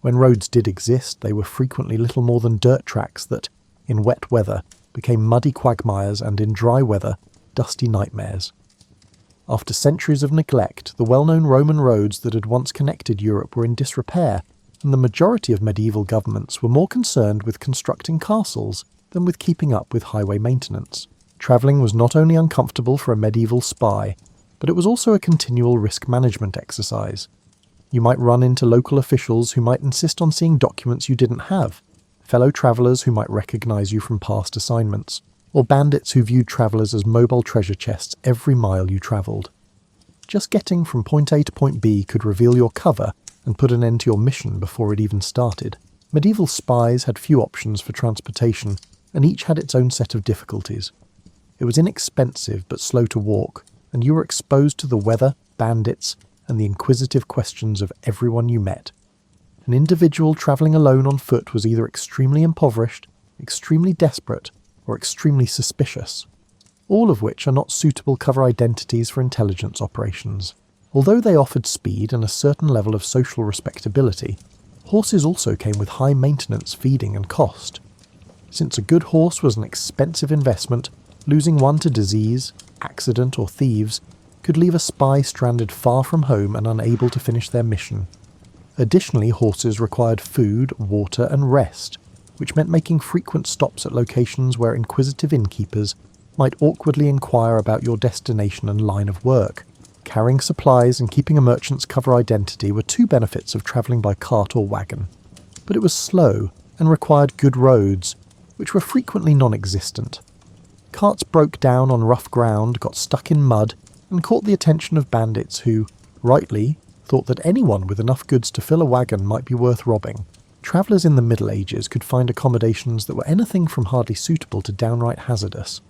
When roads did exist, they were frequently little more than dirt tracks that, in wet weather, became muddy quagmires and, in dry weather, dusty nightmares. After centuries of neglect, the well-known Roman roads that had once connected Europe were in disrepair, and the majority of medieval governments were more concerned with constructing castles than with keeping up with highway maintenance. Travelling was not only uncomfortable for a medieval spy, but it was also a continual risk management exercise. You might run into local officials who might insist on seeing documents you didn't have, fellow travellers who might recognise you from past assignments, or bandits who viewed travellers as mobile treasure chests every mile you travelled. Just getting from point A to point B could reveal your cover and put an end to your mission before it even started. Medieval spies had few options for transportation, and each had its own set of difficulties. It was inexpensive but slow to walk, and you were exposed to the weather, bandits, and the inquisitive questions of everyone you met. An individual travelling alone on foot was either extremely impoverished, extremely desperate, or extremely suspicious, all of which are not suitable cover identities for intelligence operations. Although they offered speed and a certain level of social respectability, horses also came with high maintenance, feeding, and cost. Since a good horse was an expensive investment, losing one to disease, accident, or thieves could leave a spy stranded far from home and unable to finish their mission. Additionally, horses required food, water, and rest, which meant making frequent stops at locations where inquisitive innkeepers might awkwardly inquire about your destination and line of work. Carrying supplies and keeping a merchant's cover identity were two benefits of travelling by cart or wagon. But it was slow and required good roads, which were frequently non-existent. Carts broke down on rough ground, got stuck in mud, and caught the attention of bandits who, rightly, thought that anyone with enough goods to fill a wagon might be worth robbing. Travellers in the Middle Ages could find accommodations that were anything from hardly suitable to downright hazardous.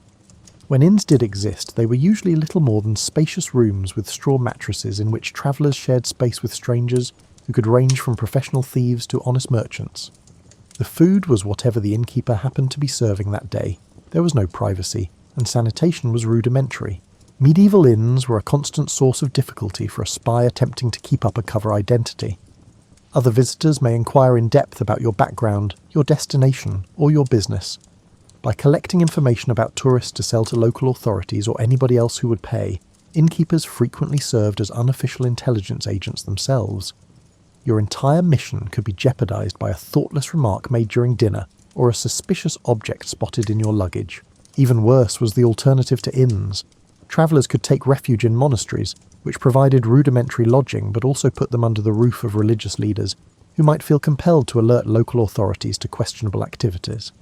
When inns did exist, they were usually little more than spacious rooms with straw mattresses in which travellers shared space with strangers who could range from professional thieves to honest merchants. The food was whatever the innkeeper happened to be serving that day. There was no privacy, and sanitation was rudimentary. Medieval inns were a constant source of difficulty for a spy attempting to keep up a cover identity. Other visitors may inquire in depth about your background, your destination, or your business. By collecting information about tourists to sell to local authorities or anybody else who would pay, innkeepers frequently served as unofficial intelligence agents themselves. Your entire mission could be jeopardized by a thoughtless remark made during dinner or a suspicious object spotted in your luggage. Even worse was the alternative to inns. Travellers could take refuge in monasteries, which provided rudimentary lodging but also put them under the roof of religious leaders who might feel compelled to alert local authorities to questionable activities.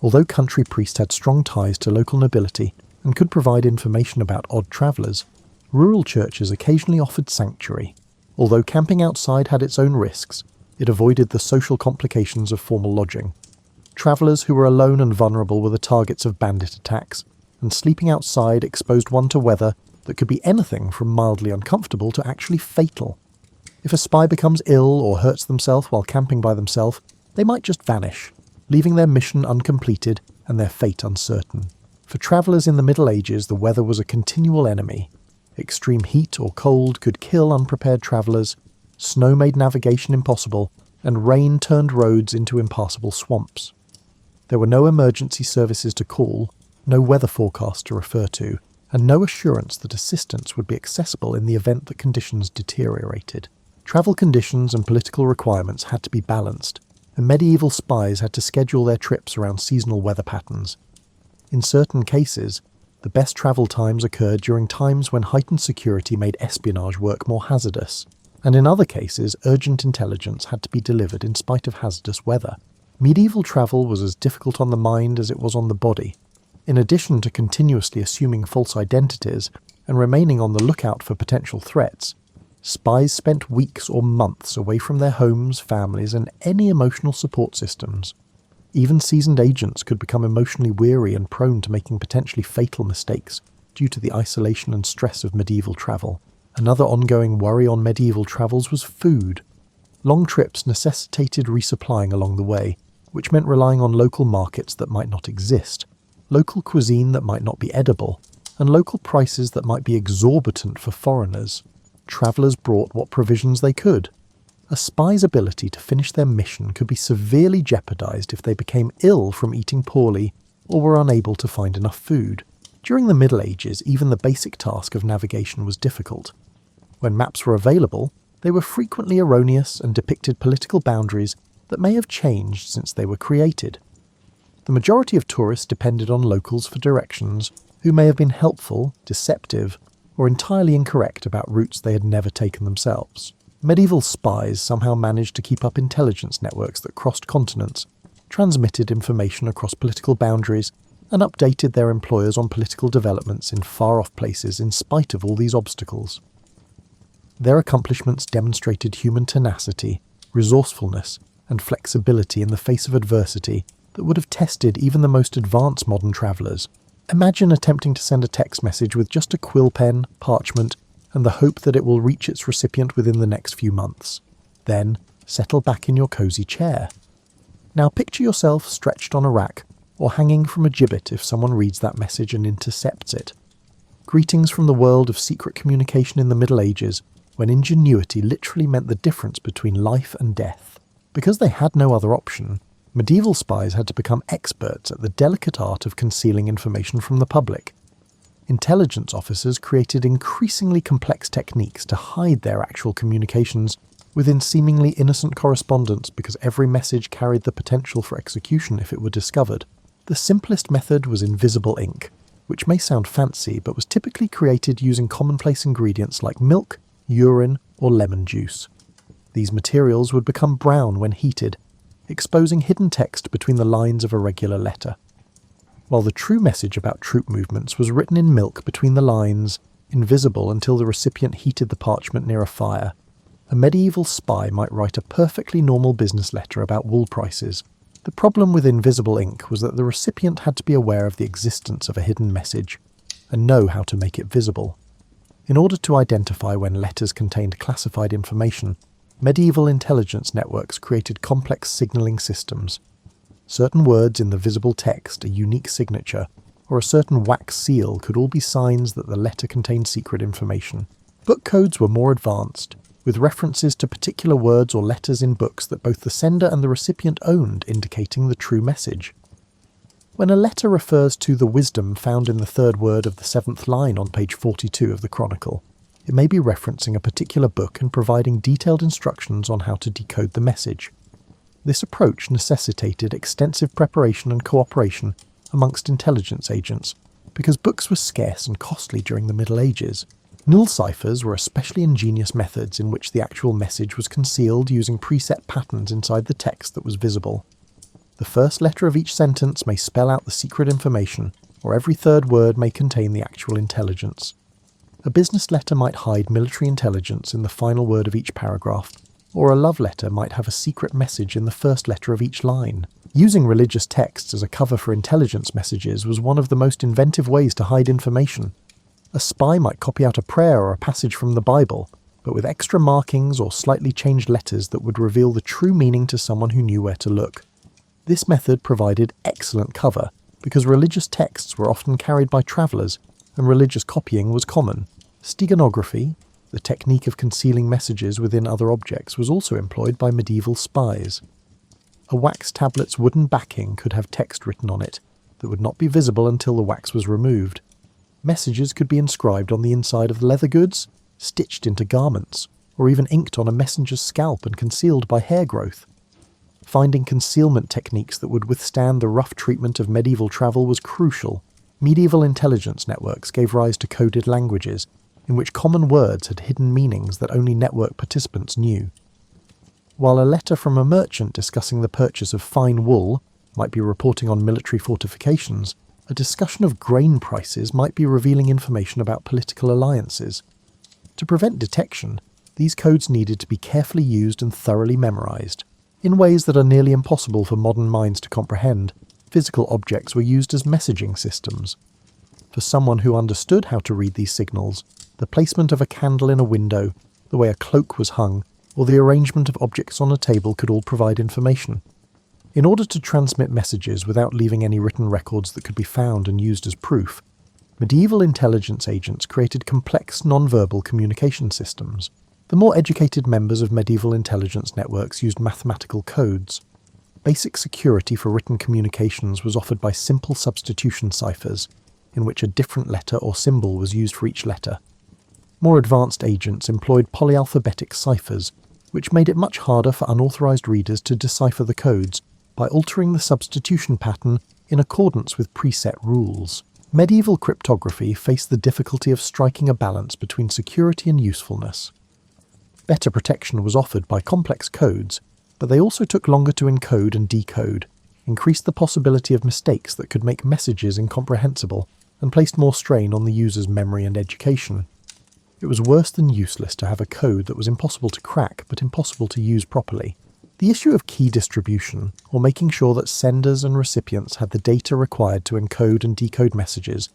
Although country priests had strong ties to local nobility and could provide information about odd travellers, rural churches occasionally offered sanctuary. Although camping outside had its own risks, it avoided the social complications of formal lodging. Travellers who were alone and vulnerable were the targets of bandit attacks, and sleeping outside exposed one to weather that could be anything from mildly uncomfortable to actually fatal. If a spy becomes ill or hurts themselves while camping by themselves, they might just vanish, leaving their mission uncompleted and their fate uncertain. For travellers in the Middle Ages, the weather was a continual enemy. Extreme heat or cold could kill unprepared travellers, snow made navigation impossible, and rain turned roads into impassable swamps. There were no emergency services to call, no weather forecast to refer to, and no assurance that assistance would be accessible in the event that conditions deteriorated. Travel conditions and political requirements had to be balanced, and medieval spies had to schedule their trips around seasonal weather patterns. In certain cases, the best travel times occurred during times when heightened security made espionage work more hazardous, and in other cases urgent intelligence had to be delivered in spite of hazardous weather. Medieval travel was as difficult on the mind as it was on the body. In addition to continuously assuming false identities and remaining on the lookout for potential threats, spies spent weeks or months away from their homes, families, and any emotional support systems. Even seasoned agents could become emotionally weary and prone to making potentially fatal mistakes due to the isolation and stress of medieval travel. Another ongoing worry on medieval travels was food. Long trips necessitated resupplying along the way, which meant relying on local markets that might not exist, local cuisine that might not be edible, and local prices that might be exorbitant for foreigners. Travellers brought what provisions they could. A spy's ability to finish their mission could be severely jeopardized if they became ill from eating poorly or were unable to find enough food. During the Middle Ages, even the basic task of navigation was difficult. When maps were available, they were frequently erroneous and depicted political boundaries that may have changed since they were created. The majority of tourists depended on locals for directions, who may have been helpful, deceptive, or entirely incorrect about routes they had never taken themselves. Medieval spies somehow managed to keep up intelligence networks that crossed continents, transmitted information across political boundaries, and updated their employers on political developments in far-off places in spite of all these obstacles. Their accomplishments demonstrated human tenacity, resourcefulness, and flexibility in the face of adversity that would have tested even the most advanced modern travellers. Imagine attempting to send a text message with just a quill pen, parchment, and the hope that it will reach its recipient within the next few months. Then, settle back in your cosy chair. Now picture yourself stretched on a rack, or hanging from a gibbet if someone reads that message and intercepts it. Greetings from the world of secret communication in the Middle Ages, when ingenuity literally meant the difference between life and death. Because they had no other option, medieval spies had to become experts at the delicate art of concealing information from the public. Intelligence officers created increasingly complex techniques to hide their actual communications within seemingly innocent correspondence because every message carried the potential for execution if it were discovered. The simplest method was invisible ink, which may sound fancy but was typically created using commonplace ingredients like milk, urine, or lemon juice. These materials would become brown when heated, exposing hidden text between the lines of a regular letter. While the true message about troop movements was written in milk between the lines, invisible until the recipient heated the parchment near a fire, a medieval spy might write a perfectly normal business letter about wool prices. The problem with invisible ink was that the recipient had to be aware of the existence of a hidden message and know how to make it visible. In order to identify when letters contained classified information, medieval intelligence networks created complex signaling systems. Certain words in the visible text, a unique signature, or a certain wax seal could all be signs that the letter contained secret information. Book codes were more advanced, with references to particular words or letters in books that both the sender and the recipient owned indicating the true message. When a letter refers to the wisdom found in the third word of the seventh line on page 42 of the Chronicle, it may be referencing a particular book and providing detailed instructions on how to decode the message. This approach necessitated extensive preparation and cooperation amongst intelligence agents, because books were scarce and costly during the Middle Ages. Null ciphers were especially ingenious methods in which the actual message was concealed using preset patterns inside the text that was visible. The first letter of each sentence may spell out the secret information, or every third word may contain the actual intelligence. A business letter might hide military intelligence in the final word of each paragraph, or a love letter might have a secret message in the first letter of each line. Using religious texts as a cover for intelligence messages was one of the most inventive ways to hide information. A spy might copy out a prayer or a passage from the Bible, but with extra markings or slightly changed letters that would reveal the true meaning to someone who knew where to look. This method provided excellent cover, because religious texts were often carried by travellers, and religious copying was common. Steganography, the technique of concealing messages within other objects, was also employed by medieval spies. A wax tablet's wooden backing could have text written on it that would not be visible until the wax was removed. Messages could be inscribed on the inside of leather goods, stitched into garments, or even inked on a messenger's scalp and concealed by hair growth. Finding concealment techniques that would withstand the rough treatment of medieval travel was crucial. Medieval intelligence networks gave rise to coded languages, in which common words had hidden meanings that only network participants knew. While a letter from a merchant discussing the purchase of fine wool might be reporting on military fortifications, a discussion of grain prices might be revealing information about political alliances. To prevent detection, these codes needed to be carefully used and thoroughly memorized. In ways that are nearly impossible for modern minds to comprehend, physical objects were used as messaging systems. For someone who understood how to read these signals, the placement of a candle in a window, the way a cloak was hung, or the arrangement of objects on a table could all provide information. In order to transmit messages without leaving any written records that could be found and used as proof, medieval intelligence agents created complex non-verbal communication systems. The more educated members of medieval intelligence networks used mathematical codes. Basic security for written communications was offered by simple substitution ciphers, in which a different letter or symbol was used for each letter. More advanced agents employed polyalphabetic ciphers, which made it much harder for unauthorized readers to decipher the codes by altering the substitution pattern in accordance with preset rules. Medieval cryptography faced the difficulty of striking a balance between security and usefulness. Better protection was offered by complex codes, but they also took longer to encode and decode, increased the possibility of mistakes that could make messages incomprehensible, and placed more strain on the user's memory and education. It was worse than useless to have a code that was impossible to crack but impossible to use properly. The issue of key distribution, or making sure that senders and recipients had the data required to encode and decode messages,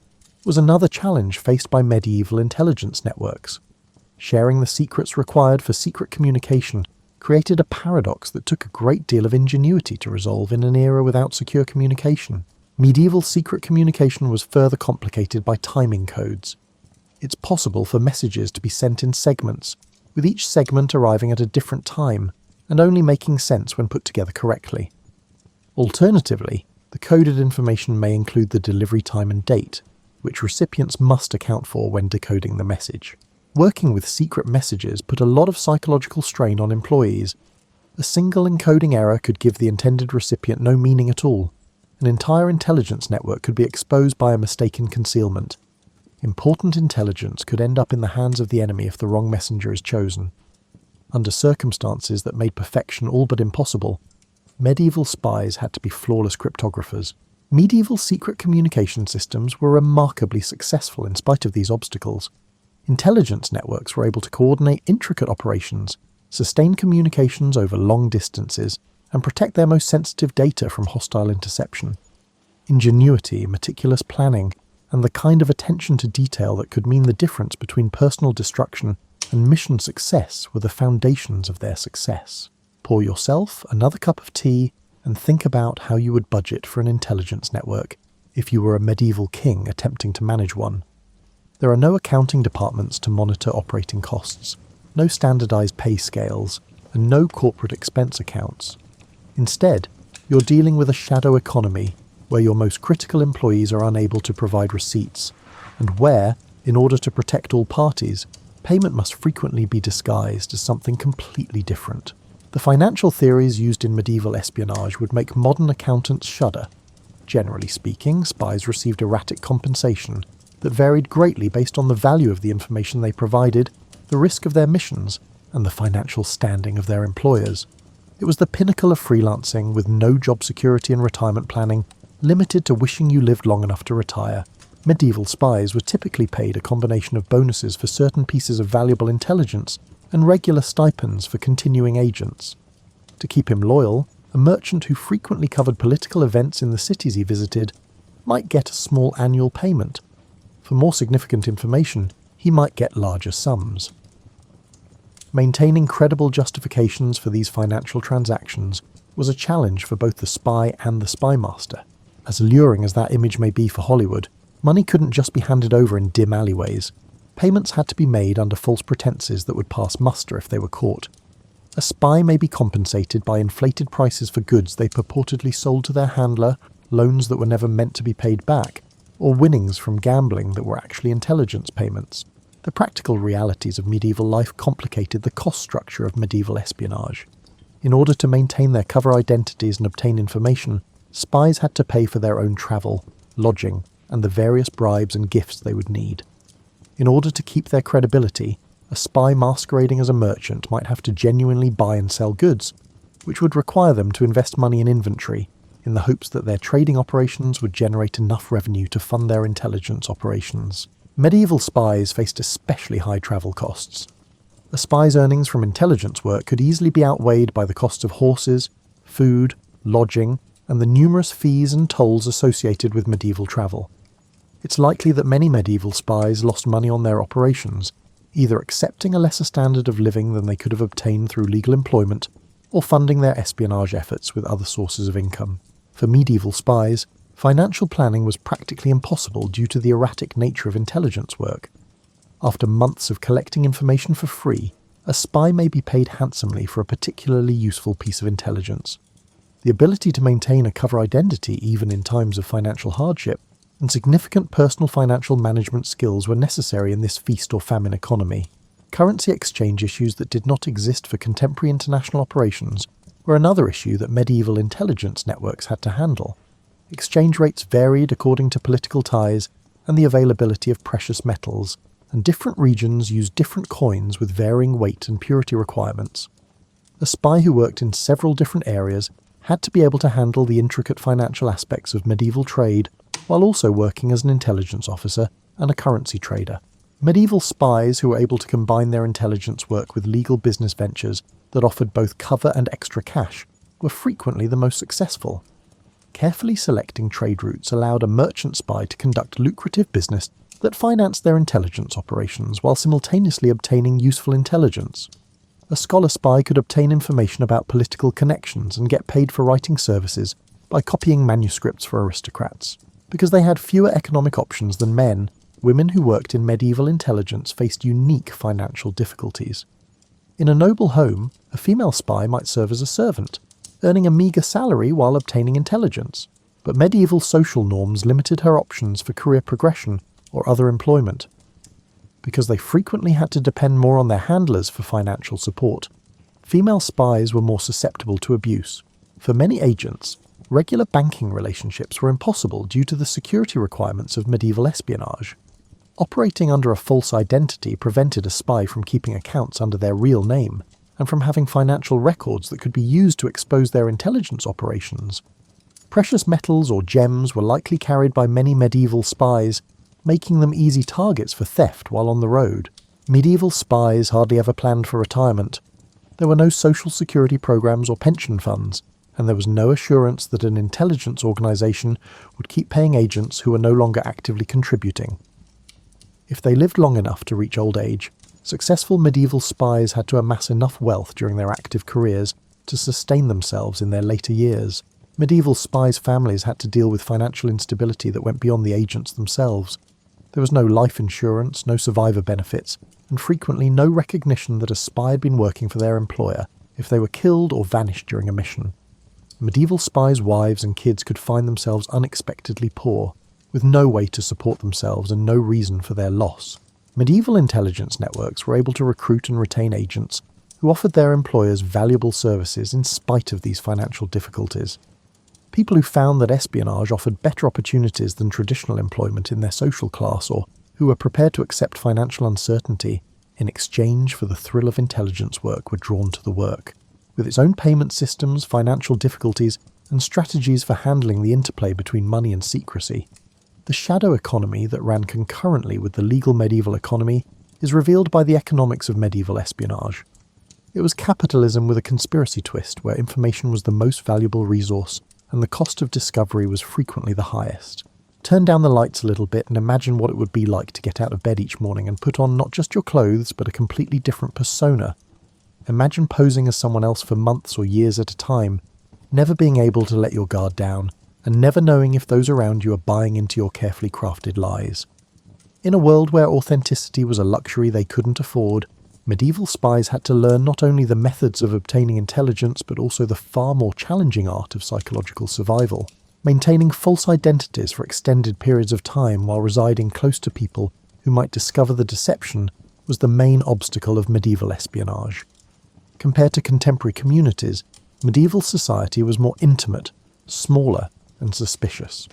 was another challenge faced by medieval intelligence networks. Sharing the secrets required for secret communication created a paradox that took a great deal of ingenuity to resolve in an era without secure communication. Medieval secret communication was further complicated by timing codes. It's possible for messages to be sent in segments, with each segment arriving at a different time, and only making sense when put together correctly. Alternatively, the coded information may include the delivery time and date, which recipients must account for when decoding the message. Working with secret messages put a lot of psychological strain on employees. A single encoding error could give the intended recipient no meaning at all. An entire intelligence network could be exposed by a mistaken concealment. Important intelligence could end up in the hands of the enemy if the wrong messenger is chosen. Under circumstances that made perfection all but impossible, medieval spies had to be flawless cryptographers. Medieval secret communication systems were remarkably successful in spite of these obstacles. Intelligence networks were able to coordinate intricate operations, sustain communications over long distances, and protect their most sensitive data from hostile interception. Ingenuity, meticulous planning, and the kind of attention to detail that could mean the difference between personal destruction and mission success were the foundations of their success. Pour yourself another cup of tea and think about how you would budget for an intelligence network if you were a medieval king attempting to manage one. There are no accounting departments to monitor operating costs, no standardized pay scales, and no corporate expense accounts. Instead, you're dealing with a shadow economy where your most critical employees are unable to provide receipts, and where, in order to protect all parties, payment must frequently be disguised as something completely different. The financial theories used in medieval espionage would make modern accountants shudder. Generally speaking, spies received erratic compensation that varied greatly based on the value of the information they provided, the risk of their missions, and the financial standing of their employers. It was the pinnacle of freelancing, with no job security and retirement planning, limited to wishing you lived long enough to retire. Medieval spies were typically paid a combination of bonuses for certain pieces of valuable intelligence and regular stipends for continuing agents. To keep him loyal, a merchant who frequently covered political events in the cities he visited might get a small annual payment. For more significant information, he might get larger sums. Maintaining credible justifications for these financial transactions was a challenge for both the spy and the spy master. As alluring as that image may be for Hollywood, money couldn't just be handed over in dim alleyways. Payments had to be made under false pretenses that would pass muster if they were caught. A spy may be compensated by inflated prices for goods they purportedly sold to their handler, loans that were never meant to be paid back, or winnings from gambling that were actually intelligence payments. The practical realities of medieval life complicated the cost structure of medieval espionage. In order to maintain their cover identities and obtain information, spies had to pay for their own travel, lodging, and the various bribes and gifts they would need. In order to keep their credibility, a spy masquerading as a merchant might have to genuinely buy and sell goods, which would require them to invest money in inventory, in the hopes that their trading operations would generate enough revenue to fund their intelligence operations. Medieval spies faced especially high travel costs. A spy's earnings from intelligence work could easily be outweighed by the costs of horses, food, lodging, and the numerous fees and tolls associated with medieval travel. It's likely that many medieval spies lost money on their operations, either accepting a lesser standard of living than they could have obtained through legal employment, or funding their espionage efforts with other sources of income. For medieval spies, financial planning was practically impossible due to the erratic nature of intelligence work. After months of collecting information for free, a spy may be paid handsomely for a particularly useful piece of intelligence. The ability to maintain a cover identity even in times of financial hardship, and significant personal financial management skills were necessary in this feast or famine economy. Currency exchange issues that did not exist for contemporary international operations were another issue that medieval intelligence networks had to handle. Exchange rates varied according to political ties and the availability of precious metals, and different regions used different coins with varying weight and purity requirements. A spy who worked in several different areas had to be able to handle the intricate financial aspects of medieval trade while also working as an intelligence officer and a currency trader. Medieval spies who were able to combine their intelligence work with legal business ventures that offered both cover and extra cash were frequently the most successful. Carefully selecting trade routes allowed a merchant spy to conduct lucrative business that financed their intelligence operations while simultaneously obtaining useful intelligence. A scholar spy could obtain information about political connections and get paid for writing services by copying manuscripts for aristocrats. Because they had fewer economic options than men, women who worked in medieval intelligence faced unique financial difficulties. In a noble home, a female spy might serve as a servant, earning a meagre salary while obtaining intelligence, but medieval social norms limited her options for career progression or other employment. Because they frequently had to depend more on their handlers for financial support, female spies were more susceptible to abuse. For many agents, regular banking relationships were impossible due to the security requirements of medieval espionage. Operating under a false identity prevented a spy from keeping accounts under their real name, and from having financial records that could be used to expose their intelligence operations. Precious metals or gems were likely carried by many medieval spies, making them easy targets for theft while on the road. Medieval spies hardly ever planned for retirement. There were no social security programs or pension funds, and there was no assurance that an intelligence organization would keep paying agents who were no longer actively contributing. If they lived long enough to reach old age, successful medieval spies had to amass enough wealth during their active careers to sustain themselves in their later years. Medieval spies' families had to deal with financial instability that went beyond the agents themselves. There was no life insurance, no survivor benefits, and frequently no recognition that a spy had been working for their employer if they were killed or vanished during a mission. medieval spies' wives and kids could find themselves unexpectedly poor, with no way to support themselves and no reason for their loss. Medieval intelligence networks were able to recruit and retain agents who offered their employers valuable services in spite of these financial difficulties. People who found that espionage offered better opportunities than traditional employment in their social class, or who were prepared to accept financial uncertainty in exchange for the thrill of intelligence work, were drawn to the work. With its own payment systems, financial difficulties, and strategies for handling the interplay between money and secrecy, the shadow economy that ran concurrently with the legal medieval economy is revealed by the economics of medieval espionage. It was capitalism with a conspiracy twist, where information was the most valuable resource and the cost of discovery was frequently the highest. Turn down the lights a little bit and imagine what it would be like to get out of bed each morning and put on not just your clothes but a completely different persona. Imagine posing as someone else for months or years at a time, never being able to let your guard down, and never knowing if those around you are buying into your carefully crafted lies. In a world where authenticity was a luxury they couldn't afford, medieval spies had to learn not only the methods of obtaining intelligence but also the far more challenging art of psychological survival. Maintaining false identities for extended periods of time while residing close to people who might discover the deception was the main obstacle of medieval espionage. Compared to contemporary communities, medieval society was more intimate, smaller, and suspicious.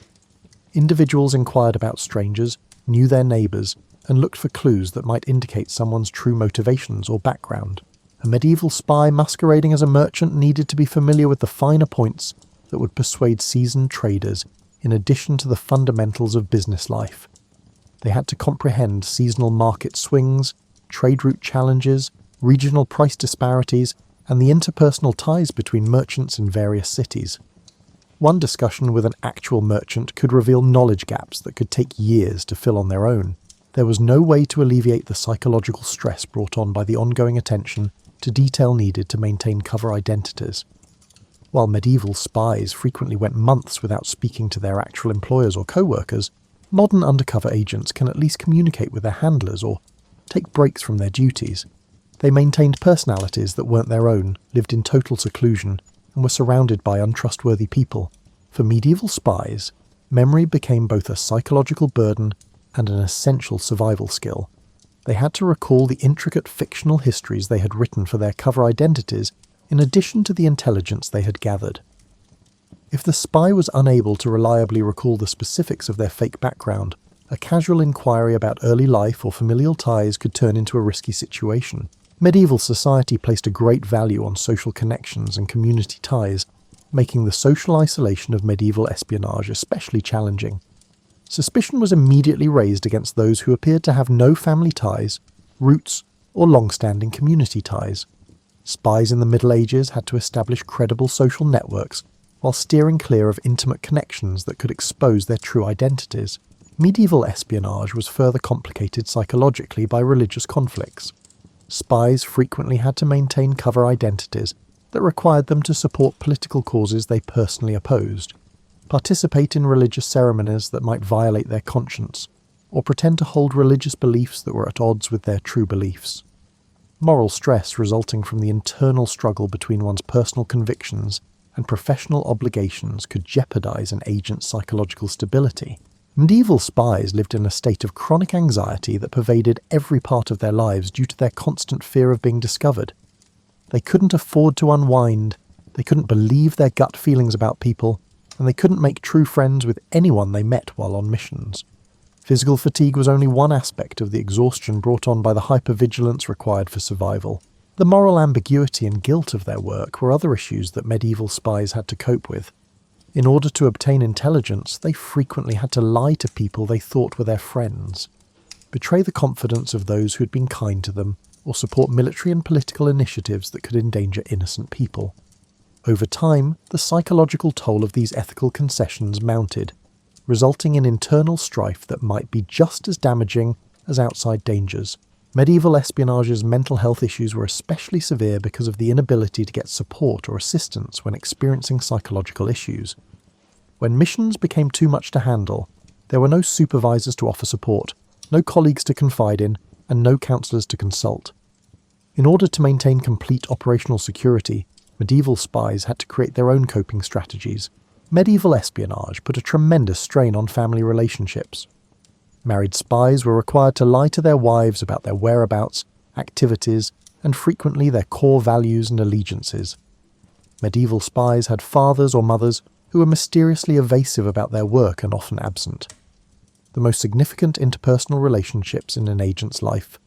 Individuals inquired about strangers, knew their neighbours, and looked for clues that might indicate someone's true motivations or background. A medieval spy masquerading as a merchant needed to be familiar with the finer points that would persuade seasoned traders, in addition to the fundamentals of business life. They had to comprehend seasonal market swings, trade route challenges, regional price disparities, and the interpersonal ties between merchants in various cities. One discussion with an actual merchant could reveal knowledge gaps that could take years to fill on their own. There was no way to alleviate the psychological stress brought on by the ongoing attention to detail needed to maintain cover identities. While medieval spies frequently went months without speaking to their actual employers or co-workers, modern undercover agents can at least communicate with their handlers or take breaks from their duties. They maintained personalities that weren't their own, lived in total seclusion, and were surrounded by untrustworthy people. For medieval spies, memory became both a psychological burden and an essential survival skill. They had to recall the intricate fictional histories they had written for their cover identities in addition to the intelligence they had gathered. If the spy was unable to reliably recall the specifics of their fake background, a casual inquiry about early life or familial ties could turn into a risky situation. Medieval society placed a great value on social connections and community ties, making the social isolation of medieval espionage especially challenging. Suspicion was immediately raised against those who appeared to have no family ties, roots, or long-standing community ties. Spies in the Middle Ages had to establish credible social networks while steering clear of intimate connections that could expose their true identities. Medieval espionage was further complicated psychologically by religious conflicts. Spies frequently had to maintain cover identities that required them to support political causes they personally opposed, participate in religious ceremonies that might violate their conscience, or pretend to hold religious beliefs that were at odds with their true beliefs. Moral stress resulting from the internal struggle between one's personal convictions and professional obligations could jeopardize an agent's psychological stability. Medieval spies lived in a state of chronic anxiety that pervaded every part of their lives due to their constant fear of being discovered. They couldn't afford to unwind, they couldn't believe their gut feelings about people, and they couldn't make true friends with anyone they met while on missions. Physical fatigue was only one aspect of the exhaustion brought on by the hypervigilance required for survival. The moral ambiguity and guilt of their work were other issues that medieval spies had to cope with. In order to obtain intelligence, they frequently had to lie to people they thought were their friends, betray the confidence of those who had been kind to them, or support military and political initiatives that could endanger innocent people. Over time, the psychological toll of these ethical concessions mounted, resulting in internal strife that might be just as damaging as outside dangers. Medieval espionage's mental health issues were especially severe because of the inability to get support or assistance when experiencing psychological issues. When missions became too much to handle, there were no supervisors to offer support, no colleagues to confide in, and no counsellors to consult. In order to maintain complete operational security, Medieval spies had to create their own coping strategies. Medieval espionage put a tremendous strain on family relationships. Married spies were required to lie to their wives about their whereabouts, activities, and frequently their core values and allegiances. Medieval spies had fathers or mothers who were mysteriously evasive about their work and often absent. The most significant interpersonal relationships in an agent's life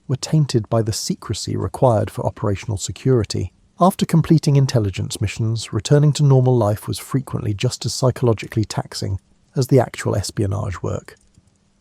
were tainted by the secrecy required for operational security. After completing intelligence missions, returning to normal life was frequently just as psychologically taxing as the actual espionage work.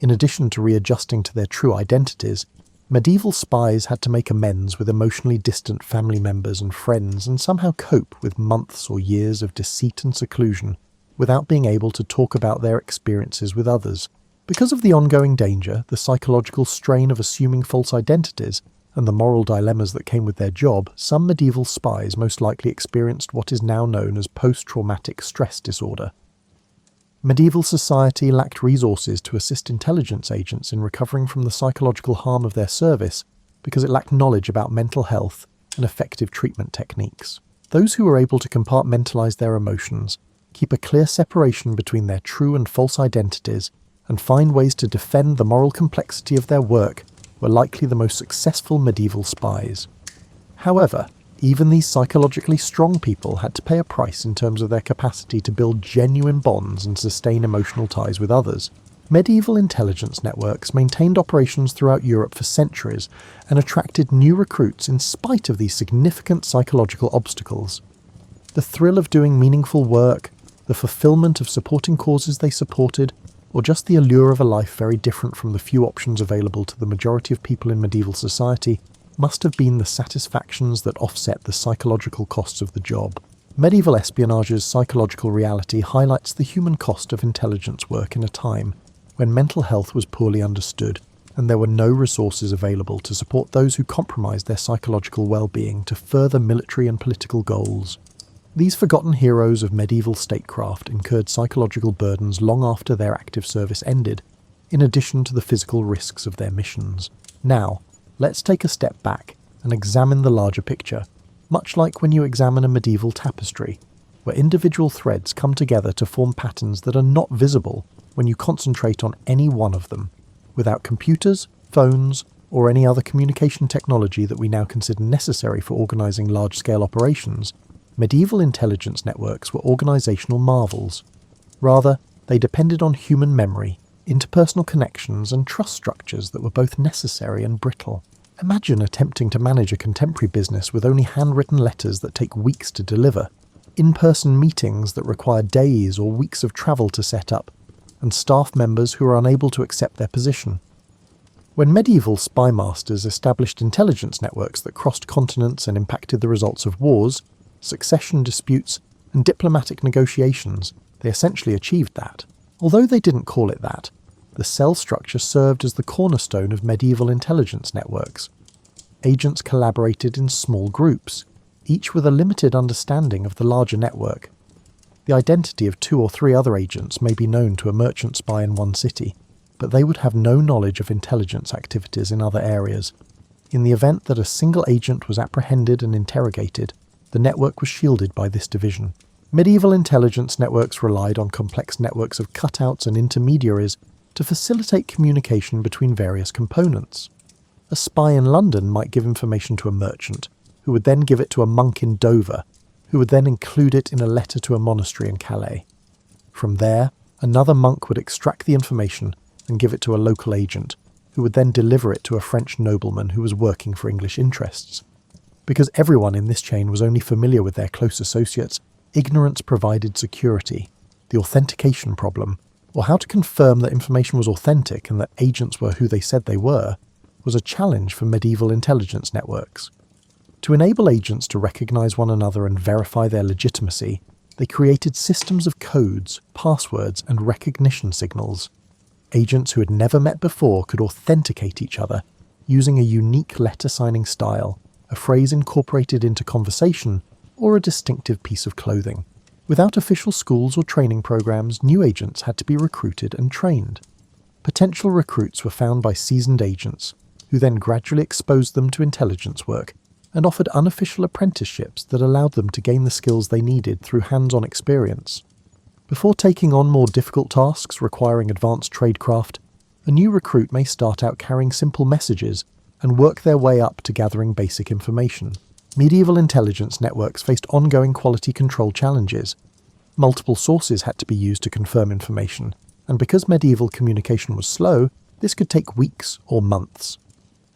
In addition to readjusting to their true identities, medieval spies had to make amends with emotionally distant family members and friends and somehow cope with months or years of deceit and seclusion without being able to talk about their experiences with others. Because of the ongoing danger, the psychological strain of assuming false identities, and the moral dilemmas that came with their job, some medieval spies most likely experienced what is now known as post-traumatic stress disorder. Medieval society lacked resources to assist intelligence agents in recovering from the psychological harm of their service because it lacked knowledge about mental health and effective treatment techniques. Those who were able to compartmentalize their emotions, keep a clear separation between their true and false identities, and find ways to defend the moral complexity of their work were likely the most successful medieval spies. However, even these psychologically strong people had to pay a price in terms of their capacity to build genuine bonds and sustain emotional ties with others. Medieval intelligence networks maintained operations throughout Europe for centuries and attracted new recruits in spite of these significant psychological obstacles. The thrill of doing meaningful work, the fulfillment of supporting causes they supported, or just the allure of a life very different from the few options available to the majority of people in medieval society, must have been the satisfactions that offset the psychological costs of the job. Medieval espionage's psychological reality highlights the human cost of intelligence work in a time when mental health was poorly understood and there were no resources available to support those who compromised their psychological well-being to further military and political goals. These forgotten heroes of medieval statecraft incurred psychological burdens long after their active service ended, in addition to the physical risks of their missions. Now, let's take a step back and examine the larger picture, much like when you examine a medieval tapestry, where individual threads come together to form patterns that are not visible when you concentrate on any one of them. Without computers, phones, or any other communication technology that we now consider necessary for organizing large-scale operations, medieval intelligence networks were organizational marvels. Rather, they depended on human memory, interpersonal connections, and trust structures that were both necessary and brittle. Imagine attempting to manage a contemporary business with only handwritten letters that take weeks to deliver, in-person meetings that require days or weeks of travel to set up, and staff members who are unable to accept their position. When medieval spy masters established intelligence networks that crossed continents and impacted the results of wars, succession disputes, and diplomatic negotiations, they essentially achieved that. Although they didn't call it that, the cell structure served as the cornerstone of medieval intelligence networks. Agents collaborated in small groups, each with a limited understanding of the larger network. The identity of 2 or 3 other agents may be known to a merchant spy in one city, but they would have no knowledge of intelligence activities in other areas. In the event that a single agent was apprehended and interrogated, the network was shielded by this division. Medieval intelligence networks relied on complex networks of cutouts and intermediaries to facilitate communication between various components. A spy in London might give information to a merchant, who would then give it to a monk in Dover, who would then include it in a letter to a monastery in Calais. From there, another monk would extract the information and give it to a local agent, who would then deliver it to a French nobleman who was working for English interests. Because everyone in this chain was only familiar with their close associates, ignorance provided security. The authentication problem, or how to confirm that information was authentic and that agents were who they said they were, was a challenge for medieval intelligence networks. To enable agents to recognize one another and verify their legitimacy, they created systems of codes, passwords, and recognition signals. Agents who had never met before could authenticate each other using a unique letter-signing style, a phrase incorporated into conversation, or a distinctive piece of clothing. Without official schools or training programs, new agents had to be recruited and trained. Potential recruits were found by seasoned agents, who then gradually exposed them to intelligence work, and offered unofficial apprenticeships that allowed them to gain the skills they needed through hands-on experience. Before taking on more difficult tasks requiring advanced tradecraft, a new recruit may start out carrying simple messages and work their way up to gathering basic information. Medieval intelligence networks faced ongoing quality control challenges. Multiple sources had to be used to confirm information, and because medieval communication was slow, this could take weeks or months.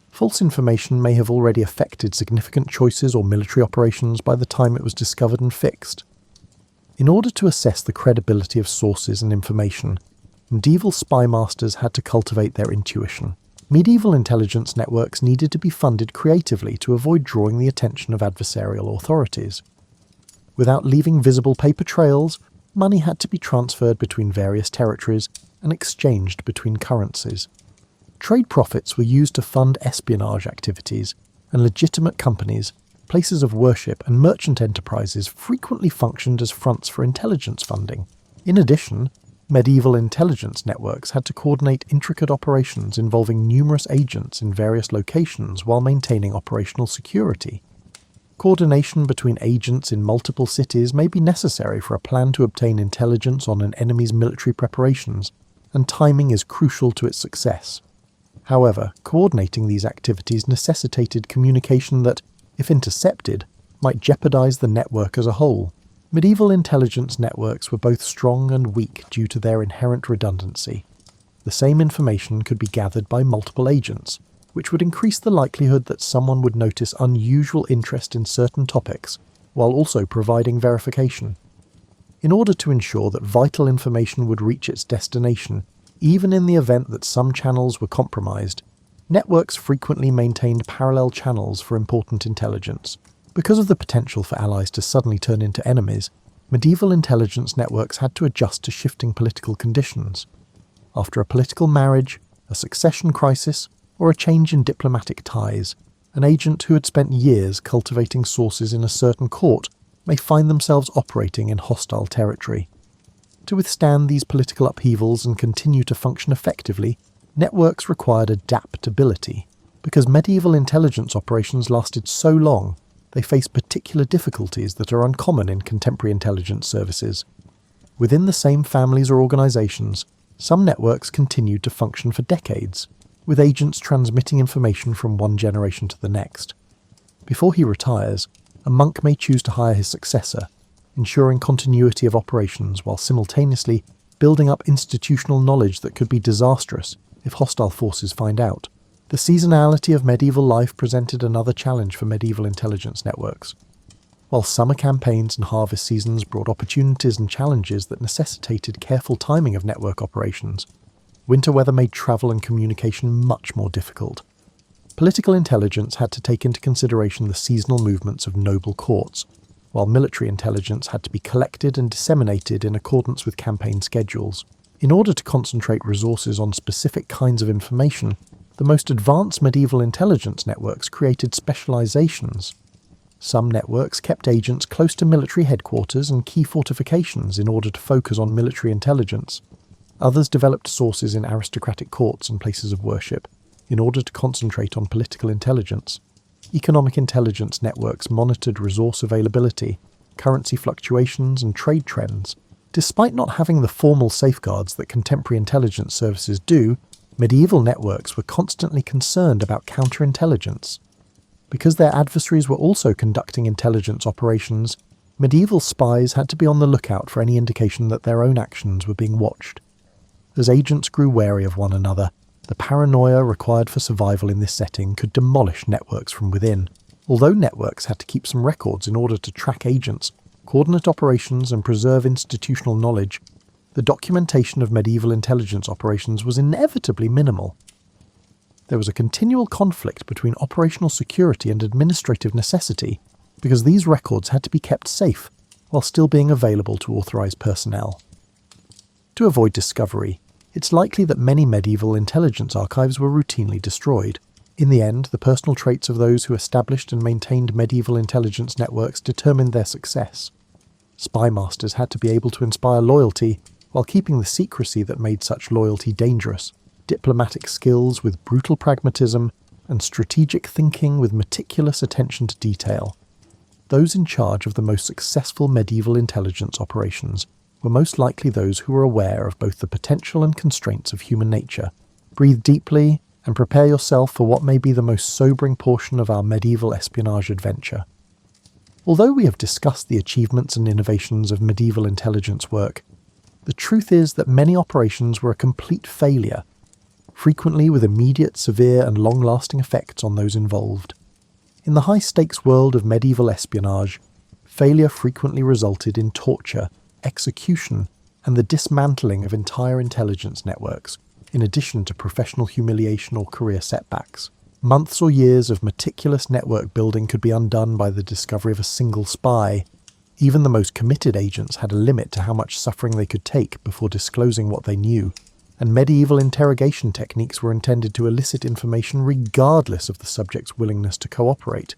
False information may have already affected significant choices or military operations by the time it was discovered and fixed. In order to assess the credibility of sources and information, medieval spy masters had to cultivate their intuition. Medieval intelligence networks needed to be funded creatively to avoid drawing the attention of adversarial authorities. Without leaving visible paper trails, money had to be transferred between various territories and exchanged between currencies. Trade profits were used to fund espionage activities, and legitimate companies, places of worship, and merchant enterprises frequently functioned as fronts for intelligence funding. In addition, medieval intelligence networks had to coordinate intricate operations involving numerous agents in various locations while maintaining operational security. Coordination between agents in multiple cities may be necessary for a plan to obtain intelligence on an enemy's military preparations, and timing is crucial to its success. However, coordinating these activities necessitated communication that, if intercepted, might jeopardize the network as a whole. Medieval intelligence networks were both strong and weak due to their inherent redundancy. The same information could be gathered by multiple agents, which would increase the likelihood that someone would notice unusual interest in certain topics, while also providing verification. In order to ensure that vital information would reach its destination, even in the event that some channels were compromised, networks frequently maintained parallel channels for important intelligence. Because of the potential for allies to suddenly turn into enemies, medieval intelligence networks had to adjust to shifting political conditions. After a political marriage, a succession crisis, or a change in diplomatic ties, an agent who had spent years cultivating sources in a certain court may find themselves operating in hostile territory. To withstand these political upheavals and continue to function effectively, networks required adaptability. Because medieval intelligence operations lasted so long, they faced particular difficulties that are uncommon in contemporary intelligence services. Within the same families or organizations, some networks continued to function for decades, with agents transmitting information from one generation to the next. Before he retires, a monk may choose to hire his successor, ensuring continuity of operations while simultaneously building up institutional knowledge that could be disastrous if hostile forces find out. The seasonality of medieval life presented another challenge for medieval intelligence networks. While summer campaigns and harvest seasons brought opportunities and challenges that necessitated careful timing of network operations, winter weather made travel and communication much more difficult. Political intelligence had to take into consideration the seasonal movements of noble courts, while military intelligence had to be collected and disseminated in accordance with campaign schedules. In order to concentrate resources on specific kinds of information, the most advanced medieval intelligence networks created specializations. Some networks kept agents close to military headquarters and key fortifications in order to focus on military intelligence. Others developed sources in aristocratic courts and places of worship in order to concentrate on political intelligence. Economic intelligence networks monitored resource availability, currency fluctuations, and trade trends. Despite not having the formal safeguards that contemporary intelligence services do, medieval networks were constantly concerned about counterintelligence. Because their adversaries were also conducting intelligence operations, medieval spies had to be on the lookout for any indication that their own actions were being watched. As agents grew wary of one another, the paranoia required for survival in this setting could demolish networks from within. Although networks had to keep some records in order to track agents, coordinate operations, and preserve institutional knowledge, the documentation of medieval intelligence operations was inevitably minimal. There was a continual conflict between operational security and administrative necessity, because these records had to be kept safe while still being available to authorized personnel. To avoid discovery, it's likely that many medieval intelligence archives were routinely destroyed. In the end, the personal traits of those who established and maintained medieval intelligence networks determined their success. Spy masters had to be able to inspire loyalty while keeping the secrecy that made such loyalty dangerous. Diplomatic skills with brutal pragmatism, and strategic thinking with meticulous attention to detail. Those in charge of the most successful medieval intelligence operations were most likely those who were aware of both the potential and constraints of human nature. Breathe deeply and prepare yourself for what may be the most sobering portion of our medieval espionage adventure. Although we have discussed the achievements and innovations of medieval intelligence work, the truth is that many operations were a complete failure, frequently with immediate, severe and long-lasting effects on those involved. In the high-stakes world of medieval espionage, failure frequently resulted in torture, execution, and the dismantling of entire intelligence networks, in addition to professional humiliation or career setbacks. Months or years of meticulous network building could be undone by the discovery of a single spy. Even the most committed agents had a limit to how much suffering they could take before disclosing what they knew, and medieval interrogation techniques were intended to elicit information regardless of the subject's willingness to cooperate.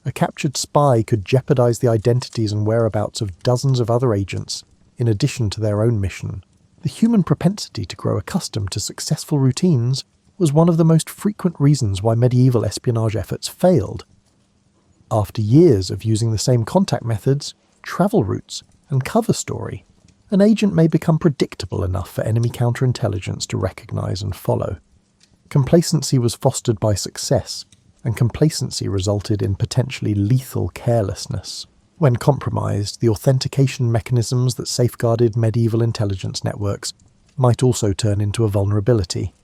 A captured spy could jeopardize the identities and whereabouts of dozens of other agents, in addition to their own mission. The human propensity to grow accustomed to successful routines was one of the most frequent reasons why medieval espionage efforts failed. After years of using the same contact methods, travel routes, and cover story, an agent may become predictable enough for enemy counterintelligence to recognize and follow. Complacency was fostered by success, and complacency resulted in potentially lethal carelessness. When compromised, the authentication mechanisms that safeguarded medieval intelligence networks might also turn into a vulnerability.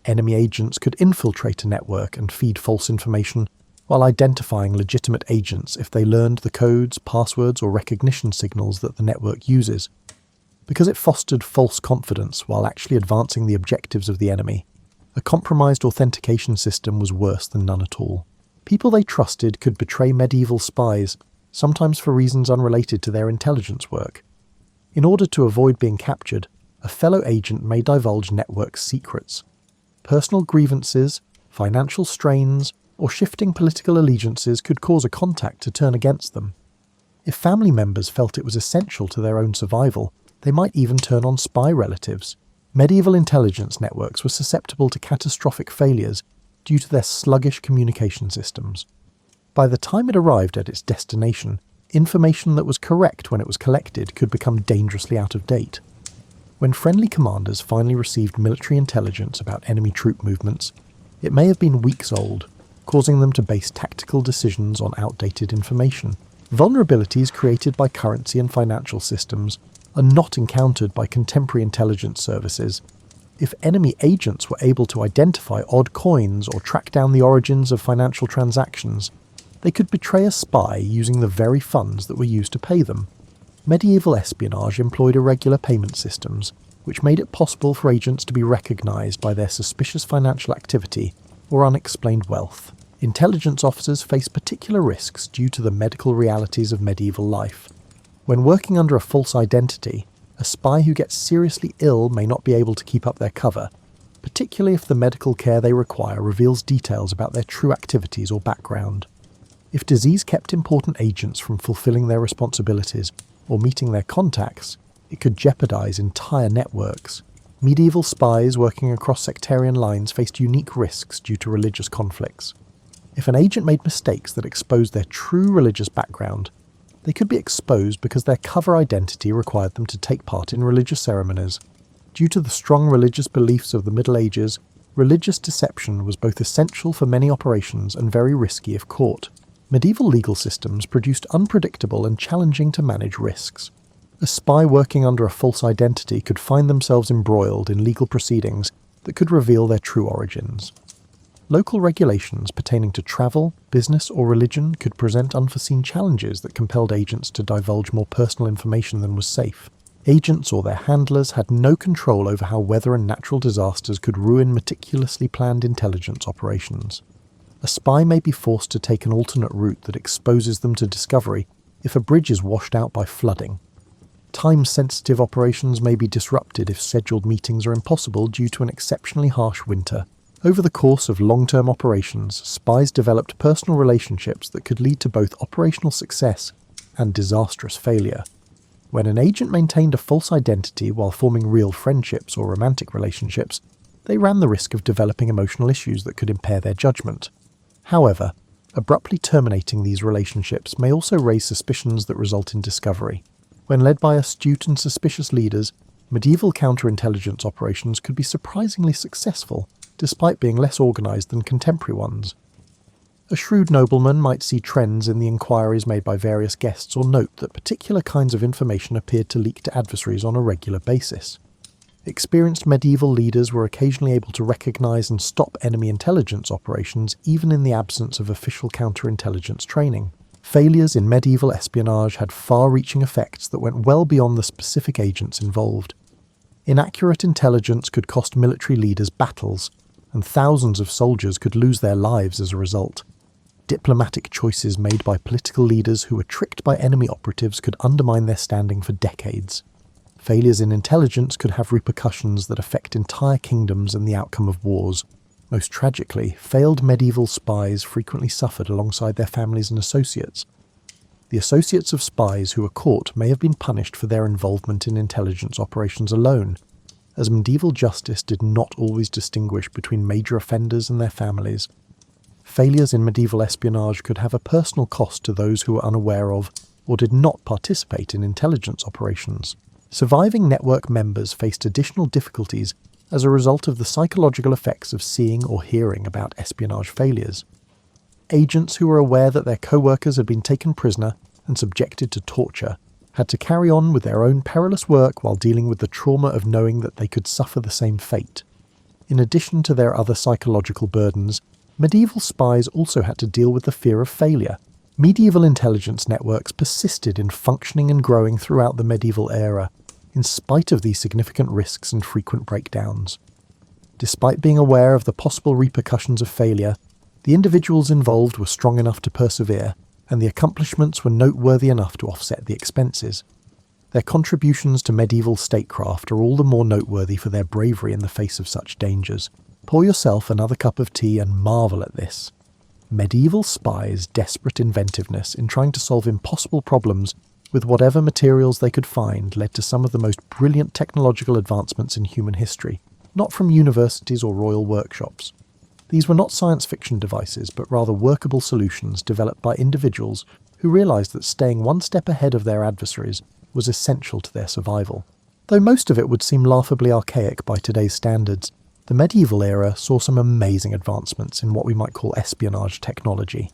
Enemy agents could infiltrate a network and feed false information while identifying legitimate agents if they learned the codes, passwords, or recognition signals that the network uses. Because it fostered false confidence while actually advancing the objectives of the enemy, a compromised authentication system was worse than none at all. People they trusted could betray medieval spies, sometimes for reasons unrelated to their intelligence work. In order to avoid being captured, a fellow agent may divulge network secrets. Personal grievances, financial strains, or shifting political allegiances could cause a contact to turn against them. If family members felt it was essential to their own survival, they might even turn on spy relatives. Medieval intelligence networks were susceptible to catastrophic failures due to their sluggish communication systems. By the time it arrived at its destination, information that was correct when it was collected could become dangerously out of date. When friendly commanders finally received military intelligence about enemy troop movements, it may have been weeks old, causing them to base tactical decisions on outdated information. Vulnerabilities created by currency and financial systems are not encountered by contemporary intelligence services. If enemy agents were able to identify odd coins or track down the origins of financial transactions, they could betray a spy using the very funds that were used to pay them. Medieval espionage employed irregular payment systems, which made it possible for agents to be recognized by their suspicious financial activity or unexplained wealth. Intelligence officers face particular risks due to the medical realities of medieval life. When working under a false identity, a spy who gets seriously ill may not be able to keep up their cover, particularly if the medical care they require reveals details about their true activities or background. If disease kept important agents from fulfilling their responsibilities or meeting their contacts, it could jeopardize entire networks. Medieval spies working across sectarian lines faced unique risks due to religious conflicts. If an agent made mistakes that exposed their true religious background, they could be exposed because their cover identity required them to take part in religious ceremonies. Due to the strong religious beliefs of the Middle Ages, religious deception was both essential for many operations and very risky if caught. Medieval legal systems produced unpredictable and challenging to manage risks. A spy working under a false identity could find themselves embroiled in legal proceedings that could reveal their true origins. Local regulations pertaining to travel, business, or religion could present unforeseen challenges that compelled agents to divulge more personal information than was safe. Agents or their handlers had no control over how weather and natural disasters could ruin meticulously planned intelligence operations. A spy may be forced to take an alternate route that exposes them to discovery if a bridge is washed out by flooding. Time-sensitive operations may be disrupted if scheduled meetings are impossible due to an exceptionally harsh winter. Over the course of long-term operations, spies developed personal relationships that could lead to both operational success and disastrous failure. When an agent maintained a false identity while forming real friendships or romantic relationships, they ran the risk of developing emotional issues that could impair their judgment. However, abruptly terminating these relationships may also raise suspicions that result in discovery. When led by astute and suspicious leaders, medieval counterintelligence operations could be surprisingly successful, despite being less organised than contemporary ones. A shrewd nobleman might see trends in the inquiries made by various guests or note that particular kinds of information appeared to leak to adversaries on a regular basis. Experienced medieval leaders were occasionally able to recognise and stop enemy intelligence operations even in the absence of official counterintelligence training. Failures in medieval espionage had far-reaching effects that went well beyond the specific agents involved. Inaccurate intelligence could cost military leaders battles, and thousands of soldiers could lose their lives as a result. Diplomatic choices made by political leaders who were tricked by enemy operatives could undermine their standing for decades. Failures in intelligence could have repercussions that affect entire kingdoms and the outcome of wars. Most tragically, failed medieval spies frequently suffered alongside their families and associates. The associates of spies who were caught may have been punished for their involvement in intelligence operations alone, as medieval justice did not always distinguish between major offenders and their families. Failures in medieval espionage could have a personal cost to those who were unaware of or did not participate in intelligence operations. Surviving network members faced additional difficulties as a result of the psychological effects of seeing or hearing about espionage failures. Agents who were aware that their co-workers had been taken prisoner and subjected to torture had to carry on with their own perilous work while dealing with the trauma of knowing that they could suffer the same fate. In addition to their other psychological burdens, medieval spies also had to deal with the fear of failure. Medieval intelligence networks persisted in functioning and growing throughout the medieval era, in spite of these significant risks and frequent breakdowns. Despite being aware of the possible repercussions of failure, the individuals involved were strong enough to persevere, and the accomplishments were noteworthy enough to offset the expenses. Their contributions to medieval statecraft are all the more noteworthy for their bravery in the face of such dangers. Pour yourself another cup of tea and marvel at this. Medieval spies' desperate inventiveness in trying to solve impossible problems with whatever materials they could find led to some of the most brilliant technological advancements in human history, not from universities or royal workshops. These were not science fiction devices, but rather workable solutions developed by individuals who realised that staying one step ahead of their adversaries was essential to their survival. Though most of it would seem laughably archaic by today's standards, the medieval era saw some amazing advancements in what we might call espionage technology.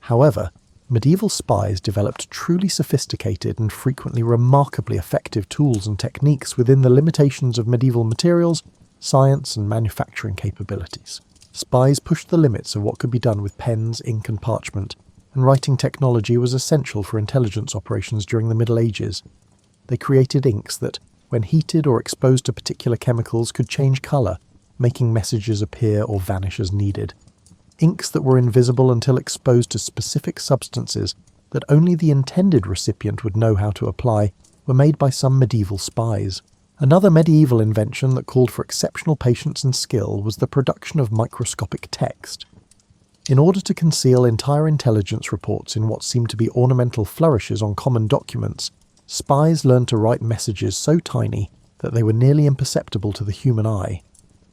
However, medieval spies developed truly sophisticated and frequently remarkably effective tools and techniques within the limitations of medieval materials, science, and manufacturing capabilities. Spies pushed the limits of what could be done with pens, ink, and parchment, and writing technology was essential for intelligence operations during the Middle Ages. They created inks that, when heated or exposed to particular chemicals, could change colour, making messages appear or vanish as needed. Inks that were invisible until exposed to specific substances that only the intended recipient would know how to apply were made by some medieval spies. Another medieval invention that called for exceptional patience and skill was the production of microscopic text. In order to conceal entire intelligence reports in what seemed to be ornamental flourishes on common documents, spies learned to write messages so tiny that they were nearly imperceptible to the human eye.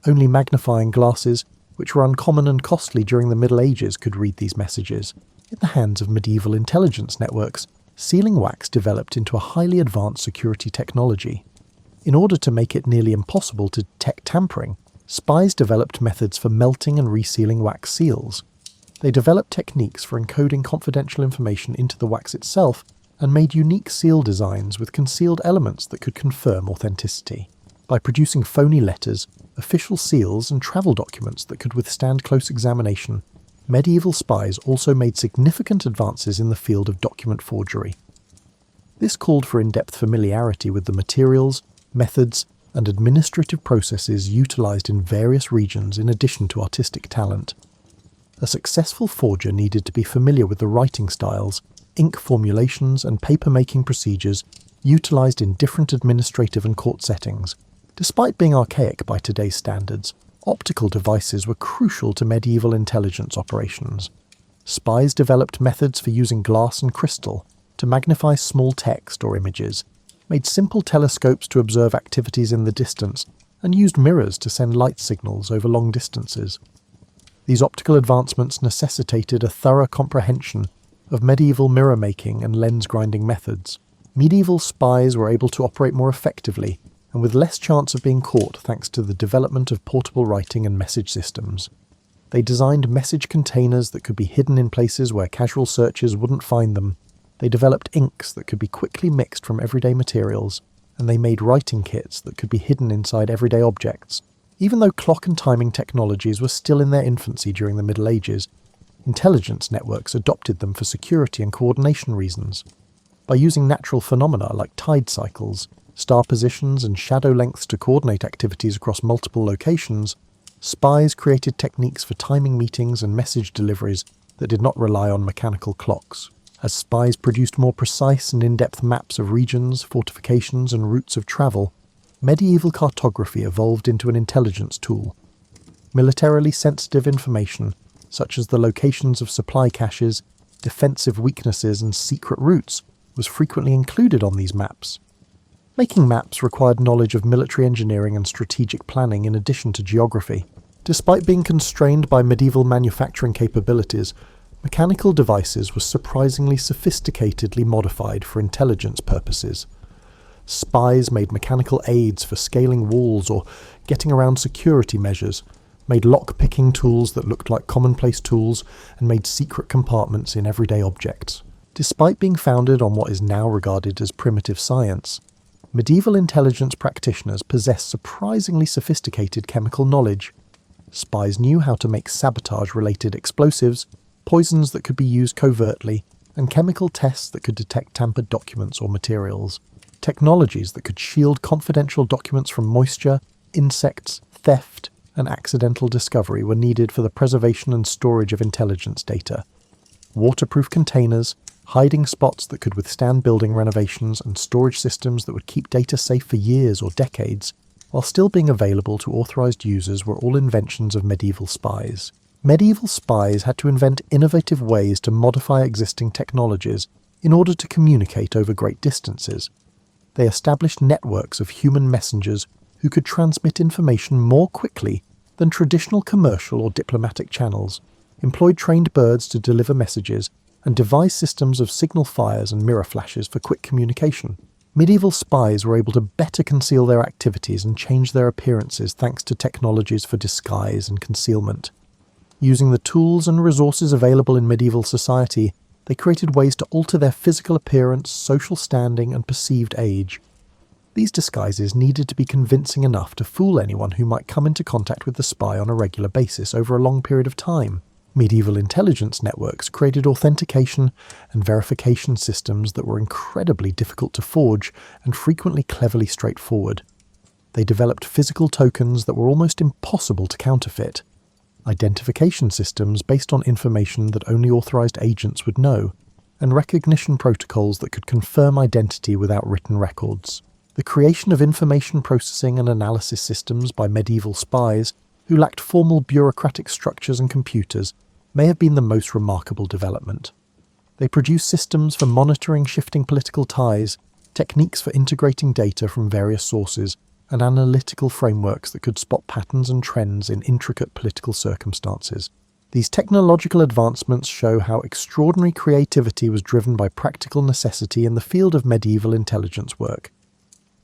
Only magnifying glasses, which were uncommon and costly during the Middle Ages, could read these messages. In the hands of medieval intelligence networks, sealing wax developed into a highly advanced security technology. In order to make it nearly impossible to detect tampering, spies developed methods for melting and resealing wax seals. They developed techniques for encoding confidential information into the wax itself and made unique seal designs with concealed elements that could confirm authenticity. By producing phony letters, official seals, and travel documents that could withstand close examination, medieval spies also made significant advances in the field of document forgery. This called for in-depth familiarity with the materials, methods, and administrative processes utilised in various regions in addition to artistic talent. A successful forger needed to be familiar with the writing styles, ink formulations, and paper-making procedures utilised in different administrative and court settings. Despite being archaic by today's standards, optical devices were crucial to medieval intelligence operations. Spies developed methods for using glass and crystal to magnify small text or images, made simple telescopes to observe activities in the distance, and used mirrors to send light signals over long distances. These optical advancements necessitated a thorough comprehension of medieval mirror-making and lens-grinding methods. Medieval spies were able to operate more effectively and with less chance of being caught thanks to the development of portable writing and message systems. They designed message containers that could be hidden in places where casual searchers wouldn't find them. They developed inks that could be quickly mixed from everyday materials, and they made writing kits that could be hidden inside everyday objects. Even though clock and timing technologies were still in their infancy during the Middle Ages, intelligence networks adopted them for security and coordination reasons. By using natural phenomena like tide cycles, star positions, and shadow lengths to coordinate activities across multiple locations, spies created techniques for timing meetings and message deliveries that did not rely on mechanical clocks. As spies produced more precise and in-depth maps of regions, fortifications, and routes of travel, medieval cartography evolved into an intelligence tool. Militarily sensitive information, such as the locations of supply caches, defensive weaknesses, and secret routes, was frequently included on these maps. Making maps required knowledge of military engineering and strategic planning in addition to geography. Despite being constrained by medieval manufacturing capabilities, mechanical devices were surprisingly sophisticatedly modified for intelligence purposes. Spies made mechanical aids for scaling walls or getting around security measures, made lock-picking tools that looked like commonplace tools, and made secret compartments in everyday objects. Despite being founded on what is now regarded as primitive science, medieval intelligence practitioners possessed surprisingly sophisticated chemical knowledge. Spies knew how to make sabotage-related explosives, poisons that could be used covertly, and chemical tests that could detect tampered documents or materials. Technologies that could shield confidential documents from moisture, insects, theft, and accidental discovery were needed for the preservation and storage of intelligence data. Waterproof containers, hiding spots that could withstand building renovations, and storage systems that would keep data safe for years or decades, while still being available to authorized users, were all inventions of medieval spies. Medieval spies had to invent innovative ways to modify existing technologies in order to communicate over great distances. They established networks of human messengers who could transmit information more quickly than traditional commercial or diplomatic channels, employed trained birds to deliver messages, and devised systems of signal fires and mirror flashes for quick communication. Medieval spies were able to better conceal their activities and change their appearances thanks to technologies for disguise and concealment. Using the tools and resources available in medieval society, they created ways to alter their physical appearance, social standing, and perceived age. These disguises needed to be convincing enough to fool anyone who might come into contact with the spy on a regular basis over a long period of time. Medieval intelligence networks created authentication and verification systems that were incredibly difficult to forge and frequently cleverly straightforward. They developed physical tokens that were almost impossible to counterfeit, identification systems based on information that only authorized agents would know, and recognition protocols that could confirm identity without written records. The creation of information processing and analysis systems by medieval spies who lacked formal bureaucratic structures and computers may have been the most remarkable development. They produced systems for monitoring shifting political ties, techniques for integrating data from various sources, and analytical frameworks that could spot patterns and trends in intricate political circumstances. These technological advancements show how extraordinary creativity was driven by practical necessity in the field of medieval intelligence work.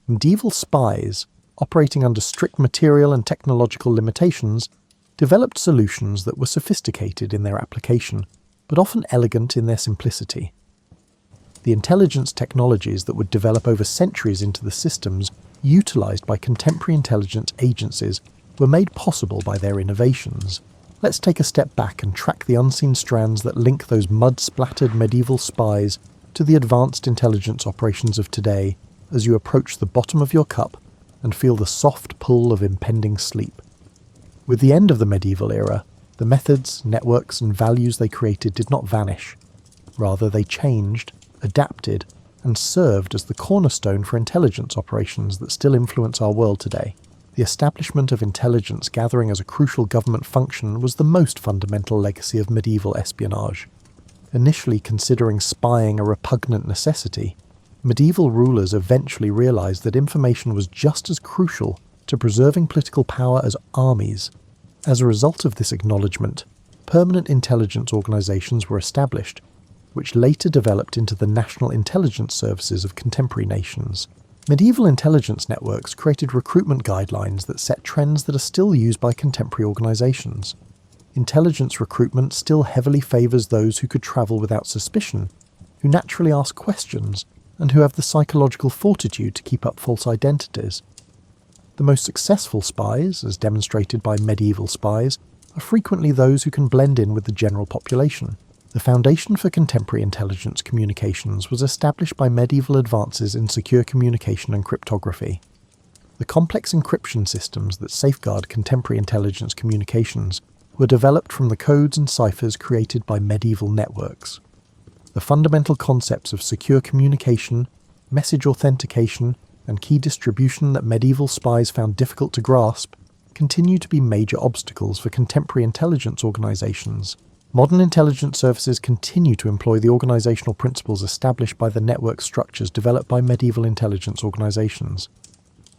Medieval spies, operating under strict material and technological limitations, developed solutions that were sophisticated in their application, but often elegant in their simplicity. The intelligence technologies that would develop over centuries into the systems utilized by contemporary intelligence agencies were made possible by their innovations. Let's take a step back and track the unseen strands that link those mud-splattered medieval spies to the advanced intelligence operations of today as you approach the bottom of your cup and feel the soft pull of impending sleep. With the end of the medieval era, the methods, networks, and values they created did not vanish. Rather, they changed, adapted, and served as the cornerstone for intelligence operations that still influence our world today. The establishment of intelligence gathering as a crucial government function was the most fundamental legacy of medieval espionage. Initially considering spying a repugnant necessity, medieval rulers eventually realized that information was just as crucial to preserving political power as armies. As a result of this acknowledgement, permanent intelligence organizations were established, which later developed into the national intelligence services of contemporary nations. Medieval intelligence networks created recruitment guidelines that set trends that are still used by contemporary organizations. Intelligence recruitment still heavily favors those who could travel without suspicion, who naturally ask questions, and who have the psychological fortitude to keep up false identities. The most successful spies, as demonstrated by medieval spies, are frequently those who can blend in with the general population. The foundation for contemporary intelligence communications was established by medieval advances in secure communication and cryptography. The complex encryption systems that safeguard contemporary intelligence communications were developed from the codes and ciphers created by medieval networks. The fundamental concepts of secure communication, message authentication, and key distribution that medieval spies found difficult to grasp continue to be major obstacles for contemporary intelligence organizations. Modern intelligence services continue to employ the organizational principles established by the network structures developed by medieval intelligence organizations.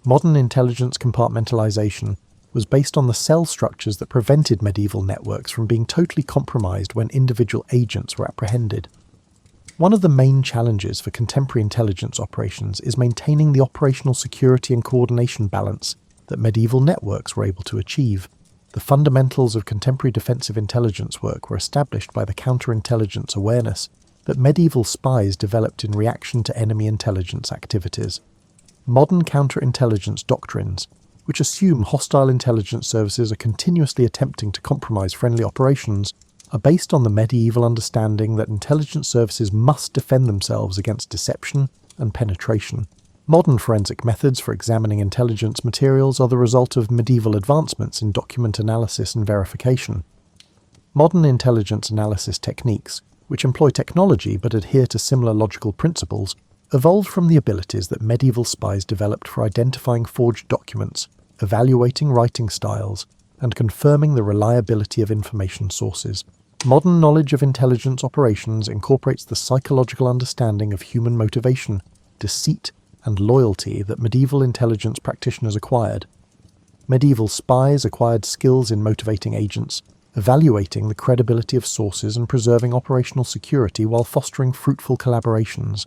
Modern intelligence compartmentalization was based on the cell structures that prevented medieval networks from being totally compromised when individual agents were apprehended. One of the main challenges for contemporary intelligence operations is maintaining the operational security and coordination balance that medieval networks were able to achieve. The fundamentals of contemporary defensive intelligence work were established by the counterintelligence awareness that medieval spies developed in reaction to enemy intelligence activities. Modern counterintelligence doctrines, which assume hostile intelligence services are continuously attempting to compromise friendly operations, are based on the medieval understanding that intelligence services must defend themselves against deception and penetration. Modern forensic methods for examining intelligence materials are the result of medieval advancements in document analysis and verification. Modern intelligence analysis techniques, which employ technology but adhere to similar logical principles, evolved from the abilities that medieval spies developed for identifying forged documents, evaluating writing styles, and confirming the reliability of information sources. Modern knowledge of intelligence operations incorporates the psychological understanding of human motivation, deceit, and loyalty that medieval intelligence practitioners acquired. Medieval spies acquired skills in motivating agents, evaluating the credibility of sources and preserving operational security while fostering fruitful collaborations.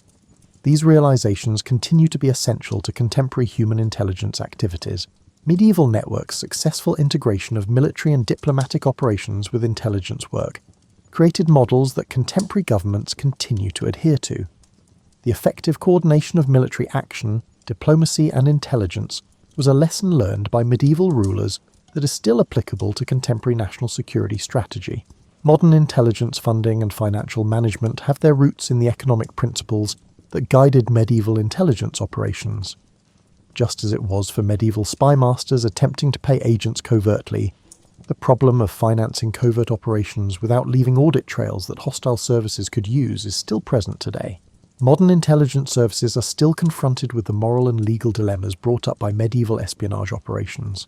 These realizations continue to be essential to contemporary human intelligence activities. Medieval networks' successful integration of military and diplomatic operations with intelligence work created models that contemporary governments continue to adhere to. The effective coordination of military action, diplomacy, and intelligence was a lesson learned by medieval rulers that is still applicable to contemporary national security strategy. Modern intelligence funding and financial management have their roots in the economic principles that guided medieval intelligence operations. Just as it was for medieval spy masters attempting to pay agents covertly, the problem of financing covert operations without leaving audit trails that hostile services could use is still present today. Modern intelligence services are still confronted with the moral and legal dilemmas brought up by medieval espionage operations.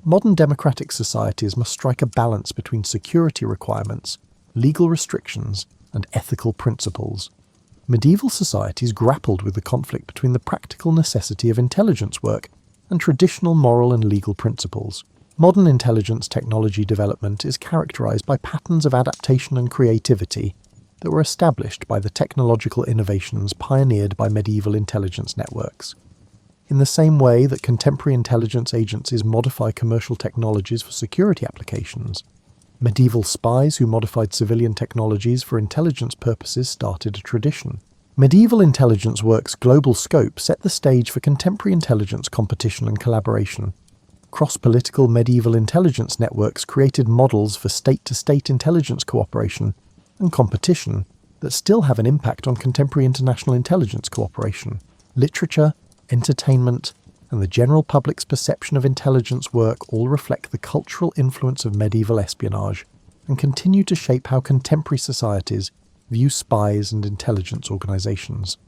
Modern democratic societies must strike a balance between security requirements, legal restrictions, and ethical principles. Medieval societies grappled with the conflict between the practical necessity of intelligence work and traditional moral and legal principles. Modern intelligence technology development is characterized by patterns of adaptation and creativity that were established by the technological innovations pioneered by medieval intelligence networks. In the same way that contemporary intelligence agencies modify commercial technologies for security applications, medieval spies who modified civilian technologies for intelligence purposes started a tradition. Medieval intelligence work's global scope set the stage for contemporary intelligence competition and collaboration. Cross-political medieval intelligence networks created models for state-to-state intelligence cooperation and competition that still have an impact on contemporary international intelligence cooperation. Literature, entertainment, and the general public's perception of intelligence work all reflect the cultural influence of medieval espionage and continue to shape how contemporary societies view spies and intelligence organizations.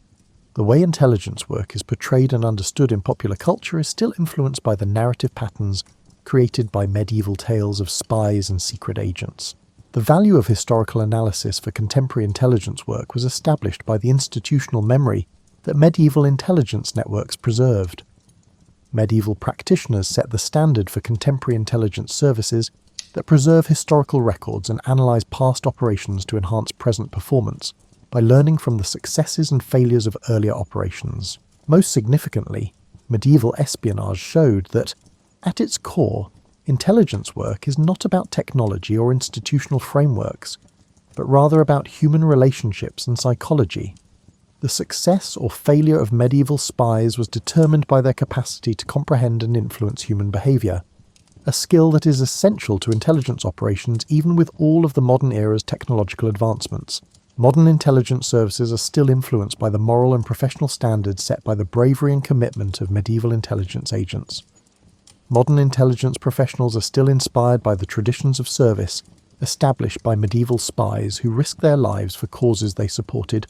The way intelligence work is portrayed and understood in popular culture is still influenced by the narrative patterns created by medieval tales of spies and secret agents. The value of historical analysis for contemporary intelligence work was established by the institutional memory that medieval intelligence networks preserved. Medieval practitioners set the standard for contemporary intelligence services that preserve historical records and analyse past operations to enhance present performance by learning from the successes and failures of earlier operations. Most significantly, medieval espionage showed that, at its core, intelligence work is not about technology or institutional frameworks, but rather about human relationships and psychology. The success or failure of medieval spies was determined by their capacity to comprehend and influence human behaviour, a skill that is essential to intelligence operations even with all of the modern era's technological advancements. Modern intelligence services are still influenced by the moral and professional standards set by the bravery and commitment of medieval intelligence agents. Modern intelligence professionals are still inspired by the traditions of service established by medieval spies who risked their lives for causes they supported,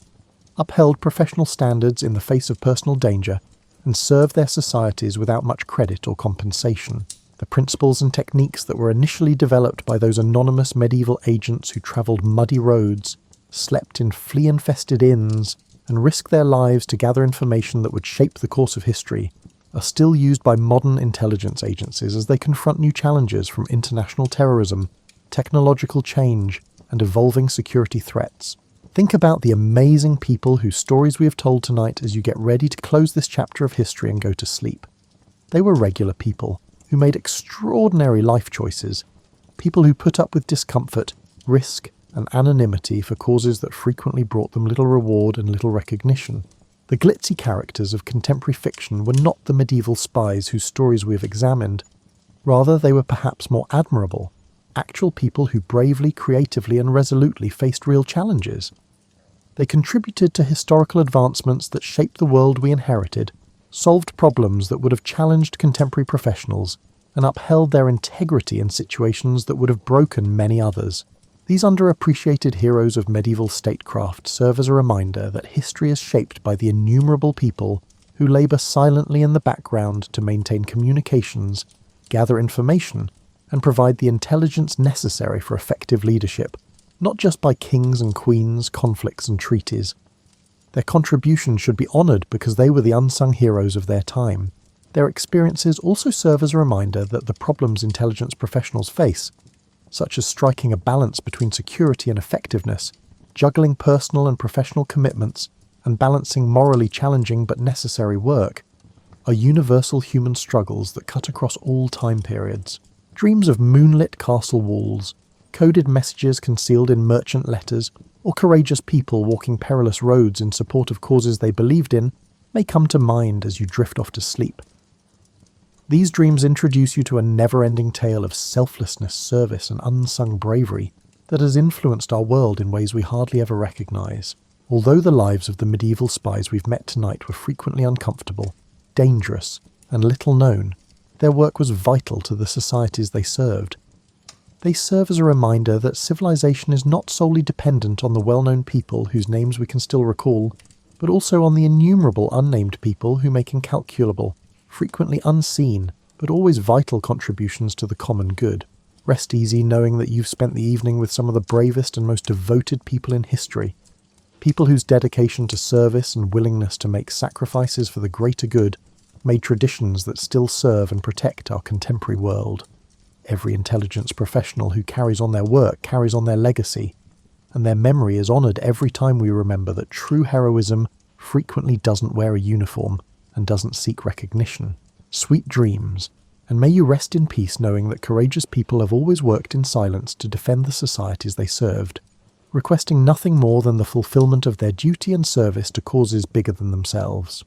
upheld professional standards in the face of personal danger, and served their societies without much credit or compensation. The principles and techniques that were initially developed by those anonymous medieval agents who travelled muddy roads, slept in flea-infested inns, and risked their lives to gather information that would shape the course of history, are still used by modern intelligence agencies as they confront new challenges from international terrorism, technological change, and evolving security threats. Think about the amazing people whose stories we have told tonight as you get ready to close this chapter of history and go to sleep. They were regular people who made extraordinary life choices, people who put up with discomfort, risk, and anonymity for causes that frequently brought them little reward and little recognition. The glitzy characters of contemporary fiction were not the medieval spies whose stories we have examined. Rather, they were perhaps more admirable, actual people who bravely, creatively, and resolutely faced real challenges. They contributed to historical advancements that shaped the world we inherited, solved problems that would have challenged contemporary professionals, and upheld their integrity in situations that would have broken many others. These underappreciated heroes of medieval statecraft serve as a reminder that history is shaped by the innumerable people who labour silently in the background to maintain communications, gather information, and provide the intelligence necessary for effective leadership, not just by kings and queens, conflicts and treaties. Their contributions should be honoured because they were the unsung heroes of their time. Their experiences also serve as a reminder that the problems intelligence professionals face, such as striking a balance between security and effectiveness, juggling personal and professional commitments, and balancing morally challenging but necessary work, are universal human struggles that cut across all time periods. Dreams of moonlit castle walls, coded messages concealed in merchant letters, or courageous people walking perilous roads in support of causes they believed in may come to mind as you drift off to sleep. These dreams introduce you to a never-ending tale of selflessness, service, and unsung bravery that has influenced our world in ways we hardly ever recognise. Although the lives of the medieval spies we've met tonight were frequently uncomfortable, dangerous, and little known, their work was vital to the societies they served. They serve as a reminder that civilization is not solely dependent on the well-known people whose names we can still recall, but also on the innumerable unnamed people who make incalculable, frequently unseen, but always vital contributions to the common good. Rest easy knowing that you've spent the evening with some of the bravest and most devoted people in history, people whose dedication to service and willingness to make sacrifices for the greater good made traditions that still serve and protect our contemporary world. Every intelligence professional who carries on their work carries on their legacy, and their memory is honoured every time we remember that true heroism frequently doesn't wear a uniform and doesn't seek recognition. Sweet dreams, and may you rest in peace knowing that courageous people have always worked in silence to defend the societies they served, requesting nothing more than the fulfilment of their duty and service to causes bigger than themselves.